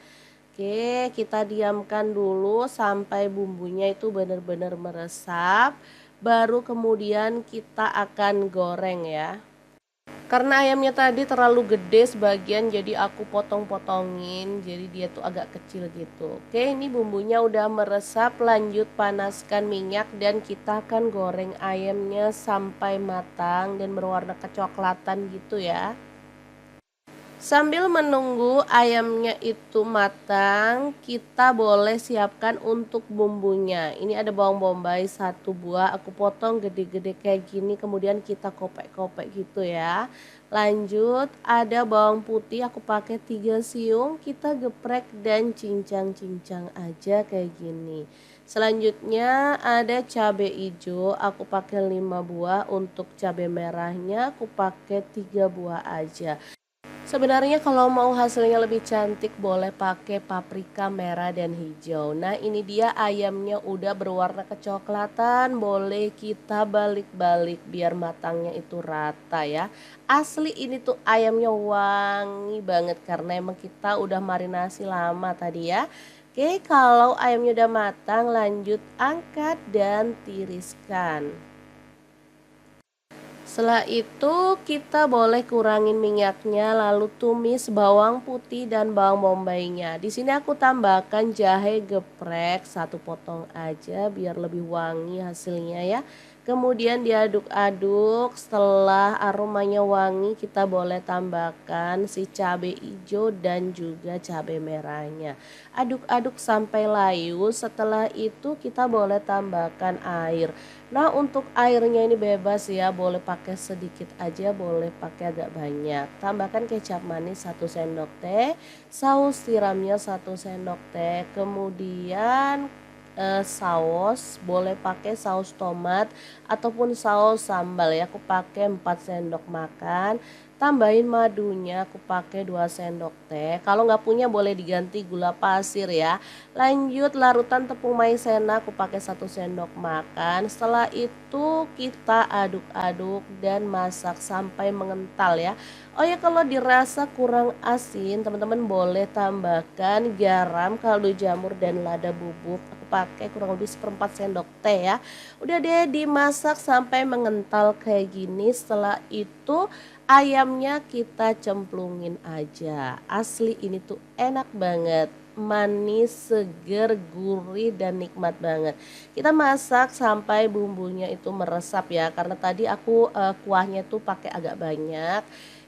Oke, kita diamkan dulu sampai bumbunya itu benar-benar meresap. Baru kemudian kita akan goreng ya. Karena ayamnya tadi terlalu gede sebagian jadi aku potong-potongin. Jadi dia tuh agak kecil gitu. Oke, ini bumbunya udah meresap. Lanjut panaskan minyak dan kita akan goreng ayamnya sampai matang dan berwarna kecoklatan gitu ya. Sambil menunggu ayamnya itu matang, kita boleh siapkan untuk bumbunya. Ini ada bawang bombay 1 buah, aku potong gede-gede kayak gini, kemudian kita kopek-kopek gitu ya. Lanjut, ada bawang putih, aku pakai 3 siung, kita geprek dan cincang-cincang aja kayak gini. Selanjutnya ada cabai hijau, aku pakai 5 buah, untuk cabai merahnya aku pakai 3 buah aja. Sebenarnya kalau mau hasilnya lebih cantik boleh pakai paprika merah dan hijau. Nah ini dia ayamnya udah berwarna kecoklatan, boleh kita balik-balik biar matangnya itu rata ya. Asli ini tuh ayamnya wangi banget karena emang kita udah marinasi lama tadi ya. Oke, kalau ayamnya udah matang, lanjut angkat dan tiriskan. Setelah itu kita boleh kurangin minyaknya, lalu tumis bawang putih dan bawang bombaynya. Di sini aku tambahkan jahe geprek 1 potong aja biar lebih wangi hasilnya ya. Kemudian diaduk-aduk, setelah aromanya wangi kita boleh tambahkan si cabai hijau dan juga cabai merahnya. Aduk-aduk sampai layu, setelah itu kita boleh tambahkan air. Nah, untuk airnya ini bebas ya, boleh pakai sedikit aja, boleh pakai agak banyak. Tambahkan kecap manis 1 sendok teh, saus tiramnya 1 sendok teh, kemudian saus boleh pakai saus tomat ataupun saus sambal ya. Aku pakai 4 sendok makan. Tambahin madunya, aku pakai 2 sendok teh. Kalau nggak punya boleh diganti gula pasir ya. Lanjut larutan tepung maizena, aku pakai 1 sendok makan. Setelah itu kita aduk-aduk dan masak sampai mengental ya. Oh ya, kalau dirasa kurang asin, teman-teman boleh tambahkan garam, kaldu jamur dan lada bubuk. Aku pakai kurang lebih 1/4 sendok teh ya. Udah deh, dimasak sampai mengental kayak gini. Setelah itu ayamnya kita cemplungin aja. Asli ini tuh enak banget, manis, seger, gurih dan nikmat banget. Kita masak sampai bumbunya itu meresap ya, karena tadi aku kuahnya tuh pakai agak banyak.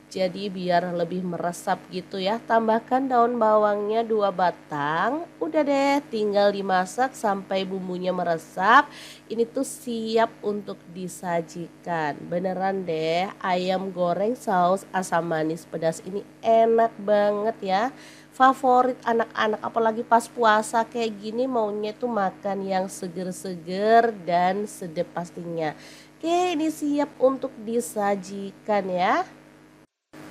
Jadi biar lebih meresap gitu ya. Tambahkan daun bawangnya 2 batang. Udah deh, tinggal dimasak sampai bumbunya meresap. Ini tuh siap untuk disajikan. Beneran deh, ayam goreng saus asam manis pedas ini enak banget ya. Favorit anak-anak, apalagi pas puasa kayak gini maunya tuh makan yang seger-seger dan sedap pastinya. Oke, ini siap untuk disajikan ya.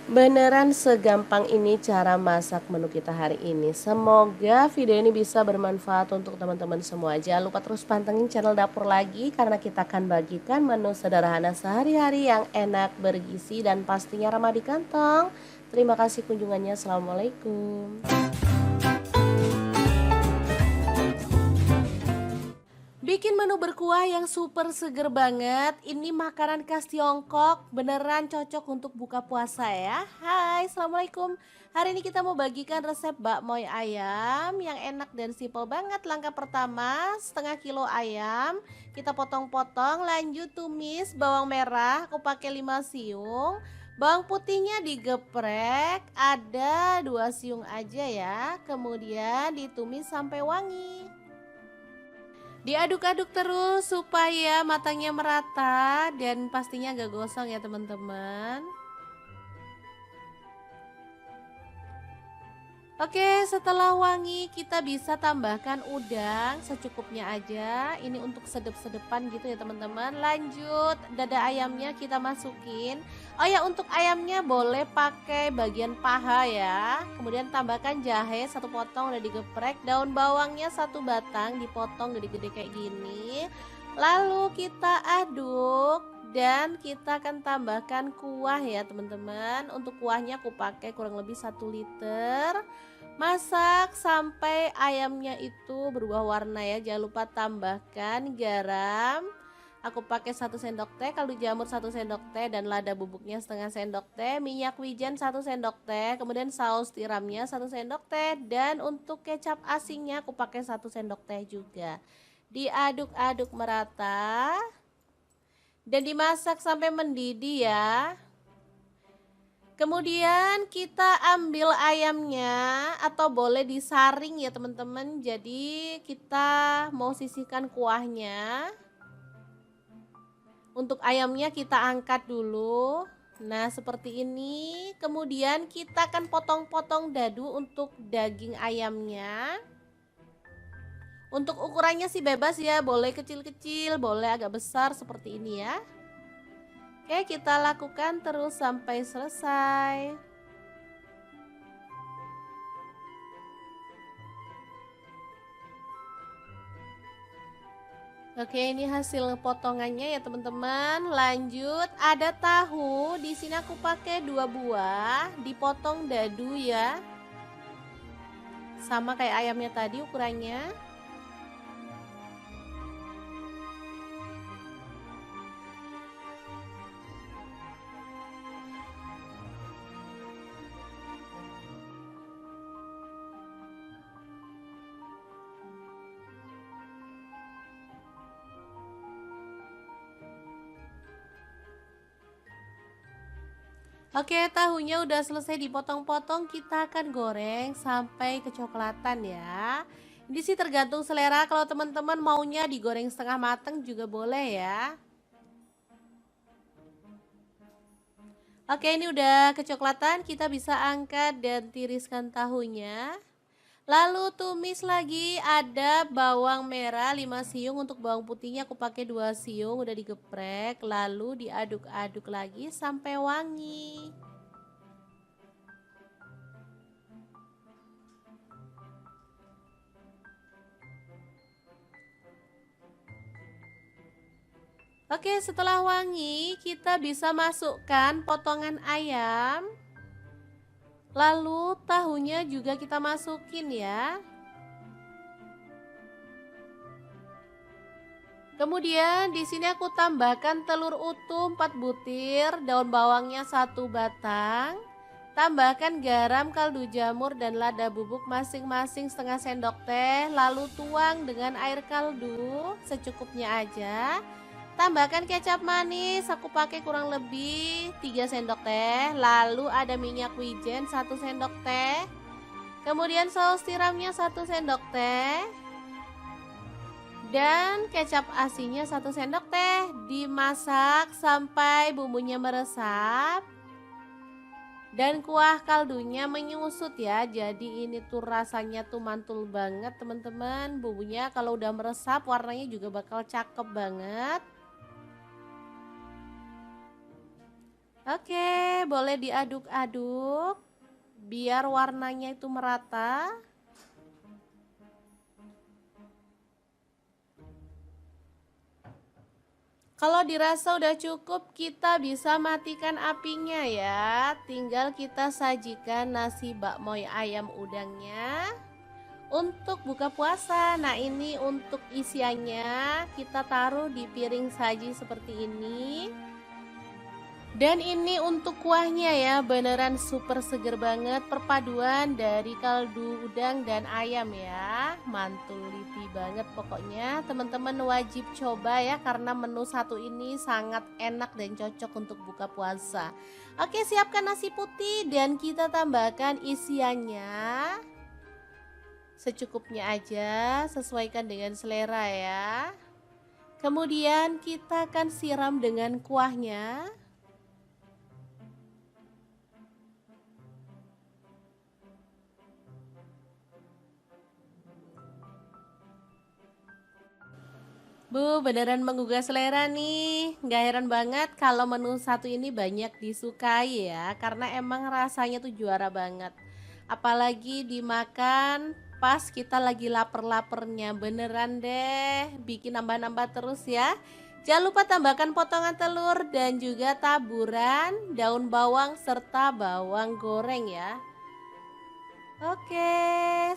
Beneran segampang ini cara masak menu kita hari ini. Semoga video ini bisa bermanfaat untuk teman-teman semua. Jangan lupa terus pantengin channel Dapur Lagi karena kita akan bagikan menu sederhana sehari-hari yang enak, bergizi dan pastinya ramah di kantong. Terima kasih kunjungannya. Assalamualaikum. Bikin menu berkuah yang super seger banget. Ini makanan khas Tiongkok, beneran cocok untuk buka puasa ya. Hai, assalamualaikum. Hari ini kita mau bagikan resep bakmoy ayam yang enak dan simpel banget. Langkah pertama, setengah kilo ayam kita potong-potong, lanjut tumis bawang merah. Aku pakai 5 siung. Bawang putihnya digeprek, ada 2 siung aja ya. Kemudian ditumis sampai wangi. Diaduk-aduk terus supaya matangnya merata dan pastinya gak gosong ya teman-teman. Oke, setelah wangi kita bisa tambahkan udang secukupnya aja. Ini untuk sedep-sedepan gitu ya teman-teman. Lanjut, dada ayamnya kita masukin. Oh ya, untuk ayamnya boleh pakai bagian paha ya. Kemudian tambahkan jahe 1 potong udah digeprek. Daun bawangnya 1 batang dipotong gede-gede kayak gini. Lalu kita aduk. Dan kita akan tambahkan kuah ya teman-teman. Untuk kuahnya aku pakai kurang lebih 1 liter. Masak sampai ayamnya itu berubah warna ya. Jangan lupa tambahkan garam. Aku pakai 1 sendok teh, kaldu jamur 1 sendok teh dan lada bubuknya setengah sendok teh, minyak wijen 1 sendok teh, kemudian saus tiramnya 1 sendok teh dan untuk kecap asinnya aku pakai 1 sendok teh juga. Diaduk-aduk merata dan dimasak sampai mendidih ya. Kemudian kita ambil ayamnya atau boleh disaring ya teman-teman. Jadi kita mau sisihkan kuahnya. Untuk ayamnya kita angkat dulu. Nah seperti ini. Kemudian kita akan potong-potong dadu untuk daging ayamnya. Untuk ukurannya sih bebas ya. Boleh kecil-kecil, boleh agak besar seperti ini ya. Oke, kita lakukan terus sampai selesai. Oke, ini hasil potongannya ya teman-teman. Lanjut, ada tahu. Di sini aku pakai 2 buah, dipotong dadu ya. sama kayak ayamnya tadi ukurannya. Oke, tahunya udah selesai dipotong-potong, kita akan goreng sampai kecoklatan ya. Ini sih tergantung selera, kalau teman-teman maunya digoreng setengah mateng juga boleh ya. Oke, ini udah kecoklatan, kita bisa angkat dan tiriskan tahunya. Lalu tumis lagi, ada bawang merah 5 siung, untuk bawang putihnya aku pakai 2 siung, udah digeprek, lalu diaduk-aduk lagi sampai wangi. Oke, setelah wangi, kita bisa masukkan potongan ayam. Lalu tahunya juga kita masukin ya. Kemudian di sini aku tambahkan telur utuh 4 butir, daun bawangnya 1 batang. Tambahkan garam, kaldu jamur dan lada bubuk masing-masing setengah sendok teh, lalu tuang dengan air kaldu secukupnya aja. Tambahkan kecap manis, aku pakai kurang lebih 3 sendok teh, lalu ada minyak wijen 1 sendok teh. Kemudian saus tiramnya 1 sendok teh. Dan kecap asinnya 1 sendok teh. Dimasak sampai bumbunya meresap dan kuah kaldunya menyusut ya. Jadi ini tuh rasanya tuh mantul banget teman-teman. Bumbunya kalau udah meresap warnanya juga bakal cakep banget. Oke, boleh diaduk-aduk biar warnanya itu merata. Kalau dirasa udah cukup, kita bisa matikan apinya ya. Tinggal kita sajikan nasi bakmoy ayam udangnya untuk buka puasa. Nah, ini untuk isiannya kita taruh di piring saji seperti ini. Dan ini untuk kuahnya ya, beneran super seger banget, perpaduan dari kaldu udang dan ayam ya. Mantul liti banget pokoknya, teman-teman wajib coba ya, karena menu satu ini sangat enak dan cocok untuk buka puasa. Oke, siapkan nasi putih dan kita tambahkan isiannya secukupnya aja, sesuaikan dengan selera ya. Kemudian kita akan siram dengan kuahnya. Bu, beneran menggugah selera nih. Nggak heran banget kalau menu satu ini banyak disukai ya, karena emang rasanya tuh juara banget. Apalagi dimakan pas kita lagi lapar-lapernya, beneran deh. Bikin nambah-nambah terus ya. Jangan lupa tambahkan potongan telur dan juga taburan daun bawang serta bawang goreng ya. Oke,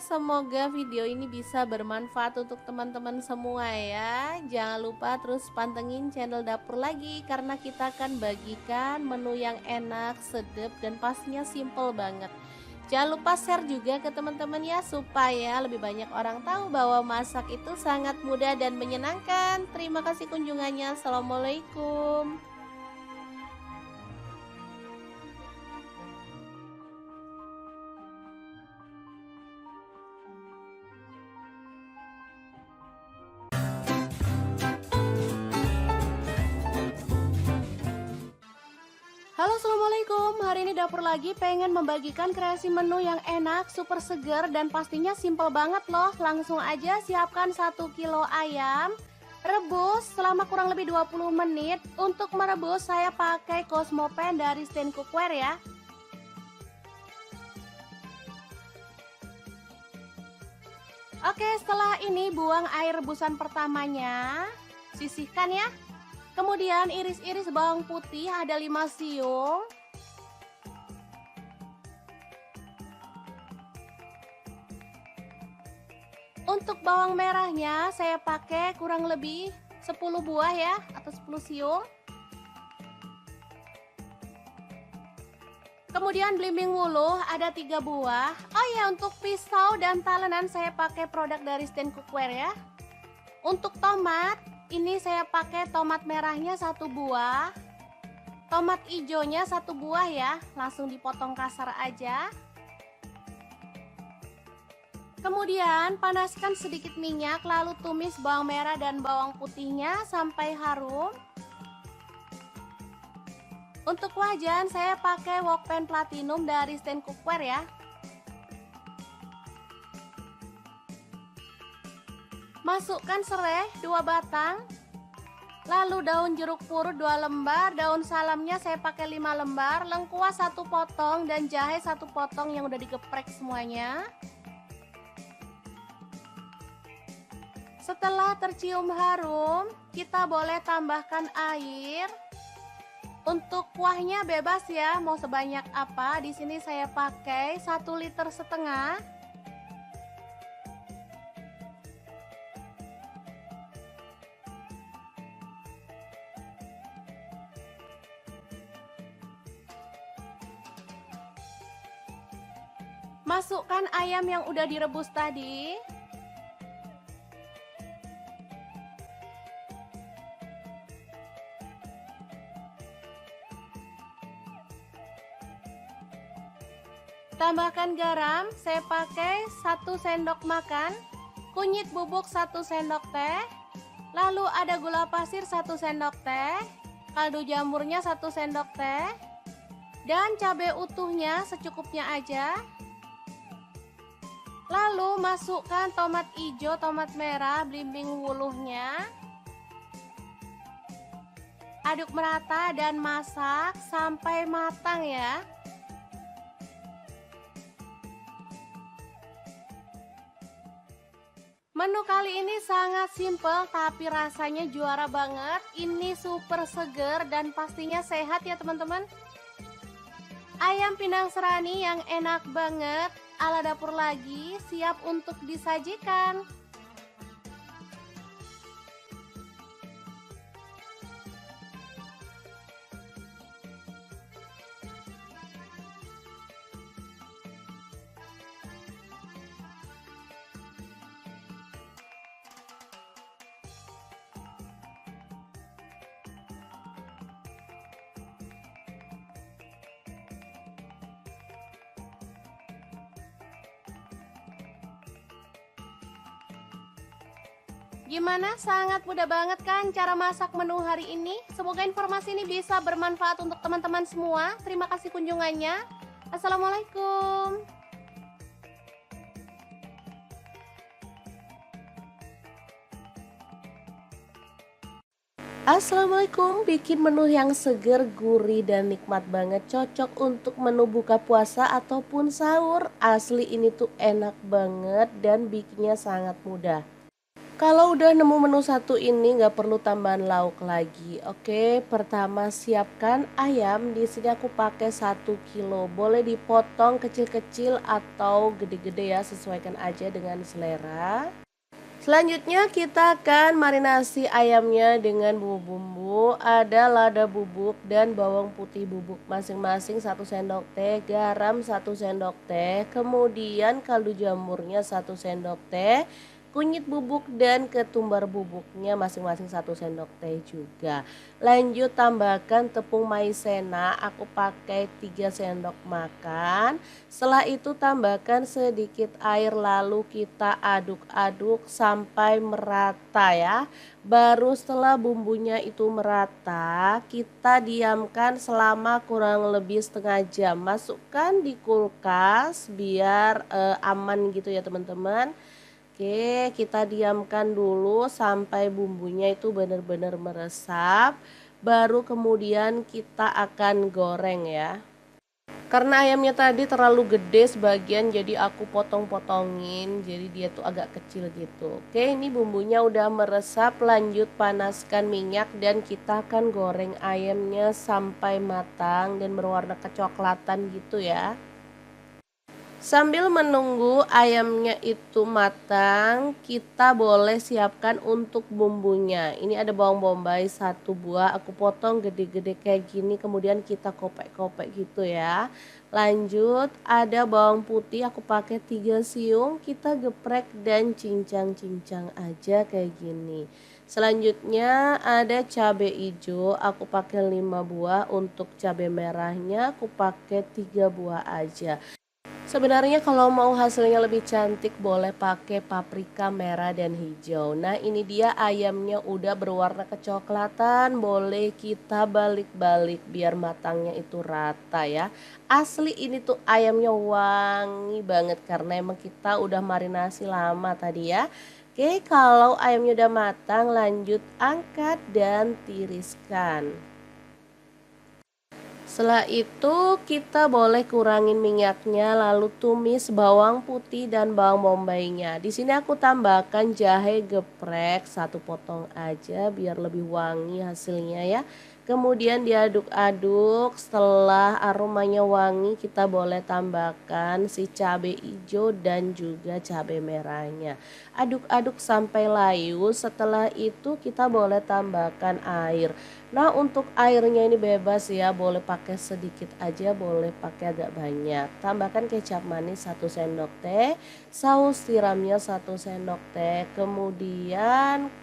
semoga video ini bisa bermanfaat untuk teman-teman semua ya. Jangan lupa terus pantengin channel dapur lagi, karena kita akan bagikan menu yang enak, sedap, dan pastinya simple banget. Jangan lupa share juga ke teman-teman ya, supaya lebih banyak orang tahu bahwa masak itu sangat mudah dan menyenangkan. Terima kasih kunjungannya. Assalamualaikum. Halo, assalamualaikum. Hari ini dapur lagi pengen membagikan kreasi menu yang enak, super seger, dan pastinya simple banget loh. Langsung aja siapkan 1 kilo ayam, rebus selama kurang lebih 20 menit. Untuk merebus saya pakai Cosmopan dari Stand Cookware ya. Oke, setelah ini buang air rebusan pertamanya, sisihkan ya. Kemudian iris-iris bawang putih ada 5 siung. Untuk bawang merahnya saya pakai kurang lebih 10 buah ya, atau 10 siung. Kemudian belimbing wuluh ada 3 buah. Oh ya, untuk pisau dan talenan saya pakai produk dari Stand Cookware ya. Untuk tomat, ini saya pakai tomat merahnya 1 buah. Tomat hijaunya 1 buah ya, langsung dipotong kasar aja. Kemudian panaskan sedikit minyak, lalu tumis bawang merah dan bawang putihnya sampai harum. Untuk wajan saya pakai wokpan platinum dari Stand Cookware ya. Masukkan serai 2 batang. Lalu daun jeruk purut 2 lembar, daun salamnya saya pakai 5 lembar, lengkuas 1 potong dan jahe 1 potong yang udah digeprek semuanya. Setelah tercium harum, kita boleh tambahkan air. Untuk kuahnya bebas ya, mau sebanyak apa. Di sini saya pakai 1,5 liter. Masukkan ayam yang udah direbus tadi. Tambahkan garam, saya pakai 1 sendok makan, kunyit bubuk 1 sendok teh, lalu ada gula pasir 1 sendok teh, kaldu jamurnya 1 sendok teh, dan cabai utuhnya secukupnya aja. Lalu masukkan tomat hijau, tomat merah, belimbing wuluhnya. Aduk merata dan masak sampai matang ya. Menu kali ini sangat simple tapi rasanya juara banget. Ini super seger dan pastinya sehat ya teman-teman. Ayam pindang serani yang enak banget ala dapur lagi, siap untuk disajikan. Gimana? Sangat mudah banget kan cara masak menu hari ini? Semoga informasi ini bisa bermanfaat untuk teman-teman semua. Terima kasih kunjungannya. Assalamualaikum. Assalamualaikum, bikin menu yang seger, gurih, dan nikmat banget. Cocok untuk menu buka puasa ataupun sahur. Asli ini tuh enak banget dan bikinnya sangat mudah. Kalau udah nemu menu satu ini nggak perlu tambahan lauk lagi. Oke, pertama siapkan ayam. Di sini aku pakai 1 kilo. Boleh dipotong kecil-kecil atau gede-gede ya, sesuaikan aja dengan selera. Selanjutnya kita akan marinasi ayamnya dengan bumbu-bumbu. Ada lada bubuk dan bawang putih bubuk masing-masing 1 sendok teh, garam 1 sendok teh, kemudian kaldu jamurnya 1 sendok teh, kunyit bubuk dan ketumbar bubuknya masing-masing 1 sendok teh juga. Lanjut tambahkan tepung maizena, aku pakai 3 sendok makan. Setelah itu tambahkan sedikit air, lalu kita aduk-aduk sampai merata ya. Baru setelah bumbunya itu merata, kita diamkan selama kurang lebih setengah jam. Masukkan di kulkas biar aman gitu ya teman-teman. Oke, kita diamkan dulu sampai bumbunya itu benar-benar meresap. Baru kemudian kita akan goreng ya. Karena ayamnya tadi terlalu gede sebagian, jadi aku potong-potongin. Jadi dia tuh agak kecil gitu. Oke, ini bumbunya udah meresap. Lanjut panaskan minyak dan kita akan goreng ayamnya sampai matang dan berwarna kecoklatan gitu ya. Sambil menunggu ayamnya itu matang, kita boleh siapkan untuk bumbunya. Ini ada bawang bombay 1 buah, aku potong gede-gede kayak gini, kemudian kita kopek-kopek gitu ya. Lanjut, ada bawang putih, aku pakai 3 siung, kita geprek dan cincang-cincang aja kayak gini. Selanjutnya ada cabai hijau, aku pakai 5 buah, untuk cabai merahnya aku pakai 3 buah aja. Sebenarnya kalau mau hasilnya lebih cantik boleh pakai paprika merah dan hijau. Nah ini dia ayamnya udah berwarna kecoklatan, boleh kita balik-balik biar matangnya itu rata ya. Asli ini tuh ayamnya wangi banget karena emang kita udah marinasi lama tadi ya. Oke, kalau ayamnya udah matang lanjut angkat dan tiriskan. Setelah itu kita boleh kurangin minyaknya lalu tumis bawang putih dan bawang bombaynya. Di sini aku tambahkan jahe geprek 1 potong aja biar lebih wangi hasilnya ya. Kemudian diaduk-aduk, setelah aromanya wangi kita boleh tambahkan si cabai hijau dan juga cabai merahnya. Aduk-aduk sampai layu, setelah itu kita boleh tambahkan air. Nah untuk airnya ini bebas ya, boleh pakai sedikit aja, boleh pakai agak banyak. Tambahkan kecap manis 1 sendok teh, saus tiramnya 1 sendok teh, kemudian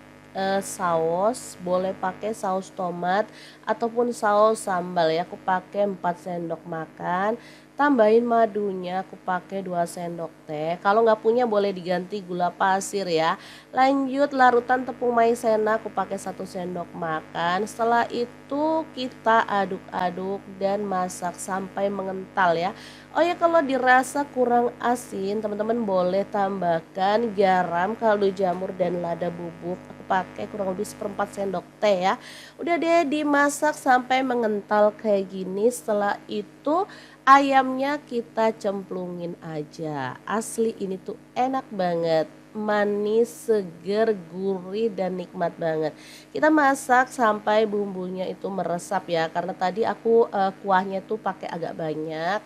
saus boleh pakai saus tomat ataupun saus sambal ya, aku pakai 4 sendok makan. Tambahin madunya, aku pakai 2 sendok teh. Kalau nggak punya boleh diganti gula pasir ya. Lanjut larutan tepung maizena, aku pakai 1 sendok makan. Setelah itu kita aduk-aduk dan masak sampai mengental ya. Oh ya, kalau dirasa kurang asin teman-teman boleh tambahkan garam, kaldu jamur dan lada bubuk. Aku pakai kurang lebih 1/4 sendok teh ya. Udah deh dimasak sampai mengental kayak gini. Setelah itu ayamnya kita cemplungin aja. Asli ini tuh enak banget, manis, seger, gurih dan nikmat banget. Kita masak sampai bumbunya itu meresap ya, karena tadi aku kuahnya tuh pakai agak banyak.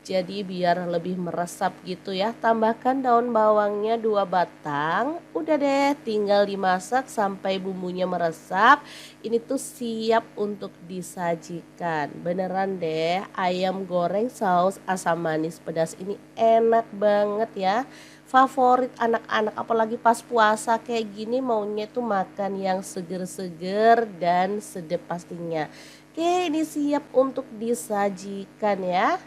Jadi biar lebih meresap gitu ya. Tambahkan daun bawangnya 2 batang. Udah deh, tinggal dimasak sampai bumbunya meresap. Ini tuh siap untuk disajikan. Beneran deh, ayam goreng saus asam manis pedas ini enak banget ya. Favorit anak-anak apalagi pas puasa kayak gini maunya tuh makan yang seger-seger dan sedap pastinya. Oke, ini siap untuk disajikan ya.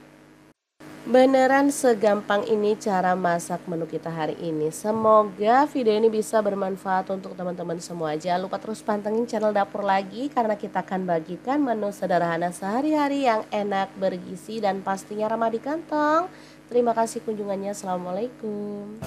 Beneran segampang ini cara masak menu kita hari ini. Semoga video ini bisa bermanfaat untuk teman-teman semua. Jangan lupa terus pantengin channel Dapur Lagi karena kita akan bagikan menu sederhana sehari-hari yang enak, bergizi dan pastinya ramah di kantong. Terima kasih kunjungannya. Assalamualaikum.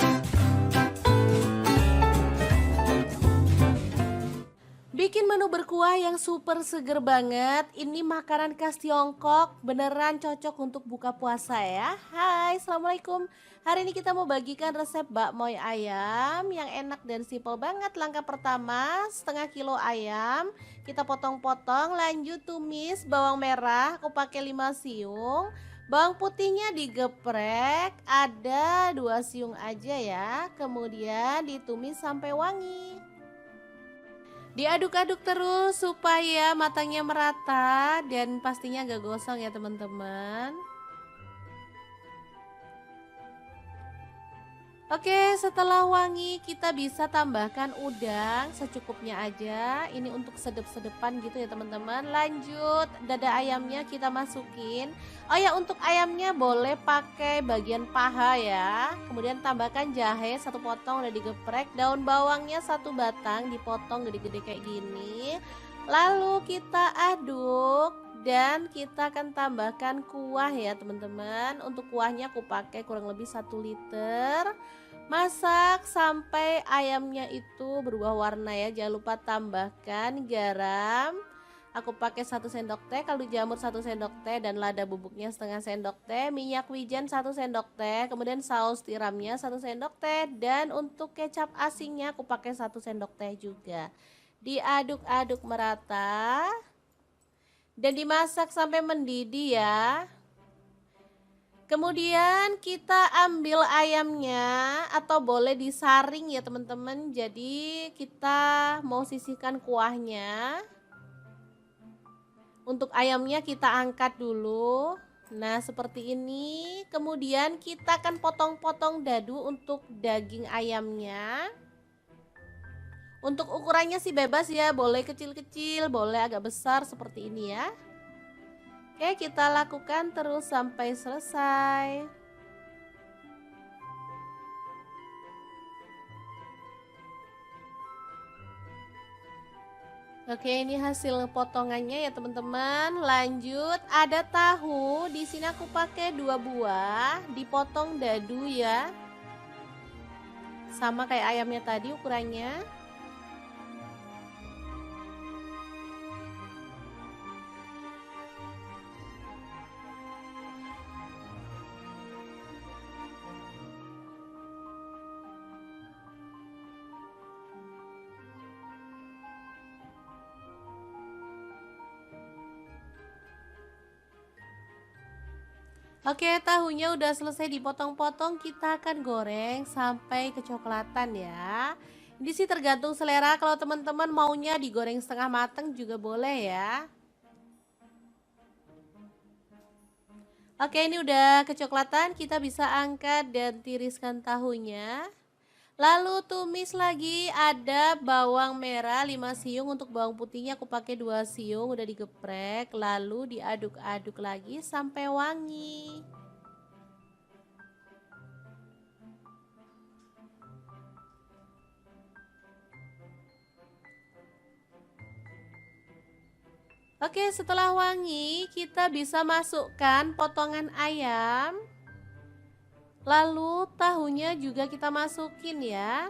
Bikin menu berkuah yang super seger banget. Ini makanan khas Tiongkok, beneran cocok untuk buka puasa ya. Hai, Assalamualaikum. Hari ini kita mau bagikan resep bakmoy ayam yang enak dan simpel banget. Langkah pertama, 1/2 kilo ayam. Kita potong-potong, lanjut tumis bawang merah, aku pakai 5 siung. Bawang putihnya digeprek, ada 2 siung aja ya. Kemudian ditumis sampai wangi. Diaduk-aduk terus supaya matangnya merata dan pastinya gak gosong ya teman-teman. Oke, setelah wangi kita bisa tambahkan udang secukupnya aja. Ini untuk sedep-sedepan gitu ya teman-teman. Lanjut, dada ayamnya kita masukin. Oh ya, untuk ayamnya boleh pakai bagian paha ya. Kemudian tambahkan jahe 1 potong udah digeprek. Daun bawangnya 1 batang dipotong gede-gede kayak gini. Lalu kita aduk. Dan kita akan tambahkan kuah ya teman-teman. Untuk kuahnya aku pakai kurang lebih 1 liter. Masak sampai ayamnya itu berubah warna ya. Jangan lupa tambahkan garam. Aku pakai 1 sendok teh, kaldu jamur 1 sendok teh dan lada bubuknya 1/2 sendok teh, minyak wijen 1 sendok teh, kemudian saus tiramnya 1 sendok teh dan untuk kecap asinnya aku pakai 1 sendok teh juga. Diaduk-aduk merata dan dimasak sampai mendidih ya. Kemudian kita ambil ayamnya atau boleh disaring ya teman-teman. Jadi kita mau sisihkan kuahnya. Untuk ayamnya kita angkat dulu. Nah seperti ini. Kemudian kita akan potong-potong dadu untuk daging ayamnya. Untuk ukurannya sih bebas ya. Boleh kecil-kecil, boleh agak besar seperti ini ya. Oke, kita lakukan terus sampai selesai. Oke, ini hasil potongannya ya teman-teman. Lanjut, ada tahu. Di sini aku pakai 2 buah, dipotong dadu ya. Sama kayak ayamnya tadi ukurannya. Oke, tahunya udah selesai dipotong-potong, kita akan goreng sampai kecoklatan ya. Ini sih tergantung selera, kalau teman-teman maunya digoreng setengah matang juga boleh ya. Oke, ini udah kecoklatan, kita bisa angkat dan tiriskan tahunya. Lalu tumis lagi, ada bawang merah 5 siung, untuk bawang putihnya aku pakai 2 siung, udah digeprek, lalu diaduk-aduk lagi sampai wangi. Oke, setelah wangi, kita bisa masukkan potongan ayam. Lalu tahunya juga kita masukin ya.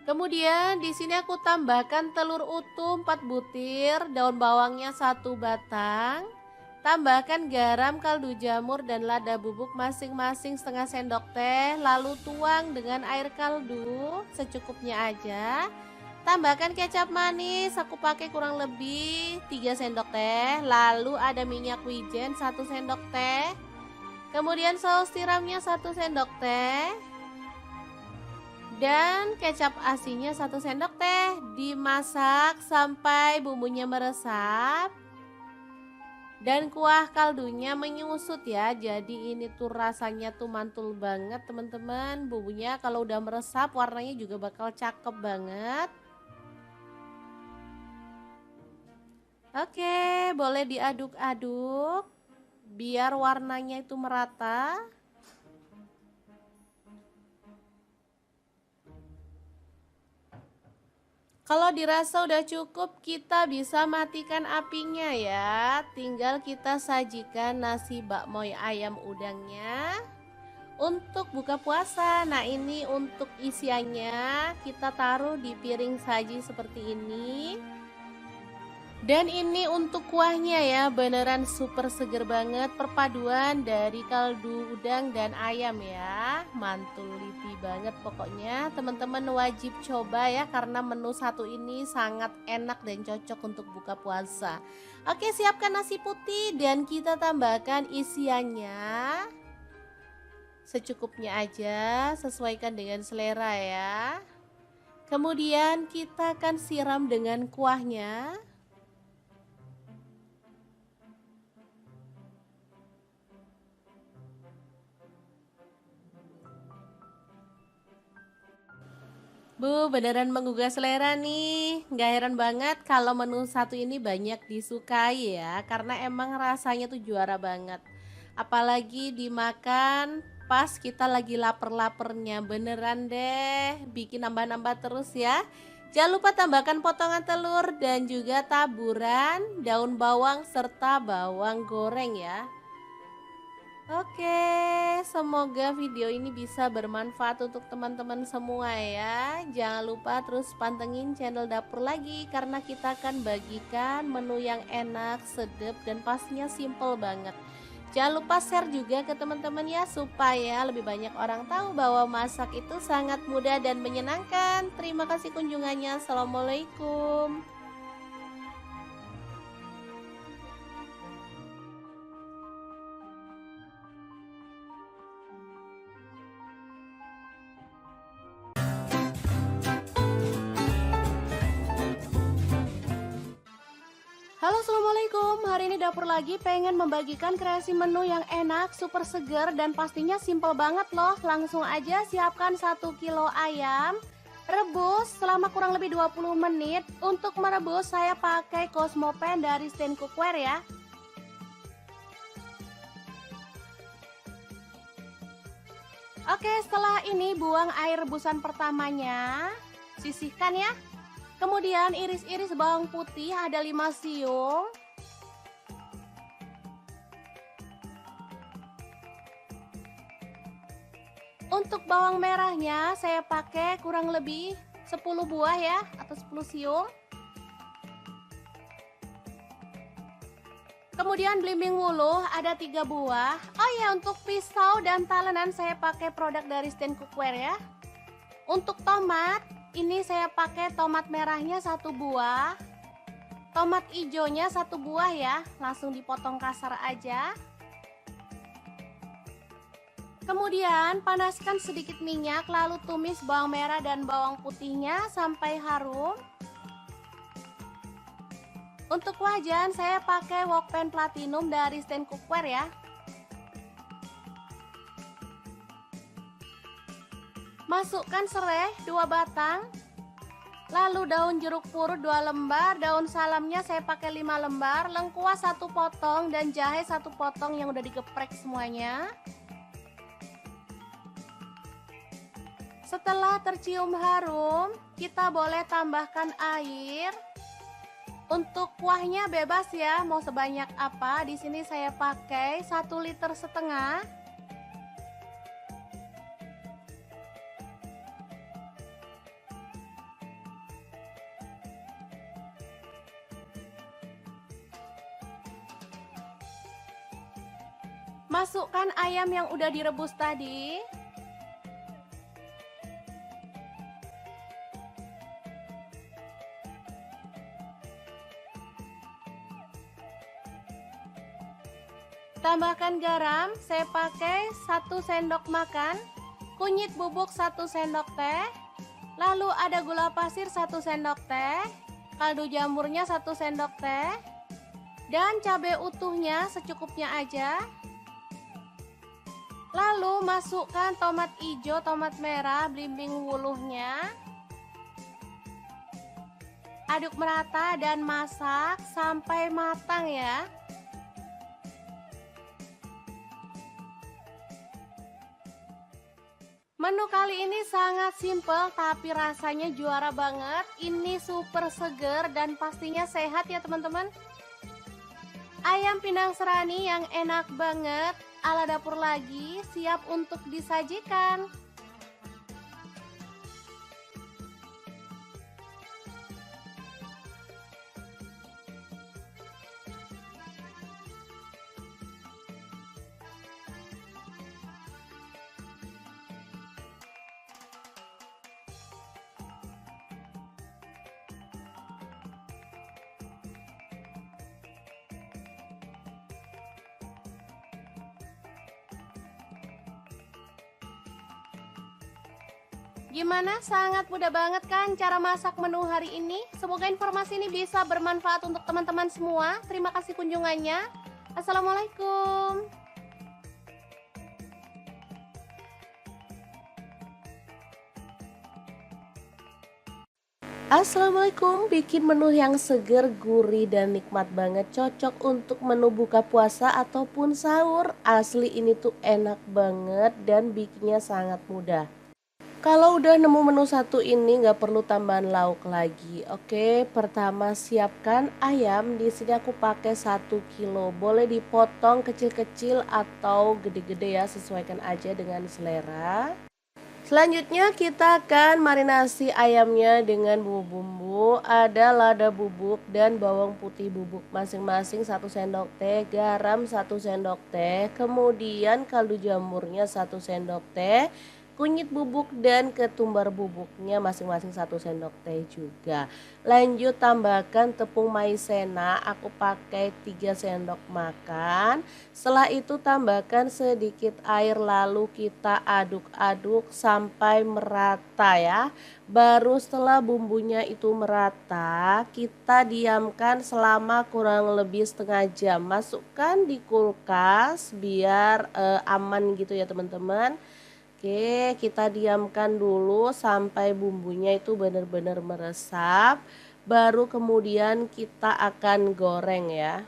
Kemudian di sini aku tambahkan telur utuh 4 butir, daun bawangnya 1 batang. Tambahkan garam, kaldu jamur dan lada bubuk masing-masing setengah sendok teh. Lalu tuang dengan air kaldu secukupnya aja. Tambahkan kecap manis, aku pakai kurang lebih 3 sendok teh. Lalu ada minyak wijen 1 sendok teh. Kemudian saus tiramnya 1 sendok teh. Dan kecap asinnya 1 sendok teh. Dimasak sampai bumbunya meresap. Dan kuah kaldunya menyusut ya. Jadi ini tuh rasanya tuh mantul banget teman-teman. Bumbunya kalau udah meresap warnanya juga bakal cakep banget. Oke, boleh diaduk-aduk biar warnanya itu merata. Kalau dirasa udah cukup, kita bisa matikan apinya ya. Tinggal kita sajikan nasi bakmoy ayam udangnya untuk buka puasa. Nah, ini untuk isiannya kita taruh di piring saji seperti ini. Dan ini untuk kuahnya ya, beneran super seger banget, perpaduan dari kaldu udang dan ayam ya. Mantul lipi banget pokoknya, teman-teman wajib coba ya, karena menu satu ini sangat enak dan cocok untuk buka puasa. Oke, siapkan nasi putih dan kita tambahkan isiannya secukupnya aja, sesuaikan dengan selera ya. Kemudian kita akan siram dengan kuahnya. Bu, beneran menggugah selera nih. Nggak heran banget kalau menu satu ini banyak disukai ya, karena emang rasanya tuh juara banget. Apalagi dimakan pas kita lagi lapar-lapernya, beneran deh bikin nambah-nambah terus ya. Jangan lupa tambahkan potongan telur dan juga taburan daun bawang serta bawang goreng ya. Oke, semoga video ini bisa bermanfaat untuk teman-teman semua ya. Jangan lupa terus pantengin channel Dapur Lagi, karena kita akan bagikan menu yang enak, sedap, dan pastinya simple banget. Jangan lupa share juga ke teman-teman ya, supaya lebih banyak orang tahu bahwa masak itu sangat mudah dan menyenangkan. Terima kasih kunjungannya. Assalamualaikum. Assalamualaikum, hari ini dapur lagi pengen membagikan kreasi menu yang enak, super seger dan pastinya simple banget loh. Langsung aja siapkan 1 kilo ayam, rebus selama kurang lebih 20 menit. Untuk merebus saya pakai Cosmo Pan dari Stand Cookware ya. Oke, setelah ini buang air rebusan pertamanya, sisihkan ya. Kemudian iris-iris bawang putih ada 5 siung. Untuk bawang merahnya saya pakai kurang lebih 10 buah ya, atau 10 siung. Kemudian belimbing wuluh ada 3 buah. Oh ya, untuk pisau dan talenan saya pakai produk dari Stand Cookware ya. Untuk tomat, ini saya pakai tomat merahnya 1 buah. Tomat hijaunya 1 buah ya, langsung dipotong kasar aja. Kemudian panaskan sedikit minyak, lalu tumis bawang merah dan bawang putihnya sampai harum. Untuk wajan saya pakai wok pan platinum dari Stand Cookware ya. Masukkan serai 2 batang. Lalu daun jeruk purut 2 lembar, daun salamnya saya pakai 5 lembar, lengkuas 1 potong dan jahe 1 potong yang udah digeprek semuanya. Setelah tercium harum, kita boleh tambahkan air. Untuk kuahnya bebas ya, mau sebanyak apa. Di sini saya pakai 1,5 liter. Masukkan ayam yang udah direbus tadi. Tambahkan garam, saya pakai 1 sendok makan, kunyit bubuk 1 sendok teh, lalu ada gula pasir 1 sendok teh, kaldu jamurnya 1 sendok teh, dan cabai utuhnya secukupnya aja. Lalu masukkan tomat hijau, tomat merah, belimbing wuluhnya. Aduk merata dan masak sampai matang ya. Menu kali ini sangat simple tapi rasanya juara banget. Ini super seger dan pastinya sehat ya teman-teman. Ayam pindang serani yang enak banget, ala dapur lagi, siap untuk disajikan. Gimana? Sangat mudah banget kan cara masak menu hari ini? Semoga informasi ini bisa bermanfaat untuk teman-teman semua. Terima kasih kunjungannya. Assalamualaikum. Assalamualaikum, bikin menu yang seger, gurih, dan nikmat banget. Cocok untuk menu buka puasa ataupun sahur. Asli ini tuh enak banget dan bikinnya sangat mudah. Kalau udah nemu menu satu ini nggak perlu tambahan lauk lagi. Oke, pertama siapkan ayam. Di sini aku pakai 1 kilo. Boleh dipotong kecil-kecil atau gede-gede ya, sesuaikan aja dengan selera. Selanjutnya kita akan marinasi ayamnya dengan bumbu-bumbu. Ada lada bubuk dan bawang putih bubuk masing-masing 1 sendok teh, garam 1 sendok teh, kemudian kaldu jamurnya 1 sendok teh, kunyit bubuk dan ketumbar bubuknya masing-masing 1 sendok teh juga. Lanjut tambahkan tepung maizena, aku pakai 3 sendok makan. Setelah itu tambahkan sedikit air lalu kita aduk-aduk sampai merata ya. Baru setelah bumbunya itu merata, kita diamkan selama kurang lebih setengah jam. Masukkan di kulkas biar aman gitu ya teman-teman. Oke, kita diamkan dulu sampai bumbunya itu benar-benar meresap. Baru kemudian kita akan goreng ya.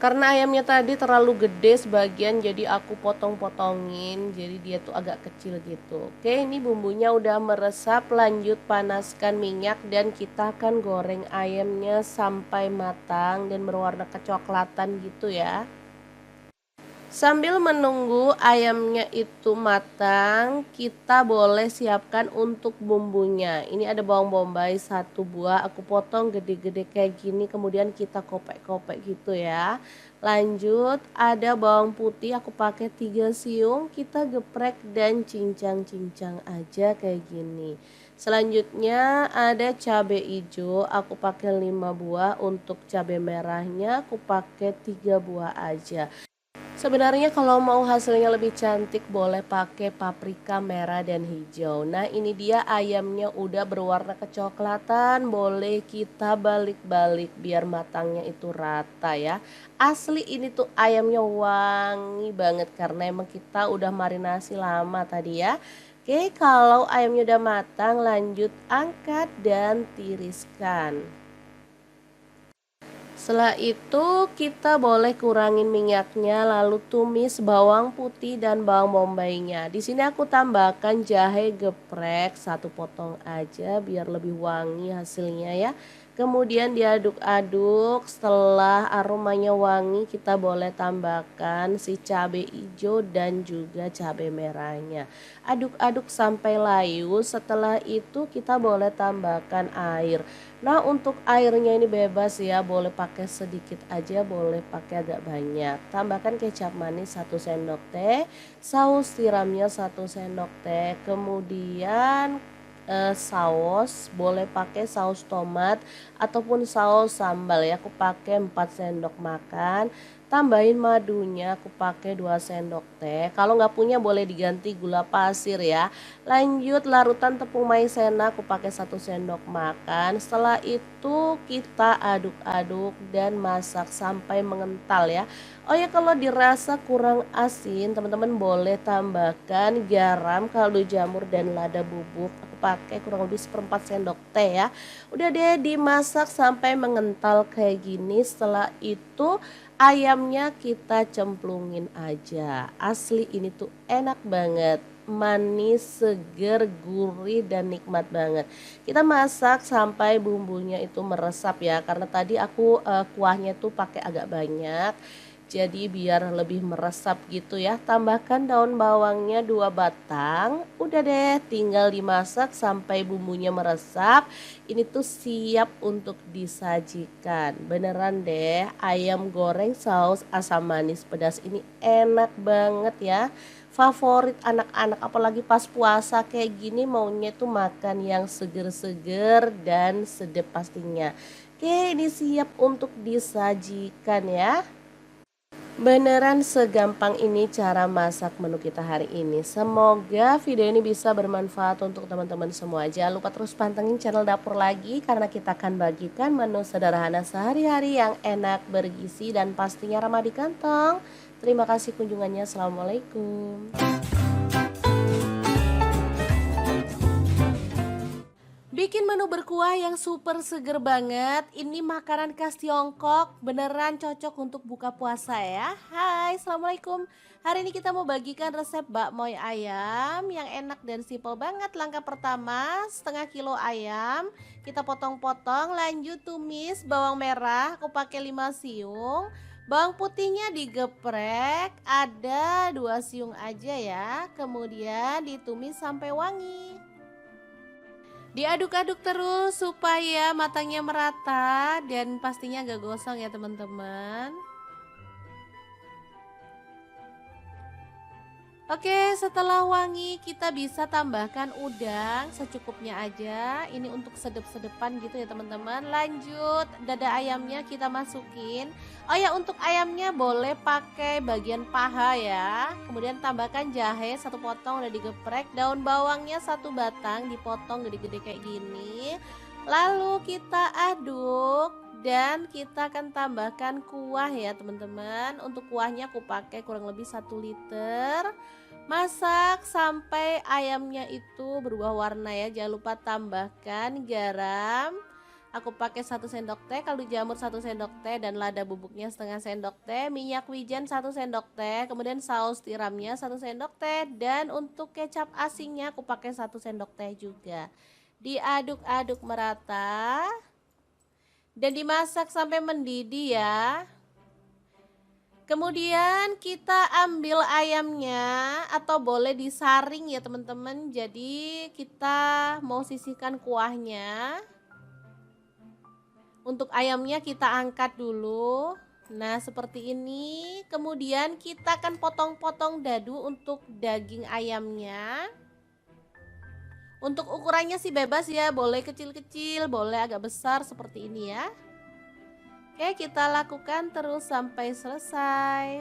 Karena ayamnya tadi terlalu gede sebagian jadi aku potong-potongin. Jadi dia tuh agak kecil gitu. Oke, ini bumbunya udah meresap. Lanjut panaskan minyak dan kita akan goreng ayamnya sampai matang dan berwarna kecoklatan gitu ya. Sambil menunggu ayamnya itu matang, kita boleh siapkan untuk bumbunya. Ini ada bawang bombay 1 buah, aku potong gede-gede kayak gini, kemudian kita kopek-kopek gitu ya. Lanjut, ada bawang putih, aku pakai 3 siung, kita geprek dan cincang-cincang aja kayak gini. Selanjutnya ada cabai hijau, aku pakai 5 buah, untuk cabai merahnya aku pakai 3 buah aja. Sebenarnya kalau mau hasilnya lebih cantik boleh pakai paprika merah dan hijau. Nah ini dia ayamnya udah berwarna kecoklatan, boleh kita balik-balik biar matangnya itu rata ya. Asli ini tuh ayamnya wangi banget karena emang kita udah marinasi lama tadi ya. Oke, kalau ayamnya udah matang lanjut angkat dan tiriskan. Setelah itu kita boleh kurangin minyaknya lalu tumis bawang putih dan bawang bombaynya. Di sini aku tambahkan jahe geprek 1 potong aja biar lebih wangi hasilnya ya. Kemudian diaduk-aduk, setelah aromanya wangi kita boleh tambahkan si cabai hijau dan juga cabai merahnya. Aduk-aduk sampai layu, setelah itu kita boleh tambahkan air. Nah untuk airnya ini bebas ya, boleh pakai sedikit aja, boleh pakai agak banyak. Tambahkan kecap manis 1 sendok teh, saus tiramnya 1 sendok teh, kemudian saus boleh pakai saus tomat ataupun saus sambal ya, aku pakai 4 sendok makan. Tambahin madunya, aku pakai 2 sendok teh. Kalau nggak punya boleh diganti gula pasir ya. Lanjut larutan tepung maizena, aku pakai 1 sendok makan. Setelah itu kita aduk-aduk dan masak sampai mengental ya. Oh ya, kalau dirasa kurang asin teman-teman boleh tambahkan garam, kaldu jamur dan lada bubuk. Aku pakai kurang lebih 1/4 sendok teh ya. Udah deh dimasak sampai mengental kayak gini. Setelah itu ayamnya kita cemplungin aja. Asli ini tuh enak banget, manis, seger, gurih dan nikmat banget. Kita masak sampai bumbunya itu meresap ya, karena tadi aku kuahnya tuh pakai agak banyak. Jadi biar lebih meresap gitu ya. Tambahkan daun bawangnya 2 batang. Udah deh tinggal dimasak sampai bumbunya meresap. Ini tuh siap untuk disajikan. Beneran deh, ayam goreng saus asam manis pedas ini enak banget ya. Favorit anak-anak apalagi pas puasa kayak gini maunya tuh makan yang seger-seger dan sedap pastinya. Oke, ini siap untuk disajikan ya. Beneran segampang ini cara masak menu kita hari ini. Semoga video ini bisa bermanfaat untuk teman-teman semua. Jangan lupa terus pantengin channel Dapur Lagi karena kita akan bagikan menu sederhana sehari-hari yang enak, bergizi dan pastinya ramah di kantong. Terima kasih kunjungannya. Assalamualaikum. Bikin menu berkuah yang super seger banget. Ini makanan khas Tiongkok, beneran cocok untuk buka puasa ya. Hai, assalamualaikum. Hari ini kita mau bagikan resep bakmoy ayam yang enak dan simpel banget. Langkah pertama, setengah kilo ayam kita potong-potong, lanjut tumis bawang merah, aku pakai 5 siung. Bawang putihnya digeprek, ada 2 siung aja ya. Kemudian ditumis sampai wangi. Diaduk-aduk terus supaya matangnya merata dan pastinya gak gosong ya teman-teman. Oke, setelah wangi kita bisa tambahkan udang secukupnya aja. Ini untuk sedep-sedepan gitu ya teman-teman. Lanjut, dada ayamnya kita masukin. Oh ya, untuk ayamnya boleh pakai bagian paha ya. Kemudian tambahkan jahe satu potong udah digeprek, daun bawangnya satu batang dipotong gede-gede kayak gini. Lalu kita aduk dan kita akan tambahkan kuah ya teman-teman. Untuk kuahnya aku pakai kurang lebih 1 liter. Masak sampai ayamnya itu berubah warna ya. Jangan lupa tambahkan garam. Aku pakai 1 sendok teh, kaldu jamur 1 sendok teh, dan lada bubuknya setengah sendok teh, minyak wijen 1 sendok teh, kemudian saus tiramnya 1 sendok teh, dan untuk kecap asinnya aku pakai 1 sendok teh juga. Diaduk-aduk merata dan dimasak sampai mendidih ya. Kemudian kita ambil ayamnya atau boleh disaring ya teman-teman. Jadi kita mau sisihkan kuahnya. Untuk ayamnya kita angkat dulu. Nah seperti ini. Kemudian kita akan potong-potong dadu untuk daging ayamnya. Untuk ukurannya sih bebas ya. Boleh kecil-kecil, boleh agak besar seperti ini ya. Oke, kita lakukan terus sampai selesai.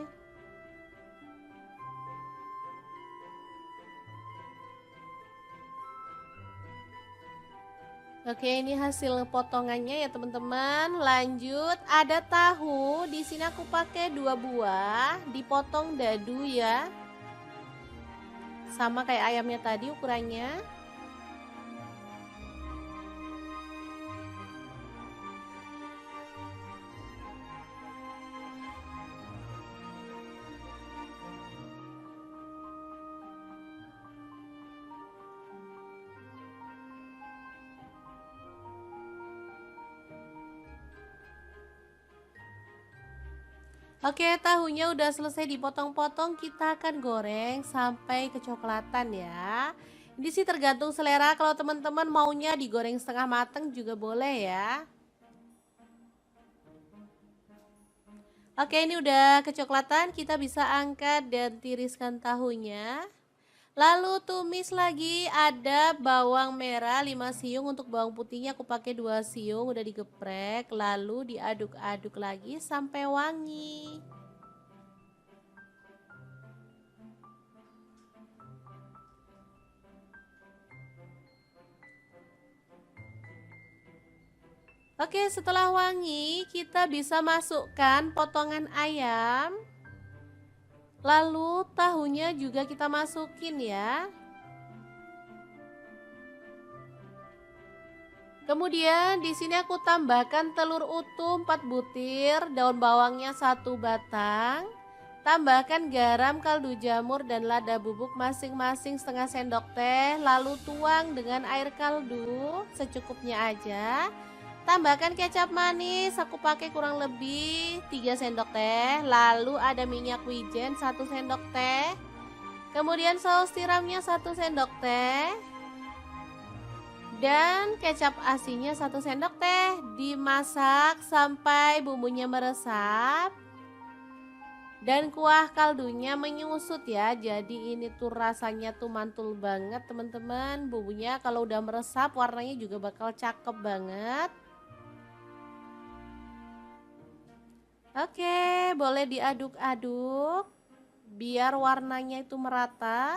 Oke, ini hasil potongannya ya teman-teman. Lanjut, ada tahu. Di sini aku pakai 2 buah, dipotong dadu ya. Sama kayak ayamnya tadi ukurannya. Oke, tahunya udah selesai dipotong-potong, kita akan goreng sampai kecoklatan ya. Ini sih tergantung selera, kalau teman-teman maunya digoreng setengah mateng juga boleh ya. Oke, ini udah kecoklatan, kita bisa angkat dan tiriskan tahunya. Lalu tumis lagi, ada bawang merah 5 siung, untuk bawang putihnya aku pakai 2 siung udah digeprek, lalu diaduk-aduk lagi sampai wangi. Oke, setelah wangi, kita bisa masukkan potongan ayam. Lalu tahunya juga kita masukin ya. Kemudian di sini aku tambahkan telur utuh 4 butir, daun bawangnya 1 batang. Tambahkan garam, kaldu jamur, dan lada bubuk masing-masing setengah sendok teh. Lalu tuang dengan air kaldu secukupnya aja. Tambahkan kecap manis, aku pakai kurang lebih 3 sendok teh. Lalu ada minyak wijen 1 sendok teh. Kemudian saus tiramnya 1 sendok teh. Dan kecap asinnya 1 sendok teh. Dimasak sampai bumbunya meresap dan kuah kaldunya menyusut ya. Jadi ini tuh rasanya tuh mantul banget teman-teman. Bumbunya kalau udah meresap warnanya juga bakal cakep banget. Oke, boleh diaduk-aduk biar warnanya itu merata.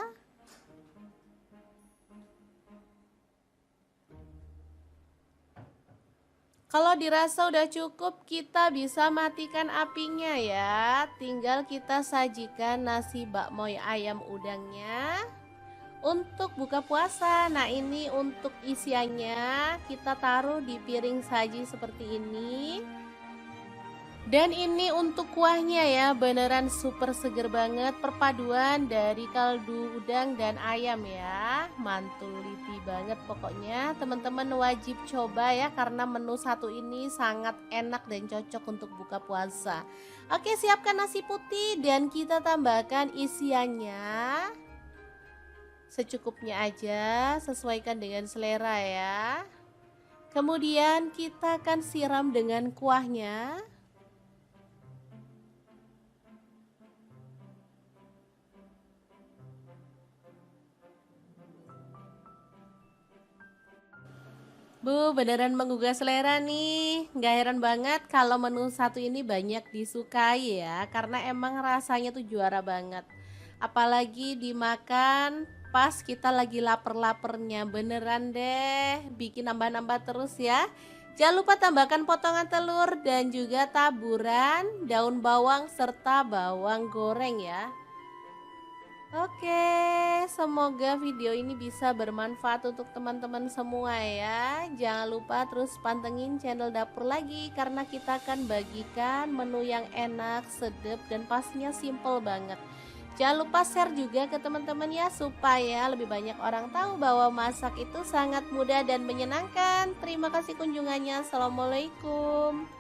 Kalau dirasa udah cukup, kita bisa matikan apinya ya. Tinggal kita sajikan nasi bakmoy ayam udangnya untuk buka puasa. Nah, ini untuk isiannya kita taruh di piring saji seperti ini. Dan ini untuk kuahnya ya, beneran super seger banget, perpaduan dari kaldu udang dan ayam ya. Mantul liti banget pokoknya, teman-teman wajib coba ya, karena menu satu ini sangat enak dan cocok untuk buka puasa. Oke, siapkan nasi putih dan kita tambahkan isiannya secukupnya aja, sesuaikan dengan selera ya. Kemudian kita akan siram dengan kuahnya. Beneran menggugah selera nih. Nggak heran banget kalau menu satu ini banyak disukai ya, karena emang rasanya tuh juara banget. Apalagi dimakan pas kita lagi lapar-lapernya, beneran deh, bikin nambah-nambah terus ya. Jangan lupa tambahkan potongan telur dan juga taburan daun bawang serta bawang goreng ya. Oke, semoga video ini bisa bermanfaat untuk teman-teman semua ya. Jangan lupa terus pantengin channel dapur lagi karena kita akan bagikan menu yang enak, sedap dan pastinya simple banget. Jangan lupa share juga ke teman-teman ya supaya lebih banyak orang tahu bahwa masak itu sangat mudah dan menyenangkan. Terima kasih kunjungannya. Assalamualaikum.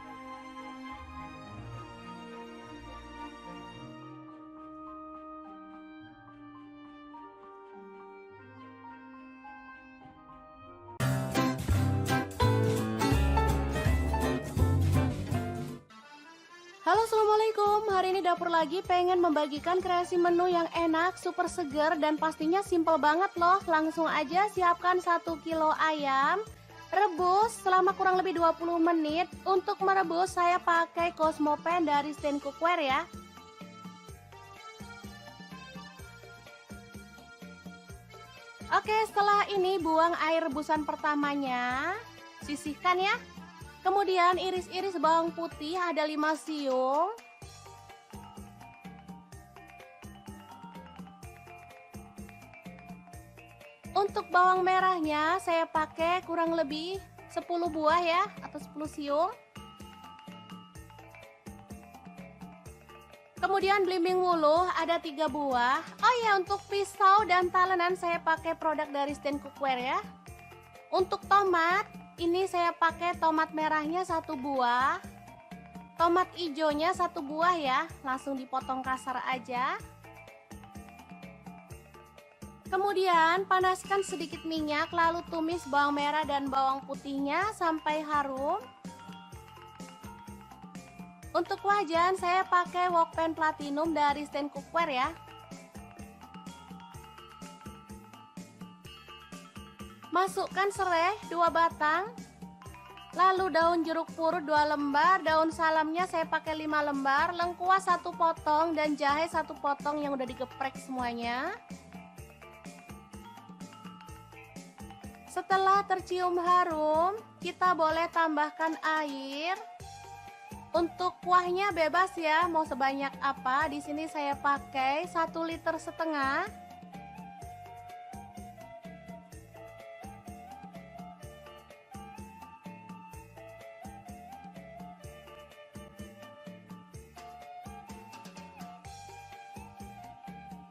Halo assalamualaikum, hari ini dapur lagi pengen membagikan kreasi menu yang enak, super seger dan pastinya simple banget loh. Langsung aja siapkan 1 kilo ayam, rebus selama kurang lebih 20 menit. Untuk merebus saya pakai Cosmopan dari Stand Cookware ya. Oke, setelah ini buang air rebusan pertamanya, sisihkan ya. Kemudian iris-iris bawang putih ada 5 siung. Untuk bawang merahnya saya pakai kurang lebih 10 buah ya atau 10 siung. Kemudian belimbing wuluh ada 3 buah. Oh ya, untuk pisau dan talenan saya pakai produk dari Stand Cookware ya. Untuk tomat, ini saya pakai tomat merahnya 1 buah. Tomat hijaunya 1 buah ya, langsung dipotong kasar aja. Kemudian panaskan sedikit minyak lalu tumis bawang merah dan bawang putihnya sampai harum. Untuk wajan saya pakai wokpan platinum dari Stand Cookware ya. Masukkan serai 2 batang. Lalu daun jeruk purut 2 lembar, daun salamnya saya pakai 5 lembar, lengkuas 1 potong dan jahe 1 potong yang udah digeprek semuanya. Setelah tercium harum, kita boleh tambahkan air. Untuk kuahnya bebas ya, mau sebanyak apa. Di sini saya pakai 1,5 liter.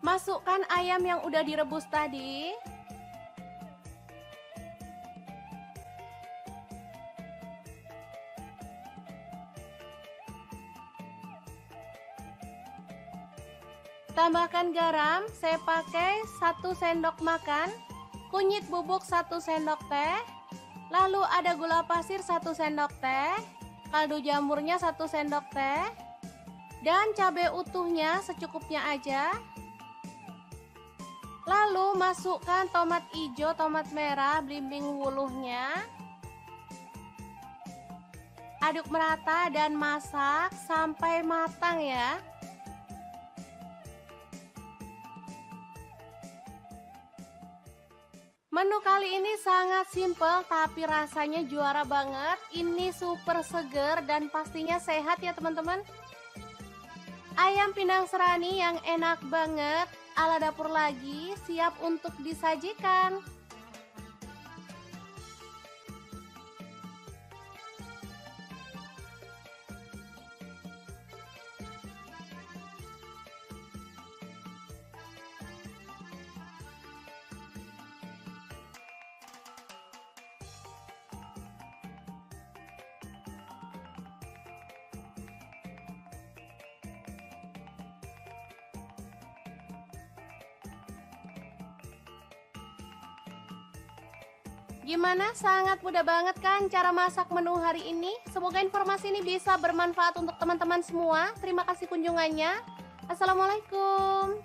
Masukkan ayam yang udah direbus tadi. Tambahkan garam, saya pakai 1 sendok makan, kunyit bubuk 1 sendok teh, lalu ada gula pasir 1 sendok teh, kaldu jamurnya 1 sendok teh, dan cabai utuhnya secukupnya aja. Lalu masukkan tomat hijau, tomat merah, belimbing wuluhnya. Aduk merata dan masak sampai matang ya. Menu kali ini sangat simple tapi rasanya juara banget. Ini super seger dan pastinya sehat ya teman-teman. Ayam pindang serani yang enak banget ala dapur lagi siap untuk disajikan. Gimana? Sangat mudah banget kan cara masak menu hari ini? Semoga informasi ini bisa bermanfaat untuk teman-teman semua. Terima kasih kunjungannya. Assalamualaikum.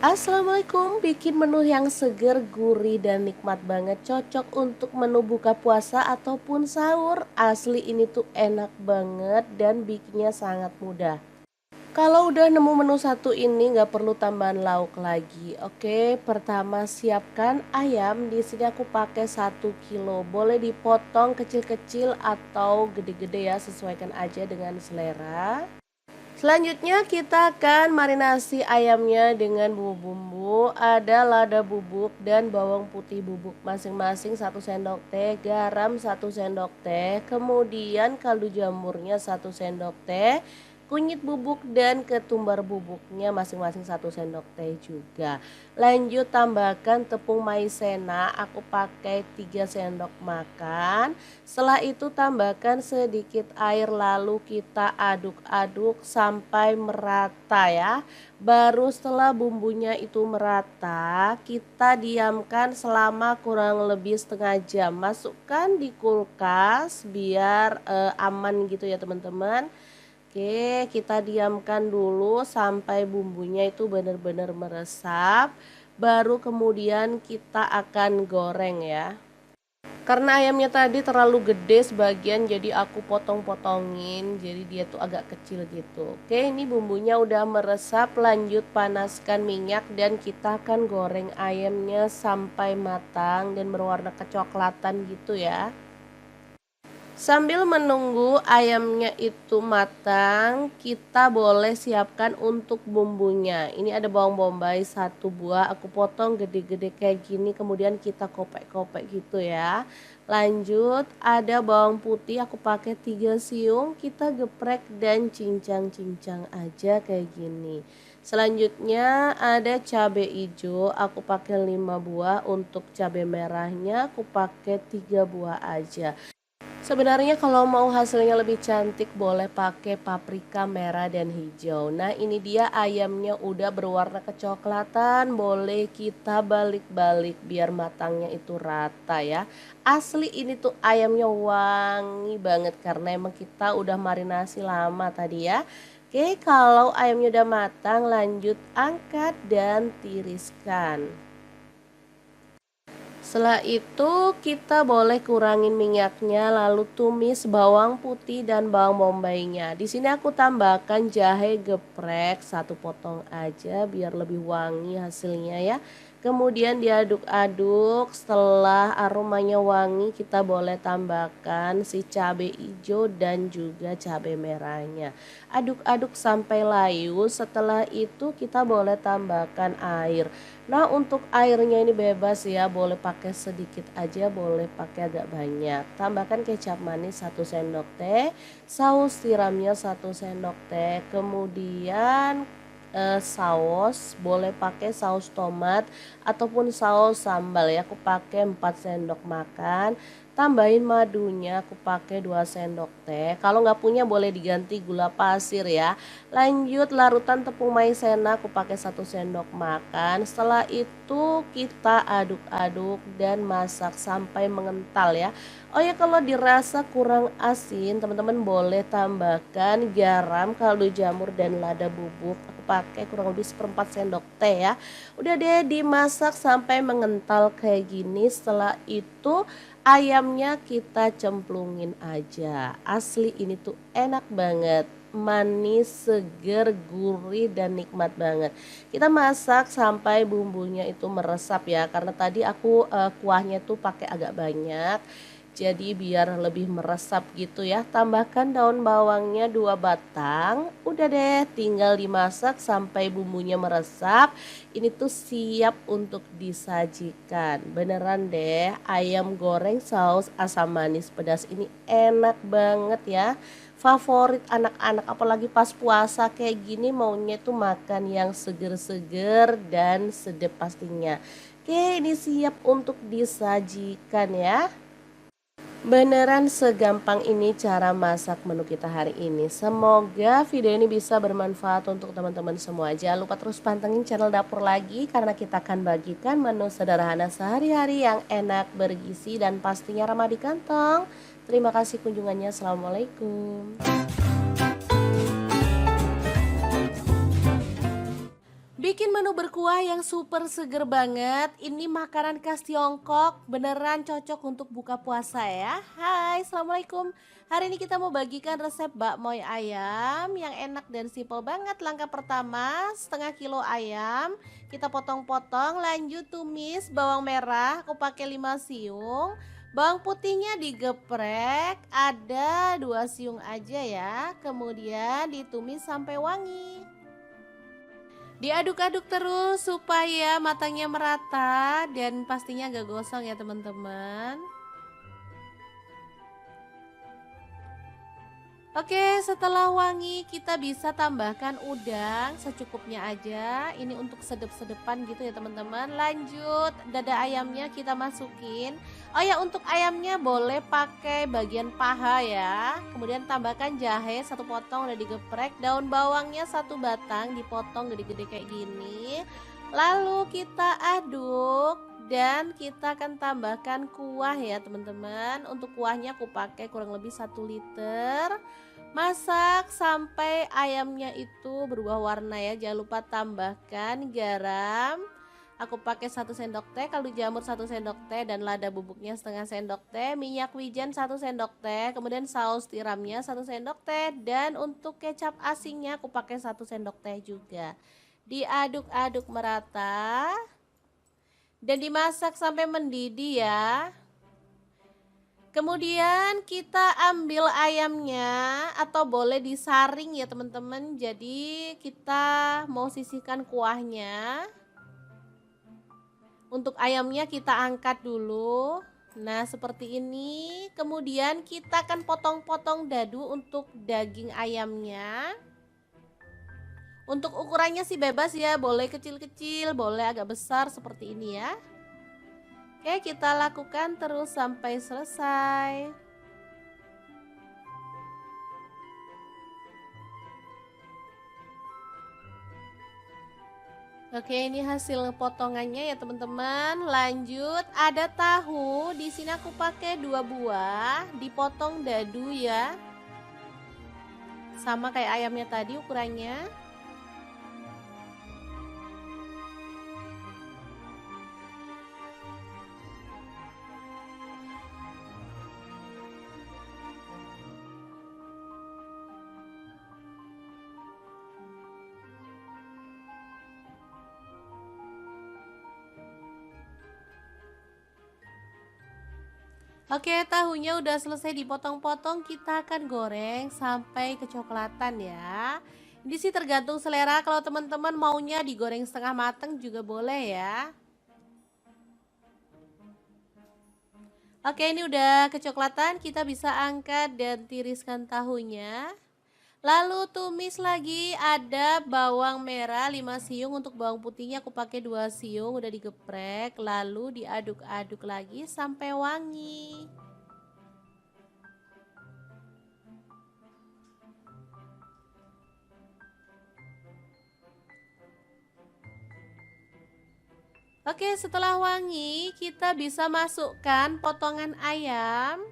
Assalamualaikum, bikin menu yang seger, gurih, dan nikmat banget. Cocok untuk menu buka puasa ataupun sahur. Asli ini tuh enak banget dan bikinnya sangat mudah. Kalau udah nemu menu satu ini nggak perlu tambahan lauk lagi. Oke, pertama siapkan ayam. Di sini aku pakai 1 kilo. Boleh dipotong kecil-kecil atau gede-gede ya, sesuaikan aja dengan selera. Selanjutnya kita akan marinasi ayamnya dengan bumbu-bumbu. Ada lada bubuk dan bawang putih bubuk masing-masing 1 sendok teh, garam 1 sendok teh, kemudian kaldu jamurnya 1 sendok teh, kunyit bubuk dan ketumbar bubuknya masing-masing 1 sendok teh juga. Lanjut tambahkan tepung maizena, aku pakai 3 sendok makan. Setelah itu tambahkan sedikit air lalu kita aduk-aduk sampai merata ya. Baru setelah bumbunya itu merata, kita diamkan selama kurang lebih setengah jam. Masukkan di kulkas biar aman gitu ya teman-teman. Oke, kita diamkan dulu sampai bumbunya itu benar-benar meresap. Baru kemudian kita akan goreng ya. Karena ayamnya tadi terlalu gede sebagian jadi aku potong-potongin. Jadi dia tuh agak kecil gitu. Oke, ini bumbunya udah meresap. Lanjut panaskan minyak dan kita akan goreng ayamnya sampai matang dan berwarna kecoklatan gitu ya. Sambil menunggu ayamnya itu matang, kita boleh siapkan untuk bumbunya. Ini ada bawang bombay 1 buah, aku potong gede-gede kayak gini, kemudian kita kopek-kopek gitu ya. Lanjut, ada bawang putih, aku pakai 3 siung, kita geprek dan cincang-cincang aja kayak gini. Selanjutnya ada cabai hijau, aku pakai 5 buah, untuk cabai merahnya aku pakai 3 buah aja. Sebenarnya kalau mau hasilnya lebih cantik boleh pakai paprika merah dan hijau. Nah ini dia ayamnya udah berwarna kecoklatan, boleh kita balik-balik biar matangnya itu rata ya. Asli ini tuh ayamnya wangi banget karena emang kita udah marinasi lama tadi ya. Oke, kalau ayamnya udah matang lanjut angkat dan tiriskan. Setelah itu kita boleh kurangin minyaknya lalu tumis bawang putih dan bawang bombaynya. Di sini aku tambahkan jahe geprek 1 potong aja biar lebih wangi hasilnya ya. Kemudian diaduk-aduk, setelah aromanya wangi kita boleh tambahkan si cabai hijau dan juga cabai merahnya. Aduk-aduk sampai layu, setelah itu kita boleh tambahkan air. Nah untuk airnya ini bebas ya, boleh pakai sedikit aja, boleh pakai agak banyak. Tambahkan kecap manis 1 sendok teh, saus tiramnya 1 sendok teh, kemudian saus boleh pakai saus tomat ataupun saus sambal ya, aku pakai 4 sendok makan. Tambahin madunya, aku pakai 2 sendok teh. Kalau nggak punya boleh diganti gula pasir ya. Lanjut larutan tepung maizena, aku pakai 1 sendok makan. Setelah itu kita aduk-aduk dan masak sampai mengental ya. Oh ya, kalau dirasa kurang asin teman-teman boleh tambahkan garam, kaldu jamur dan lada bubuk. Aku pakai kurang lebih 1/4 sendok teh ya. Udah deh dimasak sampai mengental kayak gini. Setelah itu ayamnya kita cemplungin aja. Asli ini tuh enak banget. Manis, seger, gurih dan nikmat banget. Kita masak sampai bumbunya itu meresap ya. Karena tadi aku kuahnya tuh pakai agak banyak. Jadi biar lebih meresap gitu ya. Tambahkan daun bawangnya 2 batang. Udah deh tinggal dimasak sampai bumbunya meresap. Ini tuh siap untuk disajikan. Beneran deh, ayam goreng saus asam manis pedas ini enak banget ya. Favorit anak-anak apalagi pas puasa kayak gini maunya tuh makan yang seger-seger dan sedap pastinya. Oke, ini siap untuk disajikan ya. Beneran segampang ini cara masak menu kita hari ini. Semoga video ini bisa bermanfaat untuk teman-teman semua. Jangan lupa terus pantengin channel Dapur Lagi karena kita akan bagikan menu sederhana sehari-hari yang enak, bergizi dan pastinya ramah di kantong. Terima kasih kunjungannya. Assalamualaikum. Bikin menu berkuah yang super seger banget. Ini makanan khas Tiongkok, beneran cocok untuk buka puasa ya. Hai, Assalamualaikum. Hari ini kita mau bagikan resep bakmoy ayam yang enak dan simpel banget. Langkah pertama, setengah kilo ayam. Kita potong-potong, lanjut tumis bawang merah, aku pakai 5 siung. Bawang putihnya digeprek, ada 2 siung aja ya. Kemudian ditumis sampai wangi. Diaduk-aduk terus supaya matangnya merata dan pastinya gak gosong ya teman-teman. Oke, setelah wangi kita bisa tambahkan udang secukupnya aja. Ini untuk sedep-sedepan gitu ya teman-teman. Lanjut, dada ayamnya kita masukin. Oh ya, untuk ayamnya boleh pakai bagian paha ya. Kemudian tambahkan jahe 1 potong udah digeprek. Daun bawangnya 1 batang dipotong gede-gede kayak gini. Lalu kita aduk. Dan kita akan tambahkan kuah ya teman-teman. Untuk kuahnya aku pakai kurang lebih 1 liter. Masak sampai ayamnya itu berubah warna ya. Jangan lupa tambahkan garam. Aku pakai 1 sendok teh, kaldu jamur 1 sendok teh, dan lada bubuknya setengah sendok teh, minyak wijen 1 sendok teh, kemudian saus tiramnya 1 sendok teh, dan untuk kecap asinnya aku pakai 1 sendok teh juga. Diaduk-aduk merata. Dan dimasak sampai mendidih ya. Kemudian kita ambil ayamnya atau boleh disaring ya teman-teman. Jadi kita mau sisihkan kuahnya. Untuk ayamnya kita angkat dulu. Nah seperti ini. Kemudian kita akan potong-potong dadu untuk daging ayamnya. Untuk ukurannya sih bebas ya, boleh kecil-kecil, boleh agak besar seperti ini ya. Oke, kita lakukan terus sampai selesai. Oke, ini hasil potongannya ya teman-teman. Lanjut, ada tahu. Di sini aku pakai 2 buah, dipotong dadu ya. Sama kayak ayamnya tadi ukurannya. Oke, tahunya udah selesai dipotong-potong, kita akan goreng sampai kecoklatan ya. Ini sih tergantung selera, kalau teman-teman maunya digoreng setengah mateng juga boleh ya. Oke, ini udah kecoklatan, kita bisa angkat dan tiriskan tahunya. Lalu tumis lagi, ada bawang merah 5 siung, untuk bawang putihnya aku pakai 2 siung udah digeprek, lalu diaduk-aduk lagi sampai wangi. Oke, setelah wangi kita bisa masukkan potongan ayam.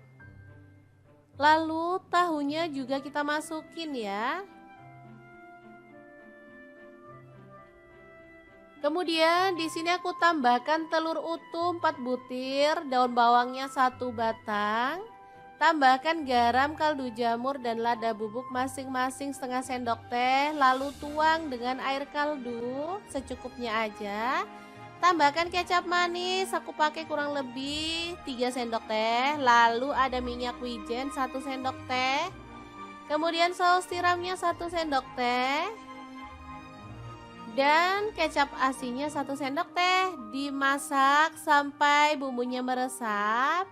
Lalu tahunya juga kita masukin ya. Kemudian di sini aku tambahkan telur utuh 4 butir, daun bawangnya 1 batang. Tambahkan garam, kaldu jamur, dan lada bubuk masing-masing setengah sendok teh. Lalu tuang dengan air kaldu secukupnya aja. Tambahkan kecap manis, aku pakai kurang lebih 3 sendok teh. Lalu ada minyak wijen 1 sendok teh. Kemudian saus tiramnya 1 sendok teh. Dan kecap asinnya 1 sendok teh. Dimasak sampai bumbunya meresap.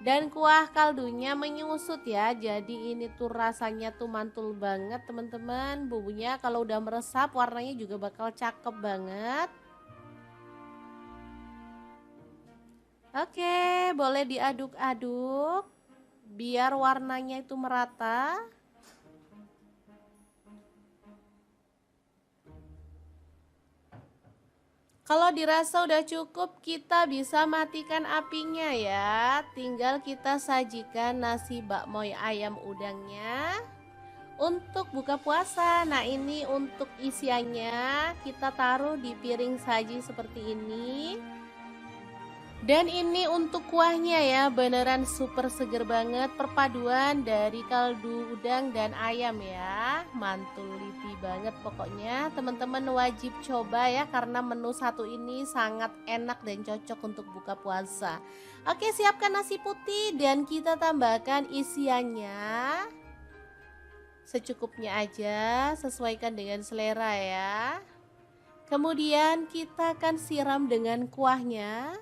Dan kuah kaldunya menyusut ya. Jadi ini tuh rasanya tuh mantul banget teman-teman. Bumbunya kalau udah meresap warnanya juga bakal cakep banget. Oke, boleh diaduk-aduk biar warnanya itu merata. Kalau dirasa udah cukup, kita bisa matikan apinya ya. Tinggal kita sajikan nasi bakmoy ayam udangnya. Untuk buka puasa, nah ini untuk isiannya kita taruh di piring saji seperti ini. Dan ini untuk kuahnya ya, beneran super seger banget, perpaduan dari kaldu udang dan ayam ya. Mantul lipi banget pokoknya, teman-teman wajib coba ya karena menu satu ini sangat enak dan cocok untuk buka puasa. Oke, siapkan nasi putih dan kita tambahkan isiannya secukupnya aja, sesuaikan dengan selera ya. Kemudian kita akan siram dengan kuahnya.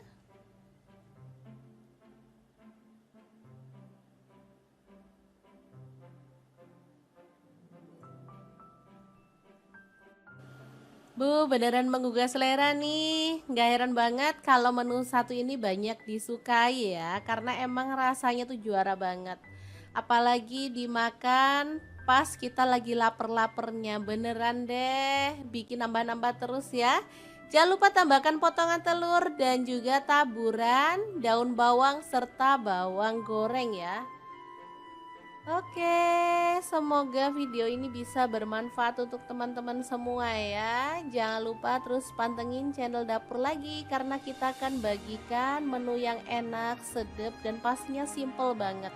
Bu, beneran menggugah selera nih. Nggak heran banget kalau menu satu ini banyak disukai ya, karena emang rasanya tuh juara banget. Apalagi dimakan pas kita lagi lapar-lapernya, beneran deh, bikin nambah-nambah terus ya. Jangan lupa tambahkan potongan telur dan juga taburan daun bawang serta bawang goreng ya. Oke, semoga video ini bisa bermanfaat untuk teman-teman semua ya. Jangan lupa terus pantengin channel Dapur Lagi karena kita akan bagikan menu yang enak, sedap dan pastinya simple banget.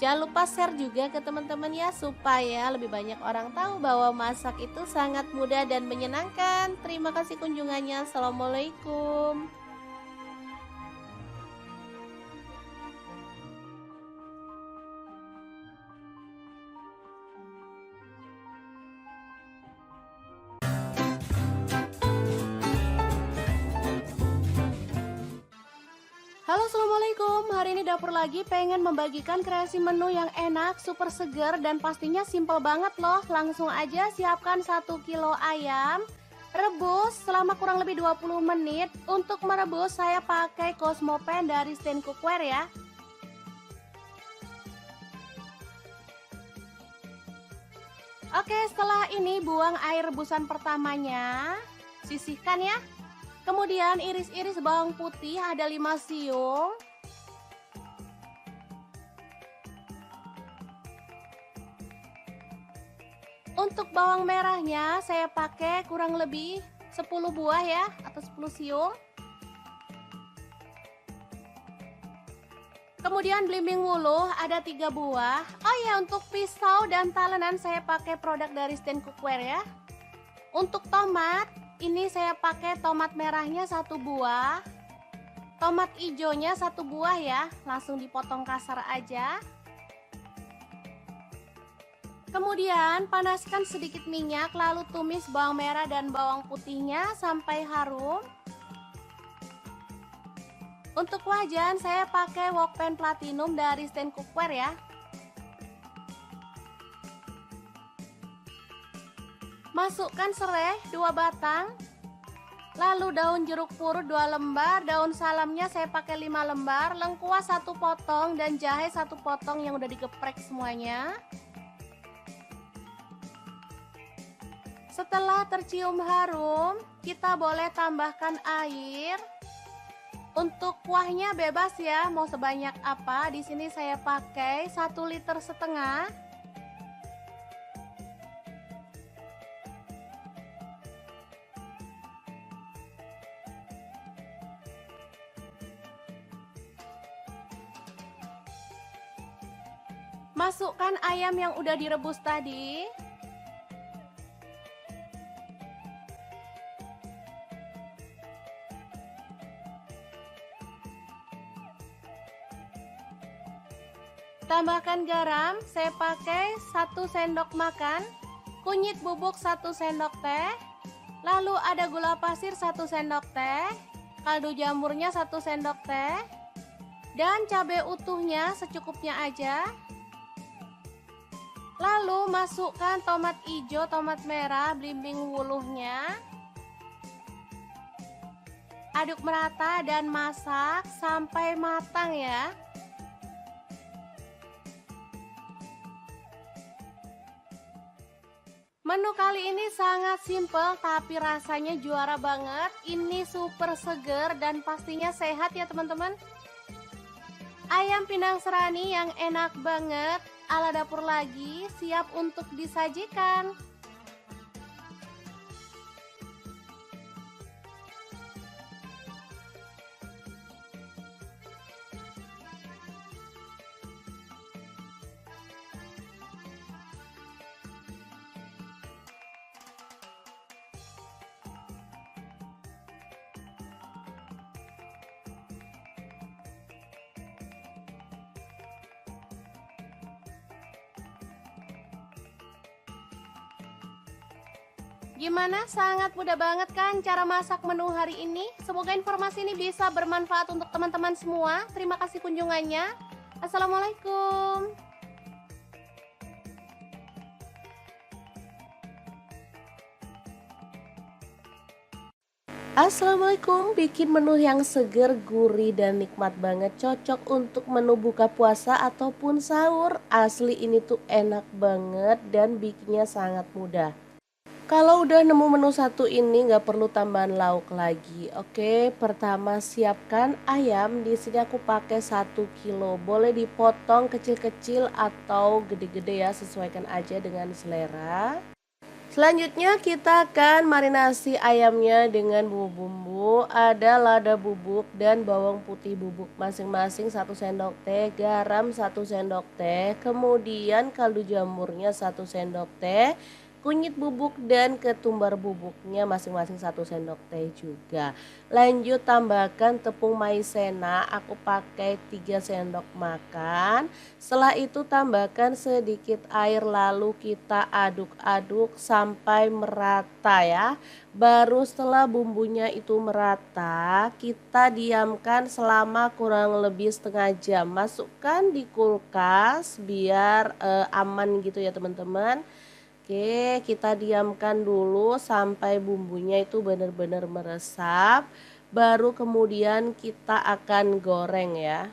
Jangan lupa share juga ke teman-teman ya supaya lebih banyak orang tahu bahwa masak itu sangat mudah dan menyenangkan. Terima kasih kunjungannya. Assalamualaikum. Halo, assalamualaikum. Hari ini Dapur Lagi pengen membagikan kreasi menu yang enak, super seger dan pastinya simple banget loh. Langsung aja siapkan 1 kilo ayam, rebus selama kurang lebih 20 menit. Untuk merebus saya pakai Cosmopan dari Stand Cookware ya. Oke, setelah ini buang air rebusan pertamanya, sisihkan ya. Kemudian iris-iris bawang putih ada 5 siung. Untuk bawang merahnya saya pakai kurang lebih 10 buah ya, atau 10 siung. Kemudian belimbing wuluh ada 3 buah. Oh ya, untuk pisau dan talenan saya pakai produk dari Stand Cookware ya. Untuk tomat, ini saya pakai tomat merahnya 1 buah. Tomat hijaunya 1 buah ya, langsung dipotong kasar aja. Kemudian panaskan sedikit minyak, lalu tumis bawang merah dan bawang putihnya sampai harum. Untuk wajan saya pakai wokpan platinum dari Stand Cookware ya. Masukkan serai 2 batang. Lalu daun jeruk purut 2 lembar, daun salamnya saya pakai 5 lembar, lengkuas 1 potong dan jahe 1 potong yang udah digeprek semuanya. Setelah tercium harum, kita boleh tambahkan air. Untuk kuahnya bebas ya, mau sebanyak apa. Di sini saya pakai 1,5 liter. Masukkan ayam yang udah direbus tadi. Tambahkan garam, saya pakai 1 sendok makan, kunyit bubuk 1 sendok teh, lalu ada gula pasir 1 sendok teh, kaldu jamurnya 1 sendok teh, dan cabai utuhnya secukupnya aja. Lalu masukkan tomat hijau, tomat merah, belimbing wuluhnya. Aduk merata dan masak sampai matang ya. Menu kali ini sangat simple tapi rasanya juara banget. Ini super seger dan pastinya sehat ya teman-teman. Ayam Pinang Serani yang enak banget, ala dapur lagi, siap untuk disajikan. Gimana? Sangat mudah banget kan cara masak menu hari ini? Semoga informasi ini bisa bermanfaat untuk teman-teman semua. Terima kasih kunjungannya. Assalamualaikum. Assalamualaikum, bikin menu yang seger, gurih, dan nikmat banget. Cocok untuk menu buka puasa ataupun sahur. Asli ini tuh enak banget dan bikinnya sangat mudah. Kalau udah nemu menu satu ini nggak perlu tambahan lauk lagi. Oke, pertama siapkan ayam. Di sini aku pakai 1 kilo. Boleh dipotong kecil-kecil atau gede-gede ya, sesuaikan aja dengan selera. Selanjutnya kita akan marinasi ayamnya dengan bumbu-bumbu. Ada lada bubuk dan bawang putih bubuk masing-masing 1 sendok teh, garam 1 sendok teh, kemudian kaldu jamurnya 1 sendok teh, kunyit bubuk dan ketumbar bubuknya masing-masing 1 sendok teh juga. Lanjut tambahkan tepung maizena, aku pakai 3 sendok makan. Setelah itu tambahkan sedikit air lalu kita aduk-aduk sampai merata ya. Baru setelah bumbunya itu merata, kita diamkan selama kurang lebih setengah jam. Masukkan di kulkas biar aman gitu ya teman-teman. Oke, kita diamkan dulu sampai bumbunya itu benar-benar meresap. Baru kemudian kita akan goreng ya.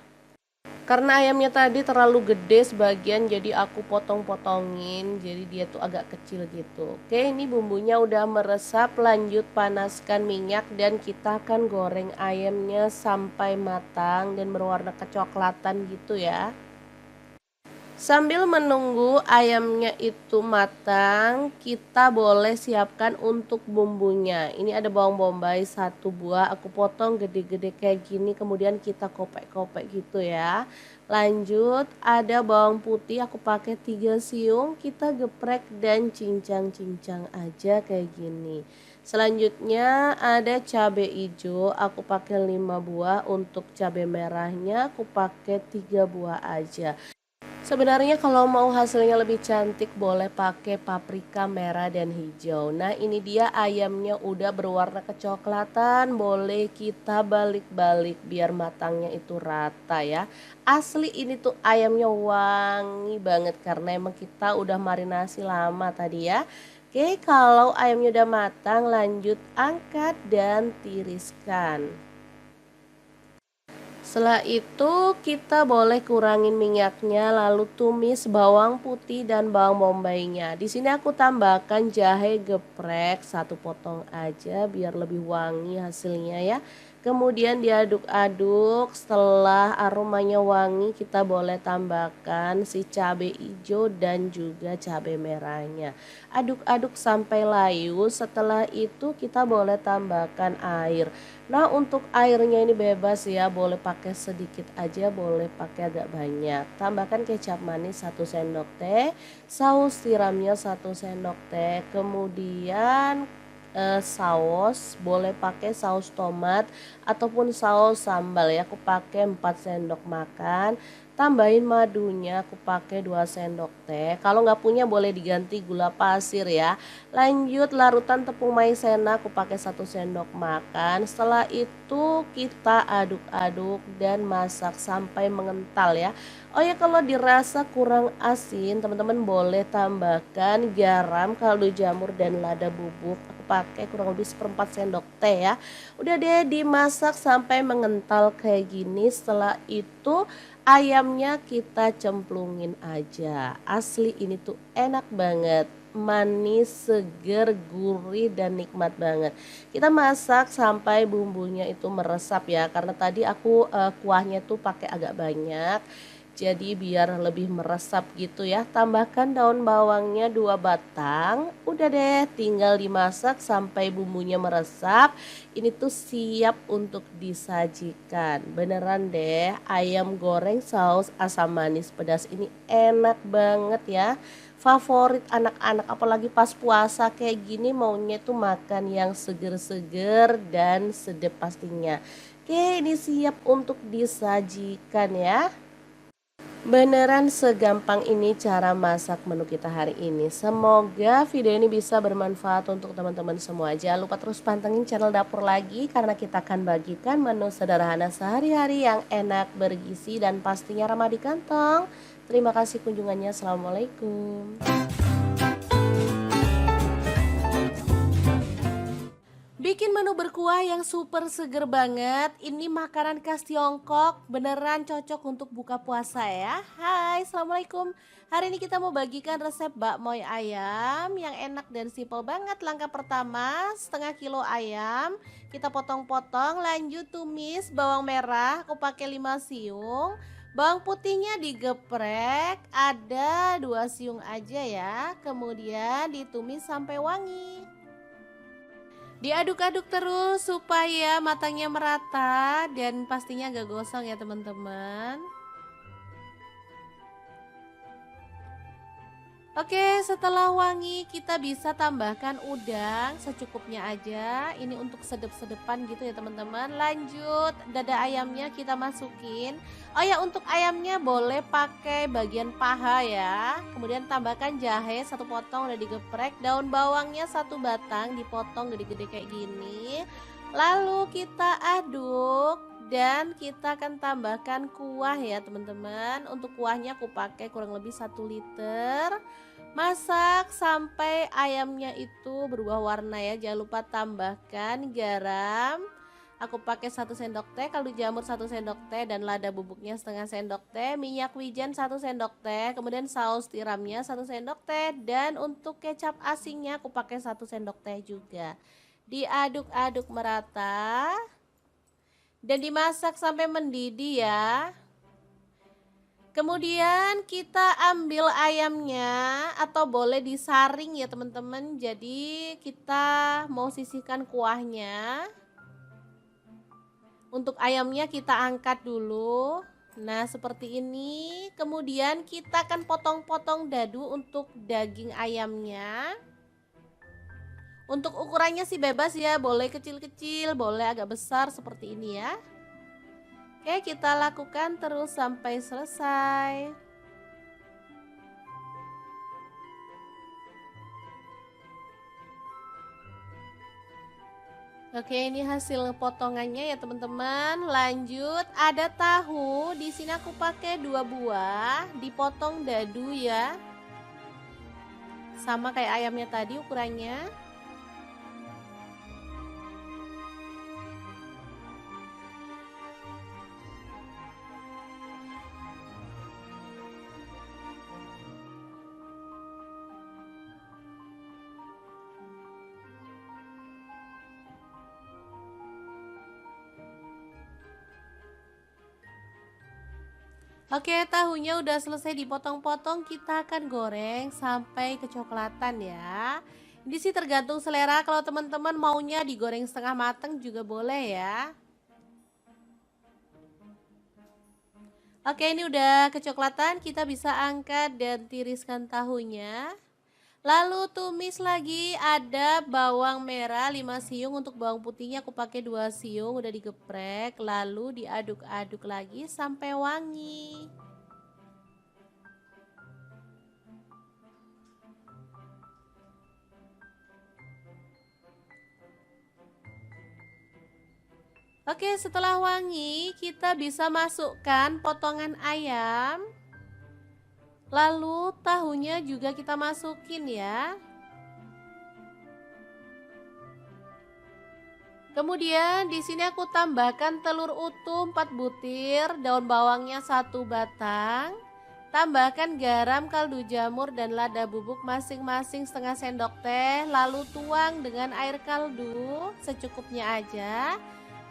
Karena ayamnya tadi terlalu gede sebagian jadi aku potong-potongin. Jadi dia tuh agak kecil gitu. Oke, ini bumbunya udah meresap. Lanjut panaskan minyak dan kita akan goreng ayamnya sampai matang dan berwarna kecoklatan gitu ya. Sambil menunggu ayamnya itu matang, kita boleh siapkan untuk bumbunya. Ini ada bawang bombay 1 buah, aku potong gede-gede kayak gini, kemudian kita kopek-kopek gitu ya. Lanjut, ada bawang putih, aku pakai 3 siung, kita geprek dan cincang-cincang aja kayak gini. Selanjutnya ada cabai hijau, aku pakai 5 buah, untuk cabai merahnya aku pakai 3 buah aja. Sebenarnya kalau mau hasilnya lebih cantik boleh pakai paprika merah dan hijau. Nah ini dia ayamnya udah berwarna kecoklatan. Boleh kita balik-balik biar matangnya itu rata ya. Asli ini tuh ayamnya wangi banget karena emang kita udah marinasi lama tadi ya. Oke, kalau ayamnya udah matang lanjut angkat dan tiriskan. Setelah itu kita boleh kurangin minyaknya lalu tumis bawang putih dan bawang bombaynya. Di sini aku tambahkan jahe geprek 1 potong aja biar lebih wangi hasilnya ya. Kemudian diaduk-aduk, setelah aromanya wangi kita boleh tambahkan si cabai hijau dan juga cabai merahnya. Aduk-aduk sampai layu, setelah itu kita boleh tambahkan air. Nah untuk airnya ini bebas ya, boleh pakai sedikit aja, boleh pakai agak banyak. Tambahkan kecap manis 1 sendok teh, saus tiramnya 1 sendok teh, kemudian saus boleh pakai saus tomat ataupun saus sambal ya, aku pakai 4 sendok makan. Tambahin madunya, aku pakai 2 sendok teh. Kalau nggak punya boleh diganti gula pasir ya. Lanjut larutan tepung maizena, aku pakai 1 sendok makan. Setelah itu kita aduk-aduk dan masak sampai mengental ya. Oh ya, kalau dirasa kurang asin teman-teman boleh tambahkan garam, kaldu jamur dan lada bubuk. Aku pakai kurang lebih 1/4 sendok teh ya. Udah deh dimasak sampai mengental kayak gini. Setelah itu ayamnya kita cemplungin aja. Asli ini tuh enak banget. Manis, seger, gurih dan nikmat banget. Kita masak sampai bumbunya itu meresap ya. Karena tadi aku kuahnya tuh pakai agak banyak. Jadi biar lebih meresap gitu ya. Tambahkan daun bawangnya 2 batang. Udah deh, tinggal dimasak sampai bumbunya meresap. Ini tuh siap untuk disajikan. Beneran deh, ayam goreng saus asam manis pedas ini enak banget ya. Favorit anak-anak apalagi pas puasa kayak gini maunya tuh makan yang seger-seger dan sedap pastinya. Oke, ini siap untuk disajikan ya. Beneran segampang ini cara masak menu kita hari ini. Semoga video ini bisa bermanfaat untuk teman-teman semua. Jangan lupa terus pantengin channel Dapur Lagi karena kita akan bagikan menu sederhana sehari-hari yang enak, bergizi, dan pastinya ramah di kantong. Terima kasih kunjungannya. Assalamualaikum. Bikin menu berkuah yang super seger banget. Ini makanan khas Tiongkok, beneran cocok untuk buka puasa ya. Hai, Assalamualaikum. Hari ini kita mau bagikan resep bakmoy ayam yang enak dan simpel banget. Langkah pertama, setengah kilo ayam. Kita potong-potong, lanjut tumis bawang merah, aku pakai 5 siung. Bawang putihnya digeprek, ada 2 siung aja ya. Kemudian ditumis sampai wangi. Diaduk-aduk terus supaya matangnya merata dan pastinya gak gosong ya teman-teman. Oke, setelah wangi kita bisa tambahkan udang secukupnya aja. Ini untuk sedep-sedepan gitu ya teman-teman. Lanjut, dada ayamnya kita masukin. Oh ya, untuk ayamnya boleh pakai bagian paha ya. Kemudian tambahkan jahe 1 potong udah digeprek. Daun bawangnya 1 batang dipotong gede-gede kayak gini. Lalu kita aduk. Dan kita akan tambahkan kuah ya teman-teman. Untuk kuahnya aku pakai kurang lebih 1 liter. Masak sampai ayamnya itu berubah warna ya. Jangan lupa tambahkan garam. Aku pakai 1 sendok teh, kaldu jamur 1 sendok teh, dan lada bubuknya setengah sendok teh, minyak wijen 1 sendok teh, kemudian saus tiramnya 1 sendok teh, dan untuk kecap asinnya aku pakai 1 sendok teh juga. Diaduk-aduk merata. Dan dimasak sampai mendidih ya. Kemudian kita ambil ayamnya atau boleh disaring ya teman-teman. Jadi kita mau sisihkan kuahnya. Untuk ayamnya kita angkat dulu. Nah seperti ini. Kemudian kita akan potong-potong dadu untuk daging ayamnya. Untuk ukurannya sih bebas ya, boleh kecil-kecil, boleh agak besar seperti ini ya. Oke, kita lakukan terus sampai selesai. Oke, ini hasil potongannya ya teman-teman. Lanjut, ada tahu. Di sini aku pakai 2 buah, dipotong dadu ya. Sama kayak ayamnya tadi ukurannya. Oke, tahunya udah selesai dipotong-potong, kita akan goreng sampai kecoklatan ya. Ini sih tergantung selera, kalau teman-teman maunya digoreng setengah matang juga boleh ya. Oke, ini udah kecoklatan, kita bisa angkat dan tiriskan tahunya. Lalu tumis lagi, ada bawang merah 5 siung, untuk bawang putihnya aku pakai 2 siung udah digeprek, lalu diaduk-aduk lagi sampai wangi. Oke, setelah wangi kita bisa masukkan potongan ayam. Lalu tahunya juga kita masukin ya. Kemudian di sini aku tambahkan telur utuh 4 butir, daun bawangnya 1 batang. Tambahkan garam, kaldu jamur, dan lada bubuk masing-masing setengah sendok teh. Lalu tuang dengan air kaldu secukupnya aja.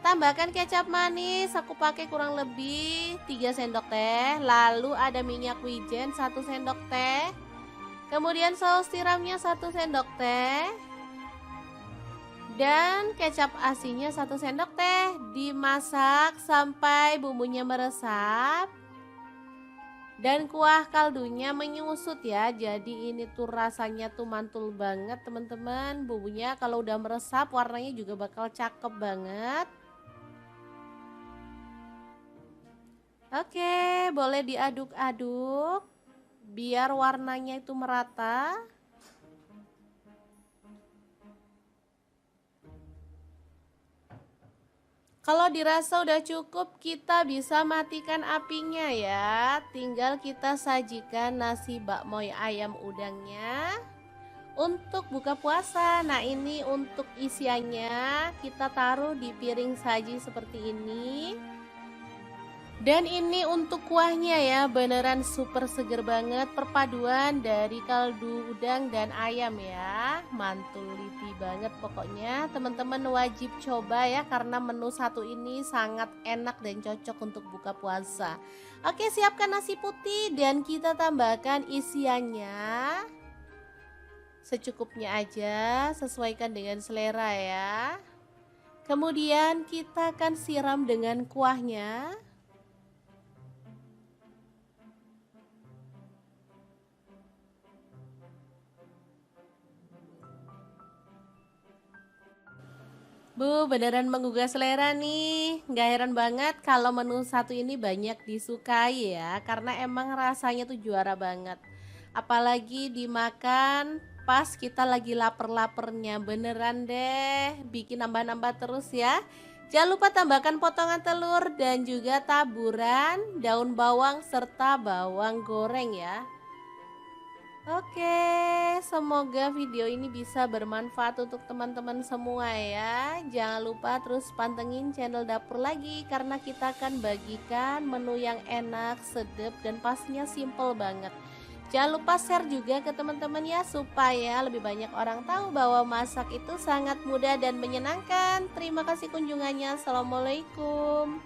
Tambahkan kecap manis, aku pakai kurang lebih 3 sendok teh. Lalu ada minyak wijen 1 sendok teh. Kemudian saus tiramnya 1 sendok teh. Dan kecap asinnya 1 sendok teh. Dimasak sampai bumbunya meresap. Dan kuah kaldunya menyusut ya. Jadi ini tuh rasanya tuh mantul banget teman-teman. Bumbunya kalau udah meresap warnanya juga bakal cakep banget. Oke, boleh diaduk-aduk biar warnanya itu merata. Kalau dirasa udah cukup, kita bisa matikan apinya ya. Tinggal kita sajikan nasi bakmoy ayam udangnya untuk buka puasa. Nah, ini untuk isiannya kita taruh di piring saji seperti ini. Dan ini untuk kuahnya ya, beneran super seger banget, perpaduan dari kaldu udang dan ayam ya. Mantul liti banget pokoknya, teman-teman wajib coba ya, karena menu satu ini sangat enak dan cocok untuk buka puasa. Oke, siapkan nasi putih dan kita tambahkan isiannya secukupnya aja, sesuaikan dengan selera ya. Kemudian kita akan siram dengan kuahnya. Beneran menggugah selera nih. Gak heran banget kalau menu satu ini banyak disukai ya, karena emang rasanya tuh juara banget. Apalagi dimakan pas kita lagi lapar-lapernya, beneran deh bikin nambah-nambah terus ya. Jangan lupa tambahkan potongan telur dan juga taburan daun bawang serta bawang goreng ya. Oke, semoga video ini bisa bermanfaat untuk teman-teman semua ya. Jangan lupa terus pantengin channel dapur lagi, karena kita akan bagikan menu yang enak, sedap, dan pastinya simple banget. Jangan lupa share juga ke teman-teman ya, supaya lebih banyak orang tahu bahwa masak itu sangat mudah dan menyenangkan. Terima kasih kunjungannya. Assalamualaikum.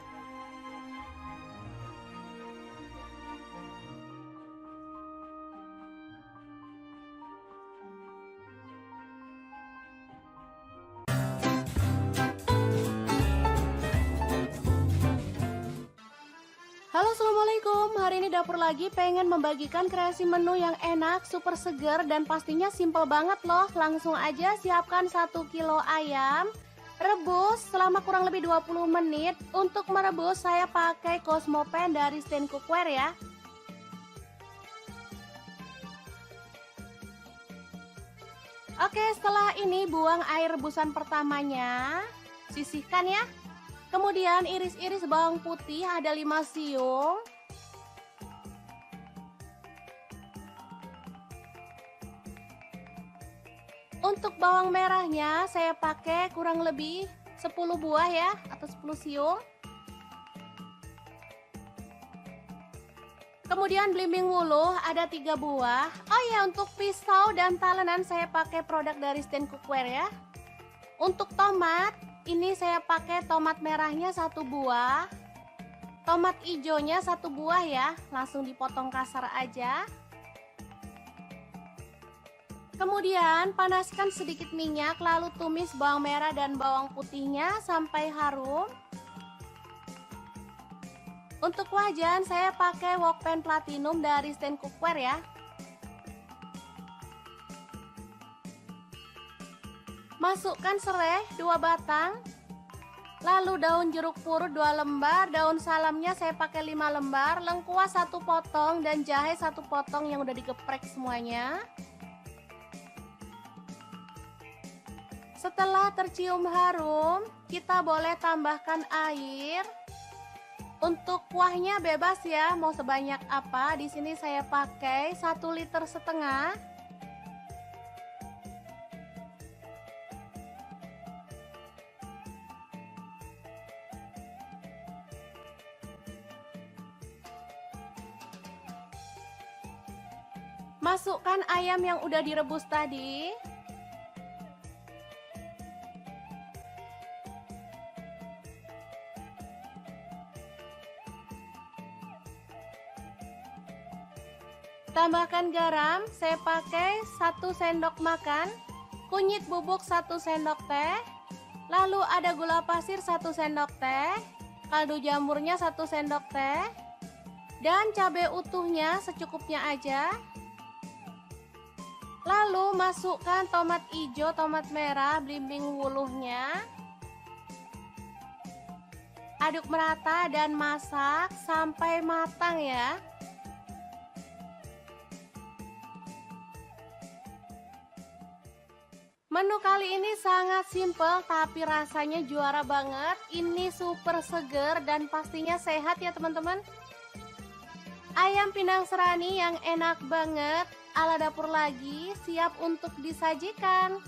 Halo, assalamualaikum. Hari ini dapur lagi pengen membagikan kreasi menu yang enak, super seger, dan pastinya simple banget loh. Langsung aja siapkan 1 kilo ayam, rebus selama kurang lebih 20 menit. Untuk merebus saya pakai Cosmo Pan dari Stand Cookware ya. Oke, setelah ini buang air rebusan pertamanya, sisihkan ya. Kemudian iris-iris bawang putih ada 5 siung. Untuk bawang merahnya saya pakai kurang lebih 10 buah ya, atau 10 siung. Kemudian belimbing wuluh ada 3 buah. Oh ya, untuk pisau dan talenan saya pakai produk dari Stand Cookware ya. Untuk tomat, ini saya pakai tomat merahnya 1 buah, tomat hijaunya 1 buah ya, langsung dipotong kasar aja. Kemudian panaskan sedikit minyak, lalu tumis bawang merah dan bawang putihnya sampai harum. Untuk wajan saya pakai wok pan platinum dari Stand Cookware ya. Masukkan serai 2 batang, lalu daun jeruk purut 2 lembar, daun salamnya saya pakai 5 lembar, lengkuas 1 potong, dan jahe 1 potong yang udah digeprek semuanya. Setelah tercium harum, kita boleh tambahkan air. Untuk kuahnya bebas ya, mau sebanyak apa. Di sini saya pakai 1,5 liter. Masukkan ayam yang udah direbus tadi. Tambahkan garam, saya pakai 1 sendok makan, kunyit bubuk 1 sendok teh, lalu ada gula pasir 1 sendok teh, kaldu jamurnya 1 sendok teh, dan cabai utuhnya secukupnya aja. Lalu masukkan tomat hijau, tomat merah, belimbing wuluhnya. Aduk merata dan masak sampai matang ya. Menu kali ini sangat simpel tapi rasanya juara banget. Ini super seger dan pastinya sehat ya teman-teman. Ayam pindang serani yang enak banget ala dapur lagi siap untuk disajikan.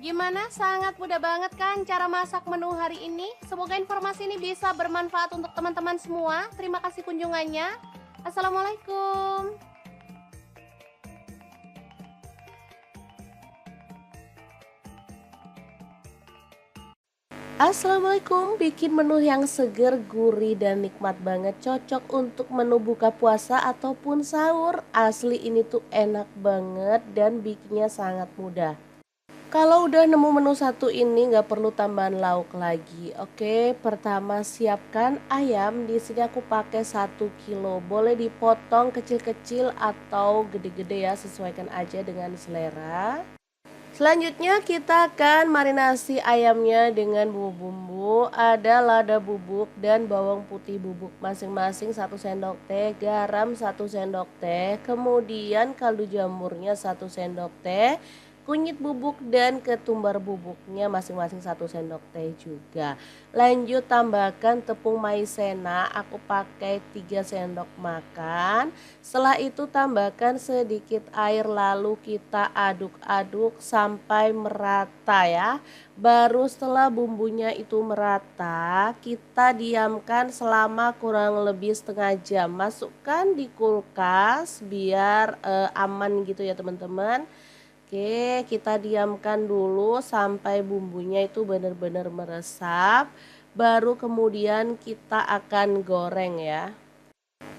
Gimana? Sangat mudah banget kan cara masak menu hari ini? Semoga informasi ini bisa bermanfaat untuk teman-teman semua. Terima kasih kunjungannya. Assalamualaikum. Assalamualaikum, bikin menu yang seger, gurih, dan nikmat banget. Cocok untuk menu buka puasa ataupun sahur. Asli ini tuh enak banget dan bikinnya sangat mudah. Kalau udah nemu menu satu ini nggak perlu tambahan lauk lagi. Oke, pertama siapkan ayam. Di sini aku pakai 1 kilo. Boleh dipotong kecil-kecil atau gede-gede ya, sesuaikan aja dengan selera. Selanjutnya kita akan marinasi ayamnya dengan bumbu-bumbu. Ada lada bubuk dan bawang putih bubuk masing-masing 1 sendok teh, garam 1 sendok teh, kemudian kaldu jamurnya 1 sendok teh, kunyit bubuk dan ketumbar bubuknya masing-masing 1 sendok teh juga. Lanjut tambahkan tepung maizena, aku pakai 3 sendok makan. Setelah itu tambahkan sedikit air lalu kita aduk-aduk sampai merata ya. Baru setelah bumbunya itu merata, kita diamkan selama kurang lebih setengah jam. Masukkan di kulkas biar aman gitu ya teman-teman. Oke, kita diamkan dulu sampai bumbunya itu benar-benar meresap. Baru kemudian kita akan goreng ya.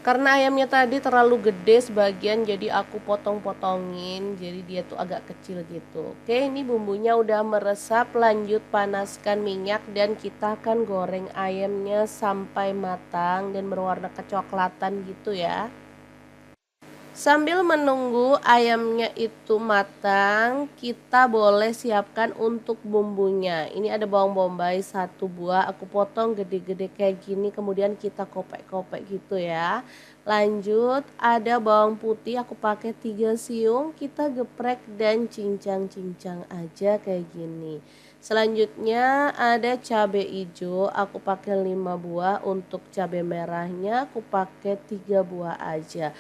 Karena ayamnya tadi terlalu gede sebagian jadi aku potong-potongin. Jadi dia tuh agak kecil gitu. Oke, ini bumbunya udah meresap. Lanjut panaskan minyak dan kita akan goreng ayamnya sampai matang dan berwarna kecoklatan gitu ya. Sambil menunggu ayamnya itu matang, kita boleh siapkan untuk bumbunya. Ini ada bawang bombay 1 buah, aku potong gede-gede kayak gini, kemudian kita kopek-kopek gitu ya. Lanjut, ada bawang putih, aku pakai 3 siung, kita geprek dan cincang-cincang aja kayak gini. Selanjutnya ada cabai hijau, aku pakai 5 buah, untuk cabai merahnya aku pakai 3 buah aja.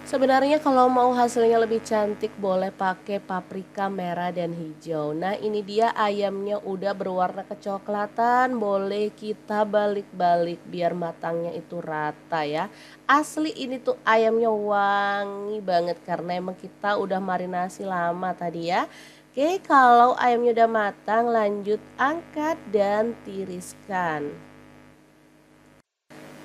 Sebenarnya kalau mau hasilnya lebih cantik boleh pakai paprika merah dan hijau. Nah ini dia ayamnya udah berwarna kecoklatan, boleh kita balik-balik biar matangnya itu rata ya. Asli ini tuh ayamnya wangi banget karena emang kita udah marinasi lama tadi ya. Oke, kalau ayamnya udah matang lanjut angkat dan tiriskan.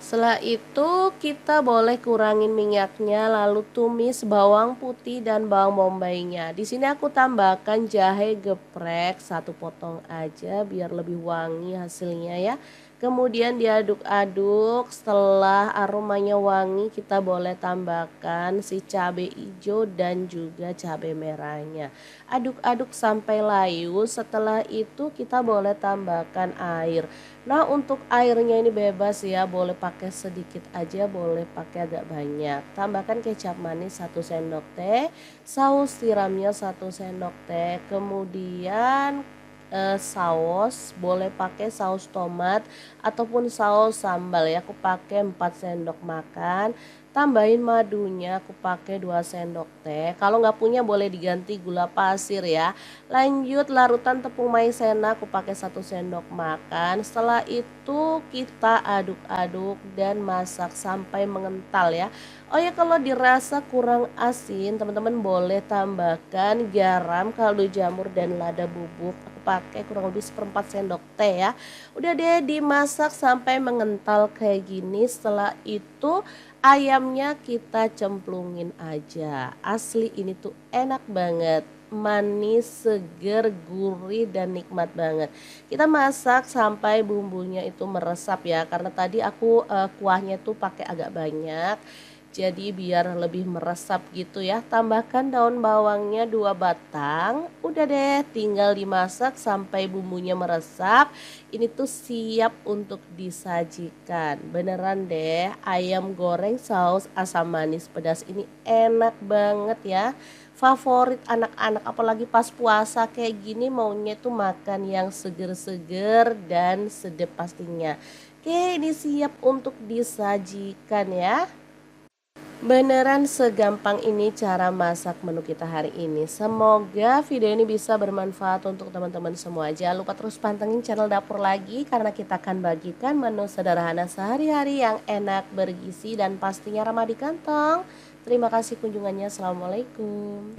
Setelah itu kita boleh kurangin minyaknya lalu tumis bawang putih dan bawang bombaynya. Di sini aku tambahkan jahe geprek 1 potong aja biar lebih wangi hasilnya ya. Kemudian diaduk-aduk, setelah aromanya wangi kita boleh tambahkan si cabai hijau dan juga cabai merahnya. Aduk-aduk sampai layu, setelah itu kita boleh tambahkan air. Nah untuk airnya ini bebas ya, boleh pakai sedikit aja, boleh pakai agak banyak. Tambahkan kecap manis 1 sendok teh, saus tiramnya 1 sendok teh, kemudian saus, boleh pakai saus tomat ataupun saus sambal ya. Aku pakai 4 sendok makan. Tambahin madunya, aku pakai 2 sendok teh. Kalau nggak punya boleh diganti gula pasir ya. Lanjut larutan tepung maizena, aku pakai 1 sendok makan. Setelah itu kita aduk-aduk dan masak sampai mengental ya. Oh ya, kalau dirasa kurang asin, teman-teman boleh tambahkan garam, kaldu jamur dan lada bubuk. Aku pakai kurang lebih 1/4 sendok teh ya. Udah deh dimasak sampai mengental kayak gini. Setelah itu ayamnya kita cemplungin aja. Asli ini tuh enak banget. Manis, seger, gurih, dan nikmat banget. Kita masak sampai bumbunya itu meresap ya. Karena tadi aku kuahnya tuh pakai agak banyak. Jadi biar lebih meresap gitu ya. Tambahkan daun bawangnya 2 batang. Udah deh tinggal dimasak sampai bumbunya meresap. Ini tuh siap untuk disajikan. Beneran deh, ayam goreng saus asam manis pedas ini enak banget ya. Favorit anak-anak apalagi pas puasa kayak gini maunya tuh makan yang seger-seger dan sedap pastinya. Oke, ini siap untuk disajikan ya. Beneran segampang ini cara masak menu kita hari ini. Semoga video ini bisa bermanfaat untuk teman-teman semua. Jangan lupa terus pantengin channel Dapur Lagi karena kita akan bagikan menu sederhana sehari-hari yang enak, bergizi, dan pastinya ramah di kantong. Terima kasih kunjungannya. Assalamualaikum.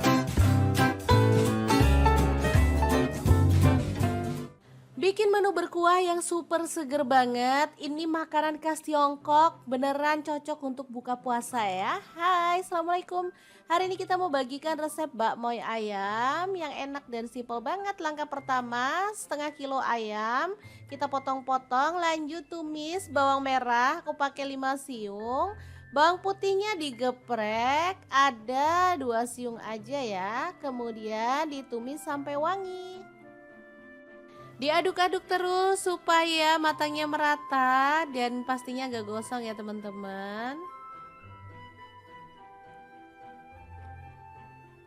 Bikin menu berkuah yang super seger banget. Ini makanan khas Tiongkok, beneran cocok untuk buka puasa ya. Hai, Assalamualaikum. Hari ini kita mau bagikan resep bakmoy ayam yang enak dan simpel banget. Langkah pertama, setengah kilo ayam kita potong-potong, lanjut tumis bawang merah, aku pakai 5 siung. Bawang putihnya digeprek, ada 2 siung aja ya. Kemudian ditumis sampai wangi. Diaduk-aduk terus supaya matangnya merata dan pastinya gak gosong ya teman-teman.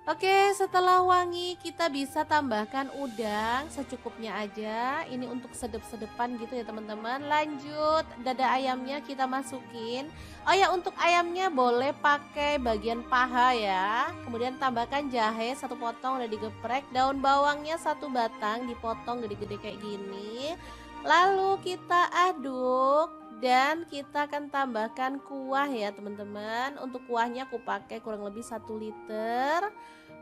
Oke, setelah wangi kita bisa tambahkan udang secukupnya aja. Ini untuk sedep-sedepan gitu ya teman-teman. Lanjut, dada ayamnya kita masukin. Oh ya, untuk ayamnya boleh pakai bagian paha ya. Kemudian tambahkan jahe 1 potong udah digeprek. Daun bawangnya 1 batang dipotong gede-gede kayak gini. Lalu kita aduk. Dan kita akan tambahkan kuah ya teman-teman. Untuk kuahnya aku pakai kurang lebih 1 liter.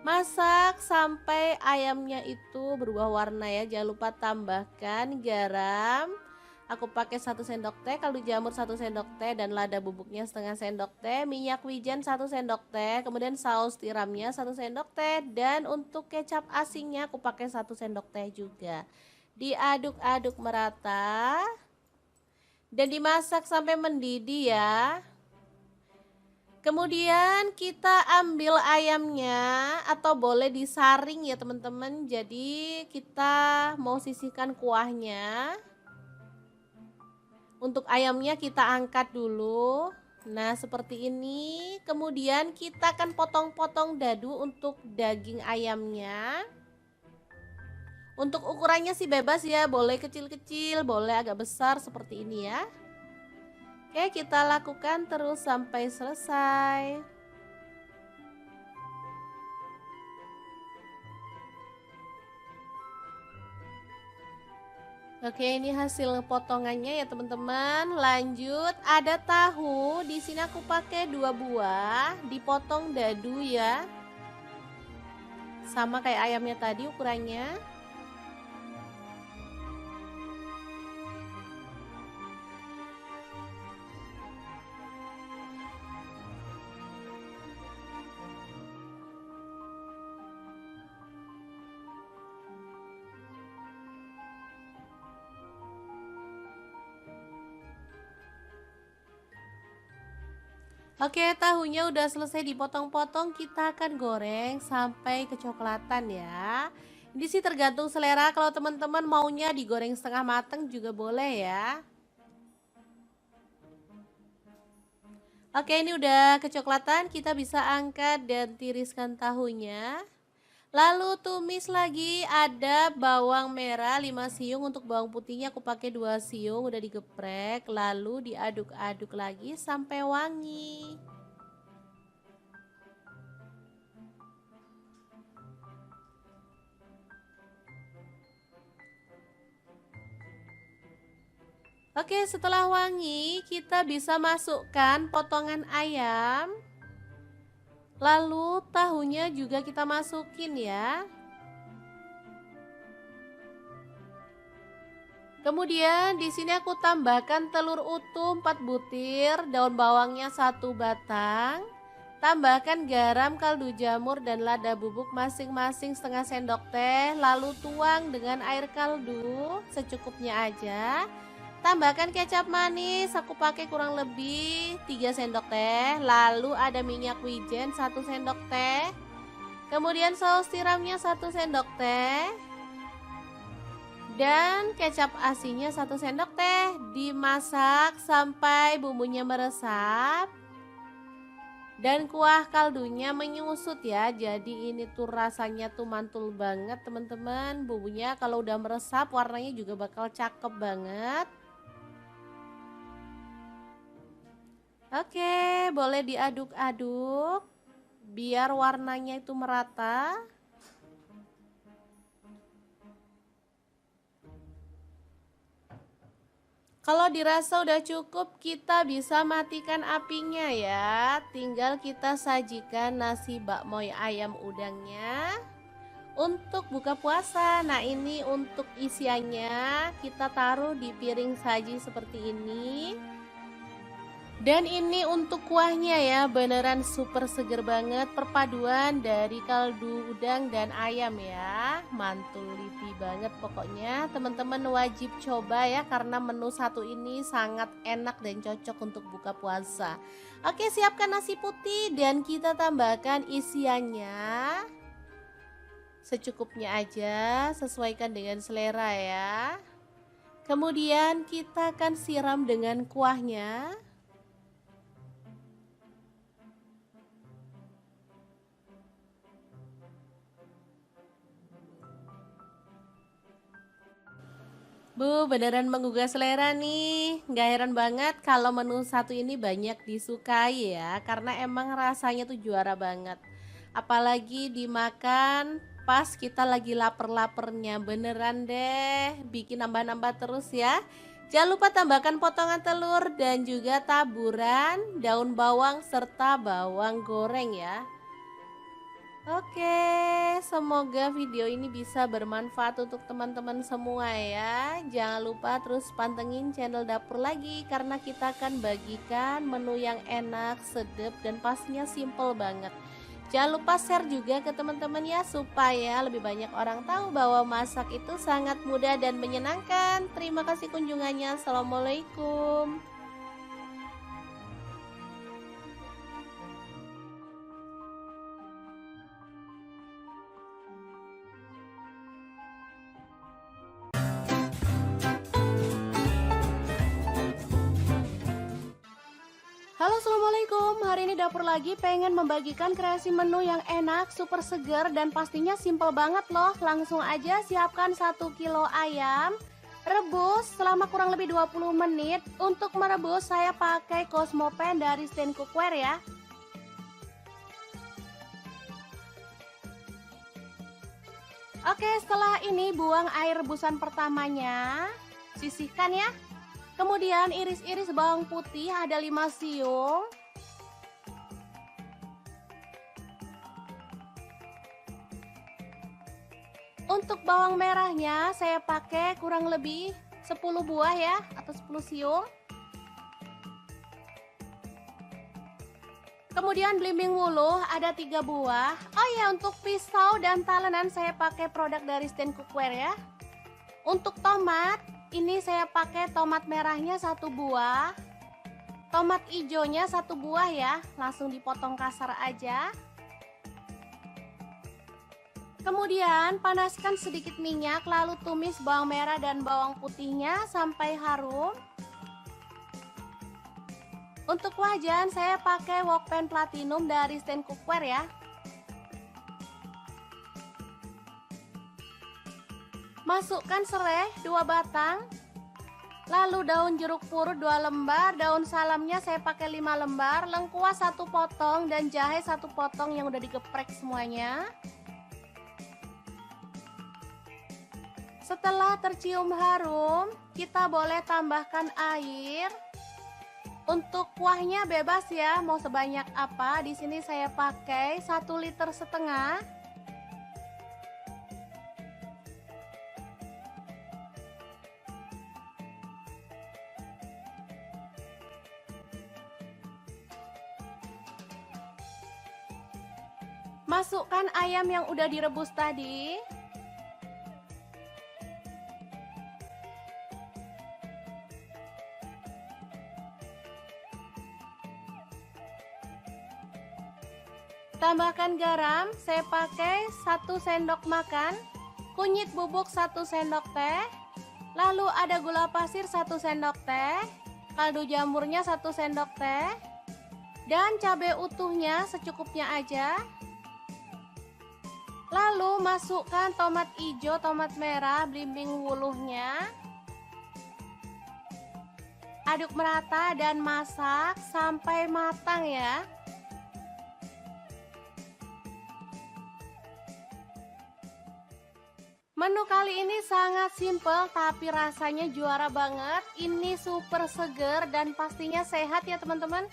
Masak sampai ayamnya itu berubah warna ya. Jangan lupa tambahkan garam. Aku pakai 1 sendok teh, kaldu jamur 1 sendok teh, dan lada bubuknya setengah sendok teh, minyak wijen 1 sendok teh, kemudian saus tiramnya 1 sendok teh, dan untuk kecap asinnya aku pakai 1 sendok teh juga. Diaduk-aduk merata dan dimasak sampai mendidih ya. Kemudian kita ambil ayamnya atau boleh disaring ya teman-teman. Jadi kita mau sisihkan kuahnya. Untuk ayamnya kita angkat dulu. Nah seperti ini. Kemudian kita akan potong-potong dadu untuk daging ayamnya. Untuk ukurannya sih bebas ya. Boleh kecil-kecil, boleh agak besar seperti ini ya. Oke, kita lakukan terus sampai selesai. Oke, ini hasil potongannya ya teman-teman. Lanjut, ada tahu. Di sini aku pakai 2 buah, dipotong dadu ya. Sama kayak ayamnya tadi ukurannya. Oke, tahunya udah selesai dipotong-potong, kita akan goreng sampai kecoklatan ya. Ini sih tergantung selera, kalau teman-teman maunya digoreng setengah mateng juga boleh ya. Oke, ini udah kecoklatan, kita bisa angkat dan tiriskan tahunya. Lalu tumis lagi, ada bawang merah 5 siung, untuk bawang putihnya aku pakai 2 siung udah digeprek, lalu diaduk-aduk lagi sampai wangi. Oke, setelah wangi, kita bisa masukkan potongan ayam. Lalu tahunya juga kita masukin ya. Kemudian di sini aku tambahkan telur utuh 4 butir, daun bawangnya 1 batang. Tambahkan garam, kaldu jamur, dan lada bubuk masing-masing setengah sendok teh. Lalu tuang dengan air kaldu secukupnya aja. Tambahkan kecap manis, aku pakai kurang lebih 3 sendok teh. Lalu ada minyak wijen 1 sendok teh. Kemudian saus tiramnya 1 sendok teh. Dan kecap asinnya 1 sendok teh. Dimasak sampai bumbunya meresap dan kuah kaldunya menyusut ya. Jadi ini tuh rasanya tuh mantul banget teman-teman. Bumbunya kalau udah meresap warnanya juga bakal cakep banget. Oke, boleh diaduk-aduk biar warnanya itu merata. Kalau dirasa udah cukup, kita bisa matikan apinya ya. Tinggal kita sajikan nasi bakmoy ayam udangnya untuk buka puasa. Nah, ini untuk isiannya kita taruh di piring saji seperti ini. Dan ini untuk kuahnya ya, beneran super seger banget, perpaduan dari kaldu udang dan ayam ya. Mantul lipi banget pokoknya, teman-teman wajib coba ya, karena menu satu ini sangat enak dan cocok untuk buka puasa. Oke, siapkan nasi putih dan kita tambahkan isiannya secukupnya aja, sesuaikan dengan selera ya. Kemudian kita akan siram dengan kuahnya. Bu, beneran menggugah selera nih. Nggak heran banget kalau menu satu ini banyak disukai ya, karena emang rasanya tuh juara banget. Apalagi dimakan pas kita lagi lapar-lapernya, beneran deh. Bikin nambah-nambah terus ya. Jangan lupa tambahkan potongan telur dan juga taburan daun bawang serta bawang goreng ya. Oke, semoga video ini bisa bermanfaat untuk teman-teman semua ya. Jangan lupa terus pantengin channel Dapur Lagi, karena kita akan bagikan menu yang enak, sedap, dan pastinya simple banget. Jangan lupa share juga ke teman-teman ya, supaya lebih banyak orang tahu bahwa masak itu sangat mudah dan menyenangkan. Terima kasih kunjungannya. Assalamualaikum. Halo, assalamualaikum. Hari ini Dapur Lagi pengen membagikan kreasi menu yang enak, super seger, dan pastinya simple banget loh. Langsung aja siapkan 1 kilo ayam, rebus selama kurang lebih 20 menit. Untuk merebus saya pakai Cosmopan dari Stand Cookware ya. Oke, setelah ini buang air rebusan pertamanya, sisihkan ya. Kemudian iris-iris bawang putih ada 5 siung. Untuk bawang merahnya saya pakai kurang lebih 10 buah ya, atau 10 siung. Kemudian belimbing wuluh ada 3 buah. Oh ya, untuk pisau dan talenan saya pakai produk dari Stand Cookware ya. Untuk tomat, ini saya pakai tomat merahnya 1 buah. Tomat hijaunya 1 buah ya, langsung dipotong kasar aja. Kemudian panaskan sedikit minyak, lalu tumis bawang merah dan bawang putihnya sampai harum. Untuk wajan saya pakai Wokpan Platinum dari Stand Cookware ya. Masukkan serai 2 batang. Lalu daun jeruk purut 2 lembar, daun salamnya saya pakai 5 lembar, lengkuas 1 potong dan jahe 1 potong yang udah digeprek semuanya. Setelah tercium harum, kita boleh tambahkan air. Untuk kuahnya bebas ya, mau sebanyak apa. Di sini saya pakai 1,5 liter. Masukkan ayam yang udah direbus tadi. Tambahkan garam, saya pakai 1 sendok makan, kunyit bubuk 1 sendok teh, lalu ada gula pasir 1 sendok teh, kaldu jamurnya 1 sendok teh, dan cabai utuhnya secukupnya aja. Lalu masukkan tomat hijau, tomat merah, belimbing wuluhnya. Aduk merata dan masak sampai matang ya. Menu kali ini sangat simple tapi rasanya juara banget. Ini super seger dan pastinya sehat ya teman-teman.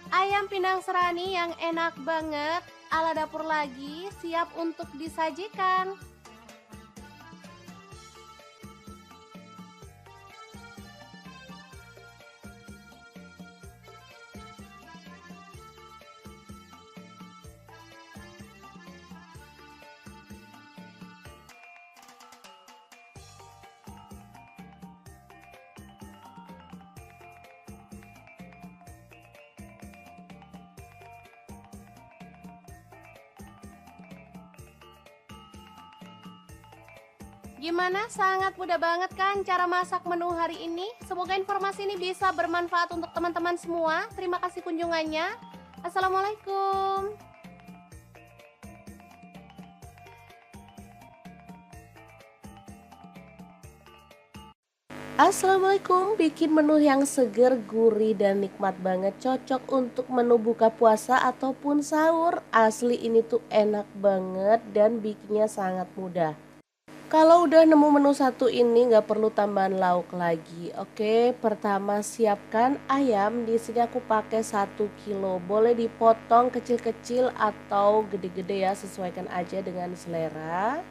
Ayam Pinang Serani yang enak banget ala dapur lagi siap untuk disajikan. Gimana? Sangat mudah banget kan cara masak menu hari ini? Semoga informasi ini bisa bermanfaat untuk teman-teman semua. Terima kasih kunjungannya. Assalamualaikum. Assalamualaikum, bikin menu yang seger, gurih, dan nikmat banget. Cocok untuk menu buka puasa ataupun sahur. Asli ini tuh enak banget dan bikinnya sangat mudah. Kalau udah nemu menu satu ini nggak perlu tambahan lauk lagi. Oke, pertama siapkan ayam. Di sini aku pakai 1 kilo. Boleh dipotong kecil-kecil atau gede-gede ya, sesuaikan aja dengan selera.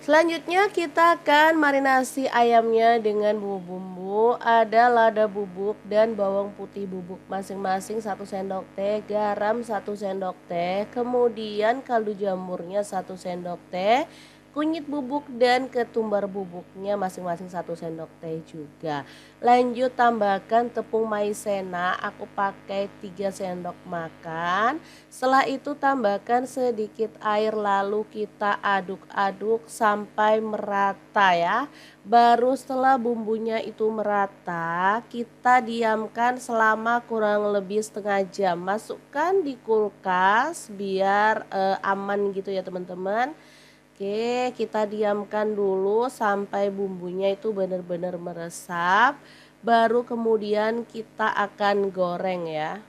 Selanjutnya kita akan marinasi ayamnya dengan bumbu-bumbu. Ada lada bubuk dan bawang putih bubuk masing-masing 1 sendok teh, garam 1 sendok teh, kemudian kaldu jamurnya 1 sendok teh, kunyit bubuk dan ketumbar bubuknya masing-masing 1 sendok teh juga. Lanjut tambahkan tepung maizena, aku pakai 3 sendok makan. Setelah itu tambahkan sedikit air lalu kita aduk-aduk sampai merata ya. Baru setelah bumbunya itu merata, kita diamkan selama kurang lebih setengah jam. Masukkan di kulkas biar aman gitu ya teman-teman. Oke, kita diamkan dulu sampai bumbunya itu benar-benar meresap. Baru kemudian kita akan goreng ya.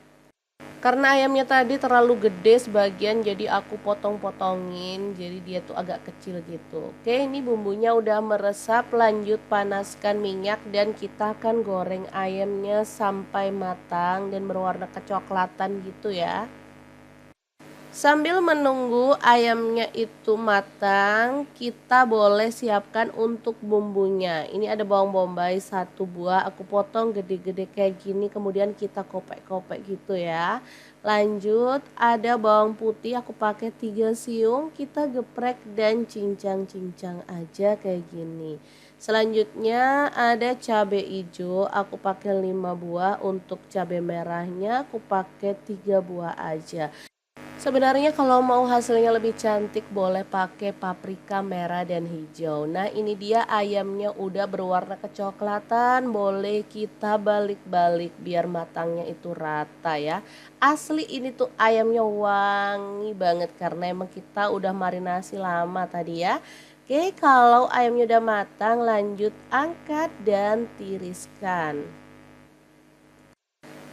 Karena ayamnya tadi terlalu gede sebagian jadi aku potong-potongin. Jadi dia tuh agak kecil gitu. Oke, ini bumbunya udah meresap. Lanjut panaskan minyak dan kita akan goreng ayamnya sampai matang dan berwarna kecoklatan gitu ya. Sambil menunggu ayamnya itu matang, kita boleh siapkan untuk bumbunya. Ini ada bawang bombay 1 buah, aku potong gede-gede kayak gini, kemudian kita kopek-kopek gitu ya. Lanjut, ada bawang putih, aku pakai 3 siung, kita geprek dan cincang-cincang aja kayak gini. Selanjutnya ada cabai hijau, aku pakai 5 buah, untuk cabai merahnya aku pakai 3 buah aja. Sebenarnya kalau mau hasilnya lebih cantik boleh pakai paprika merah dan hijau. Nah ini dia ayamnya udah berwarna kecoklatan, boleh kita balik-balik biar matangnya itu rata ya. Asli ini tuh ayamnya wangi banget karena emang kita udah marinasi lama tadi ya. Oke, kalau ayamnya udah matang, lanjut angkat dan tiriskan.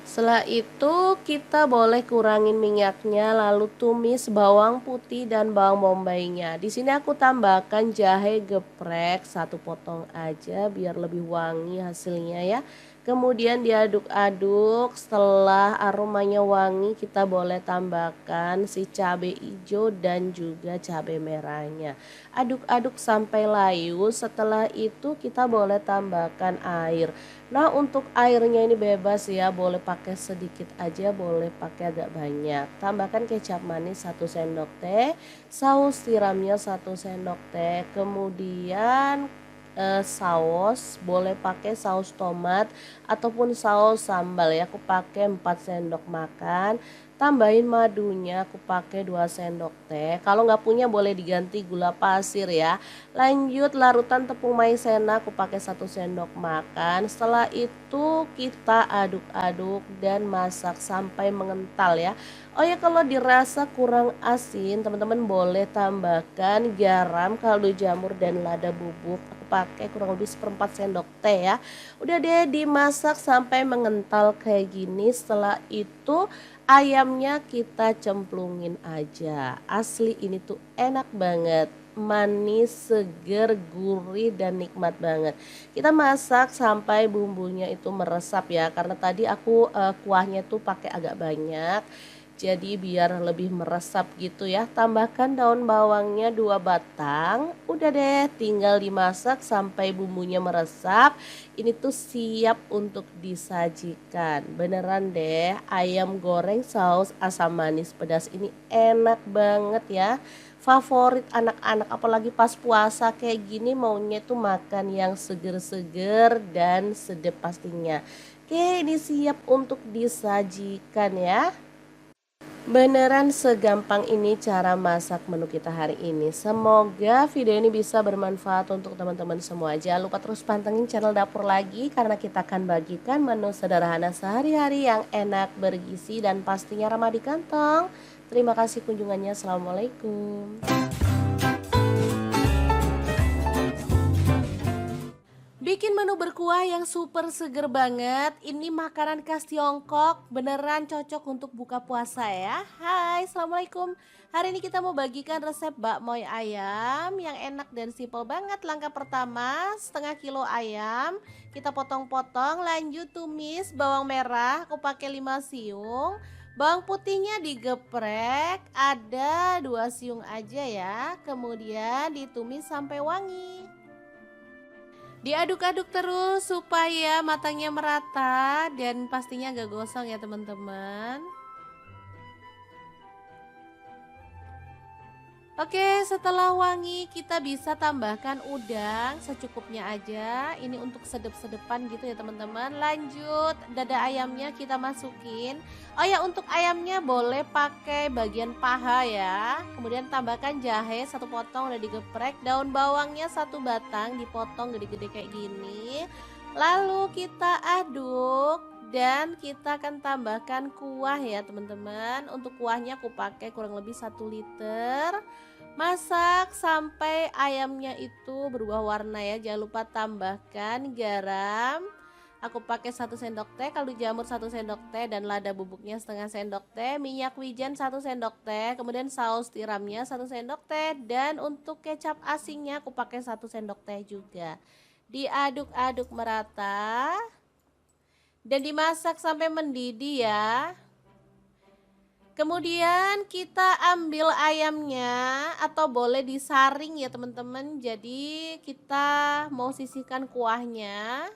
Setelah itu kita boleh kurangin minyaknya, lalu tumis bawang putih dan bawang bombaynya. Di sini aku tambahkan jahe geprek satu potong aja biar lebih wangi hasilnya ya. Kemudian diaduk-aduk, setelah aromanya wangi kita boleh tambahkan si cabai hijau dan juga cabai merahnya. Aduk-aduk sampai layu, setelah itu kita boleh tambahkan air. Nah, untuk airnya ini bebas ya, boleh pakai sedikit aja, boleh pakai agak banyak. Tambahkan kecap manis 1 sendok teh, saus tiramnya 1 sendok teh, kemudian saus boleh pakai saus tomat ataupun saus sambal ya. Aku pakai 4 sendok makan. Tambahin madunya, aku pakai 2 sendok teh. Kalau nggak punya boleh diganti gula pasir ya. Lanjut larutan tepung maizena aku pakai 1 sendok makan. Setelah itu kita aduk-aduk dan masak sampai mengental ya. Oh ya, kalau dirasa kurang asin teman-teman boleh tambahkan garam, kaldu jamur dan lada bubuk. Aku pakai kurang lebih 1/4 sendok teh ya. Udah deh dimasak sampai mengental kayak gini. Setelah itu ayamnya kita cemplungin aja. Asli ini tuh enak banget. Manis, seger, gurih dan nikmat banget. Kita masak sampai bumbunya itu meresap ya. Karena tadi aku kuahnya tuh pakai agak banyak. Jadi biar lebih meresap gitu ya. Tambahkan daun bawangnya 2 batang. Udah deh tinggal dimasak sampai bumbunya meresap. Ini tuh siap untuk disajikan. Beneran deh, ayam goreng saus asam manis pedas ini enak banget ya. Favorit anak-anak apalagi pas puasa kayak gini maunya tuh makan yang seger-seger dan sedap pastinya. Oke, ini siap untuk disajikan ya. Beneran segampang ini cara masak menu kita hari ini. Semoga video ini bisa bermanfaat untuk teman-teman semua. Jangan lupa terus pantengin channel Dapur Lagi karena kita akan bagikan menu sederhana sehari-hari yang enak, bergizi dan pastinya ramah di kantong. Terima kasih kunjungannya. Assalamualaikum. Bikin menu berkuah yang super seger banget. Ini makanan khas Tiongkok, beneran cocok untuk buka puasa ya. Hai, Assalamualaikum. Hari ini kita mau bagikan resep bakmoy ayam yang enak dan simpel banget. Langkah pertama, 1/2 kilo ayam. Kita potong-potong, lanjut tumis bawang merah, aku pakai 5 siung. Bawang putihnya digeprek, ada 2 siung aja ya. Kemudian ditumis sampai wangi. Diaduk-aduk terus supaya matangnya merata dan pastinya gak gosong ya teman-teman. Oke, setelah wangi kita bisa tambahkan udang secukupnya aja. Ini untuk sedep-sedepan gitu ya teman-teman. Lanjut, dada ayamnya kita masukin. Oh ya, untuk ayamnya boleh pakai bagian paha ya. Kemudian tambahkan jahe 1 potong udah digeprek. Daun bawangnya 1 batang dipotong gede-gede kayak gini. Lalu kita aduk. Dan kita akan tambahkan kuah ya teman-teman. Untuk kuahnya aku pakai kurang lebih 1 liter. Masak sampai ayamnya itu berubah warna ya. Jangan lupa tambahkan garam. Aku pakai 1 sendok teh, kaldu jamur 1 sendok teh dan lada bubuknya 1/2 sendok teh, minyak wijen 1 sendok teh, kemudian saus tiramnya 1 sendok teh dan untuk kecap asinnya aku pakai 1 sendok teh juga. Diaduk-aduk merata dan dimasak sampai mendidih ya. Kemudian kita ambil ayamnya atau boleh disaring ya teman-teman. Jadi kita mau sisihkan kuahnya.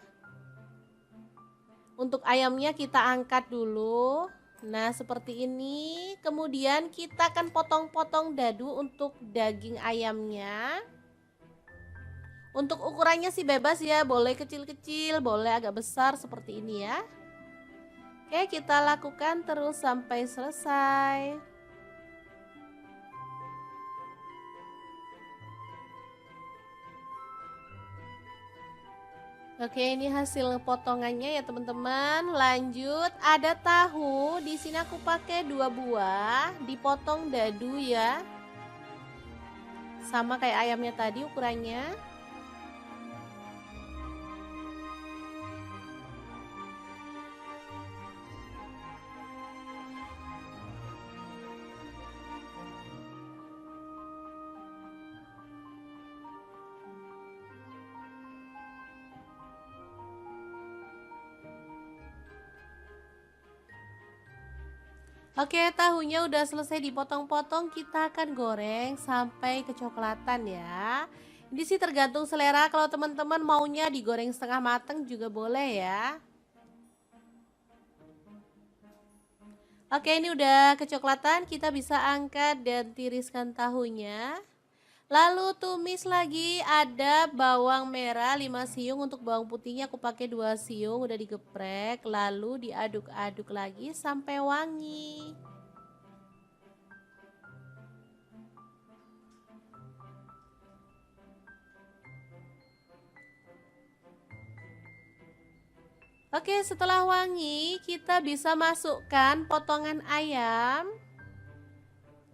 Untuk ayamnya kita angkat dulu. Nah seperti ini. Kemudian kita akan potong-potong dadu untuk daging ayamnya. Untuk ukurannya sih bebas ya. Boleh kecil-kecil, boleh agak besar seperti ini ya. Oke, kita lakukan terus sampai selesai. Oke, ini hasil potongannya ya teman-teman. Lanjut, ada tahu. Di sini aku pakai 2 buah, dipotong dadu ya. sama kayak ayamnya tadi ukurannya. Oke, tahunya udah selesai dipotong-potong, kita akan goreng sampai kecoklatan ya. Ini sih tergantung selera, kalau teman-teman maunya digoreng setengah mateng juga boleh ya. Oke, ini udah kecoklatan, kita bisa angkat dan tiriskan tahunya. Lalu tumis lagi, ada bawang merah 5 siung, untuk bawang putihnya aku pakai 2 siung, udah digeprek, lalu diaduk-aduk lagi sampai wangi. Oke, setelah wangi, kita bisa masukkan potongan ayam.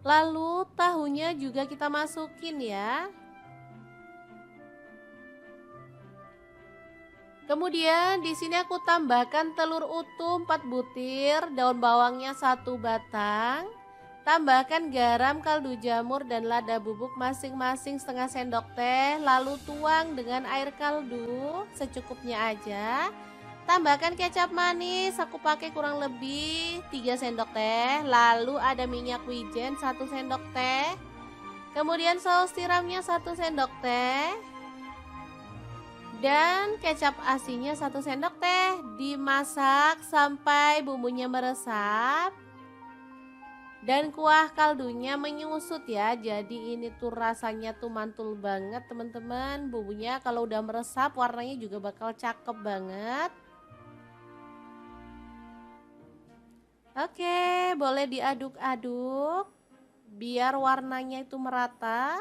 Lalu tahunya juga kita masukin ya. Kemudian di sini aku tambahkan telur utuh 4 butir, daun bawangnya 1 batang. Tambahkan garam, kaldu jamur dan lada bubuk masing-masing setengah sendok teh, lalu tuang dengan air kaldu secukupnya aja. Tambahkan kecap manis, aku pakai kurang lebih 3 sendok teh, lalu ada minyak wijen 1 sendok teh. Kemudian saus tiramnya 1 sendok teh. Dan kecap asinnya 1 sendok teh. Dimasak sampai bumbunya meresap dan kuah kaldunya menyusut ya. Jadi ini tuh rasanya tuh mantul banget teman-teman. Bumbunya kalau udah meresap warnanya juga bakal cakep banget. Oke, boleh diaduk-aduk biar warnanya itu merata.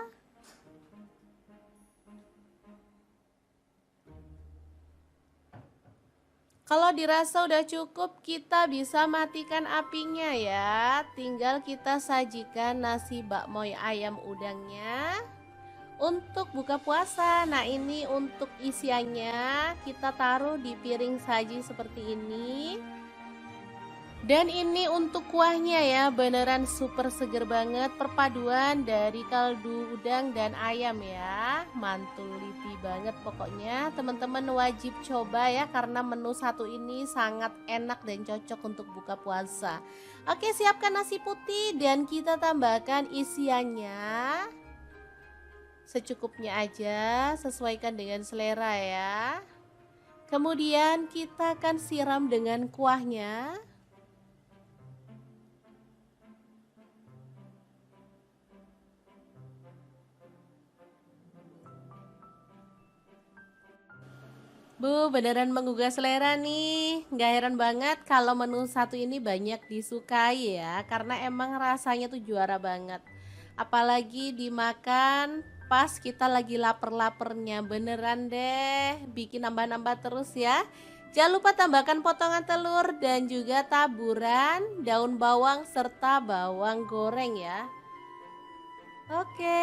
Kalau dirasa udah cukup, kita bisa matikan apinya ya. Tinggal kita sajikan nasi bakmoy ayam udangnya untuk buka puasa. Nah, ini untuk isiannya kita taruh di piring saji seperti ini. Dan ini untuk kuahnya ya, beneran super seger banget, perpaduan dari kaldu udang dan ayam ya. Mantul liti banget pokoknya, teman-teman wajib coba ya, karena menu satu ini sangat enak dan cocok untuk buka puasa. Oke, siapkan nasi putih dan kita tambahkan isiannya secukupnya aja, sesuaikan dengan selera ya. Kemudian kita akan siram dengan kuahnya. Bu, beneran menggugah selera nih. Nggak heran banget kalau menu satu ini banyak disukai ya, karena emang rasanya tuh juara banget. Apalagi dimakan pas kita lagi lapar-lapernya, beneran deh bikin nambah-nambah terus ya. Jangan lupa tambahkan potongan telur dan juga taburan daun bawang serta bawang goreng ya. Oke,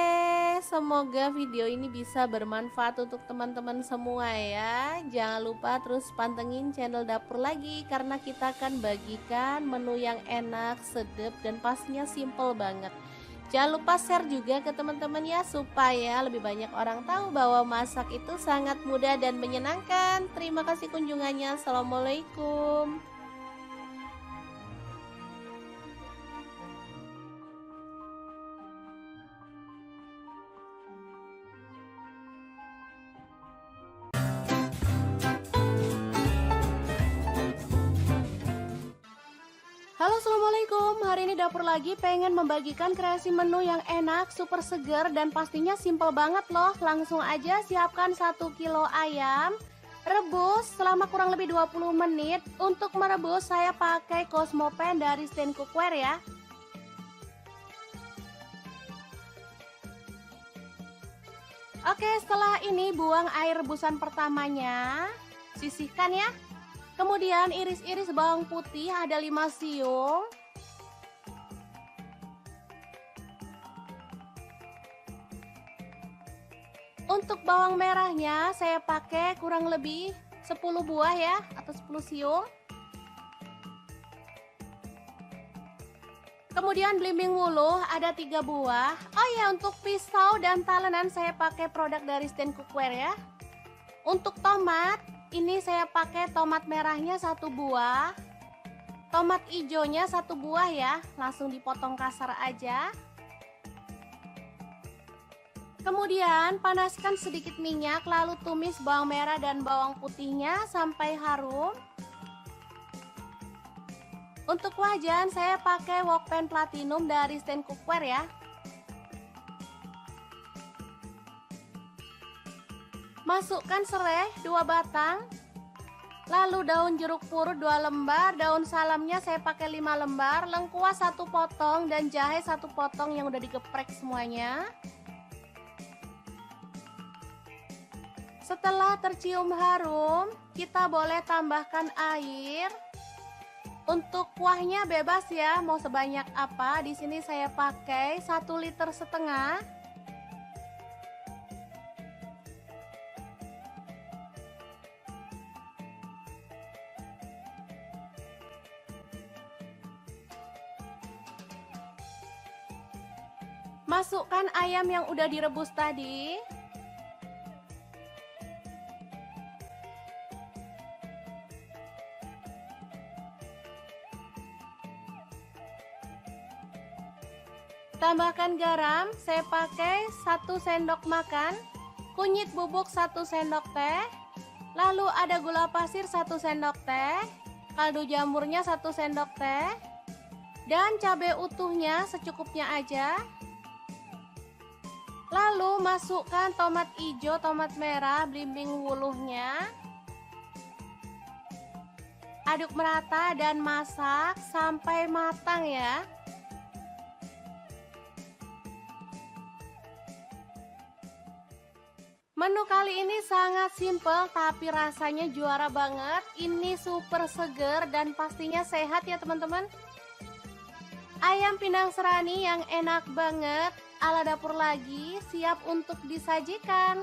semoga video ini bisa bermanfaat untuk teman-teman semua ya. Jangan lupa terus pantengin channel Dapur Lagi, karena kita akan bagikan menu yang enak, sedap, dan pastinya simple banget. Jangan lupa share juga ke teman-teman ya, supaya lebih banyak orang tahu bahwa masak itu sangat mudah dan menyenangkan. Terima kasih kunjungannya. Assalamualaikum. Halo, assalamualaikum. Hari ini Dapur Lagi pengen membagikan kreasi menu yang enak, super segar, dan pastinya simple banget loh. Langsung aja siapkan 1 kilo ayam, rebus selama kurang lebih 20 menit. Untuk merebus saya pakai Cosmo Pan dari Stand Cookware ya. Oke, setelah ini buang air rebusan pertamanya, sisihkan ya. Kemudian iris-iris bawang putih ada 5 siung. Untuk bawang merahnya saya pakai kurang lebih 10 buah ya, atau 10 siung. Kemudian belimbing wuluh ada 3 buah. Oh ya, untuk pisau dan talenan saya pakai produk dari Stand Cookware ya. Untuk tomat, ini saya pakai tomat merahnya 1 buah. Tomat hijaunya 1 buah ya, langsung dipotong kasar aja. Kemudian panaskan sedikit minyak, lalu tumis bawang merah dan bawang putihnya sampai harum. Untuk wajan saya pakai wok pan platinum dari Stand Cookware ya. Masukkan serai 2 batang. Lalu daun jeruk purut 2 lembar, daun salamnya saya pakai 5 lembar, lengkuas 1 potong dan jahe 1 potong yang udah digeprek semuanya. Setelah tercium harum, kita boleh tambahkan air. Untuk kuahnya bebas ya, mau sebanyak apa. Di sini saya pakai 1,5 liter. Masukkan ayam yang udah direbus tadi. Tambahkan garam, saya pakai 1 sendok makan, kunyit bubuk 1 sendok teh, lalu ada gula pasir 1 sendok teh, kaldu jamurnya 1 sendok teh, dan cabai utuhnya secukupnya aja. Lalu masukkan tomat hijau, tomat merah, belimbing wuluhnya. Aduk merata dan masak sampai matang ya. Menu kali ini sangat simple tapi rasanya juara banget. Ini super seger dan pastinya sehat ya teman-teman. Ayam pindang serani yang enak banget ala dapur lagi, siap untuk disajikan.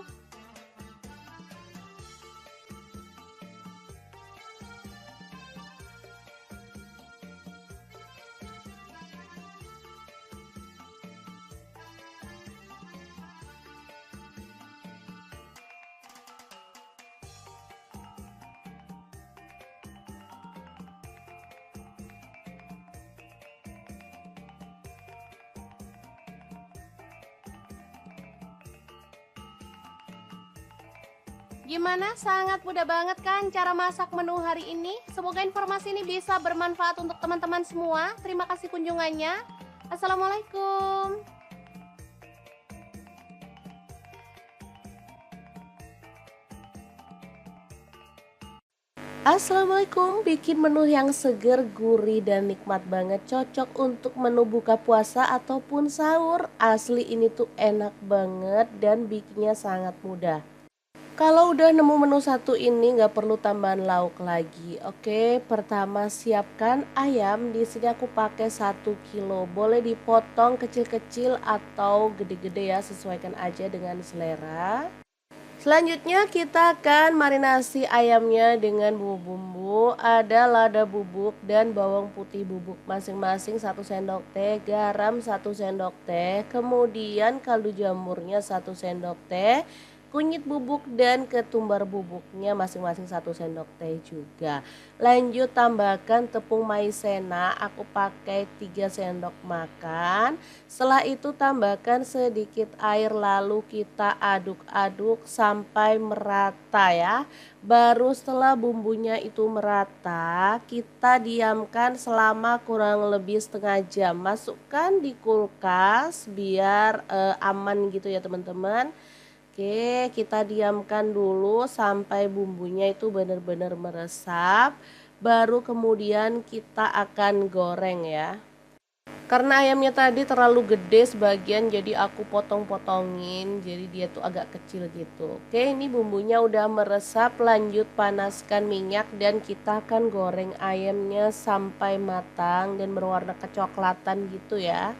Gimana? Sangat mudah banget kan cara masak menu hari ini? Semoga informasi ini bisa bermanfaat untuk teman-teman semua. Terima kasih kunjungannya. Assalamualaikum. Assalamualaikum, bikin menu yang seger, gurih, dan nikmat banget. Cocok untuk menu buka puasa ataupun sahur. Asli ini tuh enak banget dan bikinnya sangat mudah. Kalau udah nemu menu satu ini nggak perlu tambahan lauk lagi. Oke, pertama siapkan ayam. Di sini aku pakai 1 kilo. Boleh dipotong kecil-kecil atau gede-gede ya, sesuaikan aja dengan selera. Selanjutnya kita akan marinasi ayamnya dengan bumbu-bumbu. Ada lada bubuk dan bawang putih bubuk masing-masing 1 sendok teh, garam 1 sendok teh, kemudian kaldu jamurnya 1 sendok teh, kunyit bubuk dan ketumbar bubuknya masing-masing 1 sendok teh juga. Lanjut tambahkan tepung maizena, aku pakai 3 sendok makan. Setelah itu tambahkan sedikit air, lalu kita aduk-aduk sampai merata ya. Baru setelah bumbunya itu merata, kita diamkan selama kurang lebih setengah jam. Masukkan di kulkas biar aman gitu ya teman-teman. Oke, kita diamkan dulu sampai bumbunya itu benar-benar meresap. Baru kemudian kita akan goreng ya. Karena ayamnya tadi terlalu gede sebagian, jadi aku potong-potongin. Jadi dia tuh agak kecil gitu. Oke, ini bumbunya udah meresap. Lanjut panaskan minyak dan kita akan goreng ayamnya sampai matang dan berwarna kecoklatan gitu ya.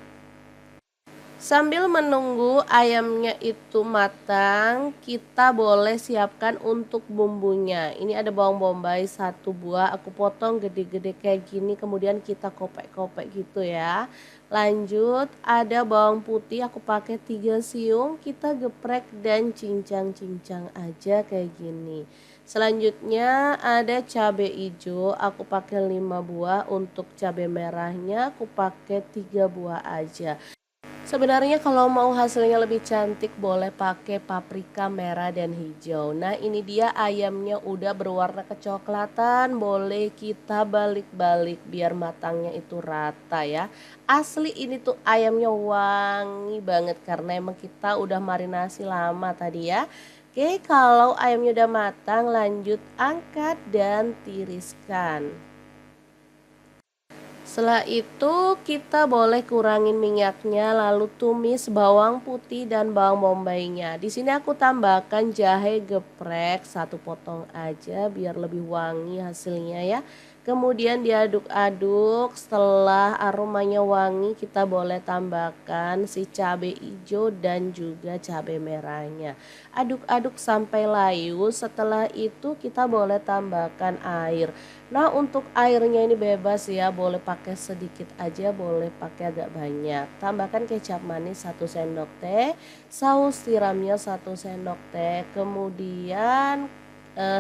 Sambil menunggu ayamnya itu matang, kita boleh siapkan untuk bumbunya. Ini ada bawang bombay 1 buah, aku potong gede-gede kayak gini, kemudian kita kopek-kopek gitu ya. Lanjut, ada bawang putih, aku pakai 3 siung, kita geprek dan cincang-cincang aja kayak gini. Selanjutnya ada cabai hijau, aku pakai 5 buah, untuk cabai merahnya aku pakai 3 buah aja. Sebenarnya kalau mau hasilnya lebih cantik boleh pakai paprika merah dan hijau. Nah ini dia ayamnya udah berwarna kecoklatan, boleh kita balik-balik biar matangnya itu rata ya. Asli ini tuh ayamnya wangi banget karena emang kita udah marinasi lama tadi ya. Oke, kalau ayamnya udah matang lanjut angkat dan tiriskan. Setelah itu kita boleh kurangin minyaknya lalu tumis bawang putih dan bawang bombaynya. Di sini aku tambahkan jahe geprek 1 potong aja biar lebih wangi hasilnya ya. Kemudian diaduk-aduk, setelah aromanya wangi kita boleh tambahkan si cabai hijau dan juga cabai merahnya. Aduk-aduk sampai layu, setelah itu kita boleh tambahkan air. Nah untuk airnya ini bebas ya, boleh pakai sedikit aja, boleh pakai agak banyak. Tambahkan kecap manis 1 sendok teh, saus tiramnya 1 sendok teh, kemudian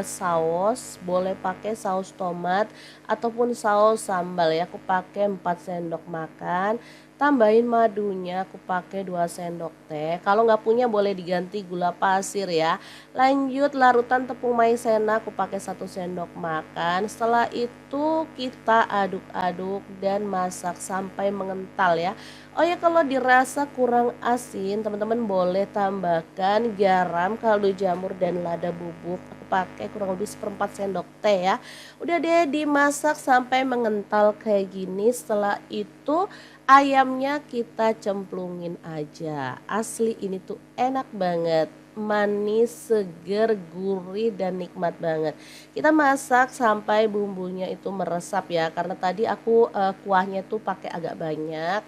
saus boleh pakai saus tomat ataupun saus sambal ya, aku pakai 4 sendok makan. Tambahin madunya, aku pakai 2 sendok teh. Kalau nggak punya boleh diganti gula pasir ya. Lanjut larutan tepung maizena aku pakai 1 sendok makan. Setelah itu kita aduk-aduk dan masak sampai mengental ya. Oh ya kalau dirasa kurang asin teman-teman boleh tambahkan garam, kaldu jamur dan lada bubuk. Aku pakai kurang lebih 1/4 sendok teh ya. Udah deh dimasak sampai mengental kayak gini. Setelah itu ayamnya kita cemplungin aja. Asli ini tuh enak banget, manis, seger, gurih dan nikmat banget. Kita masak sampai bumbunya itu meresap ya, karena tadi aku kuahnya tuh pakai agak banyak.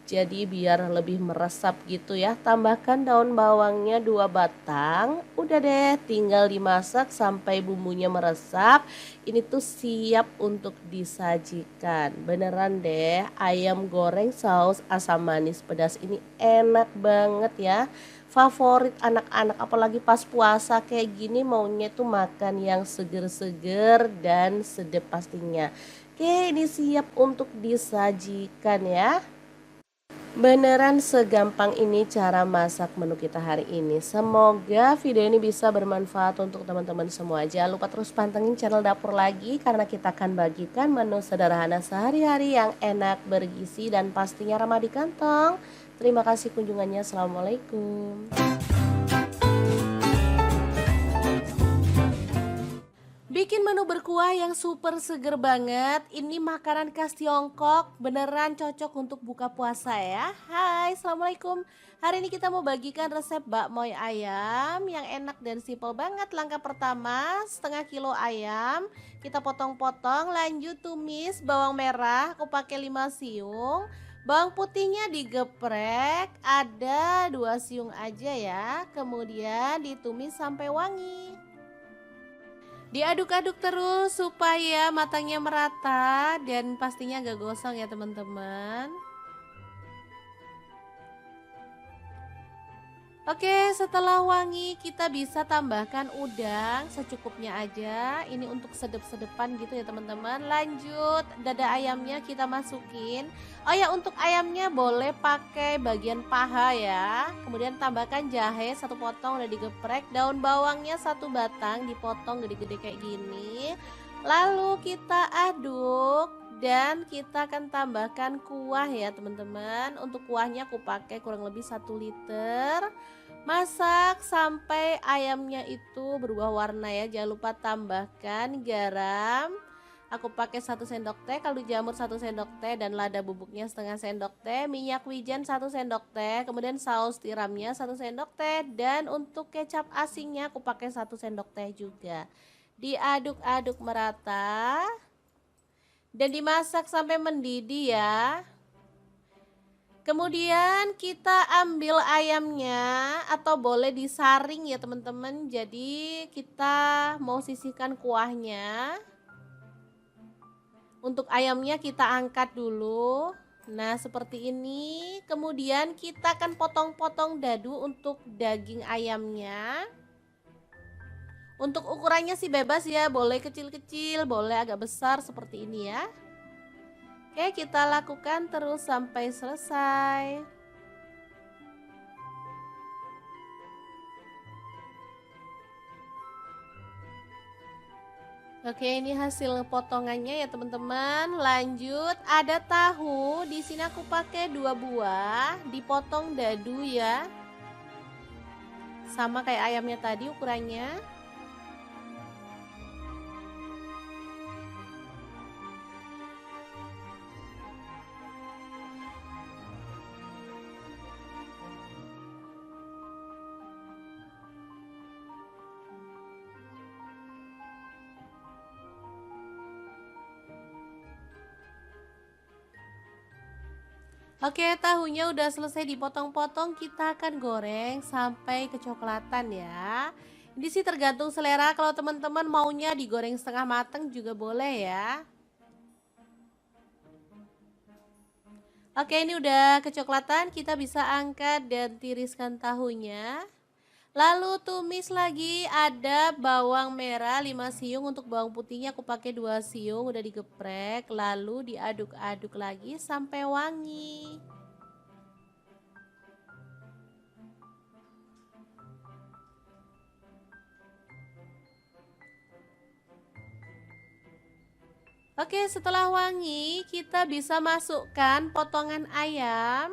Jadi biar lebih meresap gitu ya. Tambahkan daun bawangnya 2 batang. Udah deh, tinggal dimasak sampai bumbunya meresap. Ini tuh siap untuk disajikan. Beneran deh, ayam goreng saus asam manis pedas ini enak banget ya. Favorit anak-anak apalagi pas puasa kayak gini maunya tuh makan yang seger-seger dan sedap pastinya. Oke, ini siap untuk disajikan ya. Beneran segampang ini cara masak menu kita hari ini. Semoga video ini bisa bermanfaat untuk teman-teman semua. Jangan lupa terus pantengin channel Dapur Lagi karena kita akan bagikan menu sederhana sehari-hari yang enak, bergizi dan pastinya ramah di kantong. Terima kasih kunjungannya. Assalamualaikum. Bikin menu berkuah yang super seger banget. Ini makanan khas Tiongkok, beneran cocok untuk buka puasa ya. Hai, Assalamualaikum. Hari ini kita mau bagikan resep bakmoy ayam yang enak dan simple banget. Langkah pertama, 1/2 kilo ayam. Kita potong-potong, lanjut tumis bawang merah, aku pakai 5 siung. Bawang putihnya digeprek, ada 2 siung aja ya. Kemudian ditumis sampai wangi. Diaduk-aduk terus supaya matangnya merata dan pastinya gak gosong ya teman-teman. Oke, setelah wangi kita bisa tambahkan udang secukupnya aja. Ini untuk sedep-sedepan gitu ya teman-teman. Lanjut, dada ayamnya kita masukin. Oh ya, untuk ayamnya boleh pakai bagian paha ya. Kemudian tambahkan jahe 1 potong udah digeprek. Daun bawangnya 1 batang dipotong gede-gede kayak gini. Lalu kita aduk dan kita akan tambahkan kuah ya teman-teman. Untuk kuahnya aku pakai kurang lebih 1 liter. Masak sampai ayamnya itu berubah warna ya. Jangan lupa tambahkan garam. Aku pakai 1 sendok teh, kaldu jamur 1 sendok teh dan lada bubuknya 1/2 sendok teh, minyak wijen 1 sendok teh, kemudian saus tiramnya 1 sendok teh dan untuk kecap asinnya aku pakai 1 sendok teh juga. Diaduk-aduk merata dan dimasak sampai mendidih ya. Kemudian kita ambil ayamnya atau boleh disaring ya teman-teman. Jadi kita mau sisihkan kuahnya. Untuk ayamnya kita angkat dulu. Nah, seperti ini. Kemudian kita akan potong-potong dadu untuk daging ayamnya. Untuk ukurannya sih bebas ya, boleh kecil-kecil, boleh agak besar seperti ini ya. Oke, kita lakukan terus sampai selesai. Oke, ini hasil potongannya ya teman-teman. Lanjut, ada tahu. Di sini aku pakai 2 buah, dipotong dadu ya. Sama kayak ayamnya tadi ukurannya. Oke, tahunya udah selesai dipotong-potong, kita akan goreng sampai kecoklatan ya. Ini sih tergantung selera, kalau teman-teman maunya digoreng setengah mateng juga boleh ya. Oke, ini udah kecoklatan, kita bisa angkat dan tiriskan tahunya. Lalu tumis lagi, ada bawang merah 5 siung, untuk bawang putihnya aku pakai 2 siung udah digeprek, lalu diaduk-aduk lagi sampai wangi. Oke, setelah wangi, kita bisa masukkan potongan ayam.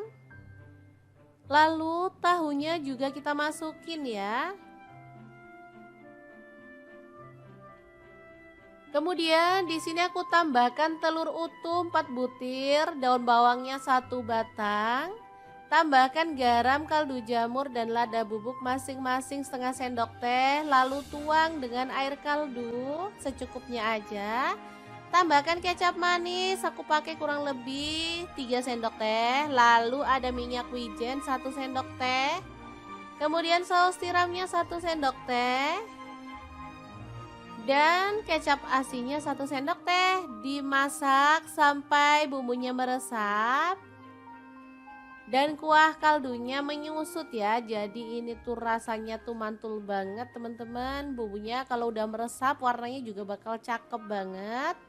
Lalu tahunya juga kita masukin ya. Kemudian di sini aku tambahkan telur utuh 4 butir, daun bawangnya 1 batang. Tambahkan garam, kaldu jamur dan lada bubuk masing-masing setengah sendok teh. Lalu tuang dengan air kaldu secukupnya aja. Tambahkan kecap manis, aku pakai kurang lebih 3 sendok teh. Lalu ada minyak wijen 1 sendok teh. Kemudian saus tiramnya 1 sendok teh. Dan kecap asinnya 1 sendok teh. Dimasak sampai bumbunya meresap dan kuah kaldunya menyusut ya. Jadi ini tuh rasanya tuh mantul banget teman-teman. Bumbunya kalau udah meresap warnanya juga bakal cakep banget.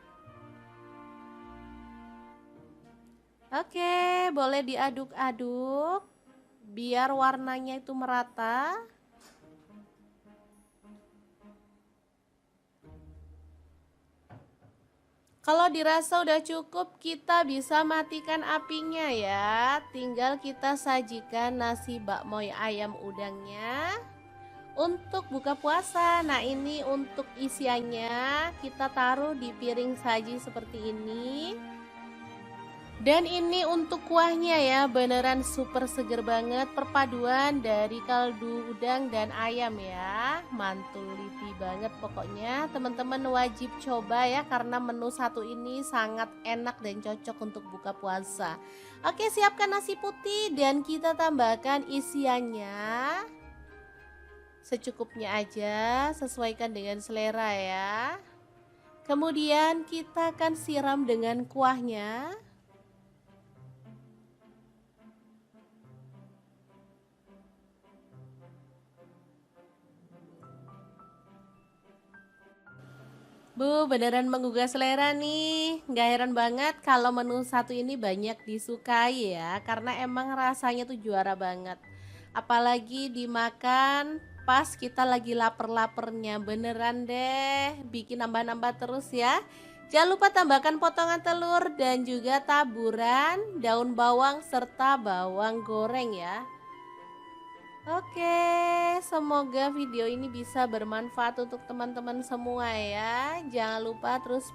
Oke, boleh diaduk-aduk biar warnanya itu merata. Kalau dirasa udah cukup, kita bisa matikan apinya ya. Tinggal kita sajikan nasi bakmoy ayam udangnya untuk buka puasa. Nah, ini untuk isiannya kita taruh di piring saji seperti ini. Dan ini untuk kuahnya ya, beneran super seger banget, perpaduan dari kaldu udang dan ayam ya. Mantul liti banget pokoknya, teman-teman wajib coba ya, karena menu satu ini sangat enak dan cocok untuk buka puasa. Oke, siapkan nasi putih dan kita tambahkan isiannya secukupnya aja, sesuaikan dengan selera ya. Kemudian kita akan siram dengan kuahnya. Beneran menggugah selera nih. Nggak heran banget kalau menu satu ini banyak disukai ya, karena emang rasanya tuh juara banget. Apalagi dimakan pas kita lagi lapar-lapernya, beneran deh bikin nambah-nambah terus ya. Jangan lupa tambahkan potongan telur dan juga taburan daun bawang serta bawang goreng ya. Oke, semoga video ini bisa bermanfaat untuk teman-teman semua ya. Jangan lupa terus